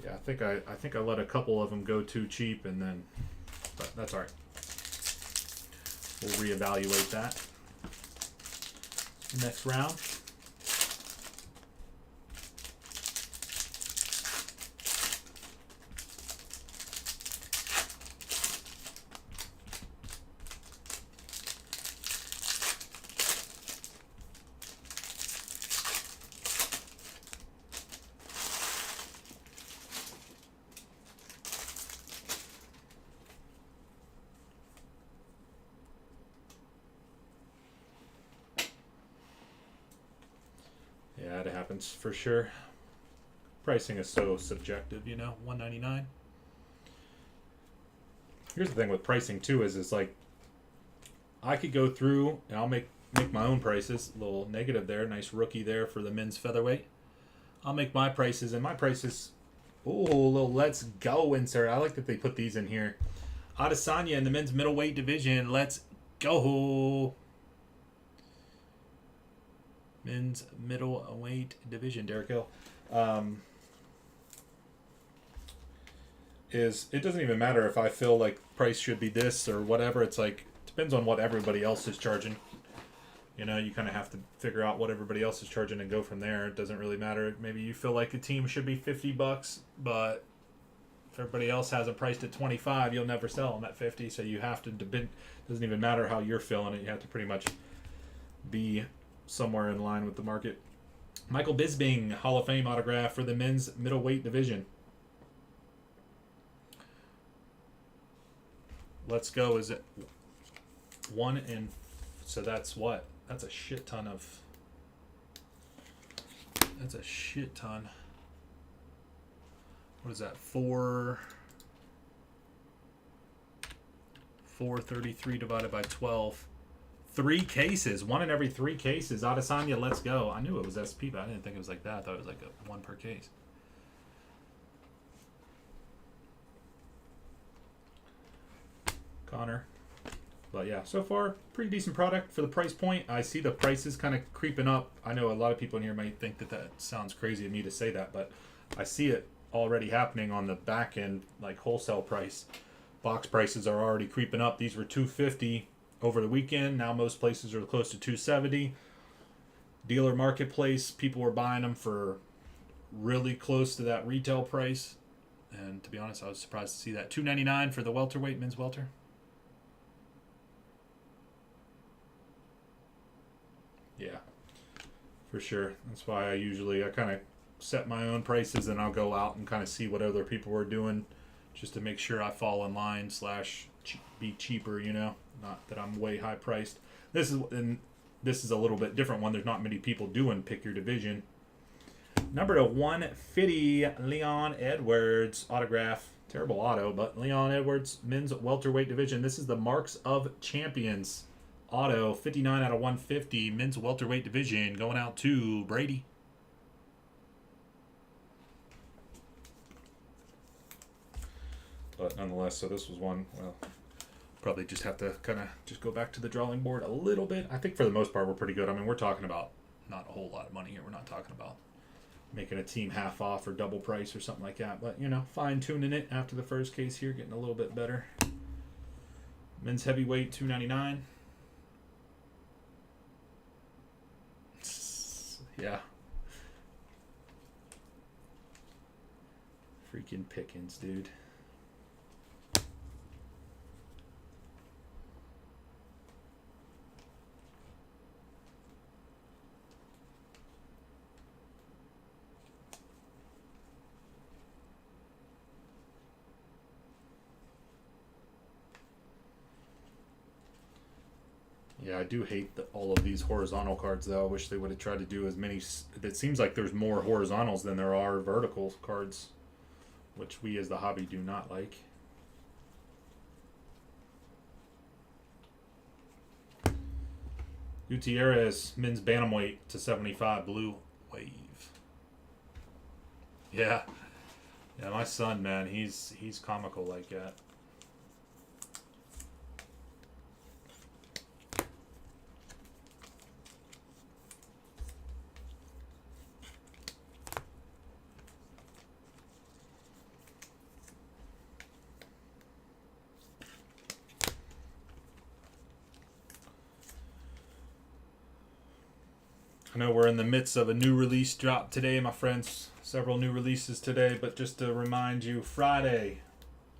Speaker 1: Yeah, I think I let a couple of them go too cheap, and then, but that's all right. We'll reevaluate that next round. Yeah, it happens for sure. Pricing is so subjective, you know. $199. Here's the thing with pricing too: is like I could go through and I'll make my own prices. A little negative there. Nice rookie there for the men's featherweight. I'll make my prices, and my prices. Oh, a little let's go insert. I like that they put these in here. Adesanya in the men's middleweight division. Let's go. Men's middleweight division. Derek Hill. It doesn't even matter if I feel like price should be this or whatever. It's like, depends on what everybody else is charging. You know, you kind of have to figure out what everybody else is charging and go from there. It doesn't really matter. Maybe you feel like a team should be $50, but if everybody else has it priced at 25, you'll never sell them at 50. So you have to, doesn't even matter how you're feeling it. You have to pretty much be somewhere in line with the market. Michael Bisping, Hall of Fame autograph for the men's middleweight division. Let's go. Is it 1 and so that's what? That's a shit ton of. That's a shit ton. What is that? 433 divided by 12. 3 cases. 1 in every 3 cases. Adesanya, let's go. I knew it was SP, but I didn't think it was like that. I thought it was like 1 per case. Connor. But yeah, so far, pretty decent product for the price point. I see the prices kind of creeping up. I know a lot of people in here might think that sounds crazy of me to say that, but I see it already happening on the back end, like wholesale price. Box prices are already creeping up. These were $250 over the weekend. Now most places are close to $270. Dealer marketplace, people were buying them for really close to that retail price. And to be honest, I was surprised to see that. $299 for the welterweight, men's welter. Yeah, for sure. That's why I kind of set my own prices, and I'll go out and kind of see what other people are doing just to make sure I fall in line / be cheaper, you know, not that I'm way high priced. This is a little bit different one. There's not many people doing pick your division. Number to 150, Leon Edwards autograph. Terrible auto, but Leon Edwards, men's welterweight division. This is the Marks of Champions auto, 59 out of 150, men's welterweight division, going out to Brady. But nonetheless, so this was one, well, probably just have to kind of just go back to the drawing board a little bit. I think for the most part, we're pretty good. I mean, we're talking about not a whole lot of money here. We're not talking about making a team half off or double price or something like that. But, you know, fine-tuning it after the first case here, getting a little bit better. Men's heavyweight, $299. Yeah. Freaking Pickens, dude. Yeah, I do hate all of these horizontal cards, though. I wish they would have tried to do as many. It seems like there's more horizontals than there are vertical cards, which we as the hobby do not like. Gutierrez, men's bantamweight to 75, blue wave. Yeah. Yeah, my son, man, he's comical like that. I know we're in the midst of a new release drop today, my friends. Several new releases today, but just to remind you, Friday,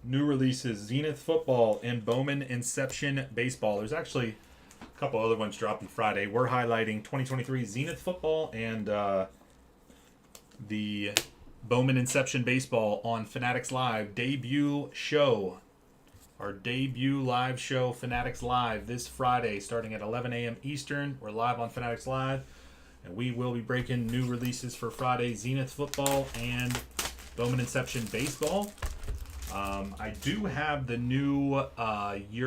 Speaker 1: new releases, Zenith Football and Bowman Inception Baseball. There's actually a couple other ones dropping Friday. We're highlighting 2023 Zenith Football and the Bowman Inception Baseball on Fanatics Live debut show. Our debut live show, Fanatics Live, this Friday, starting at 11 a.m. Eastern. We're live on Fanatics Live. And we will be breaking new releases for Friday, Zenith Football and Bowman Inception Baseball. I do have the new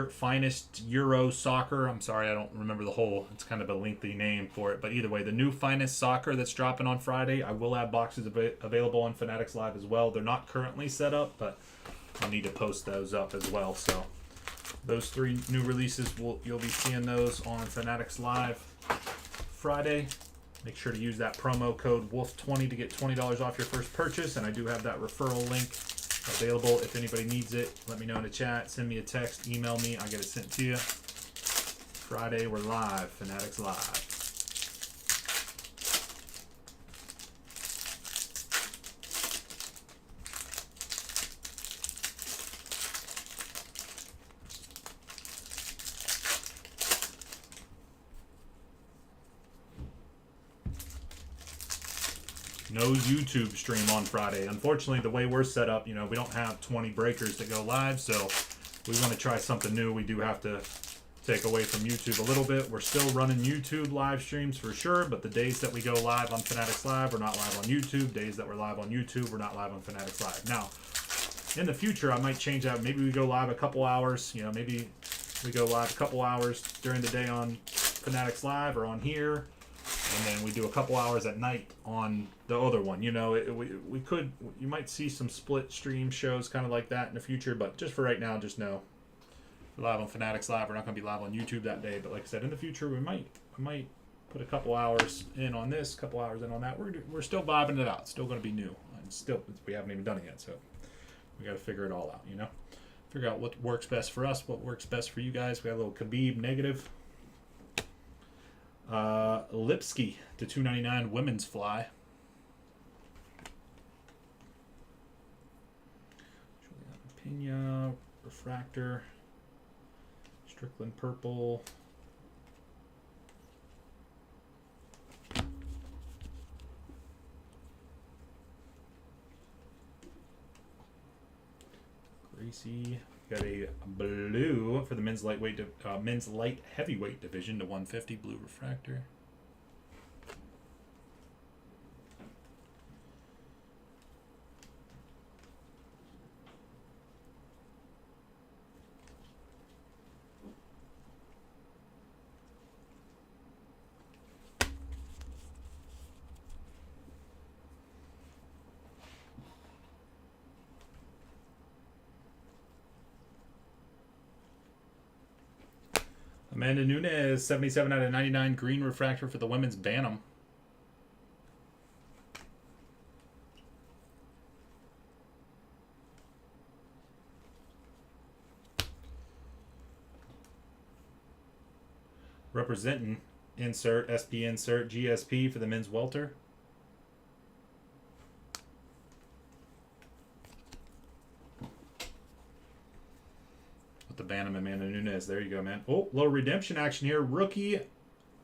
Speaker 1: Finest Euro Soccer. I'm sorry, I don't remember the whole. It's kind of a lengthy name for it. But either way, the new Finest Soccer that's dropping on Friday. I will have boxes available on Fanatics Live as well. They're not currently set up, but I'll need to post those up as well. So those 3 new releases, you'll be seeing those on Fanatics Live Friday. Make sure to use that promo code WOLF20 to get $20 off your first purchase. And I do have that referral link available if anybody needs it. Let me know in the chat. Send me a text. Email me. I'll get it sent to you. Friday, we're live. Fanatics Live. No YouTube stream on Friday. Unfortunately, the way we're set up, we don't have 20 breakers that go live, so we want to try something new. We do have to take away from YouTube a little bit. We're still running YouTube live streams for sure, but the days that we go live on Fanatics Live, we're not live on YouTube. Days that we're live on YouTube, we're not live on Fanatics Live. Now, in the future, I might change that. Maybe we go live a couple hours. Maybe we go live a couple hours during the day on Fanatics Live or on here. And then we do a couple hours at night on the other one. We could, you might see some split stream shows kind of like that in the future, but just for right now, just know we're live on Fanatics Live. We're not going to be live on YouTube that day, but like I said, in the future, we might put a couple hours in on this, couple hours in on that. We're still vibing it out. It's still going to be new, and still we haven't even done it yet, so we got to figure it all out. Figure out what works best for us, what works best for you guys. We have a little Khabib negative. Lipsky to 299 women's fly. Pena refractor. Strickland purple. Gracie. Got a blue for the men's light heavyweight division to 150, blue refractor. Amanda Nunes, 77 out of 99, green refractor for the women's Bantam. Representing insert, SP insert, GSP for the men's welter. The Bantam Amanda Nunes. There you go, man. Oh, little redemption action here. Rookie,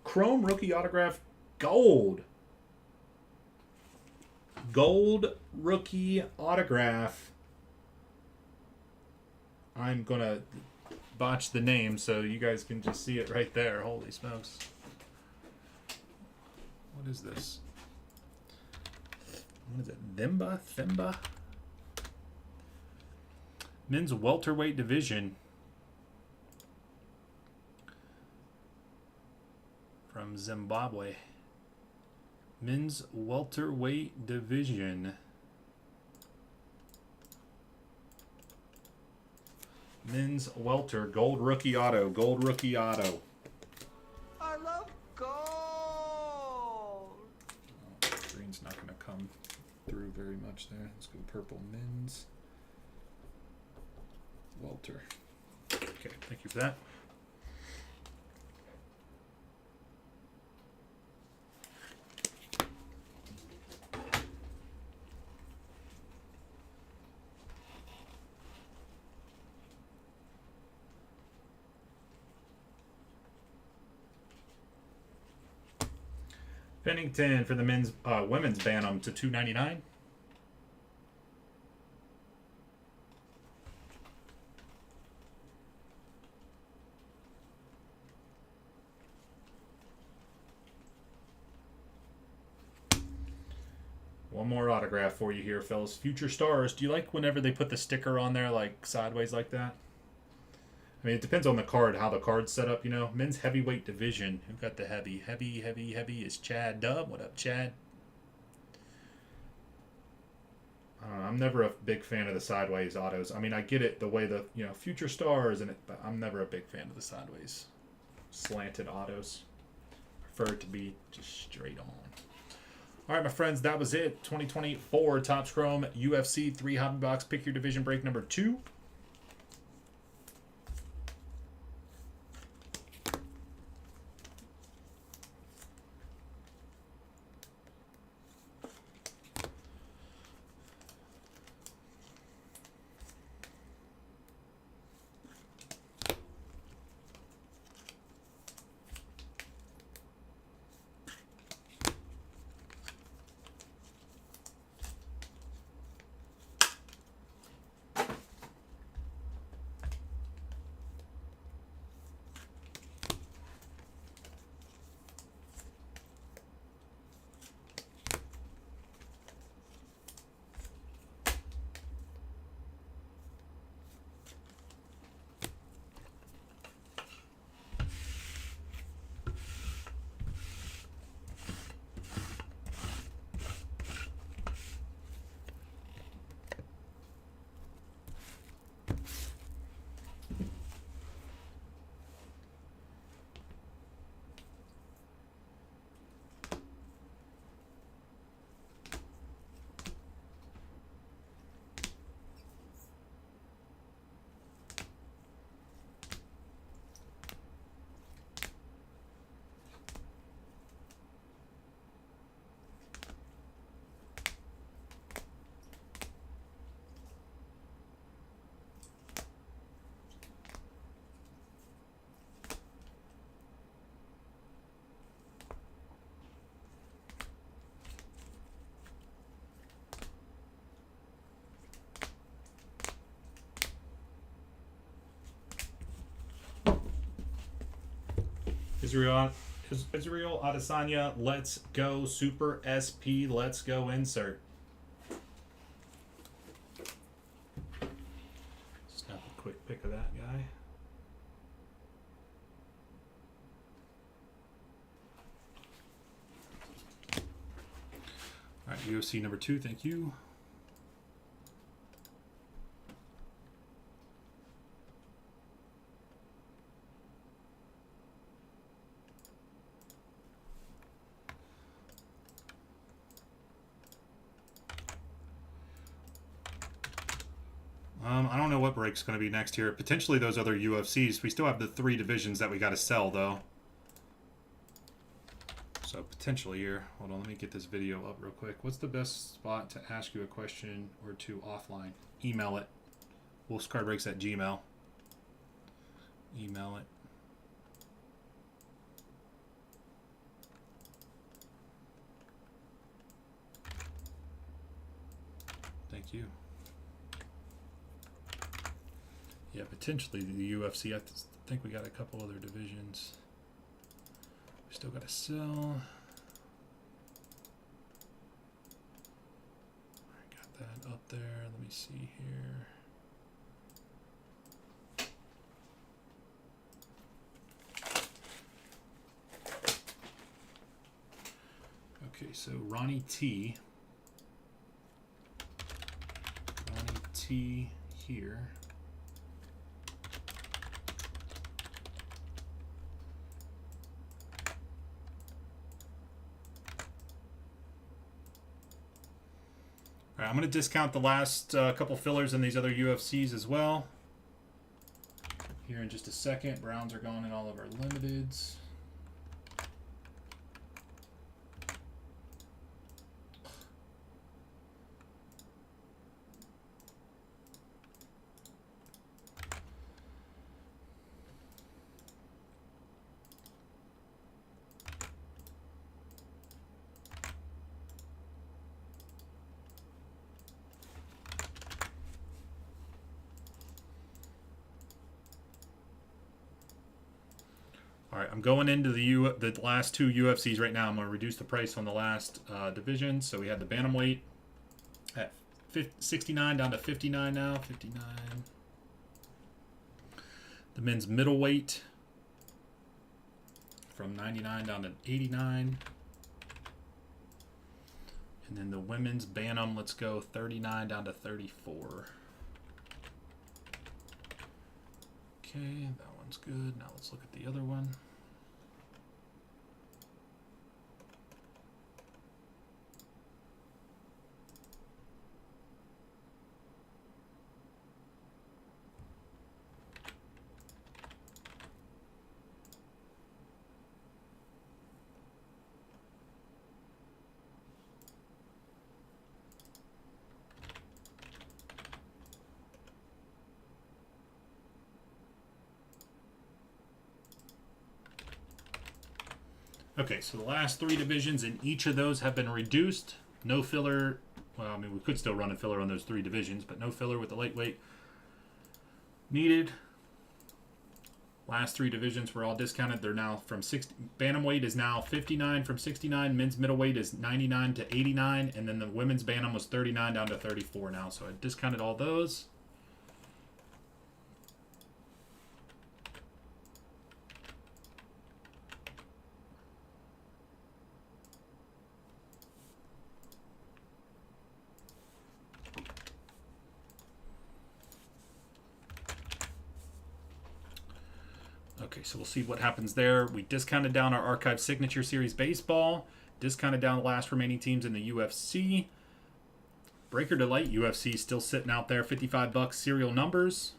Speaker 1: chrome rookie autograph, gold. Gold rookie autograph. I'm going to botch the name so you guys can just see it right there. Holy smokes. What is this? What is it? Themba? Men's welterweight division. From Zimbabwe. Men's welterweight division. Men's welter. Gold rookie auto. Gold rookie auto.
Speaker 3: I love gold.
Speaker 1: Oh, green's not going to come through very much there. Let's go purple. Men's welter. Okay, thank you for that. Pennington for the women's Bantam to 299. One more autograph for you here, fellas. Future Stars. Do you like whenever they put the sticker on there, like, sideways like that? I mean, it depends on the card, how the card's set up, you know. Men's heavyweight division. Who got the heavy? Heavy is Chad Dub. What up, Chad? I'm never a big fan of the sideways autos. I mean, I get it, the way the, you know, Future Stars and it, but I'm never a big fan of the sideways slanted autos. Prefer it to be just straight on. All right, my friends, that was it. 2024 Topps Chrome UFC 3 Hobby Box. Pick your division break number 2. Israel Adesanya, let's go. Super SP, let's go insert. Snap a quick pic of that guy. All right, UFC number 2, thank you. I don't know what break's going to be next here. Potentially those other UFCs. We still have the 3 divisions that we got to sell, though. So potentially here. Hold on, let me get this video up real quick. What's the best spot to ask you a question or two offline? Email it. wolfescardbreaks@gmail. Email it. Thank you. Yeah, potentially the UFC. I think we got a couple other divisions. We still got to sell. I got that up there. Let me see here. Okay, so Ronnie T. Ronnie T here. All right, I'm going to discount the last couple fillers in these other UFCs as well. Here in just a second. Browns are gone in all of our limiteds. All right, I'm going into the last 2 UFCs right now. I'm going to reduce the price on the last division. So we had the bantamweight 69 down to 59 now. 59. The men's middleweight from 99 down to 89. And then the women's bantam, let's go 39 down to 34. Okay, that one's good. Now let's look at the other one. Okay, so the last 3 divisions in each of those have been reduced. No filler. Well, I mean, we could still run a filler on those 3 divisions, but no filler with the lightweight needed. Last 3 divisions were all discounted. They're now from 60. Bantamweight is now 59 from 69. Men's middleweight is 99 to 89. And then the women's bantam was 39 down to 34 now. So I discounted all those. Okay, so we'll see what happens there. We discounted down our Archive Signature Series Baseball. Discounted down the last remaining teams in the UFC. Breaker Delight UFC still sitting out there. $55 serial numbers.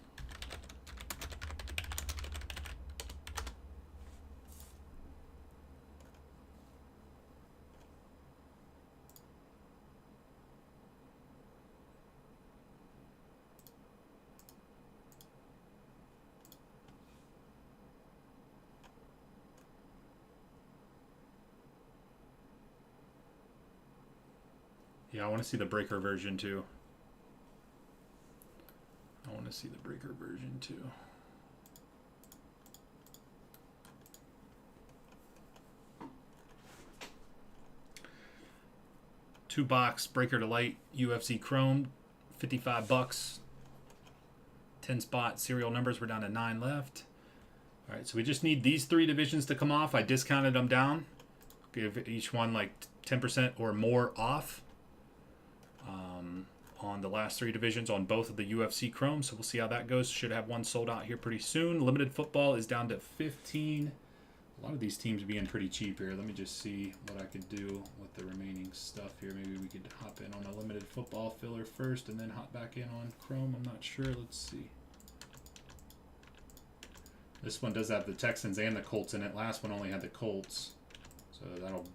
Speaker 1: Yeah, I want to see the breaker version too. I want to see the breaker version too. Two-box Breaker Delight UFC Chrome, $55. 10-spot serial numbers. We're down to 9 left. All right, so we just need these 3 divisions to come off. I discounted them down. Give each one like 10% or more off. On the last 3 divisions on both of the UFC Chrome. So we'll see how that goes. Should have one sold out here pretty soon. Limited football is down to 15. A lot of these teams being pretty cheap here. Let me just see what I could do with the remaining stuff here. Maybe we could hop in on a limited football filler first and then hop back in on Chrome. I'm not sure. Let's see. This one does have the Texans and the Colts in it. Last one only had the Colts. So that'll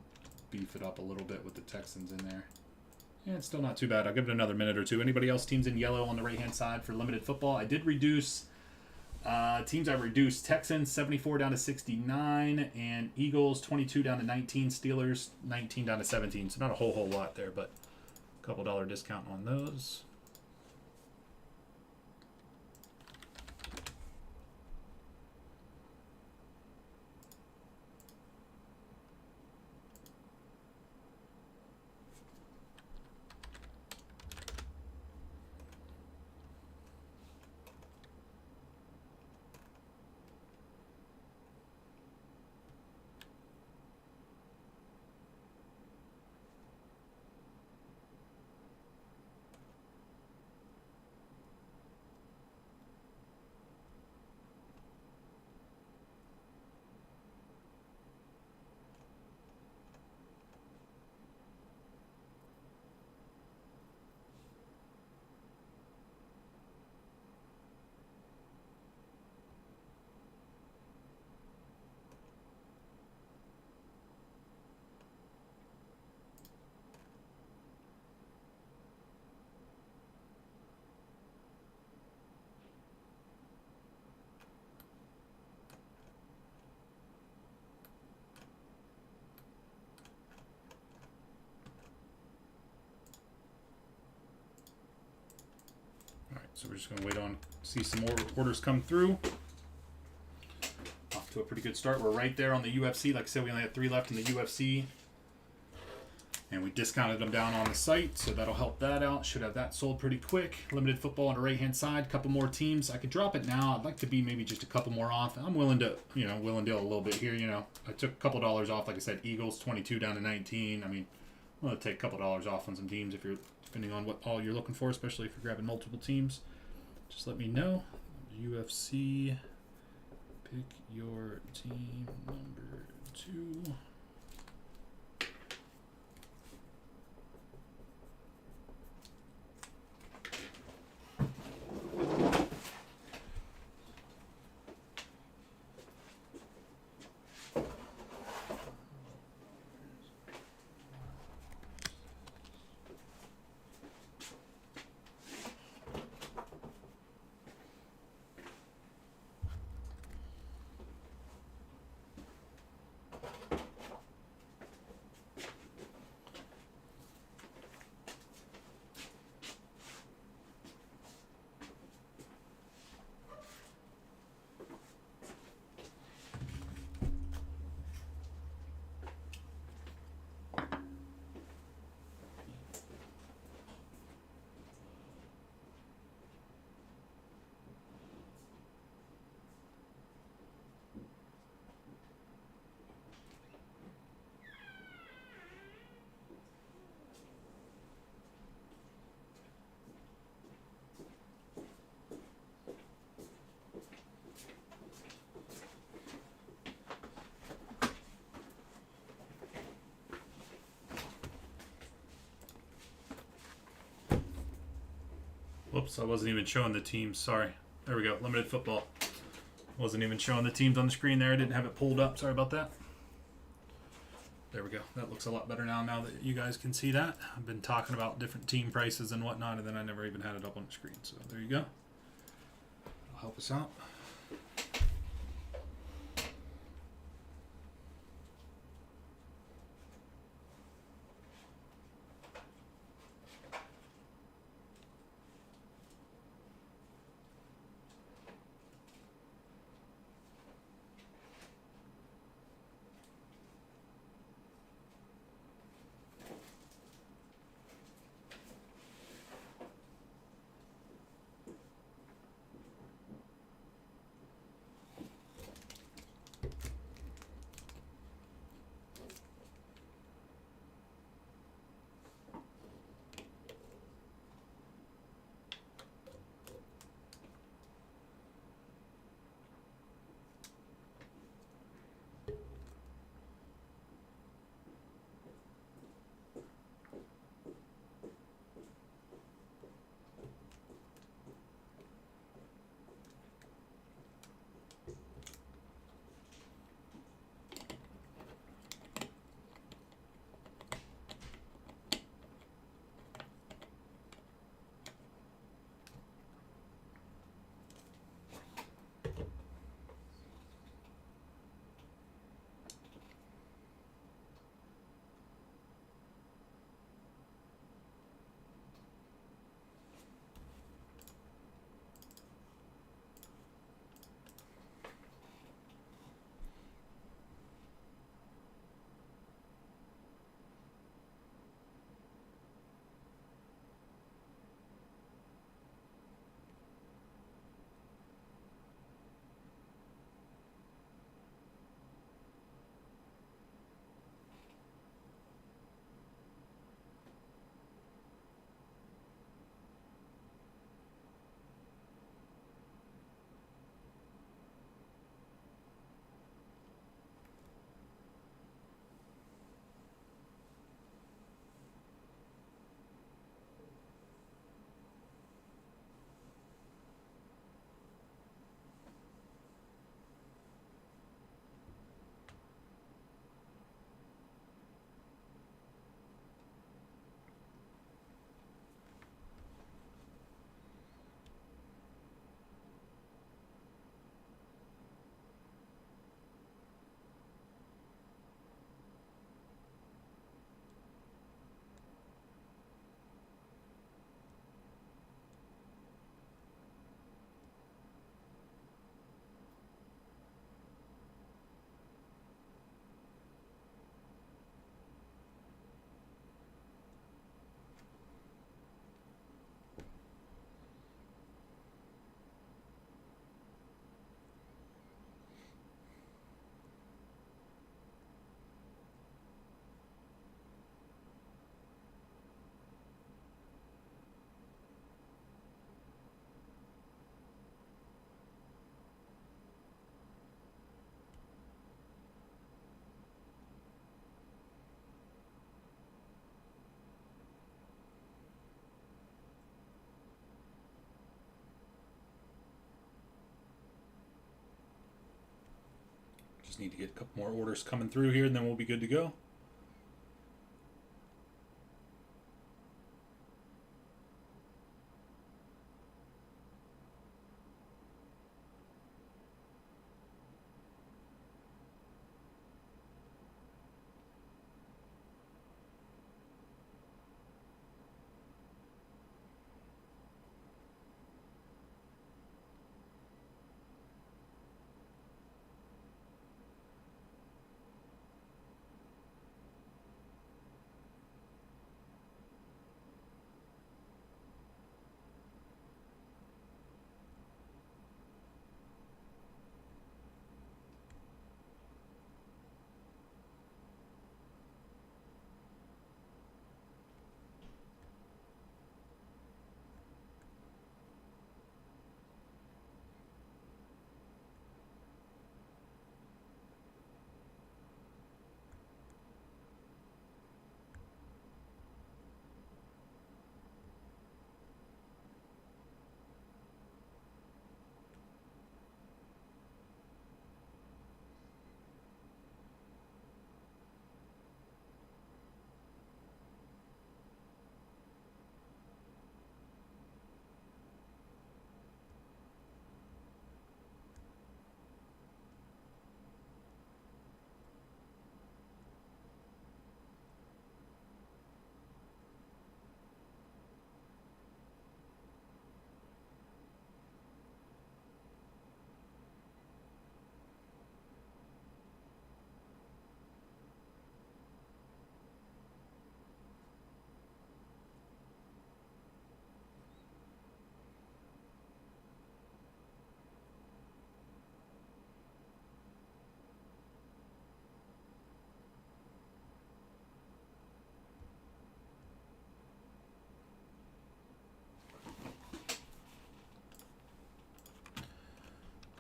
Speaker 1: beef it up a little bit with the Texans in there. Yeah, it's still not too bad. I'll give it another minute or two. Anybody else teams in yellow on the right-hand side for limited football? I did reduce teams. I reduced Texans 74 down to 69 and Eagles 22 down to 19. Steelers 19 down to 17. So not a whole lot there, but a couple dollar discount on those. So we're just going to wait on, see some more orders come through. Off to a pretty good start. We're right there on the UFC. Like I said, we only have 3 left in the UFC. And we discounted them down on the site, so that'll help that out. Should have that sold pretty quick. Limited football on the right-hand side. Couple more teams. I could drop it now. I'd like to be maybe just a couple more off. I'm willing to, willing to do a little bit here. I took a couple dollars off. Like I said, Eagles 22 down to 19. I mean, I'm going to take a couple dollars off on some teams if you're, depending on what all you're looking for, especially if you're grabbing multiple teams. Just let me know. UFC, pick your team number 2. Whoops, I wasn't even showing the teams. Sorry. There we go. Limited football. Wasn't even showing the teams on the screen there. I didn't have it pulled up. Sorry about that. There we go. That looks a lot better now that you guys can see that. I've been talking about different team prices and whatnot, and then I never even had it up on the screen. So there you go. It'll help us out. Just need to get a couple more orders coming through here, and then we'll be good to go.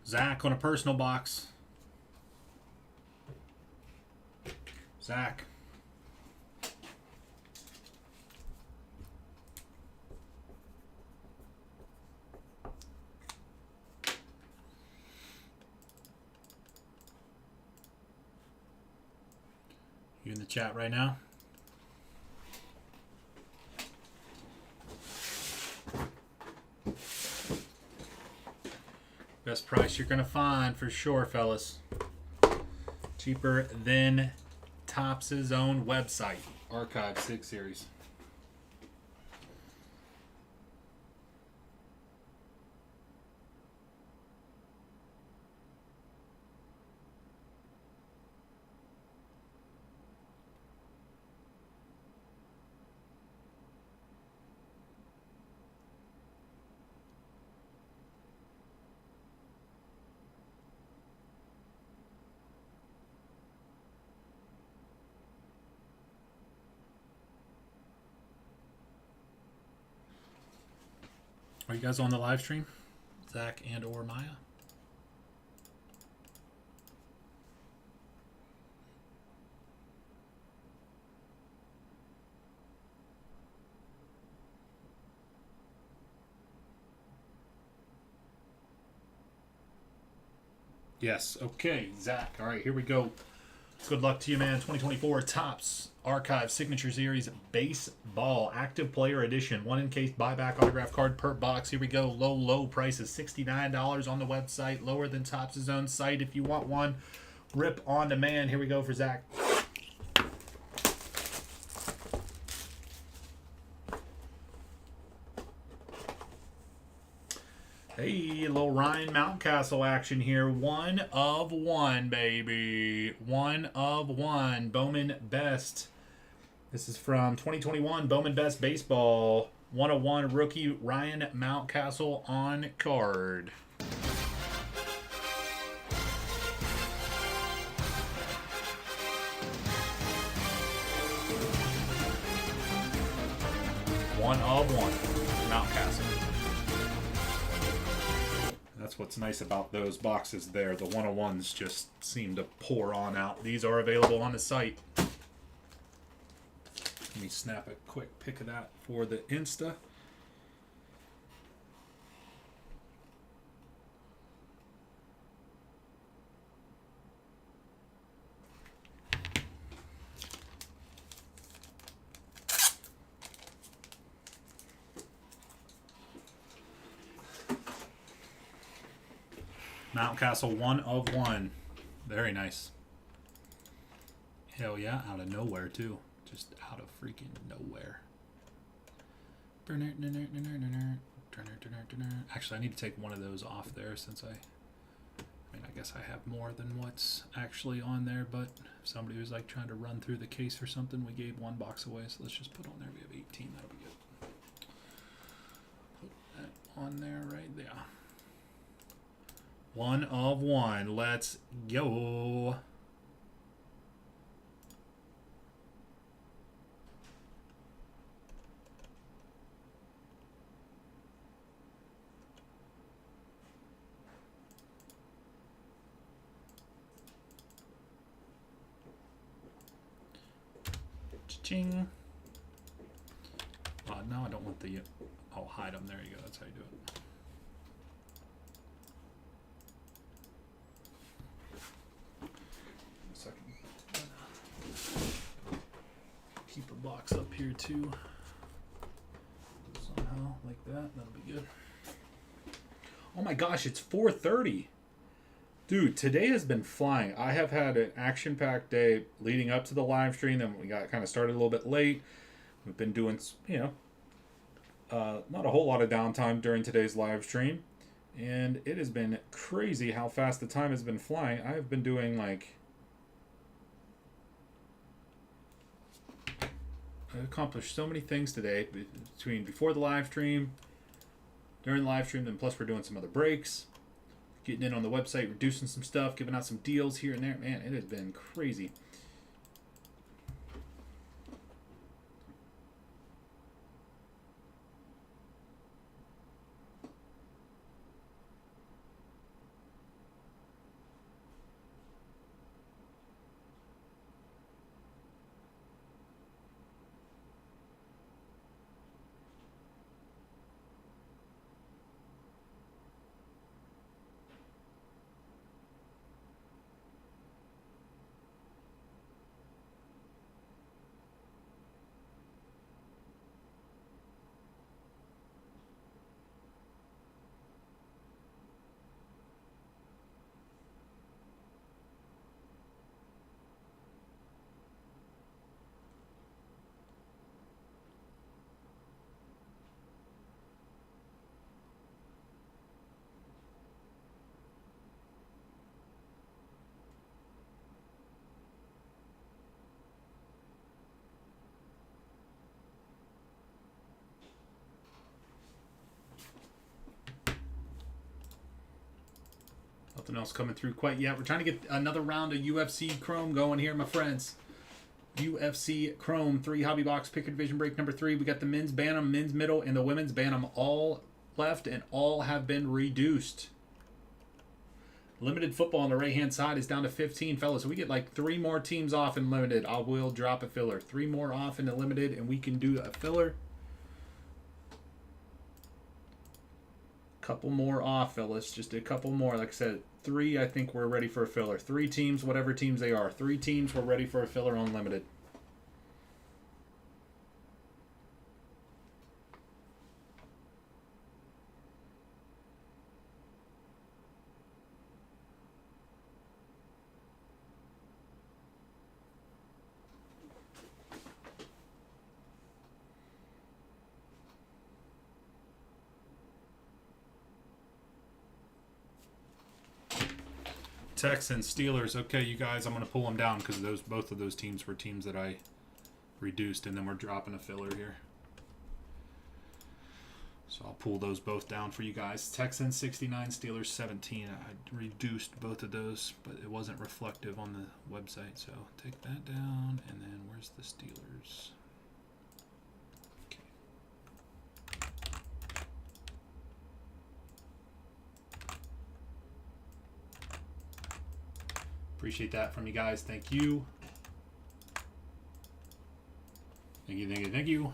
Speaker 1: Zach on a personal box. Zach. You in the chat right now? Best price you're gonna find for sure, fellas. Cheaper than Topps' own website, Archive 6 Series. Are you guys on the live stream? Zach and or Maya? Yes. Okay, Zach. All right, here we go. Good luck to you, man. 2024 Topps Archive Signature Series Baseball Active Player Edition. 1-in-case buyback autograph card per box. Here we go. Low price is $69 on the website. Lower than Topps' own site if you want one. Rip on demand. Here we go for Zach. Hey, a little Ryan Mountcastle action here. 1 of 1, baby. 1 of 1. Bowman Best. This is from 2021 Bowman Best Baseball. 101 rookie Ryan Mountcastle on card. One of 1. Mountcastle. That's what's nice about those boxes there. The 101s just seem to pour on out. These are available on the site. Let me snap a quick pic of that for the Insta. Mountcastle 1 of 1. Very nice. Hell yeah, out of nowhere too. Just out of freaking nowhere. Actually, I need to take one of those off there since I guess I have more than what's actually on there, but if somebody was like trying to run through the case or something, we gave one box away, so let's just put on there. We have 18, that'll be good. Put that on there right there. 1 of 1. Let's go. Ching. No, I don't want the. I'll hide them. There you go. That's how you do it. Keep a box up here too. Somehow like that. That'll be good. Oh my gosh, it's 4:30. Dude, today has been flying. I have had an action-packed day leading up to the live stream. Then we got kind of started a little bit late. We've been doing, not a whole lot of downtime during today's live stream. And it has been crazy how fast the time has been flying. I have been doing I accomplished so many things today between before the live stream, during the live stream, then plus we're doing some other breaks. Getting in on the website, reducing some stuff, giving out some deals here and there. Man, it has been crazy. Nothing else coming through quite yet. We're trying to get another round of UFC Chrome going here, my friends. UFC Chrome 3 hobby box picker division break number 3. We got the men's Bantam, men's middle, and the women's Bantam all left and all have been reduced. Limited football on the right hand side is down to 15, fellas. So we get like 3 more teams off in limited. I will drop a filler. 3 more off in the limited, and we can do a filler. Couple more off, fellas. Just a couple more. Like I said, 3, I think we're ready for a filler. 3 teams, whatever teams they are. 3 teams, we're ready for a filler on limited. Texans, Steelers. Okay, you guys, I'm going to pull them down because both of those teams were teams that I reduced, and then we're dropping a filler here. So I'll pull those both down for you guys. Texans 69, Steelers 17. I reduced both of those, but it wasn't reflective on the website. So take that down, and then where's the Steelers? Appreciate that from you guys. Thank you. Thank you, thank you, thank you.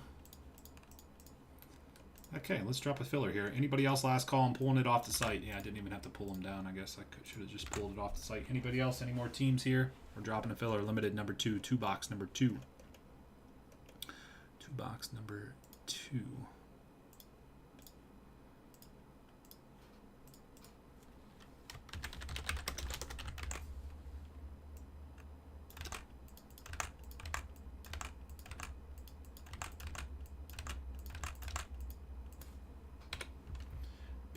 Speaker 1: Okay, let's drop a filler here. Anybody else last call? I'm pulling it off the site. Yeah, I didn't even have to pull them down. I guess I should have just pulled it off the site. Anybody else? Any more teams here? We're dropping a filler. Limited number 2. 2 box number 2. 2 box number 2.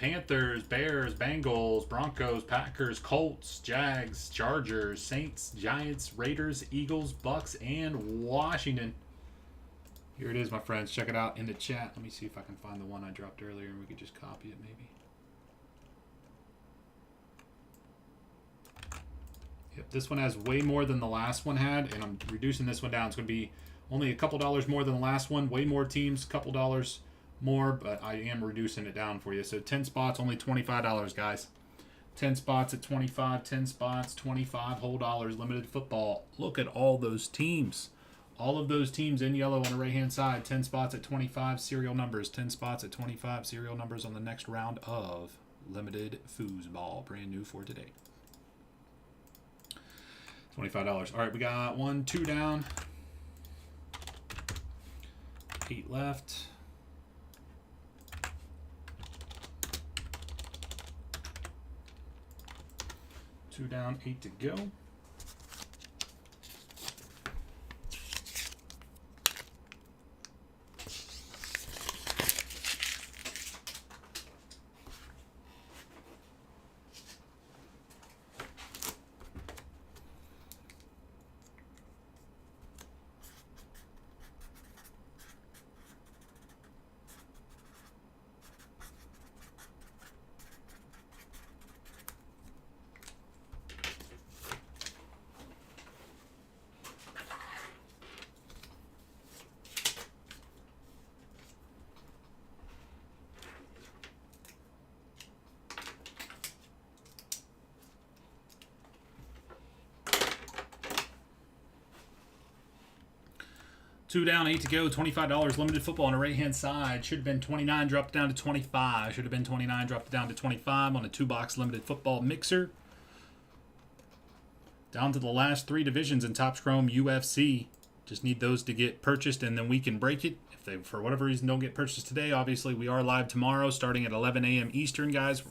Speaker 1: Panthers, Bears, Bengals, Broncos, Packers, Colts, Jags, Chargers, Saints, Giants, Raiders, Eagles, Bucks, and Washington. Here it is, my friends. Check it out in the chat. Let me see if I can find the one I dropped earlier and we could just copy it maybe. Yep, this one has way more than the last one had, and I'm reducing this one down. It's going to be only a couple dollars more than the last one. Way more teams, couple dollars more, but I am reducing it down for you. So 10 spots, only $25, guys. 10 spots at 25, 10 spots, 25 whole dollars, limited football. Look at all those teams. All of those teams in yellow on the right-hand side. 10 spots at 25, serial numbers. 10 spots at 25, serial numbers on the next round of limited foosball. Brand new for today. $25. All right, we got 1, 2 down. 8 left. 2 down, 8 to go. Two down, 8 to go, $25. Limited football on the right-hand side. Should have been 29, dropped down to 25. Should have been 29, dropped down to 25 on a 2-box limited football mixer. Down to the last 3 divisions in Topps Chrome UFC. Just need those to get purchased, and then we can break it. If they, for whatever reason, don't get purchased today, obviously we are live tomorrow starting at 11 a.m. Eastern, guys.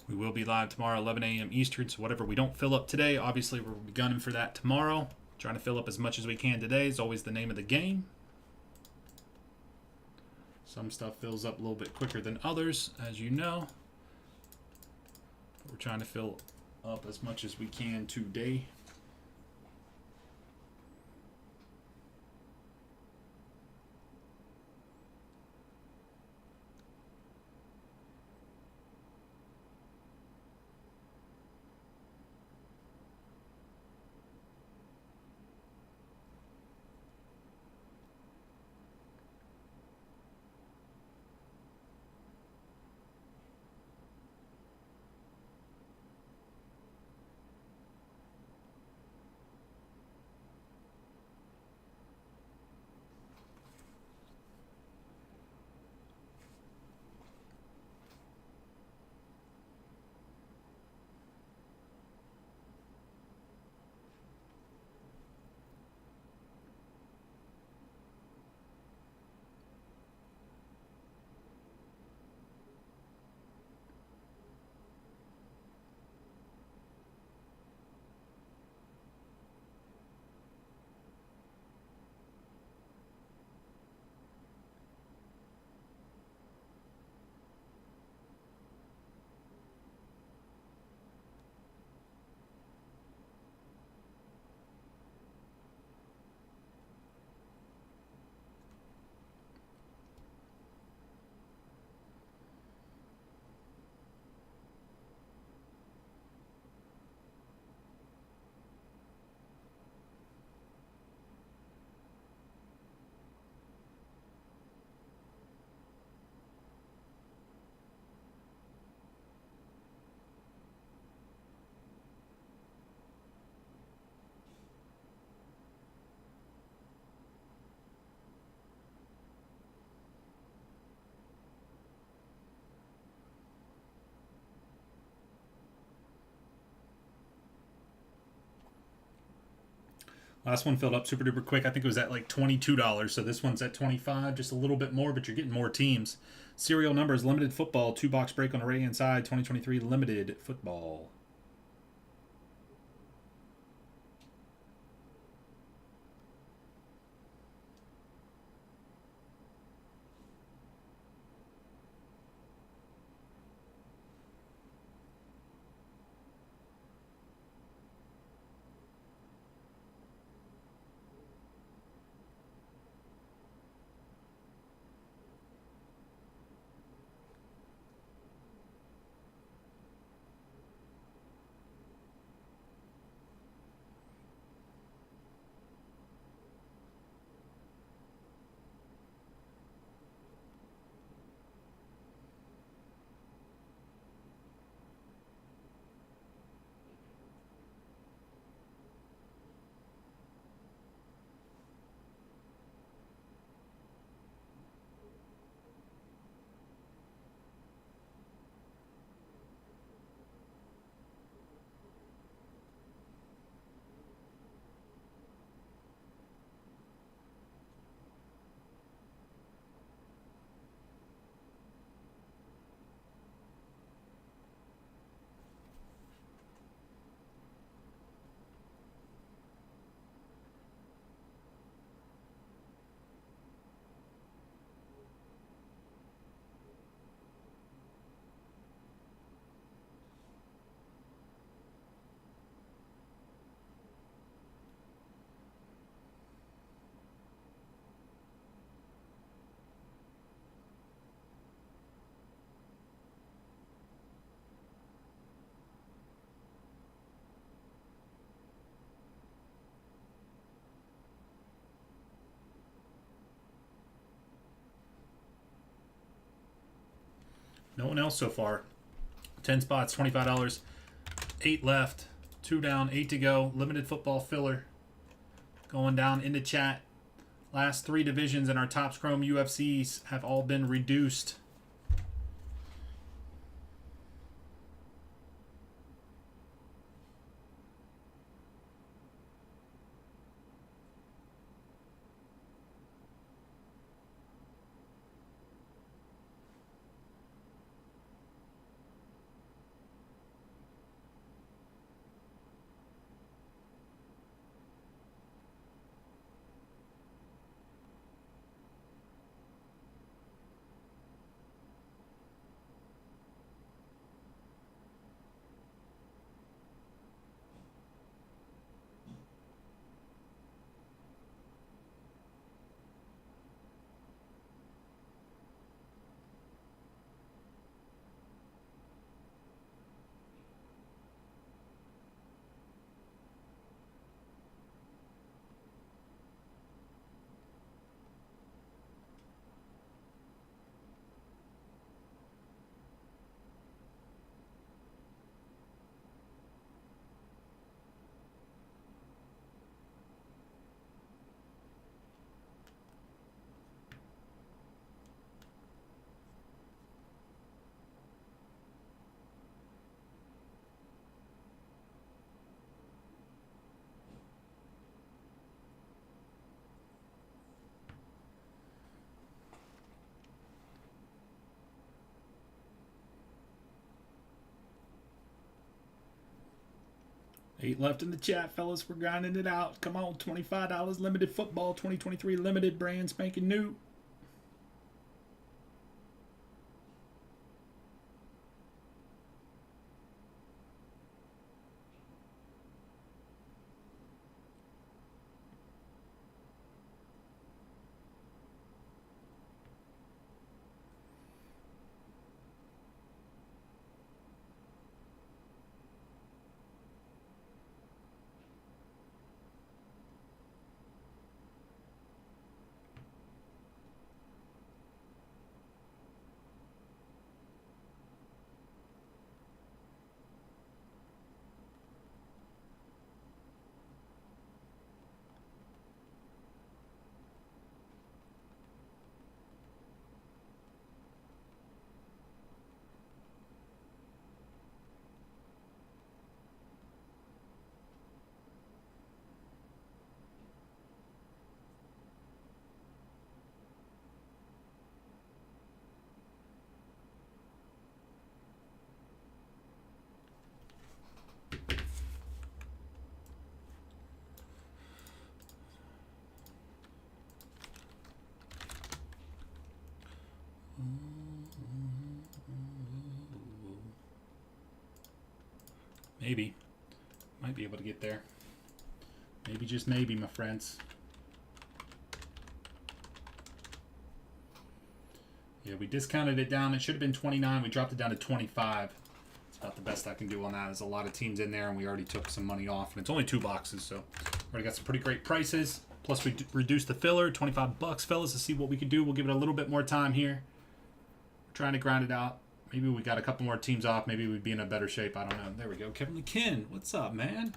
Speaker 1: We will be live tomorrow, 11 a.m. Eastern, so whatever we don't fill up today, obviously we'll be gunning for that tomorrow. Trying to fill up as much as we can today is always the name of the game. Some stuff fills up a little bit quicker than others, as you know. But we're trying to fill up as much as we can today. Last one filled up super duper quick. I think it was at like $22. So this one's at $25, just a little bit more, but you're getting more teams. Serial numbers, limited football, 2-box break on the right hand side, 2023 limited football. No one else so far. 10 spots, $25. 8 left. 2 down, 8 to go. Limited football filler. Going down into chat. Last 3 divisions in our Topps Chrome UFCs have all been reduced. Eight left in the chat, fellas. We're grinding it out. Come on, $25 limited football, 2023 limited, brand spanking new. Maybe. Might be able to get there. Maybe, just maybe, my friends. Yeah, we discounted it down. It should have been 29. We dropped it down to 25. It's about the best I can do on that. There's a lot of teams in there, and we already took some money off. And it's only 2 boxes, so already got some pretty great prices. Plus, we reduced the filler, $25, fellas, to see what we could do. We'll give it a little bit more time here. We're trying to grind it out. Maybe we got a couple more teams off. Maybe we'd be in a better shape. I don't know. There we go. Kevin McKinn. What's up, man?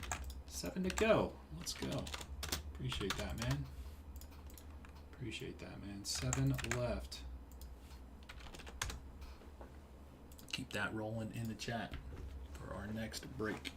Speaker 1: 7 to go. Let's go. Appreciate that, man. Appreciate that, man. 7 left. Keep that rolling in the chat for our next break.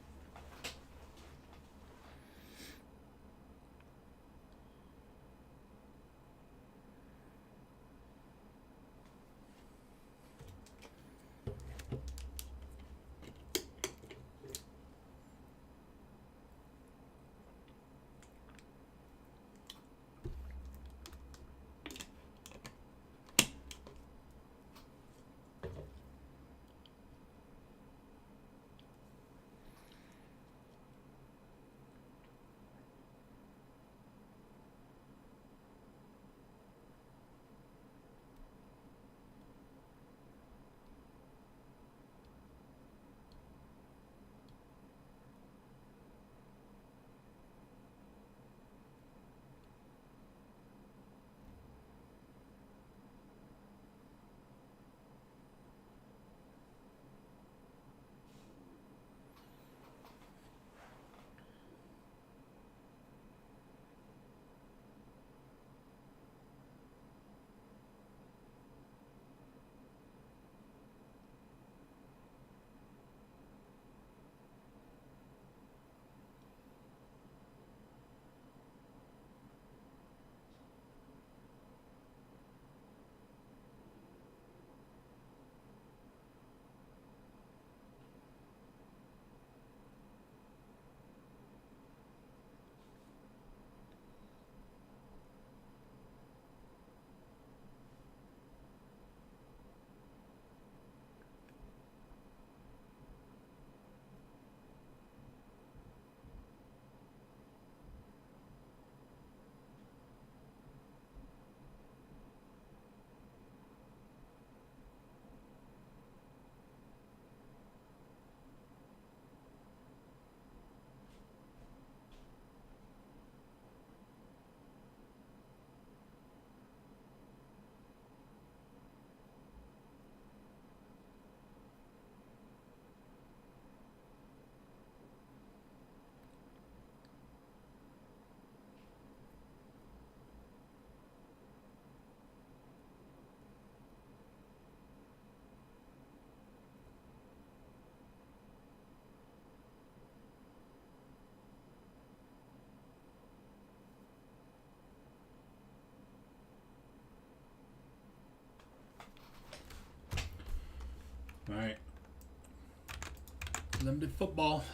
Speaker 1: Limited football.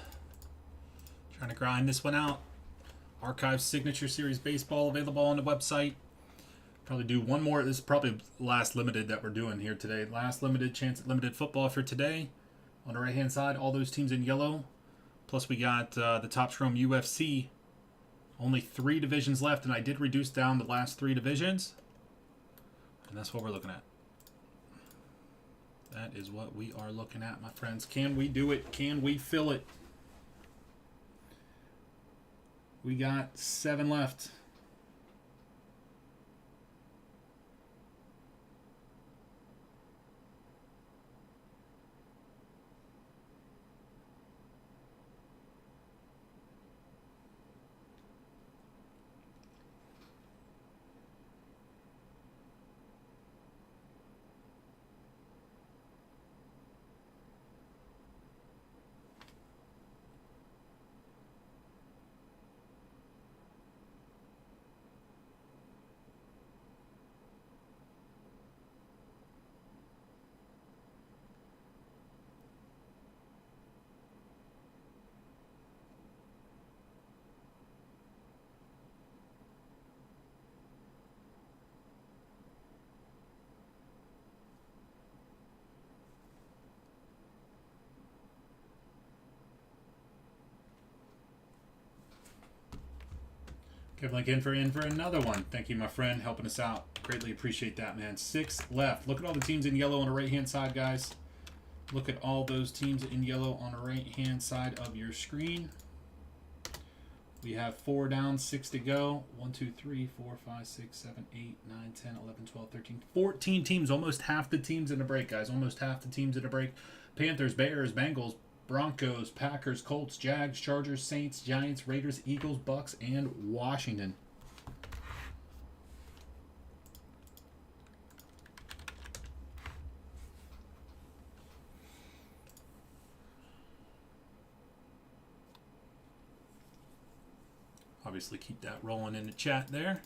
Speaker 1: Trying to grind this one out. Archive Signature Series Baseball available on the website. Probably do one more. This is probably last limited that we're doing here today. Last limited chance at limited football for today. On the right-hand side, all those teams in yellow. Plus we got the Topps Chrome UFC. Only 3 divisions left, and I did reduce down the last 3 divisions. And that's what we're looking at. That is what we are looking at, my friends. Can we do it? Can we fill it? We got 7 left. Kevin Link in for another one. Thank you, my friend, helping us out. Greatly appreciate that, man. 6 left. Look at all the teams in yellow on the right-hand side, guys. Look at all those teams in yellow on the right-hand side of your screen. We have 4 down, 6 to go. 1, 2, 3, 4, 5, 6, 7, 8, 9, 10, 11, 12, 13, 14 teams. Almost half the teams in the break, guys. Almost half the teams in the break. Panthers, Bears, Bengals, Broncos, Packers, Colts, Jags, Chargers, Saints, Giants, Raiders, Eagles, Bucks, and Washington. Obviously, keep that rolling in the chat there.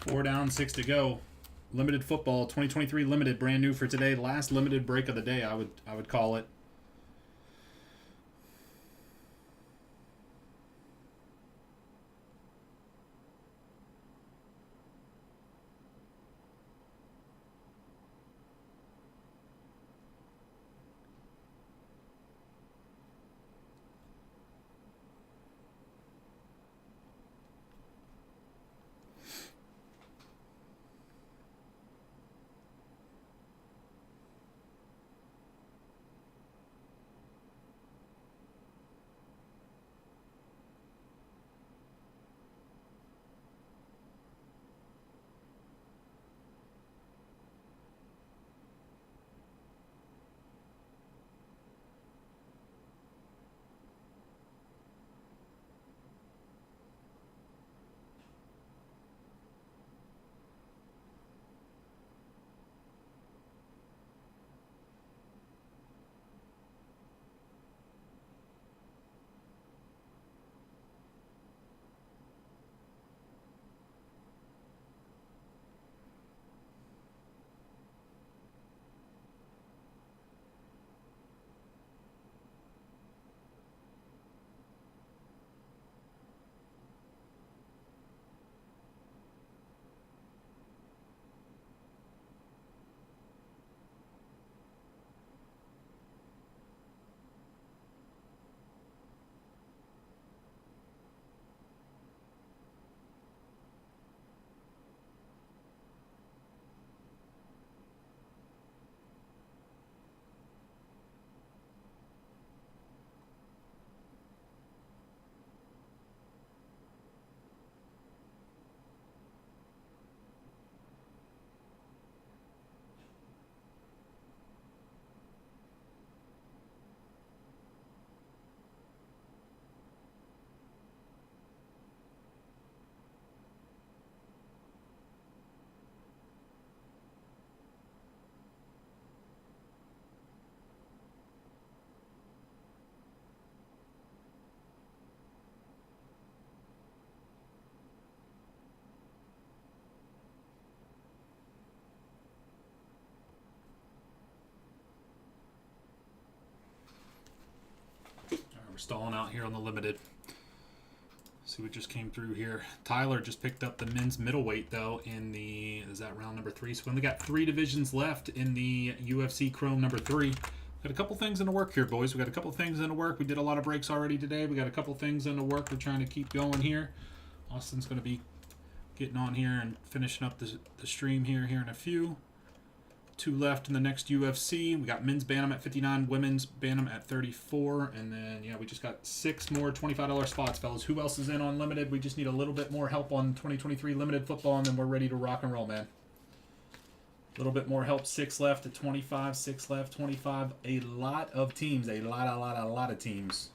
Speaker 1: Four down, 6 to go. Limited football, 2023 limited, brand new for today. Last limited break of the day, I would call it. stalling out here on the limited. See what just came through here. Tyler just picked up the men's middleweight, though, in the, is that round number 3? So we only got 3 divisions left in the UFC Chrome number 3. Got a couple things in the work here, boys. We got a couple things in the work. We did a lot of breaks already today. We got a couple things in the work. We're trying to keep going here. Austin's going to be getting on here and finishing up the stream here in a few. 2 left in the next UFC. We got men's Bantam at 59, women's Bantam at 34, and then, yeah, we just got 6 more $25 spots, fellas. Who else is in on limited? We just need a little bit more help on 2023 limited football, and then we're ready to rock and roll, man. A little bit more help. 6 left at 25, 6 left, 25. A lot of teams. A lot of teams.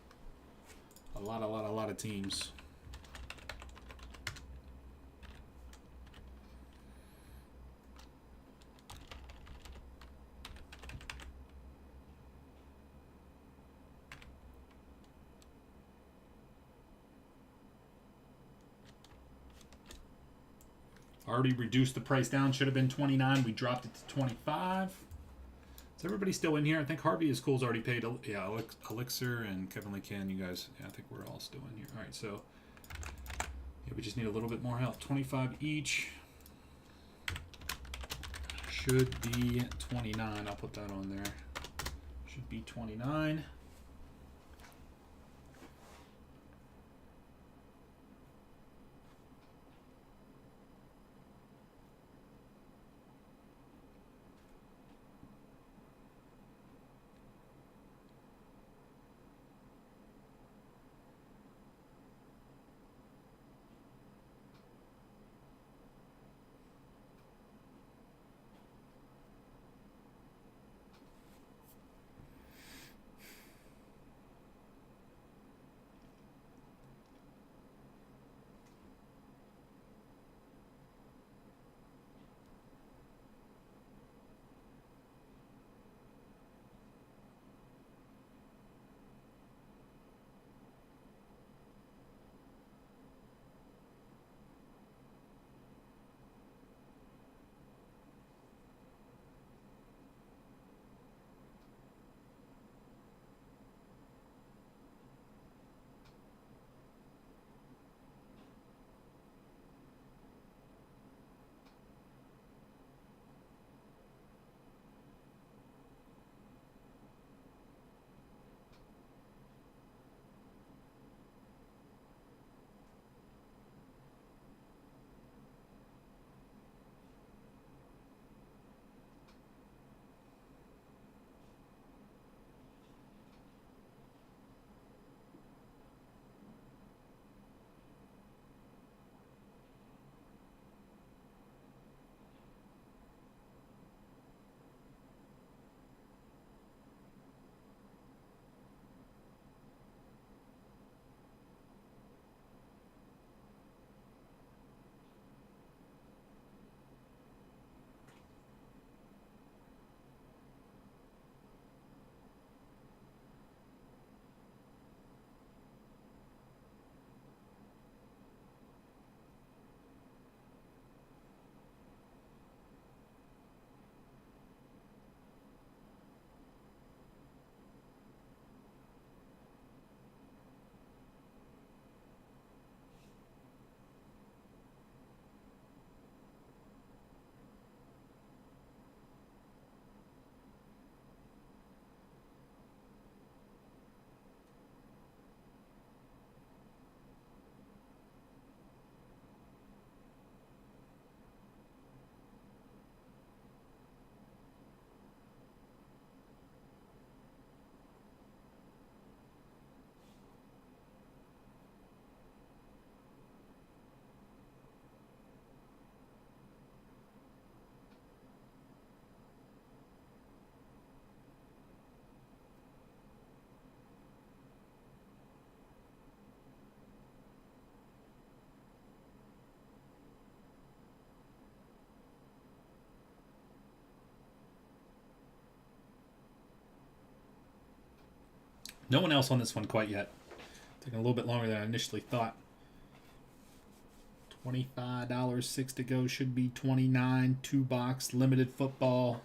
Speaker 1: A lot of teams. Already reduced the price down. Should have been 29. We dropped it to 25. Is everybody still in here? I think Harvey is Cool's already paid. Yeah, Elixir and Kevin Lee Can. You guys, yeah, I think we're all still in here. All right, so yeah, we just need a little bit more help. 25 each. Should be 29. I'll put that on there. Should be 29. No one else on this one quite yet. Taking a little bit longer than I initially thought. $25, 6 to go. Should be 29. 2-box limited football.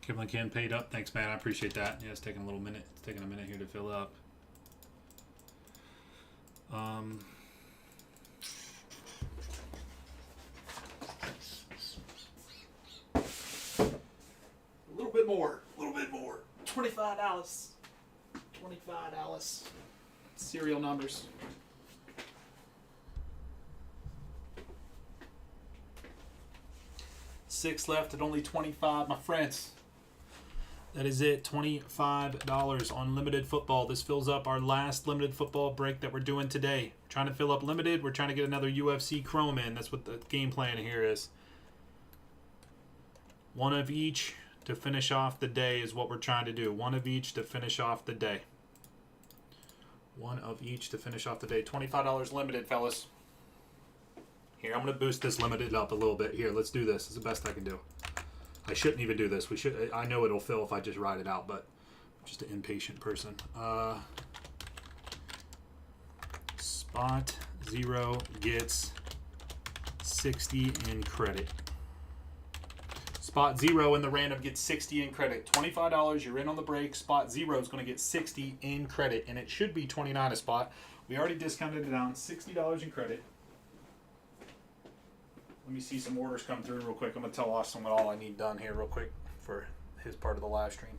Speaker 1: Kibblin Ken paid up. Thanks, man. I appreciate that. Yeah, it's taking a little minute. It's taking a minute here to fill up. A little bit more. A little bit more. $25. $25. Serial numbers. 6 left at only 25, my friends. That is it. $25 on limited football. This fills up our last limited football break that we're doing today. We're trying to fill up limited. We're trying to get another UFC Chrome in. That's what the game plan here is. One of each to finish off the day is what we're trying to do. One of each to finish off the day. One of each to finish off the day. $25 limited, fellas. Here, I'm going to boost this limited up a little bit. Here, let's do this. It's the best I can do. I shouldn't even do this. I know it'll fill if I just ride it out, but I'm just an impatient person. Spot 0 gets 60 in credit. Spot 0 in the random gets 60 in credit. $25, you're in on the break. Spot 0 is going to get 60 in credit, and it should be 29 a spot. We already discounted it down. $60 in credit. Let me see some orders come through real quick. I'm going to tell Austin what all I need done here real quick for his part of the live stream.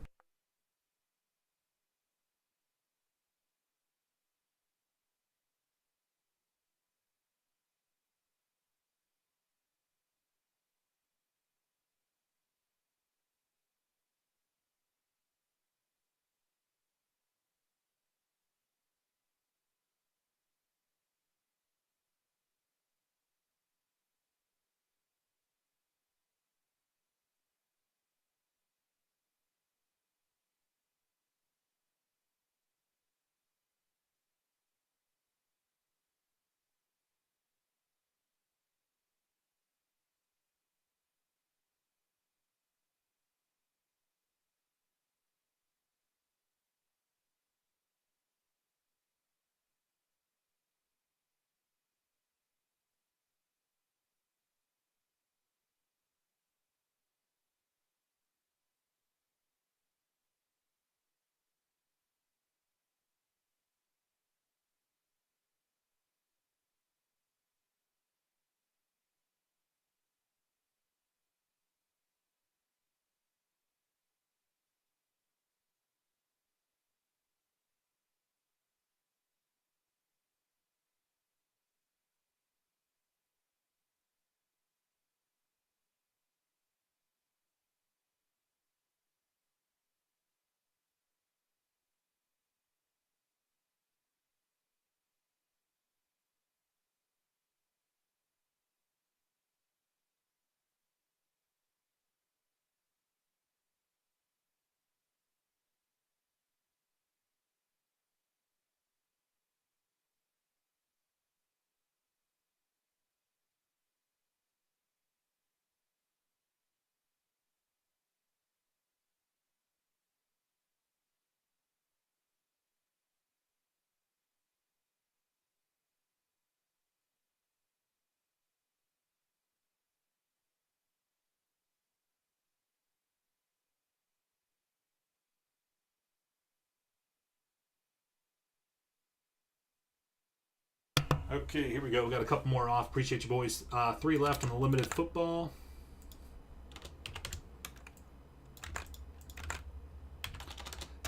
Speaker 1: Okay, here we go. We got a couple more off. Appreciate you, boys. 3 left on the limited football.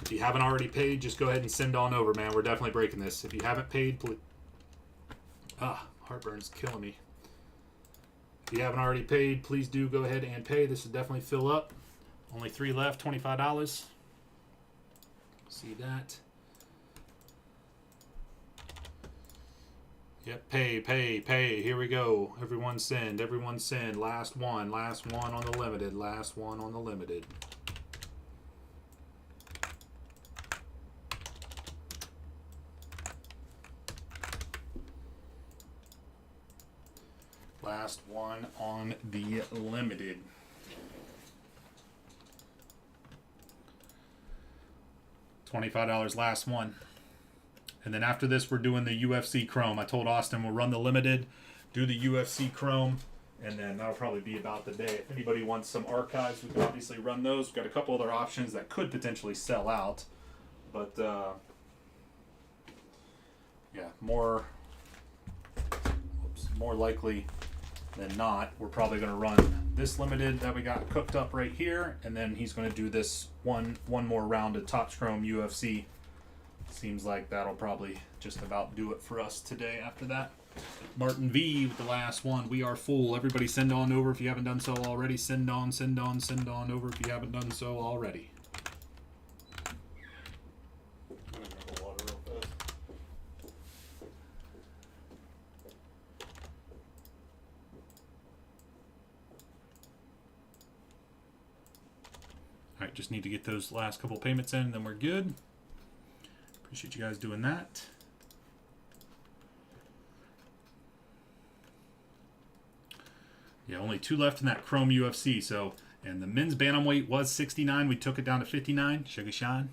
Speaker 1: If you haven't already paid, just go ahead and send on over, man. We're definitely breaking this. If you haven't paid, please. Heartburn's killing me. If you haven't already paid, please do go ahead and pay. This will definitely fill up. Only 3 left, $25. See that. Yep, pay. Here we go. Everyone send. Last one on the limited. Last one on the limited. Last one on the limited. $25, last one. And then after this, we're doing the UFC Chrome. I told Austin we'll run the limited, do the UFC Chrome, And then that'll probably be about the day. If anybody wants some archives, we can obviously run those. We've got a couple other options that could potentially sell out. But, yeah, more likely than not, we're probably going to run this limited that we got cooked up right here. And then he's going to do this one more round of Topps Chrome UFC. Seems like that'll probably just about do it for us today after that. Martin V with the last one. We are full. Everybody send on over if you haven't done so already. Send on over if you haven't done so already.
Speaker 2: I'm gonna grab a water real fast.
Speaker 1: Alright, just need to get those last couple payments in and then we're good. Appreciate you guys doing that. Yeah, only 2 left in that Chrome UFC. So, and the men's bantamweight was 69. We took it down to 59. Sugar Sean.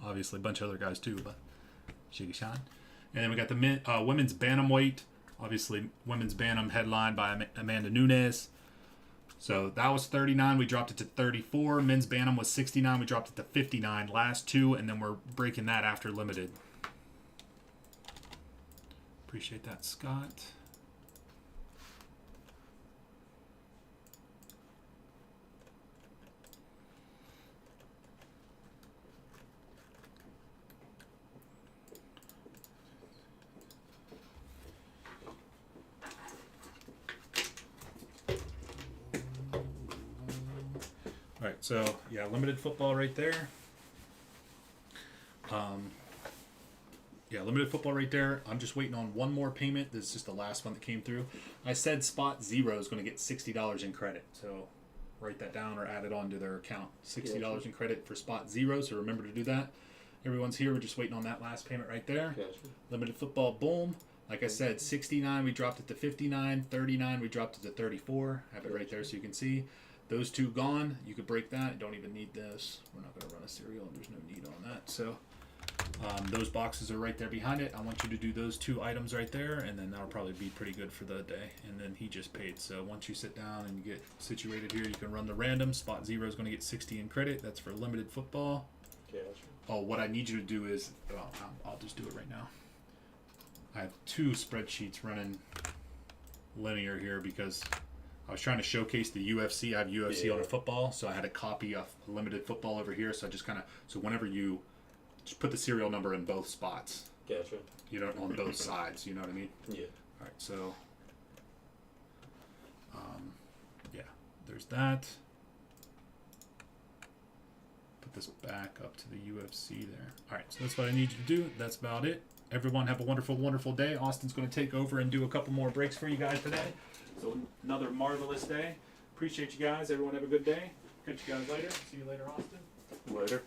Speaker 1: Obviously, a bunch of other guys too, but Sugar Sean. And then we got the women's bantamweight. Obviously, women's bantam headlined by Amanda Nunes. So that was 39. We dropped it to 34. Men's bantam was 69. We dropped it to 59. Last 2, and then we're breaking that after limited. Appreciate that, Scott. Alright, so yeah, limited football right there. Yeah, limited football right there. I'm just waiting on one more payment. This is just the last one that came through. I said Spot Zero is going to get $60 in credit. So write that down or add it on to their account. $60 in credit for Spot Zero, so remember to do that. Everyone's here. We're just waiting on that last payment right there.
Speaker 2: Gotcha.
Speaker 1: Limited football, boom. Like I said, 69, we dropped it to 59. 39, we dropped it to 34. Have it right there so you can see. Those 2 gone. You could break that. Don't even need this. We're not going to run a serial. There's no need on that. So those boxes are right there behind it. I want you to do those 2 items right there, and then that'll probably be pretty good for the day. And then he just paid. So once you sit down and you get situated here, you can run the random. Spot Zero is going to get 60 in credit. That's for limited football.
Speaker 2: Gotcha.
Speaker 1: Oh, what I need you to do is, I'll just do it right now. I have 2 spreadsheets running linear here because I was trying to showcase the UFC. I have UFC on a football, so I had a copy of limited football over here. So I just so whenever you just put the serial number in both spots.
Speaker 2: Gotcha.
Speaker 1: You know, on both sides. You know what I mean?
Speaker 2: Yeah.
Speaker 1: All right, so yeah, there's that. Put this back up to the UFC there. All right, so that's what I need you to do. That's about it. Everyone have a wonderful, wonderful day. Austin's going to take over and do a couple more breaks for you guys today. So another marvelous day. Appreciate you guys. Everyone have a good day. Catch you guys later. See you later, Austin.
Speaker 2: Later.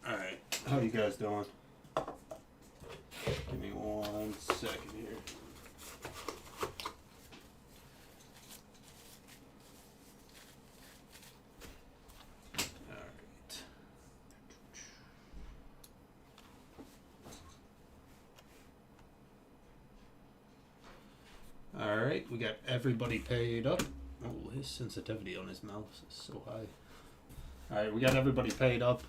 Speaker 4: Alright, how you guys doing? Give me 1 second here. Alright. Alright, we got everybody paid up. Oh, his sensitivity on his mouse is so high. Alright, we got everybody paid up.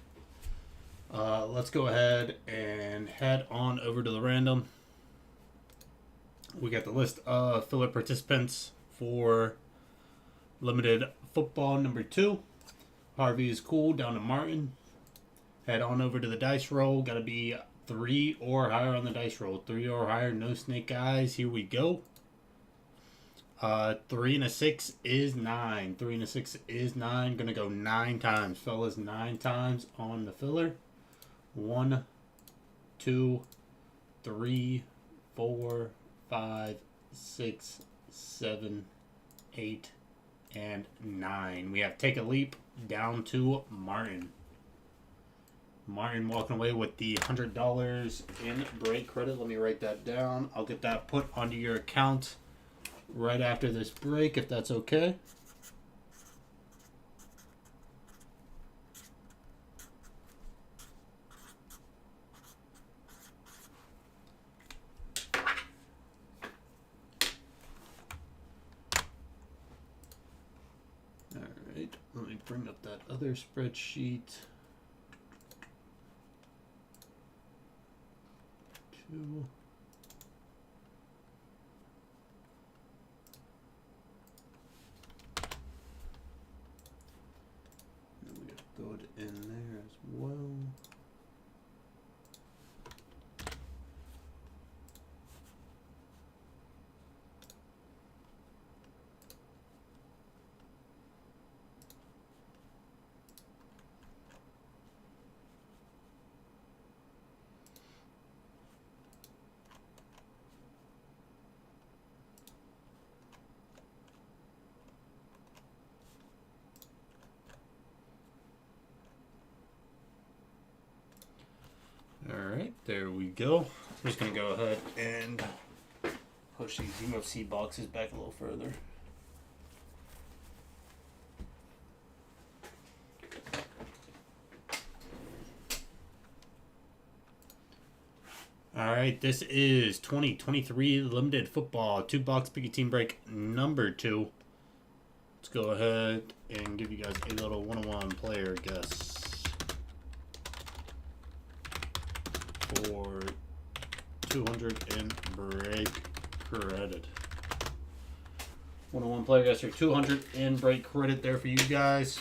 Speaker 4: Let's go ahead and head on over to the random. We got the list of filler participants for limited football number 2. Harvey is cool down to Martin. Head on over to the dice roll. Got to be 3 or higher on the dice roll. 3 or higher, no snake eyes. Here we go. 3 and a 6 is 9. 3 and a 6 is 9. Gonna go 9 times, fellas. 9 times on the filler. 1, 2, 3, 4, 5, 6, 7, 8, and 9. We have Take a Leap down to Martin. Martin walking away with the $100 in break credit. Let me write that down. I'll get that put onto your account right after this break, if that's okay. Let me bring up that other spreadsheet. 2. And we got good in there as well. Alright, there we go. I'm just going to go ahead and push these UFC boxes back a little further. Alright, this is 2023 Limited Football 2-box Picky Team Break number 2. Let's go ahead and give you guys a little one-on-one player guess for 200 in break credit. One-on-one player guess for 200 in break credit there for you guys.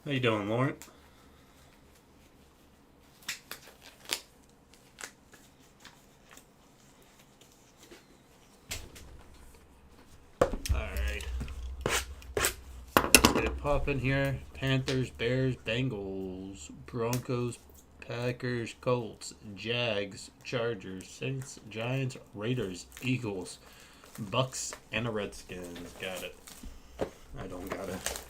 Speaker 4: How you doing, Lauren? Alright. Let's get it popping here. Panthers, Bears, Bengals, Broncos, Packers, Colts, Jags, Chargers, Saints, Giants, Raiders, Eagles, Bucks, and the Redskins. Got it. I don't got it.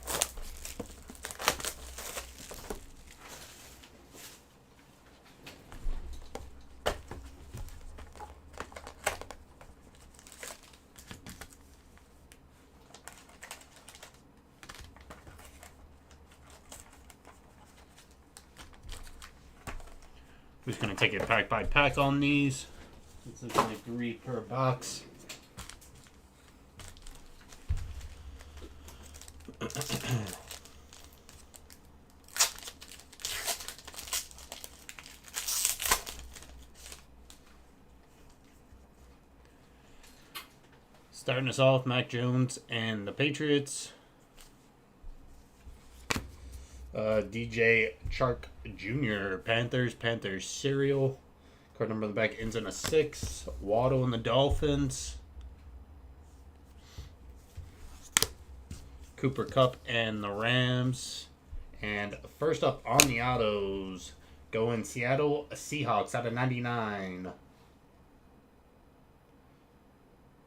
Speaker 4: I'm just going to take it pack by pack on these. This is only 3 per box. Starting us off, Mac Jones and the Patriots. DJ Chark Jr. Panthers cereal. Card number on the back ends in a 6. Waddle and the Dolphins. Cooper Kupp and the Rams. And first up on the autos, going Seattle Seahawks out of 99.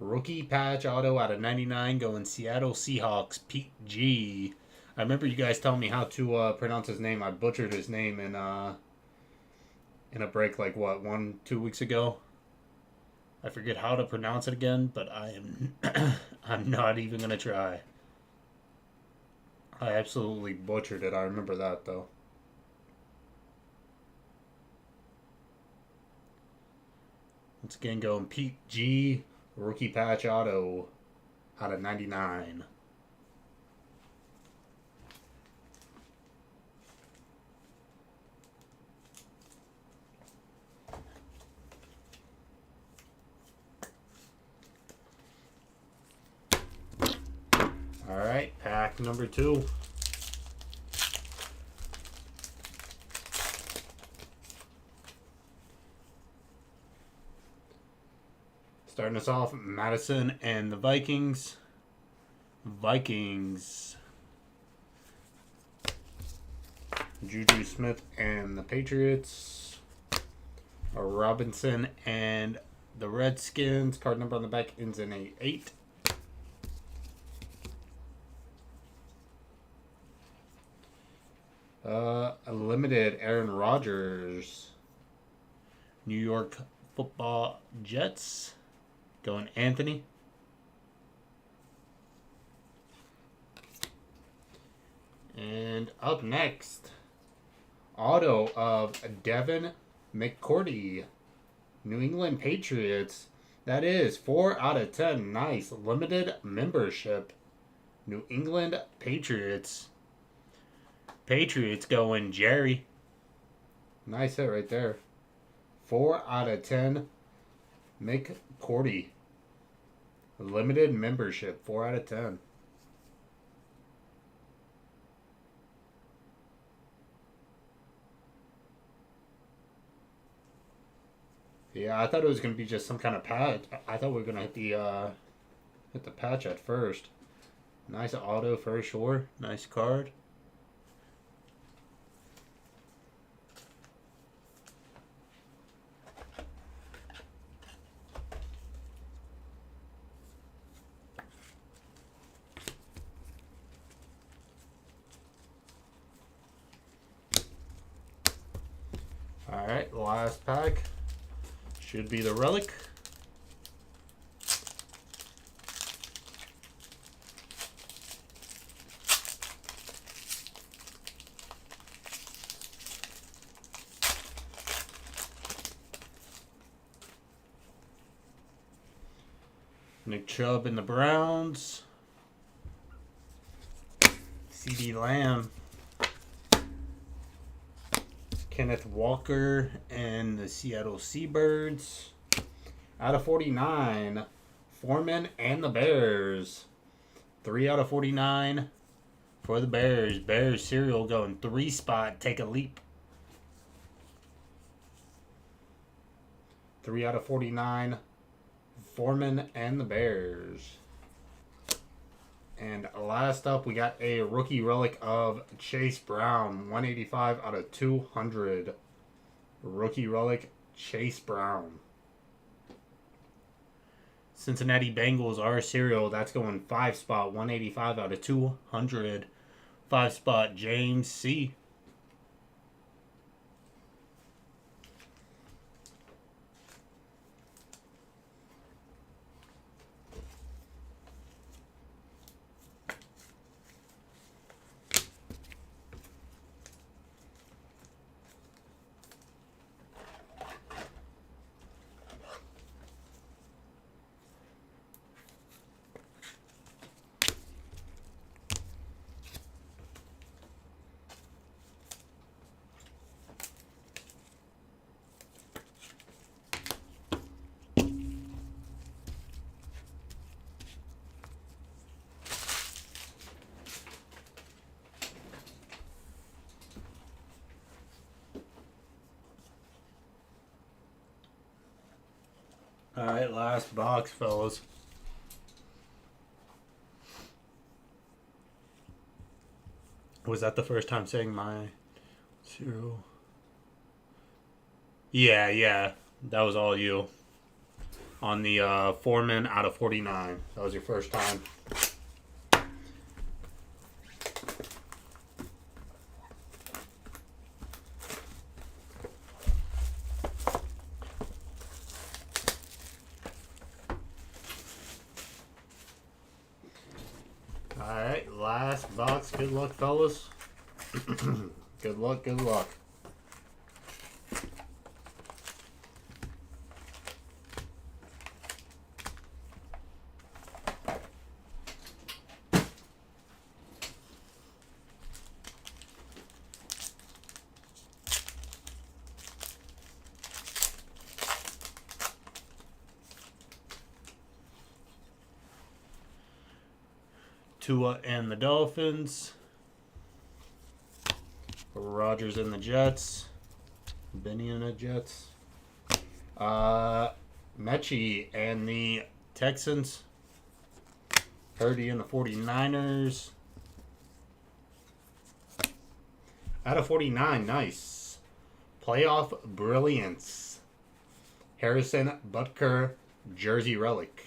Speaker 4: Rookie patch auto out of 99 going Seattle Seahawks, Pete G. I remember you guys telling me how to pronounce his name. I butchered his name in a break like, what, 1-2 weeks ago? I forget how to pronounce it again, but I'm not even going to try. I absolutely butchered it. I remember that, though. Once again, going Pete G. Rookie patch auto out of 99. All right, pack number 2. Starting us off, Madison and the Vikings. Vikings. Juju Smith and the Patriots. Robinson and the Redskins. Card number on the back ends in a 8. A limited Aaron Rodgers. New York Football Jets. Going Anthony. And up next, auto of Devin McCourty. New England Patriots. That is 4 out of 10. Nice. Limited membership. New England Patriots. Patriots going Jerry. Nice hit right there. 4 out of 10. McCourty. Limited membership. 4 out of 10. Yeah, I thought it was going to be just some kind of patch. I thought we were going to hit the patch at first. Nice auto for sure. Nice card. Alright, last pack. Should be the relic. Nick Chubb in the Browns. CD Lamb. Kenneth Walker and the Seattle Seabirds. Out of 49, Foreman and the Bears. 3 out of 49 for the Bears. Bears cereal going 3 spot. Take a leap. 3 out of 49, Foreman and the Bears. And last up, we got a rookie relic of Chase Brown. 185 out of 200. Rookie relic, Chase Brown. Cincinnati Bengals are cereal. That's going 5 spot. 185 out of 200. 5 spot, James C. Alright, last box, fellas. Was that the first time saying my 0? Yeah. That was all you. On the Foreman out of 49. That was your first time. Alright, last box. Good luck, fellas. Good luck. Tua and the Dolphins. Rodgers and the Jets. Benny and the Jets. Mechie and the Texans. Purdy and the 49ers. Out of 49, nice. Playoff brilliance. Harrison Butker, jersey relic.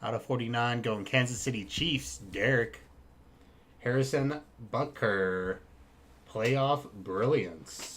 Speaker 4: Out of 49, going Kansas City Chiefs, Derek. Harrison Butker, playoff brilliance.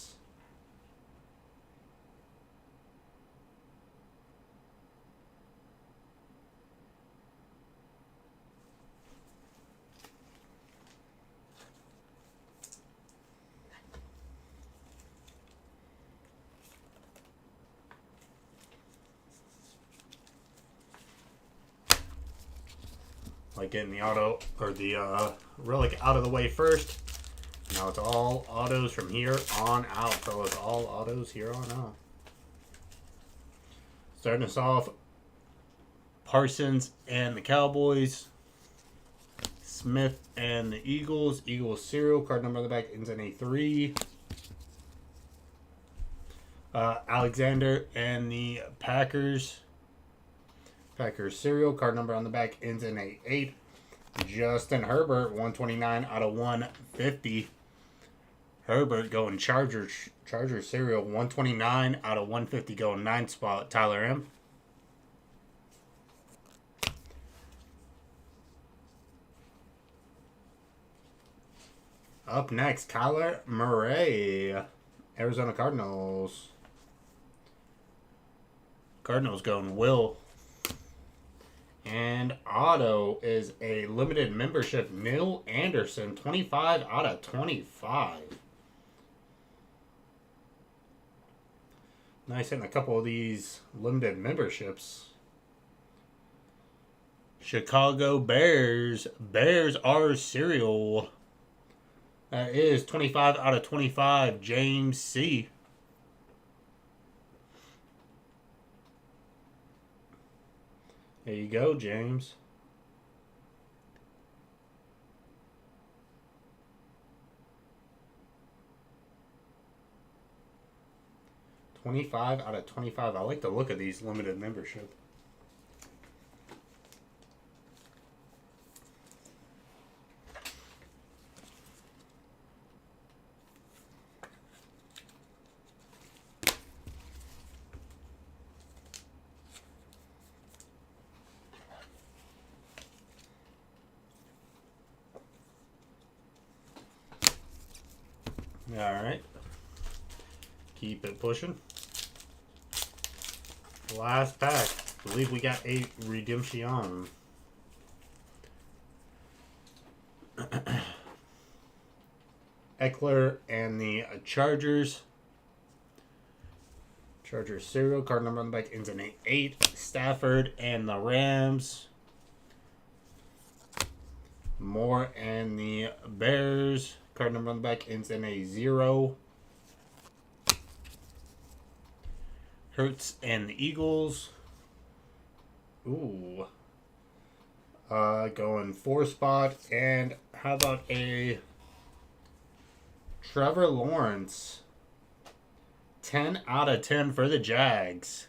Speaker 4: Like getting the auto or the relic out of the way first. Now it's all autos from here on out, fellas. All autos here on out. Starting us off, Parsons and the Cowboys. Smith and the Eagles. Eagles serial. Card number on the back ends in a 3. Alexander and the Packers. Packers serial. Card number on the back ends in a 8. Justin Herbert, 129 out of 150. Herbert going Chargers serial. 129 out of 150 going 9 spot. Tyler M. Up next, Kyler Murray. Arizona Cardinals. Cardinals going Will. And auto is a limited membership, Neil Anderson, 25 out of 25. Nice hitting a couple of these limited memberships. Chicago Bears. Bears are serial. That is 25 out of 25, James C. There you go, James. $25 out of 25. I like the look of these limited membership. Alright. Keep it pushing. Last pack. I believe we got a redemption. Eckler and the Chargers. Chargers serial. Card number on the back ends in 8. Stafford and the Rams. Moore and the Bears. Card number on the back ends in a 0. Hurts and the Eagles. Ooh. Going 4 spot. And how about a Trevor Lawrence? 10 out of 10 for the Jags.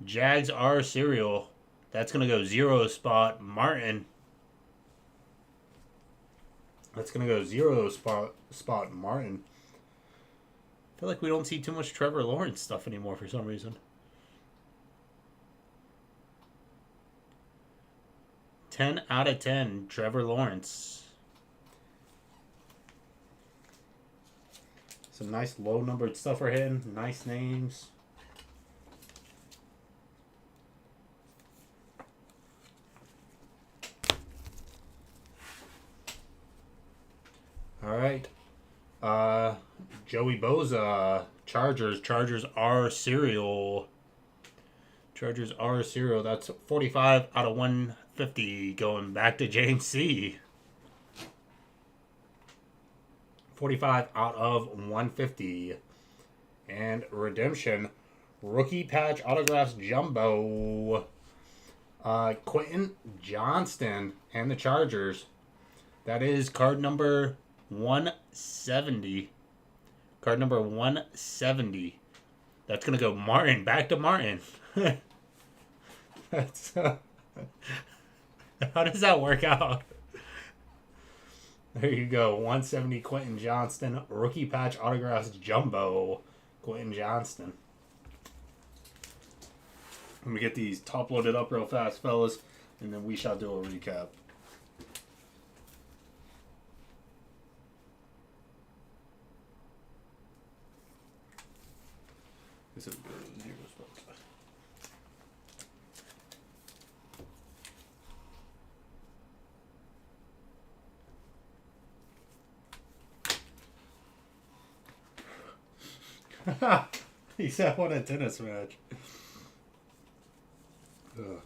Speaker 4: Jags are serial. That's going to go 0 spot. Martin. That's going to go 0 spot Martin. I feel like we don't see too much Trevor Lawrence stuff anymore for some reason. 10 out of 10, Trevor Lawrence. Some nice low-numbered stuff we're hitting. Nice names. All right. Joey Boza, Chargers. Chargers are serial. Chargers are serial. That's 45 out of 150 going back to James C. 45 out of 150. And redemption. Rookie patch autographs jumbo. Quentin Johnston and the Chargers. That is card number 170. Card number 170. That's going to go Martin. Back to Martin. That's how does that work out? There you go. 170 Quentin Johnston. Rookie patch autographs jumbo. Quentin Johnston. Let me get these top loaded up real fast, fellas, and then we shall do a recap. This is good. Here goes folks. He said, "What a tennis match." Ugh.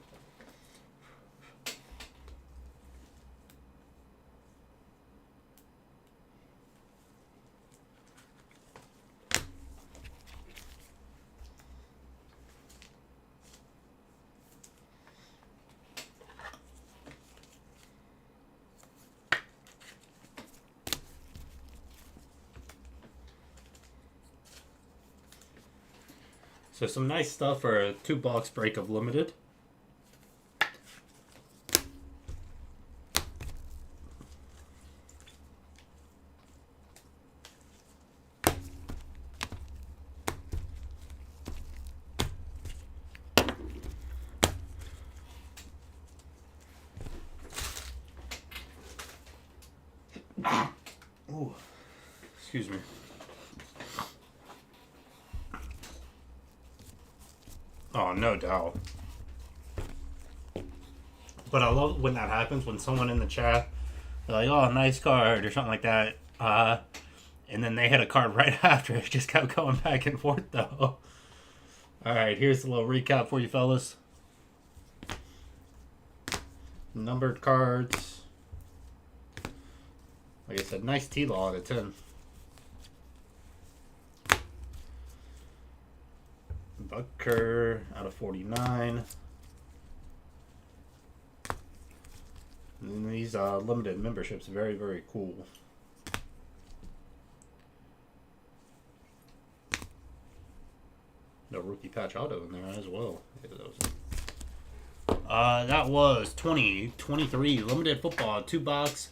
Speaker 4: So some nice stuff for a 2-box break of limited. Ooh, excuse me. Oh, no doubt. But I love when that happens, when someone in the chat, they're like, oh, nice card, or something like that. And then they hit a card right after. It just kept going back and forth, though. Alright, here's a little recap for you fellas. Numbered cards. Like I said, nice T-Law out of 10. Bucker out of 49. And these limited memberships, very, very cool. The rookie patch auto in there as well. That was 2023 limited football 2-box.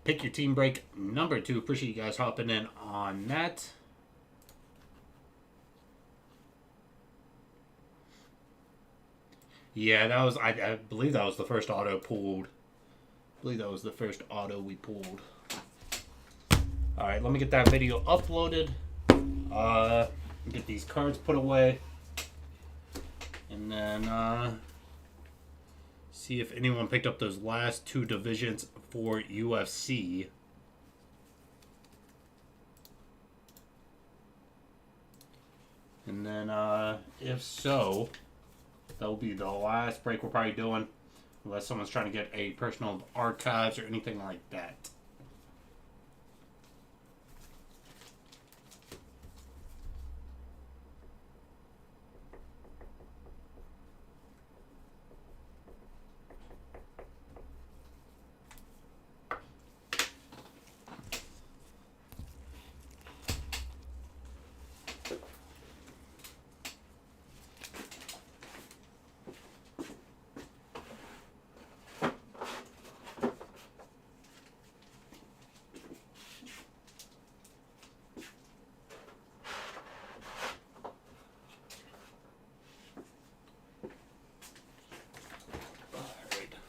Speaker 4: Pick your team break number 2. Appreciate you guys hopping in on that. Yeah, that was, I believe that was the first auto pulled. I believe that was the first auto we pulled. Alright, let me get that video uploaded. Get these cards put away. And then, see if anyone picked up those last 2 divisions for UFC. And then, if so, that will be the last break we're probably doing, unless someone's trying to get a personal archives or anything like that.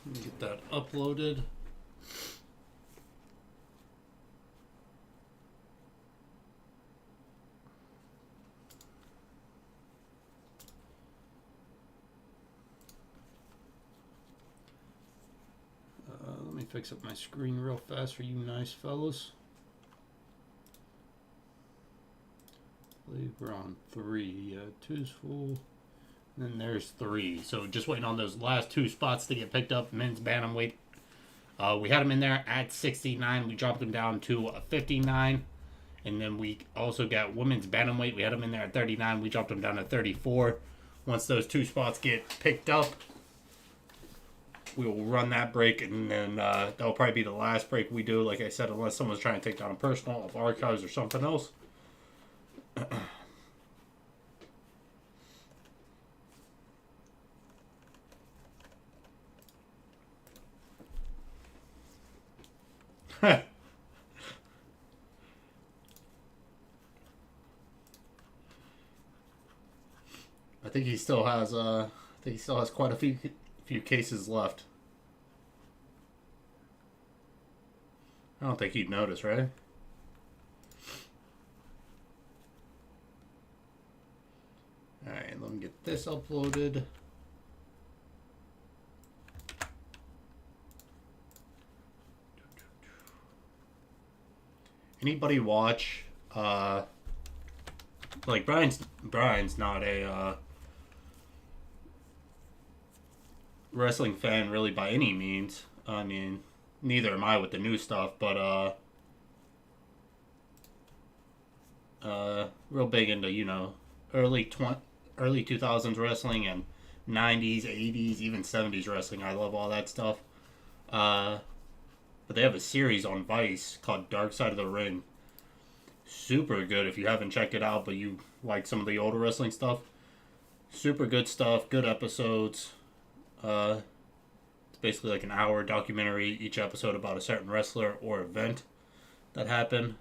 Speaker 4: Let me get that uploaded. Let me fix up my screen real fast for you nice fellas. I believe we're on 3. Yeah, 2's full. And then there's 3. So just waiting on those last 2 spots to get picked up. Men's bantamweight. We had them in there at 69. We dropped them down to 59. And then we also got women's bantamweight. We had them in there at 39. We dropped them down to 34. Once those 2 spots get picked up, we will run that break. And then that'll probably be the last break we do. Like I said, unless someone's trying to take down a personal of archives or something else. think he still has quite a few cases left. I don't think he'd notice, right? Alright, let me get this uploaded. Anybody watch like Brian's not a wrestling fan really by any means. I mean, neither am I with the new stuff, but real big into, you know, early 2000s wrestling and 90s, 80s, even 70s wrestling. I love all that stuff. But they have a series on Vice called Dark Side of the Ring. Super good if you haven't checked it out, but you like some of the older wrestling stuff. Super good stuff, good episodes. It's basically like an hour documentary, each episode about a certain wrestler or event that happened.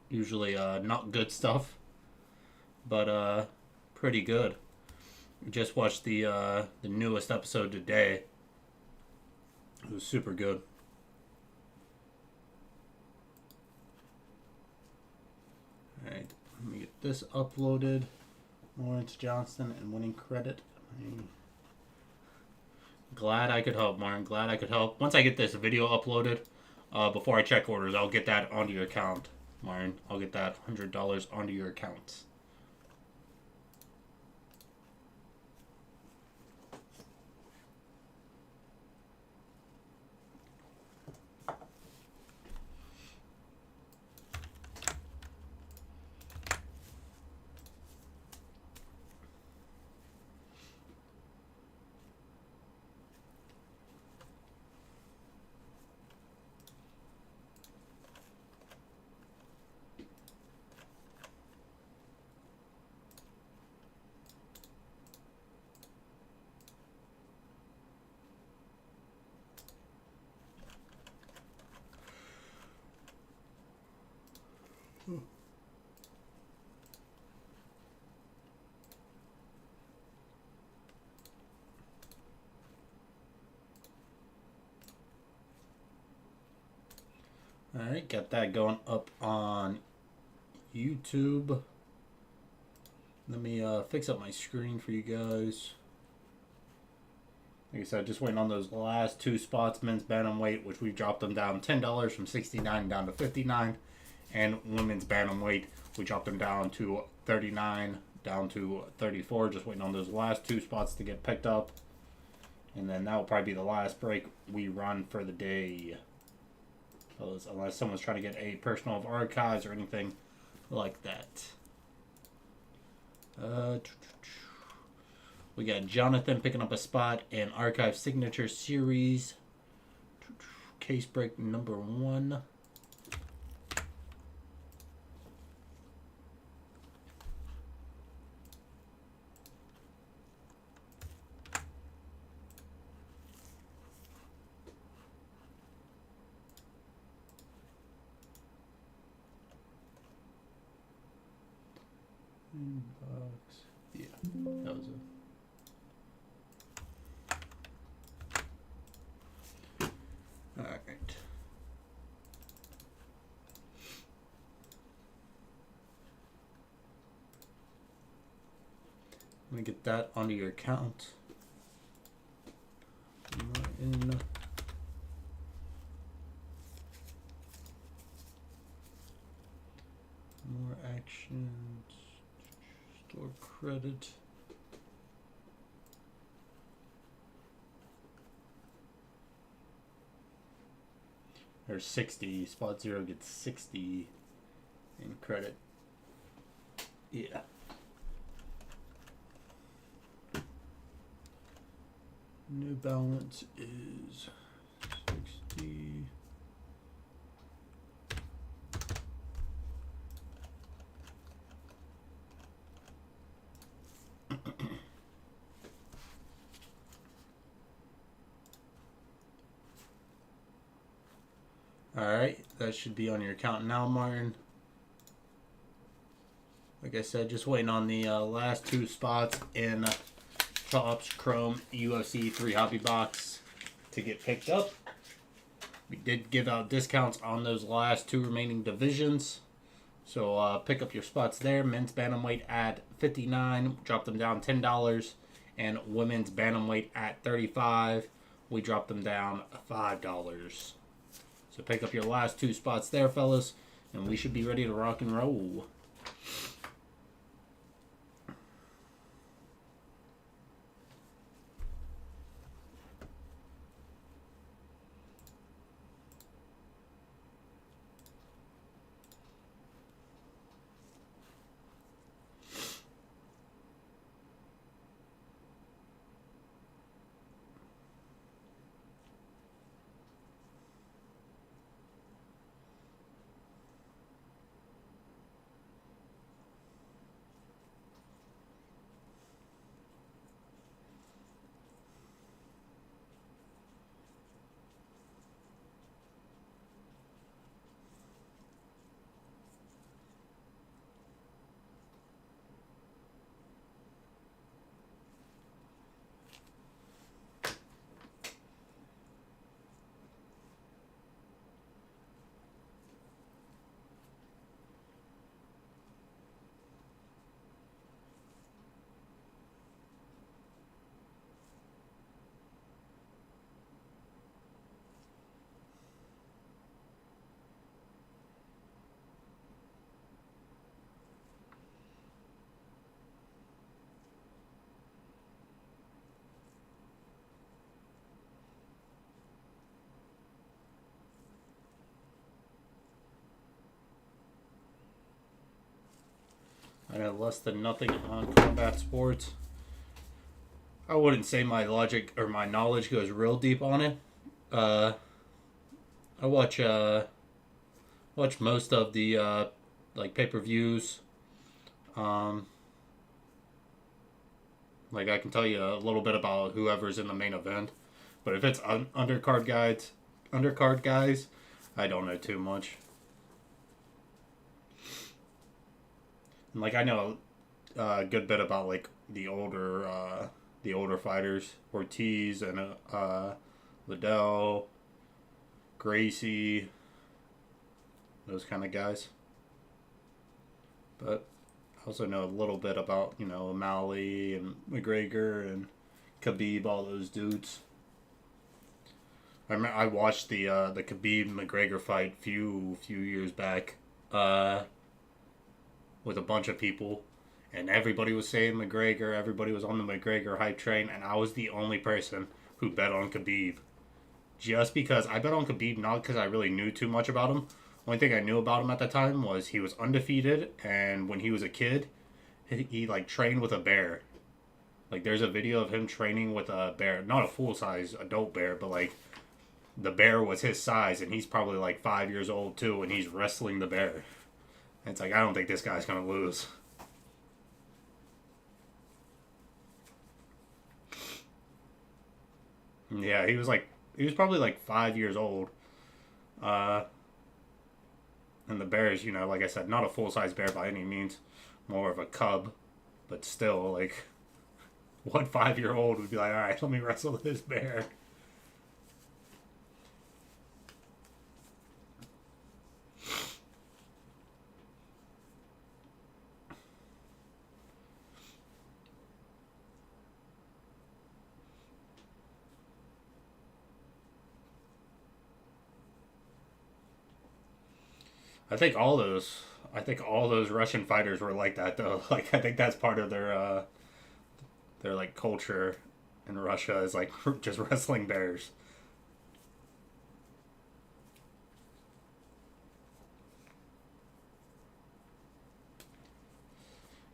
Speaker 4: Usually not good stuff, but pretty good. We just watched the newest episode today. It was super good. Alright, let me get this uploaded. Lawrence Johnston and winning credit. Glad I could help, Martin. Glad I could help. Once I get this video uploaded, before I check orders, I'll get that onto your account, Martin. I'll get that $100 onto your account. Alright, got that going up on YouTube. Let me fix up my screen for you guys. Like I said, just waiting on those last two spots, men's bantamweight, which we dropped them down $10 from $69 down to $59. And women's bantamweight, we dropped them down to $39 down to $34. Just waiting on those last two spots to get picked up. And then that will probably be the last break we run for the day. Unless someone's trying to get a personal of archives or anything like that. We got Jonathan picking up a spot in Archive Signature Series. Case break number 1. Box. Yeah, that was it. Alright. Let me get that onto your account. Martin. More actions. Store credit. There's 60. Spot 0 gets 60 in credit. Yeah. New balance is 60. Alright, that should be on your account now, Martin. Like I said, just waiting on the last 2 spots in Topps Chrome UFC 3 Hobby Box to get picked up. We did give out discounts on those last 2 remaining divisions. So pick up your spots there. Men's bantamweight at $59, drop them down $10. And women's bantamweight at $35, we dropped them down $5. So pick up your last 2 spots there, fellas, and we should be ready to rock and roll. I have less than nothing on combat sports. I wouldn't say my logic or my knowledge goes real deep on it. I watch most of the like pay-per-views. Like I can tell you a little bit about whoever's in the main event, but if it's undercard guys, I don't know too much. And like I know a good bit about like the older fighters, Ortiz and Liddell, Gracie, those kind of guys. But I also know a little bit about, you know, O'Malley and McGregor and Khabib, all those dudes. I watched the Khabib McGregor fight few years back with a bunch of people, and everybody was saying McGregor. Everybody was on the McGregor hype train, and I was the only person who bet on Khabib. Just because I bet on Khabib, not because I really knew too much about him. Only thing I knew about him at the time was he was undefeated, and when he was a kid, he like trained with a bear. Like there's a video of him training with a bear, not a full-size adult bear, but like the bear was his size, and he's probably like 5 years old too, and he's wrestling the bear. And it's like, I don't think this guy's gonna lose. Yeah, he was probably like 5 years old. And the bear is, you know, like I said, not a full-size bear by any means. More of a cub. But still, like, what 5-year-old would be like, alright, let me wrestle this bear. I think all those Russian fighters were like that though. Like I think that's part of their like culture in Russia is like just wrestling bears.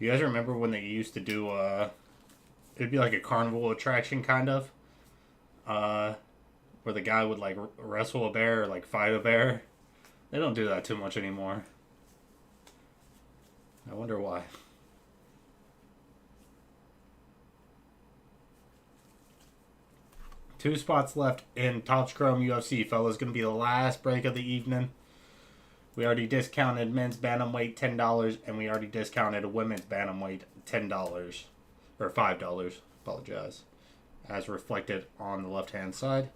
Speaker 4: You guys remember when they used to do it'd be like a carnival attraction kind of where the guy would like wrestle a bear or like fight a bear? They don't do that too much anymore. I wonder why. Two spots left in Topps Chrome UFC, fellas. Going to be the last break of the evening. We already discounted men's bantamweight $10, and we already discounted a women's bantamweight $10 or $5. Apologize, as reflected on the left-hand side.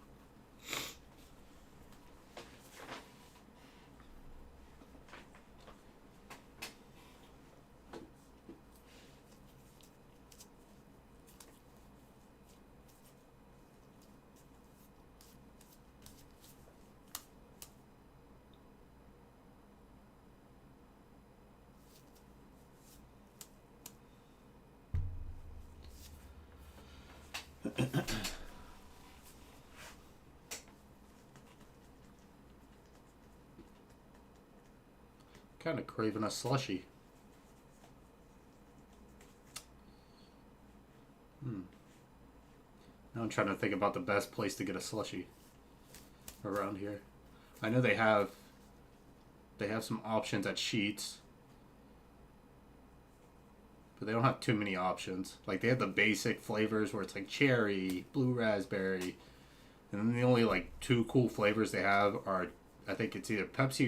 Speaker 4: Kind of craving a slushy. Now I'm trying to think about the best place to get a slushy around here. I know they have some options at Sheets, but they don't have too many options. Like, they have the basic flavors where it's like cherry, blue raspberry, and then the only like 2 cool flavors they have are, I think it's either Pepsi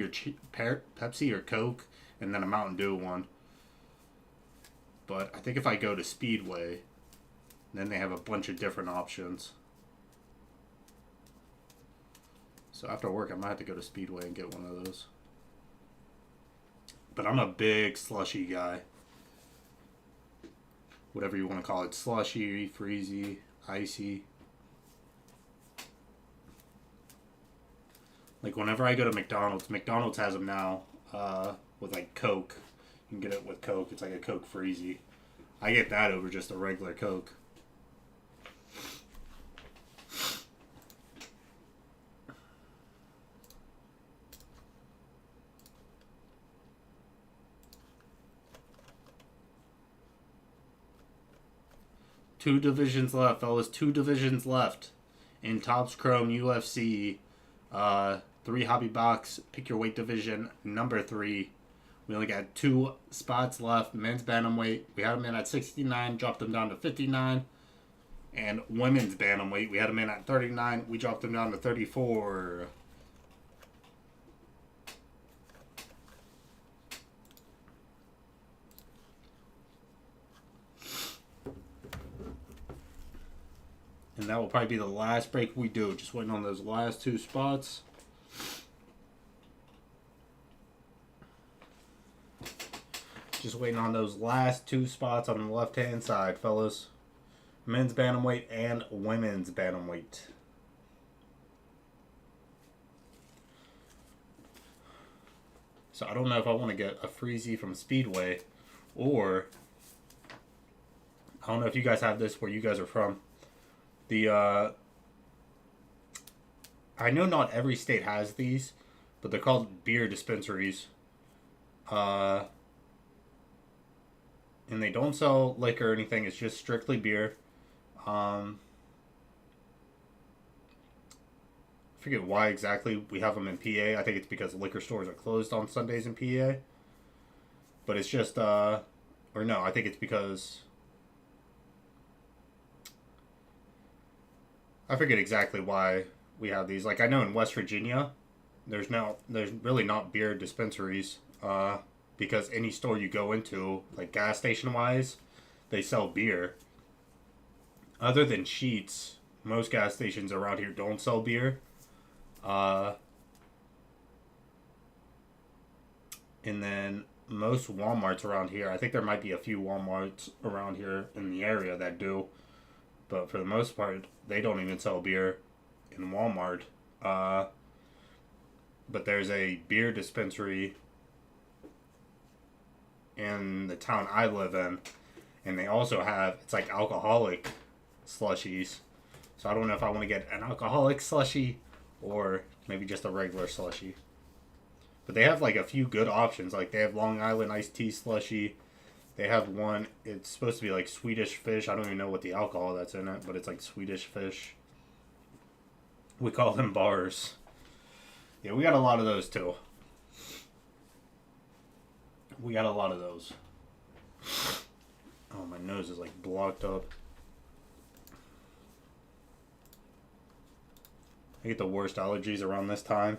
Speaker 4: or Coke, and then a Mountain Dew one. But I think if I go to Speedway, then they have a bunch of different options. So after work, I might have to go to Speedway and get one of those. But I'm a big slushy guy. Whatever you want to call it. Slushy, freezy, icy. Like, whenever I go to McDonald's has them now with, like, Coke. You can get it with Coke. It's like a Coke Freezy. I get that over just a regular Coke. Two divisions left, fellas. 2 divisions left in Topps Chrome UFC. 3 hobby box. Pick your weight division. Number 3. We only got 2 spots left. Men's bantamweight. We had them in at 69. Dropped them down to 59. And women's bantamweight. We had them in at 39. We dropped them down to 34. And that will probably be the last break we do. Just waiting on those last 2 spots. Just waiting on those last 2 spots on the left-hand side, fellas. Men's bantamweight and women's bantamweight. So I don't know if I want to get a freezy from Speedway, or I don't know if you guys have this where you guys are from. I know not every state has these, but they're called beer dispensaries. And they don't sell liquor or anything. It's just strictly beer. I forget why exactly we have them in PA. I think it's because liquor stores are closed on Sundays in PA. But it's just, or no, I think it's because, I forget exactly why we have these. Like, I know in West Virginia, there's really not beer dispensaries, because any store you go into, like gas station wise, they sell beer. Other than Sheets, most gas stations around here don't sell beer. And then most Walmarts around here, I think there might be a few Walmarts around here in the area that do, but for the most part, they don't even sell beer in Walmart. But there's a beer dispensary in the town I live in, and they also have, it's like alcoholic slushies. So I don't know if I want to get an alcoholic slushie or maybe just a regular slushie. But they have like a few good options. Like they have Long Island iced tea slushie. They have one, it's supposed to be like Swedish fish. I don't even know what the alcohol that's in it, but it's like Swedish fish. We call them bars. Yeah, we got a lot of those too. We got a lot of those. Oh, my nose is like blocked up. I get the worst allergies around this time.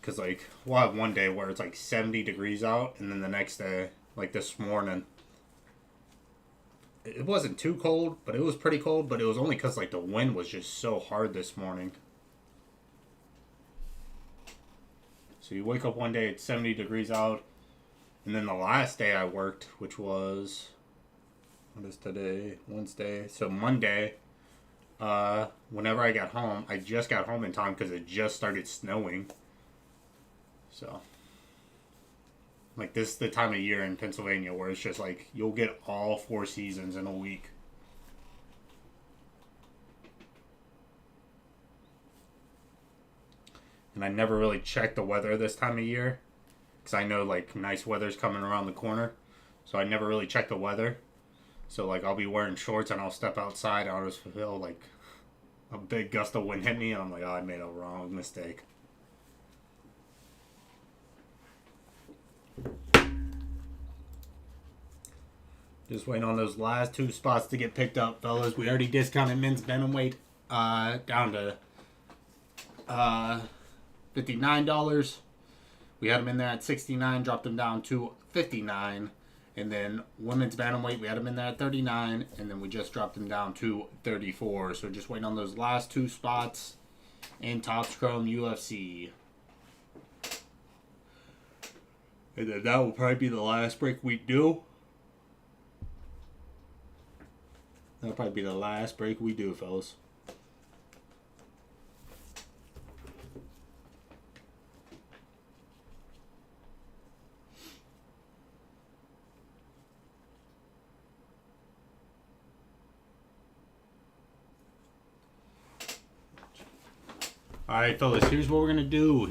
Speaker 4: Because, like, we'll have one day where it's, like, 70 degrees out, and then the next day, like this morning, it wasn't too cold, but it was pretty cold, but it was only because, like, the wind was just so hard this morning. So you wake up one day, it's 70 degrees out, and then the last day I worked, which was, what is today? Wednesday. So Monday, whenever I got home, I just got home in time because it just started snowing. So, like, this is the time of year in Pennsylvania where it's just like, you'll get all 4 seasons in a week. And I never really check the weather this time of year because I know, like, nice weather's coming around the corner. So I never really check the weather. So, like, I'll be wearing shorts and I'll step outside and I'll just feel like a big gust of wind hit me and I'm like, oh, I made a wrong mistake. Just waiting on those last 2 spots to get picked up, fellas. We already discounted men's bantamweight down to $59. We had them in there at $69, dropped them down to $59. And then women's bantamweight, we had them in there at $39, and then we just dropped them down to $34. So just waiting on those last 2 spots in Topps Chrome UFC. And then that will probably be the last break we do. That'll probably be the last break we do, fellas. Alright, fellas, here's what we're going to do.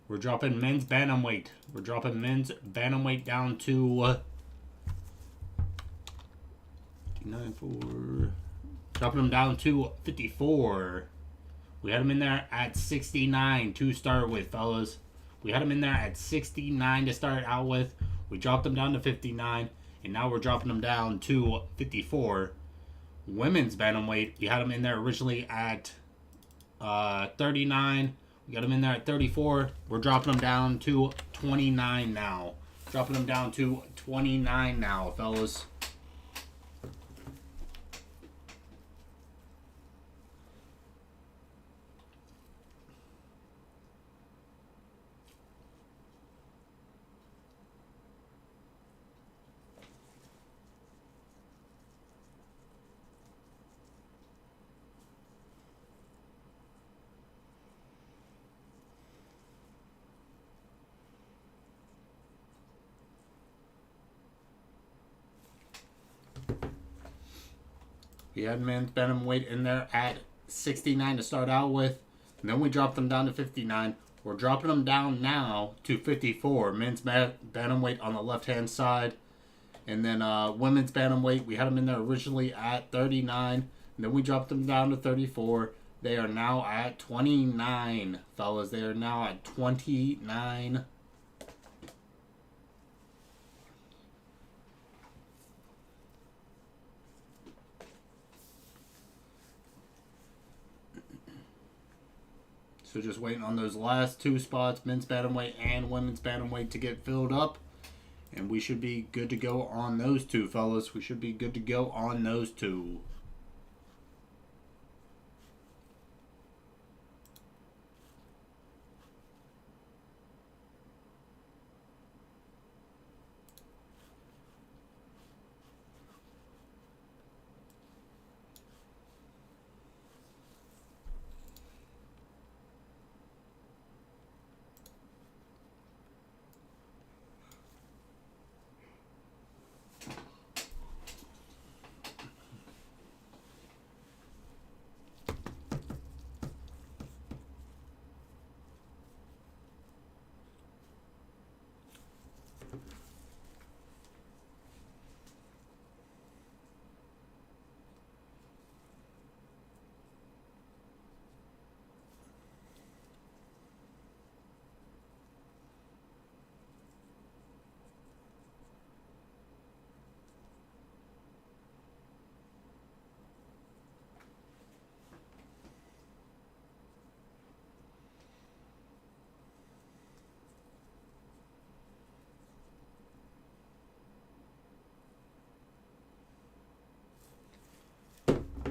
Speaker 4: We're dropping men's bantamweight. Down to 59.4. Dropping them down to 54. We had them in there at 69 to start with, fellas. We had them in there at 69 to start out with. We dropped them down to 59. And now we're dropping them down to 54. Women's bantamweight, we had them in there originally at 39. We got them in there at 34. We're dropping them down to 29 now. Fellas. We had men's bantamweight in there at 69 to start out with. And then we dropped them down to 59. We're dropping them down now to 54. Men's bantamweight on the left-hand side. And then women's bantamweight, we had them in there originally at 39. And then we dropped them down to 34. They are now at 29, fellas. They are now at 29. So just waiting on those last 2 spots, men's bantamweight and women's bantamweight, to get filled up. And we should be good to go on those 2, fellas.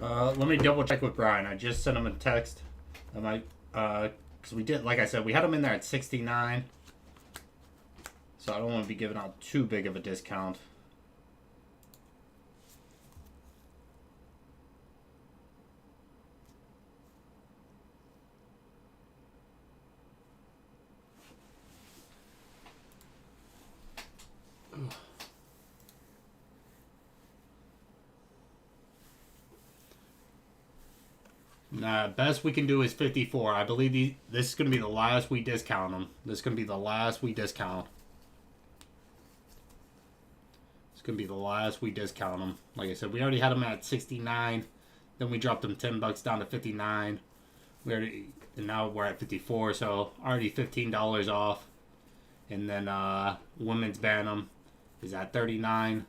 Speaker 4: Let me double check with Brian. I just sent him a text. I might, because we did, like I said, we had him in there at 69. So I don't want to be giving out too big of a discount. Nah, best we can do is 54. I believe this is going to be the last we discount them. This is going to be the last we discount. It's going to be the last we discount them. Like I said, we already had them at 69. Then we dropped them $10 down to 59. And now we're at 54, so already $15 off. And then women's Bantam is at 39.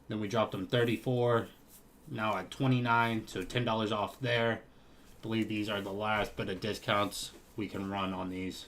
Speaker 4: Then we dropped them 34. Now at 29, so $10 off there. I believe these are the last bit of discounts we can run on these.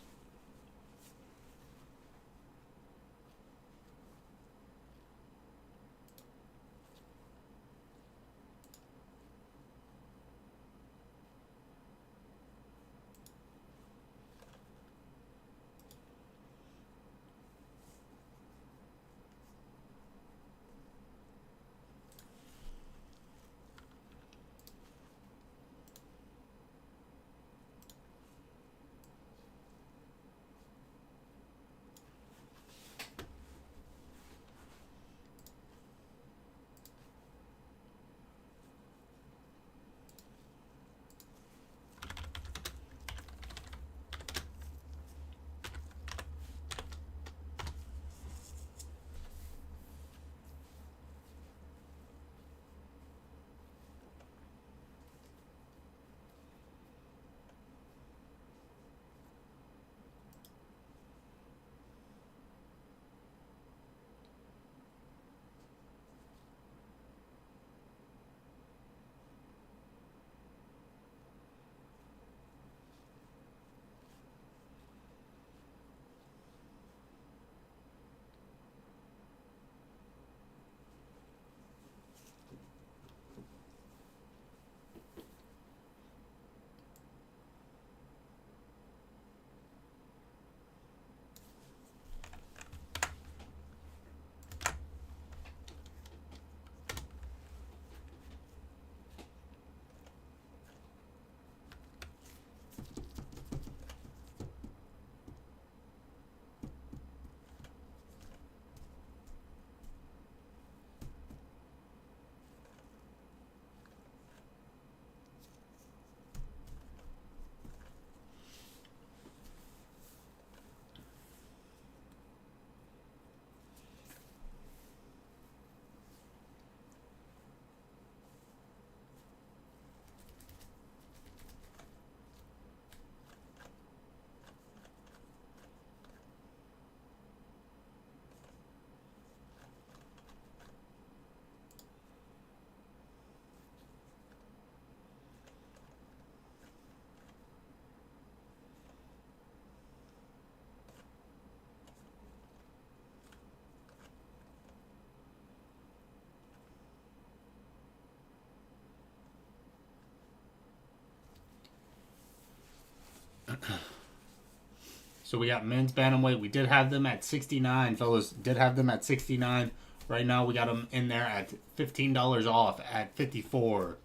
Speaker 4: So we got men's bantamweight. We did have them at 69, fellas. Did have them at 69. Right now we got them in there at $15 off at 54.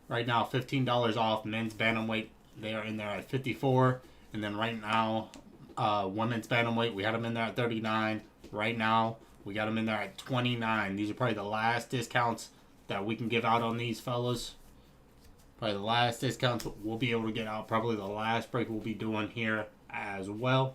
Speaker 4: Right now, $15 off men's bantamweight. They are in there at 54. And then right now, women's bantamweight, we had them in there at 39. Right now, we got them in there at 29. These are probably the last discounts that we can give out on these fellas. Probably the last discounts we'll be able to get out. Probably the last break we'll be doing here as well.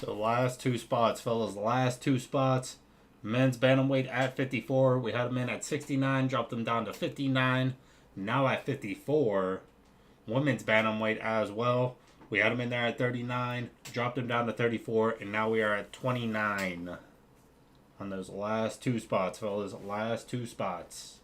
Speaker 4: So last two spots, fellas. Last two spots. Men's bantamweight at 54. We had him in at 69. Dropped him down to 59. Now at 54. Women's bantamweight as well. We had him in there at 39. Dropped him down to 34. And now we are at 29. On those last two spots, fellas. Last two spots.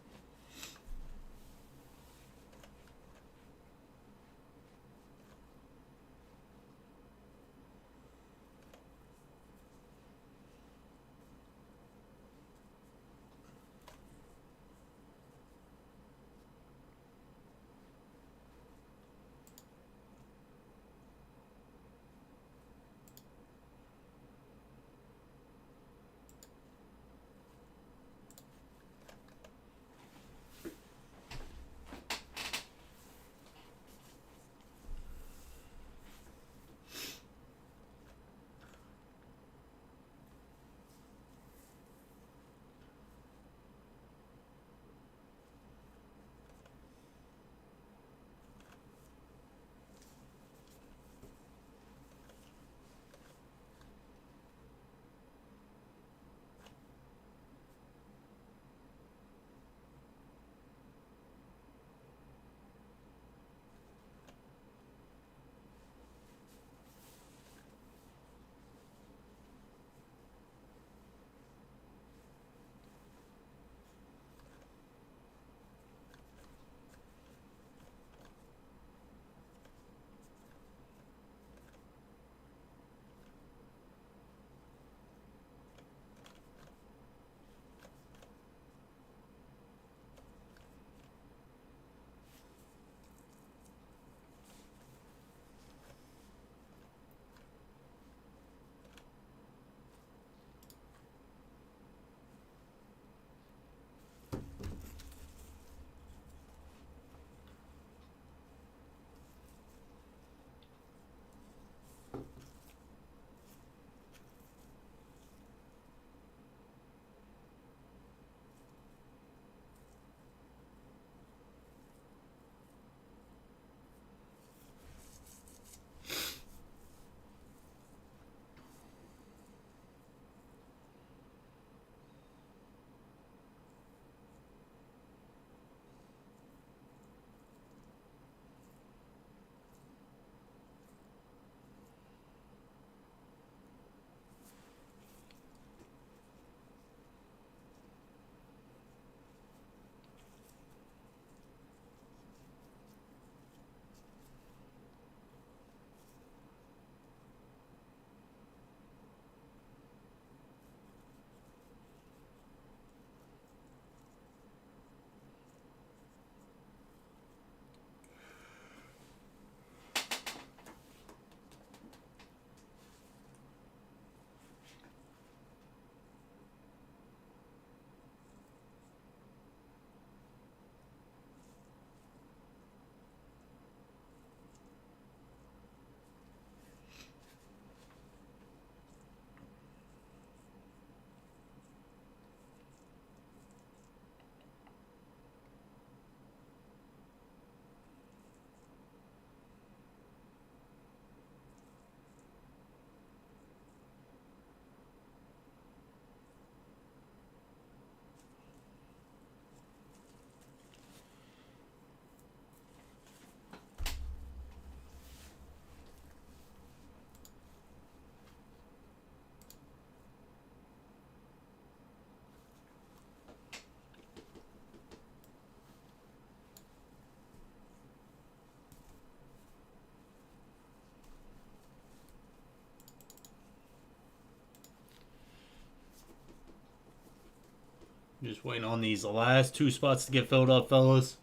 Speaker 4: Just waiting on these last two spots to get filled up, fellas.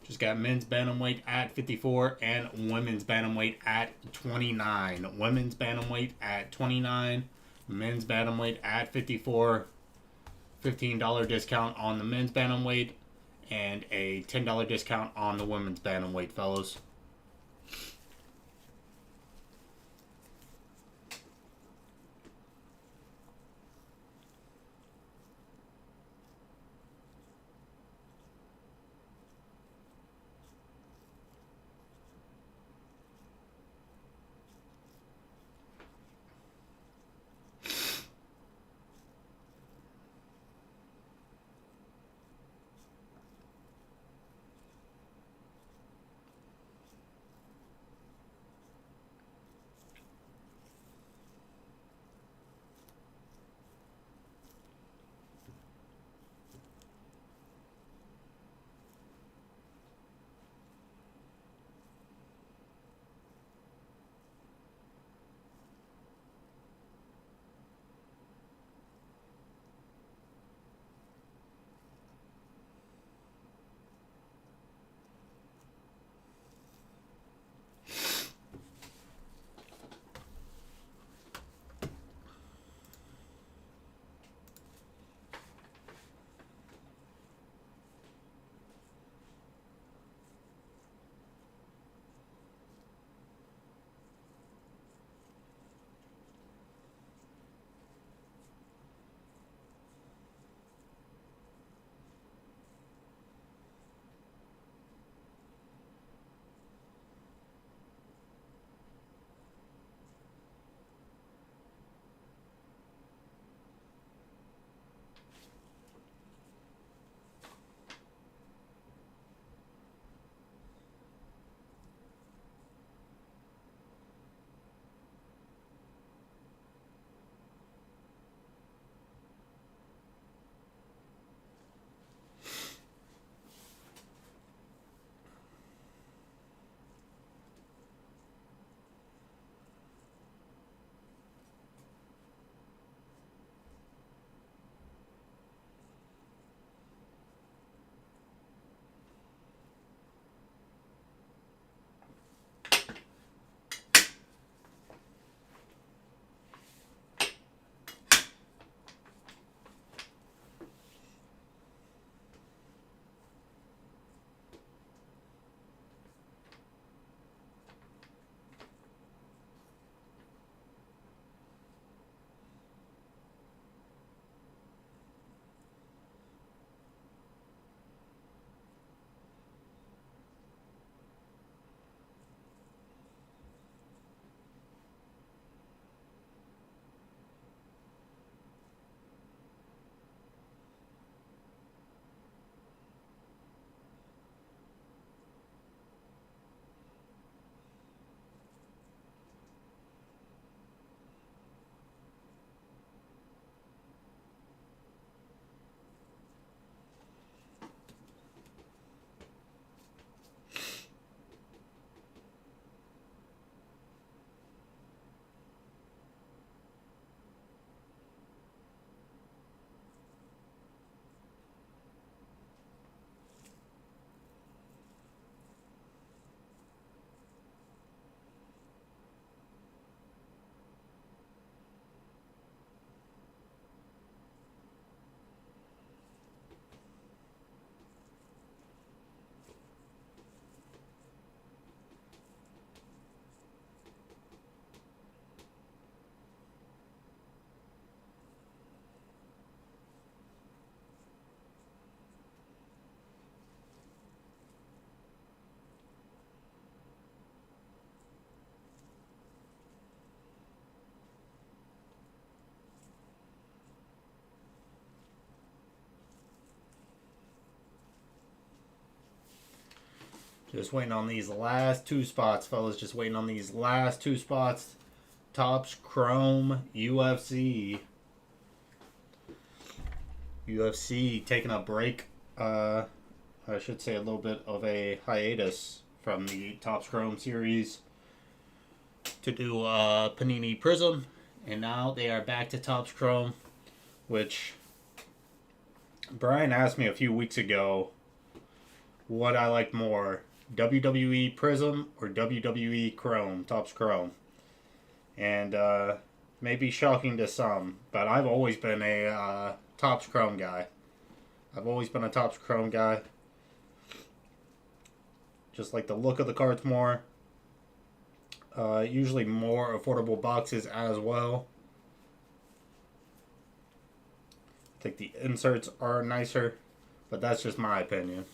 Speaker 4: Just got men's bantamweight at 54 and women's bantamweight at 29. Women's bantamweight at 29. Men's bantamweight at 54. $15 discount on the men's bantamweight and a $10 discount on the women's bantamweight, fellas. Just waiting on these last two spots, fellas. Just waiting on these last two spots. Topps Chrome UFC. UFC taking a break. I should say a little bit of a hiatus from the Topps Chrome series to do Panini Prism. And now they are back to Topps Chrome, which Brian asked me a few weeks ago what I like more, WWE Prism or WWE Chrome, Topps Chrome. And maybe shocking to some, but I've always been a Topps Chrome guy. I've always been a Topps Chrome guy. Just like the look of the cards more. Usually more affordable boxes as well. I think the inserts are nicer, but that's just my opinion.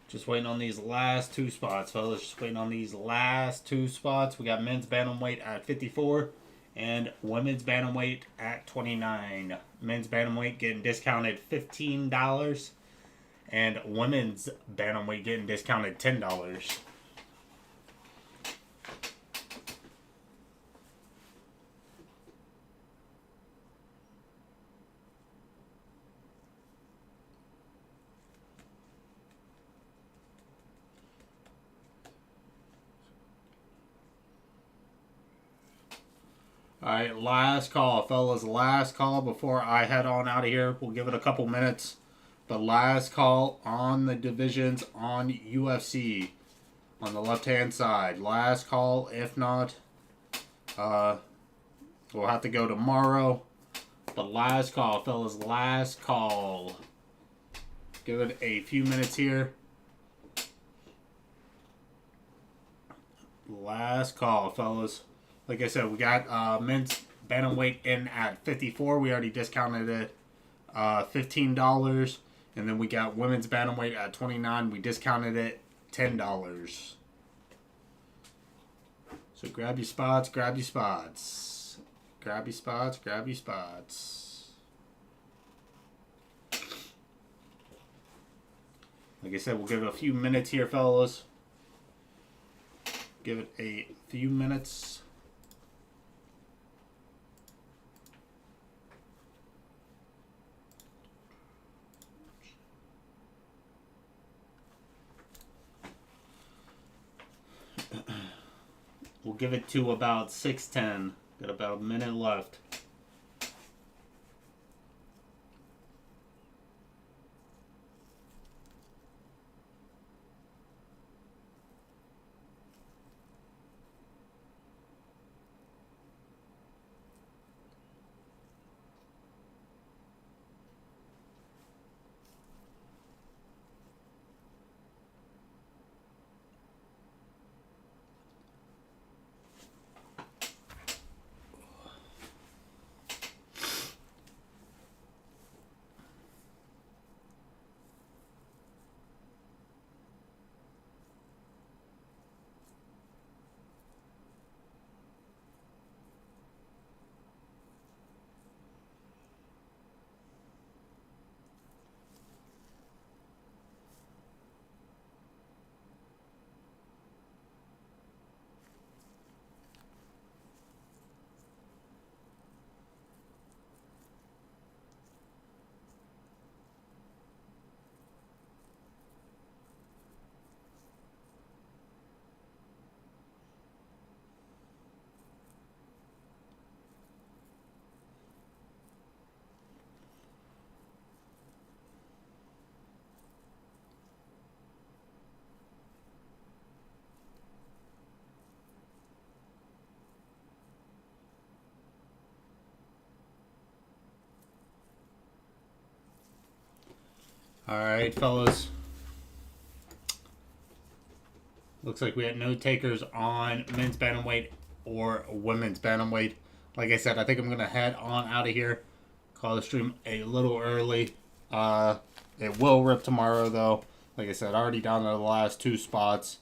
Speaker 4: Just waiting on these last two spots, fellas. Just waiting on these last two spots. We got men's bantamweight at 54 and women's bantamweight at 29. Men's bantamweight getting discounted $15 and women's bantamweight getting discounted $10. Alright, last call, fellas. Last call before I head on out of here. We'll give it a couple minutes. The last call on the divisions on UFC. On the left-hand side. Last call. If not, we'll have to go tomorrow. The last call, fellas. Last call. Give it a few minutes here. Last call, fellas. Like I said, we got men's bantamweight in at 54. We already discounted it $15. And then we got women's bantamweight at 29. We discounted it $10. So grab your spots, grab your spots. Grab your spots, grab your spots. Like I said, we'll give it a few minutes here, fellas. Give it a few minutes. We'll give it to about 6:10. Got about a minute left. Alright, fellas. Looks like we had no takers on men's bantamweight or women's bantamweight. Like I said, I think I'm going to head on out of here. Call the stream a little early. It will rip tomorrow, though. Like I said, already down to the last 2 spots.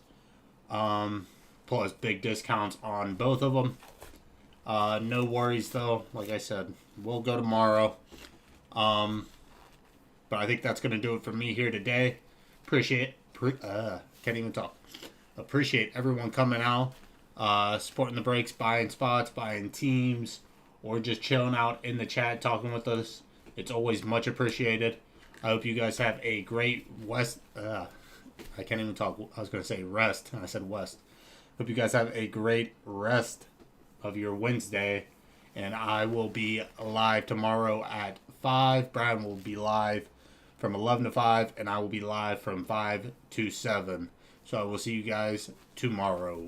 Speaker 4: Plus big discounts on both of them. No worries, though. Like I said, we'll go tomorrow. But I think that's going to do it for me here today. Can't even talk. Appreciate everyone coming out, supporting the breaks, buying spots, buying teams, or just chilling out in the chat, talking with us. It's always much appreciated. I hope you guys have a great I can't even talk. I was going to say rest, and I said West. Hope you guys have a great rest of your Wednesday, and I will be live tomorrow at 5. Brian will be live from 11 to 5, and I will be live from 5 to 7. So I will see you guys tomorrow.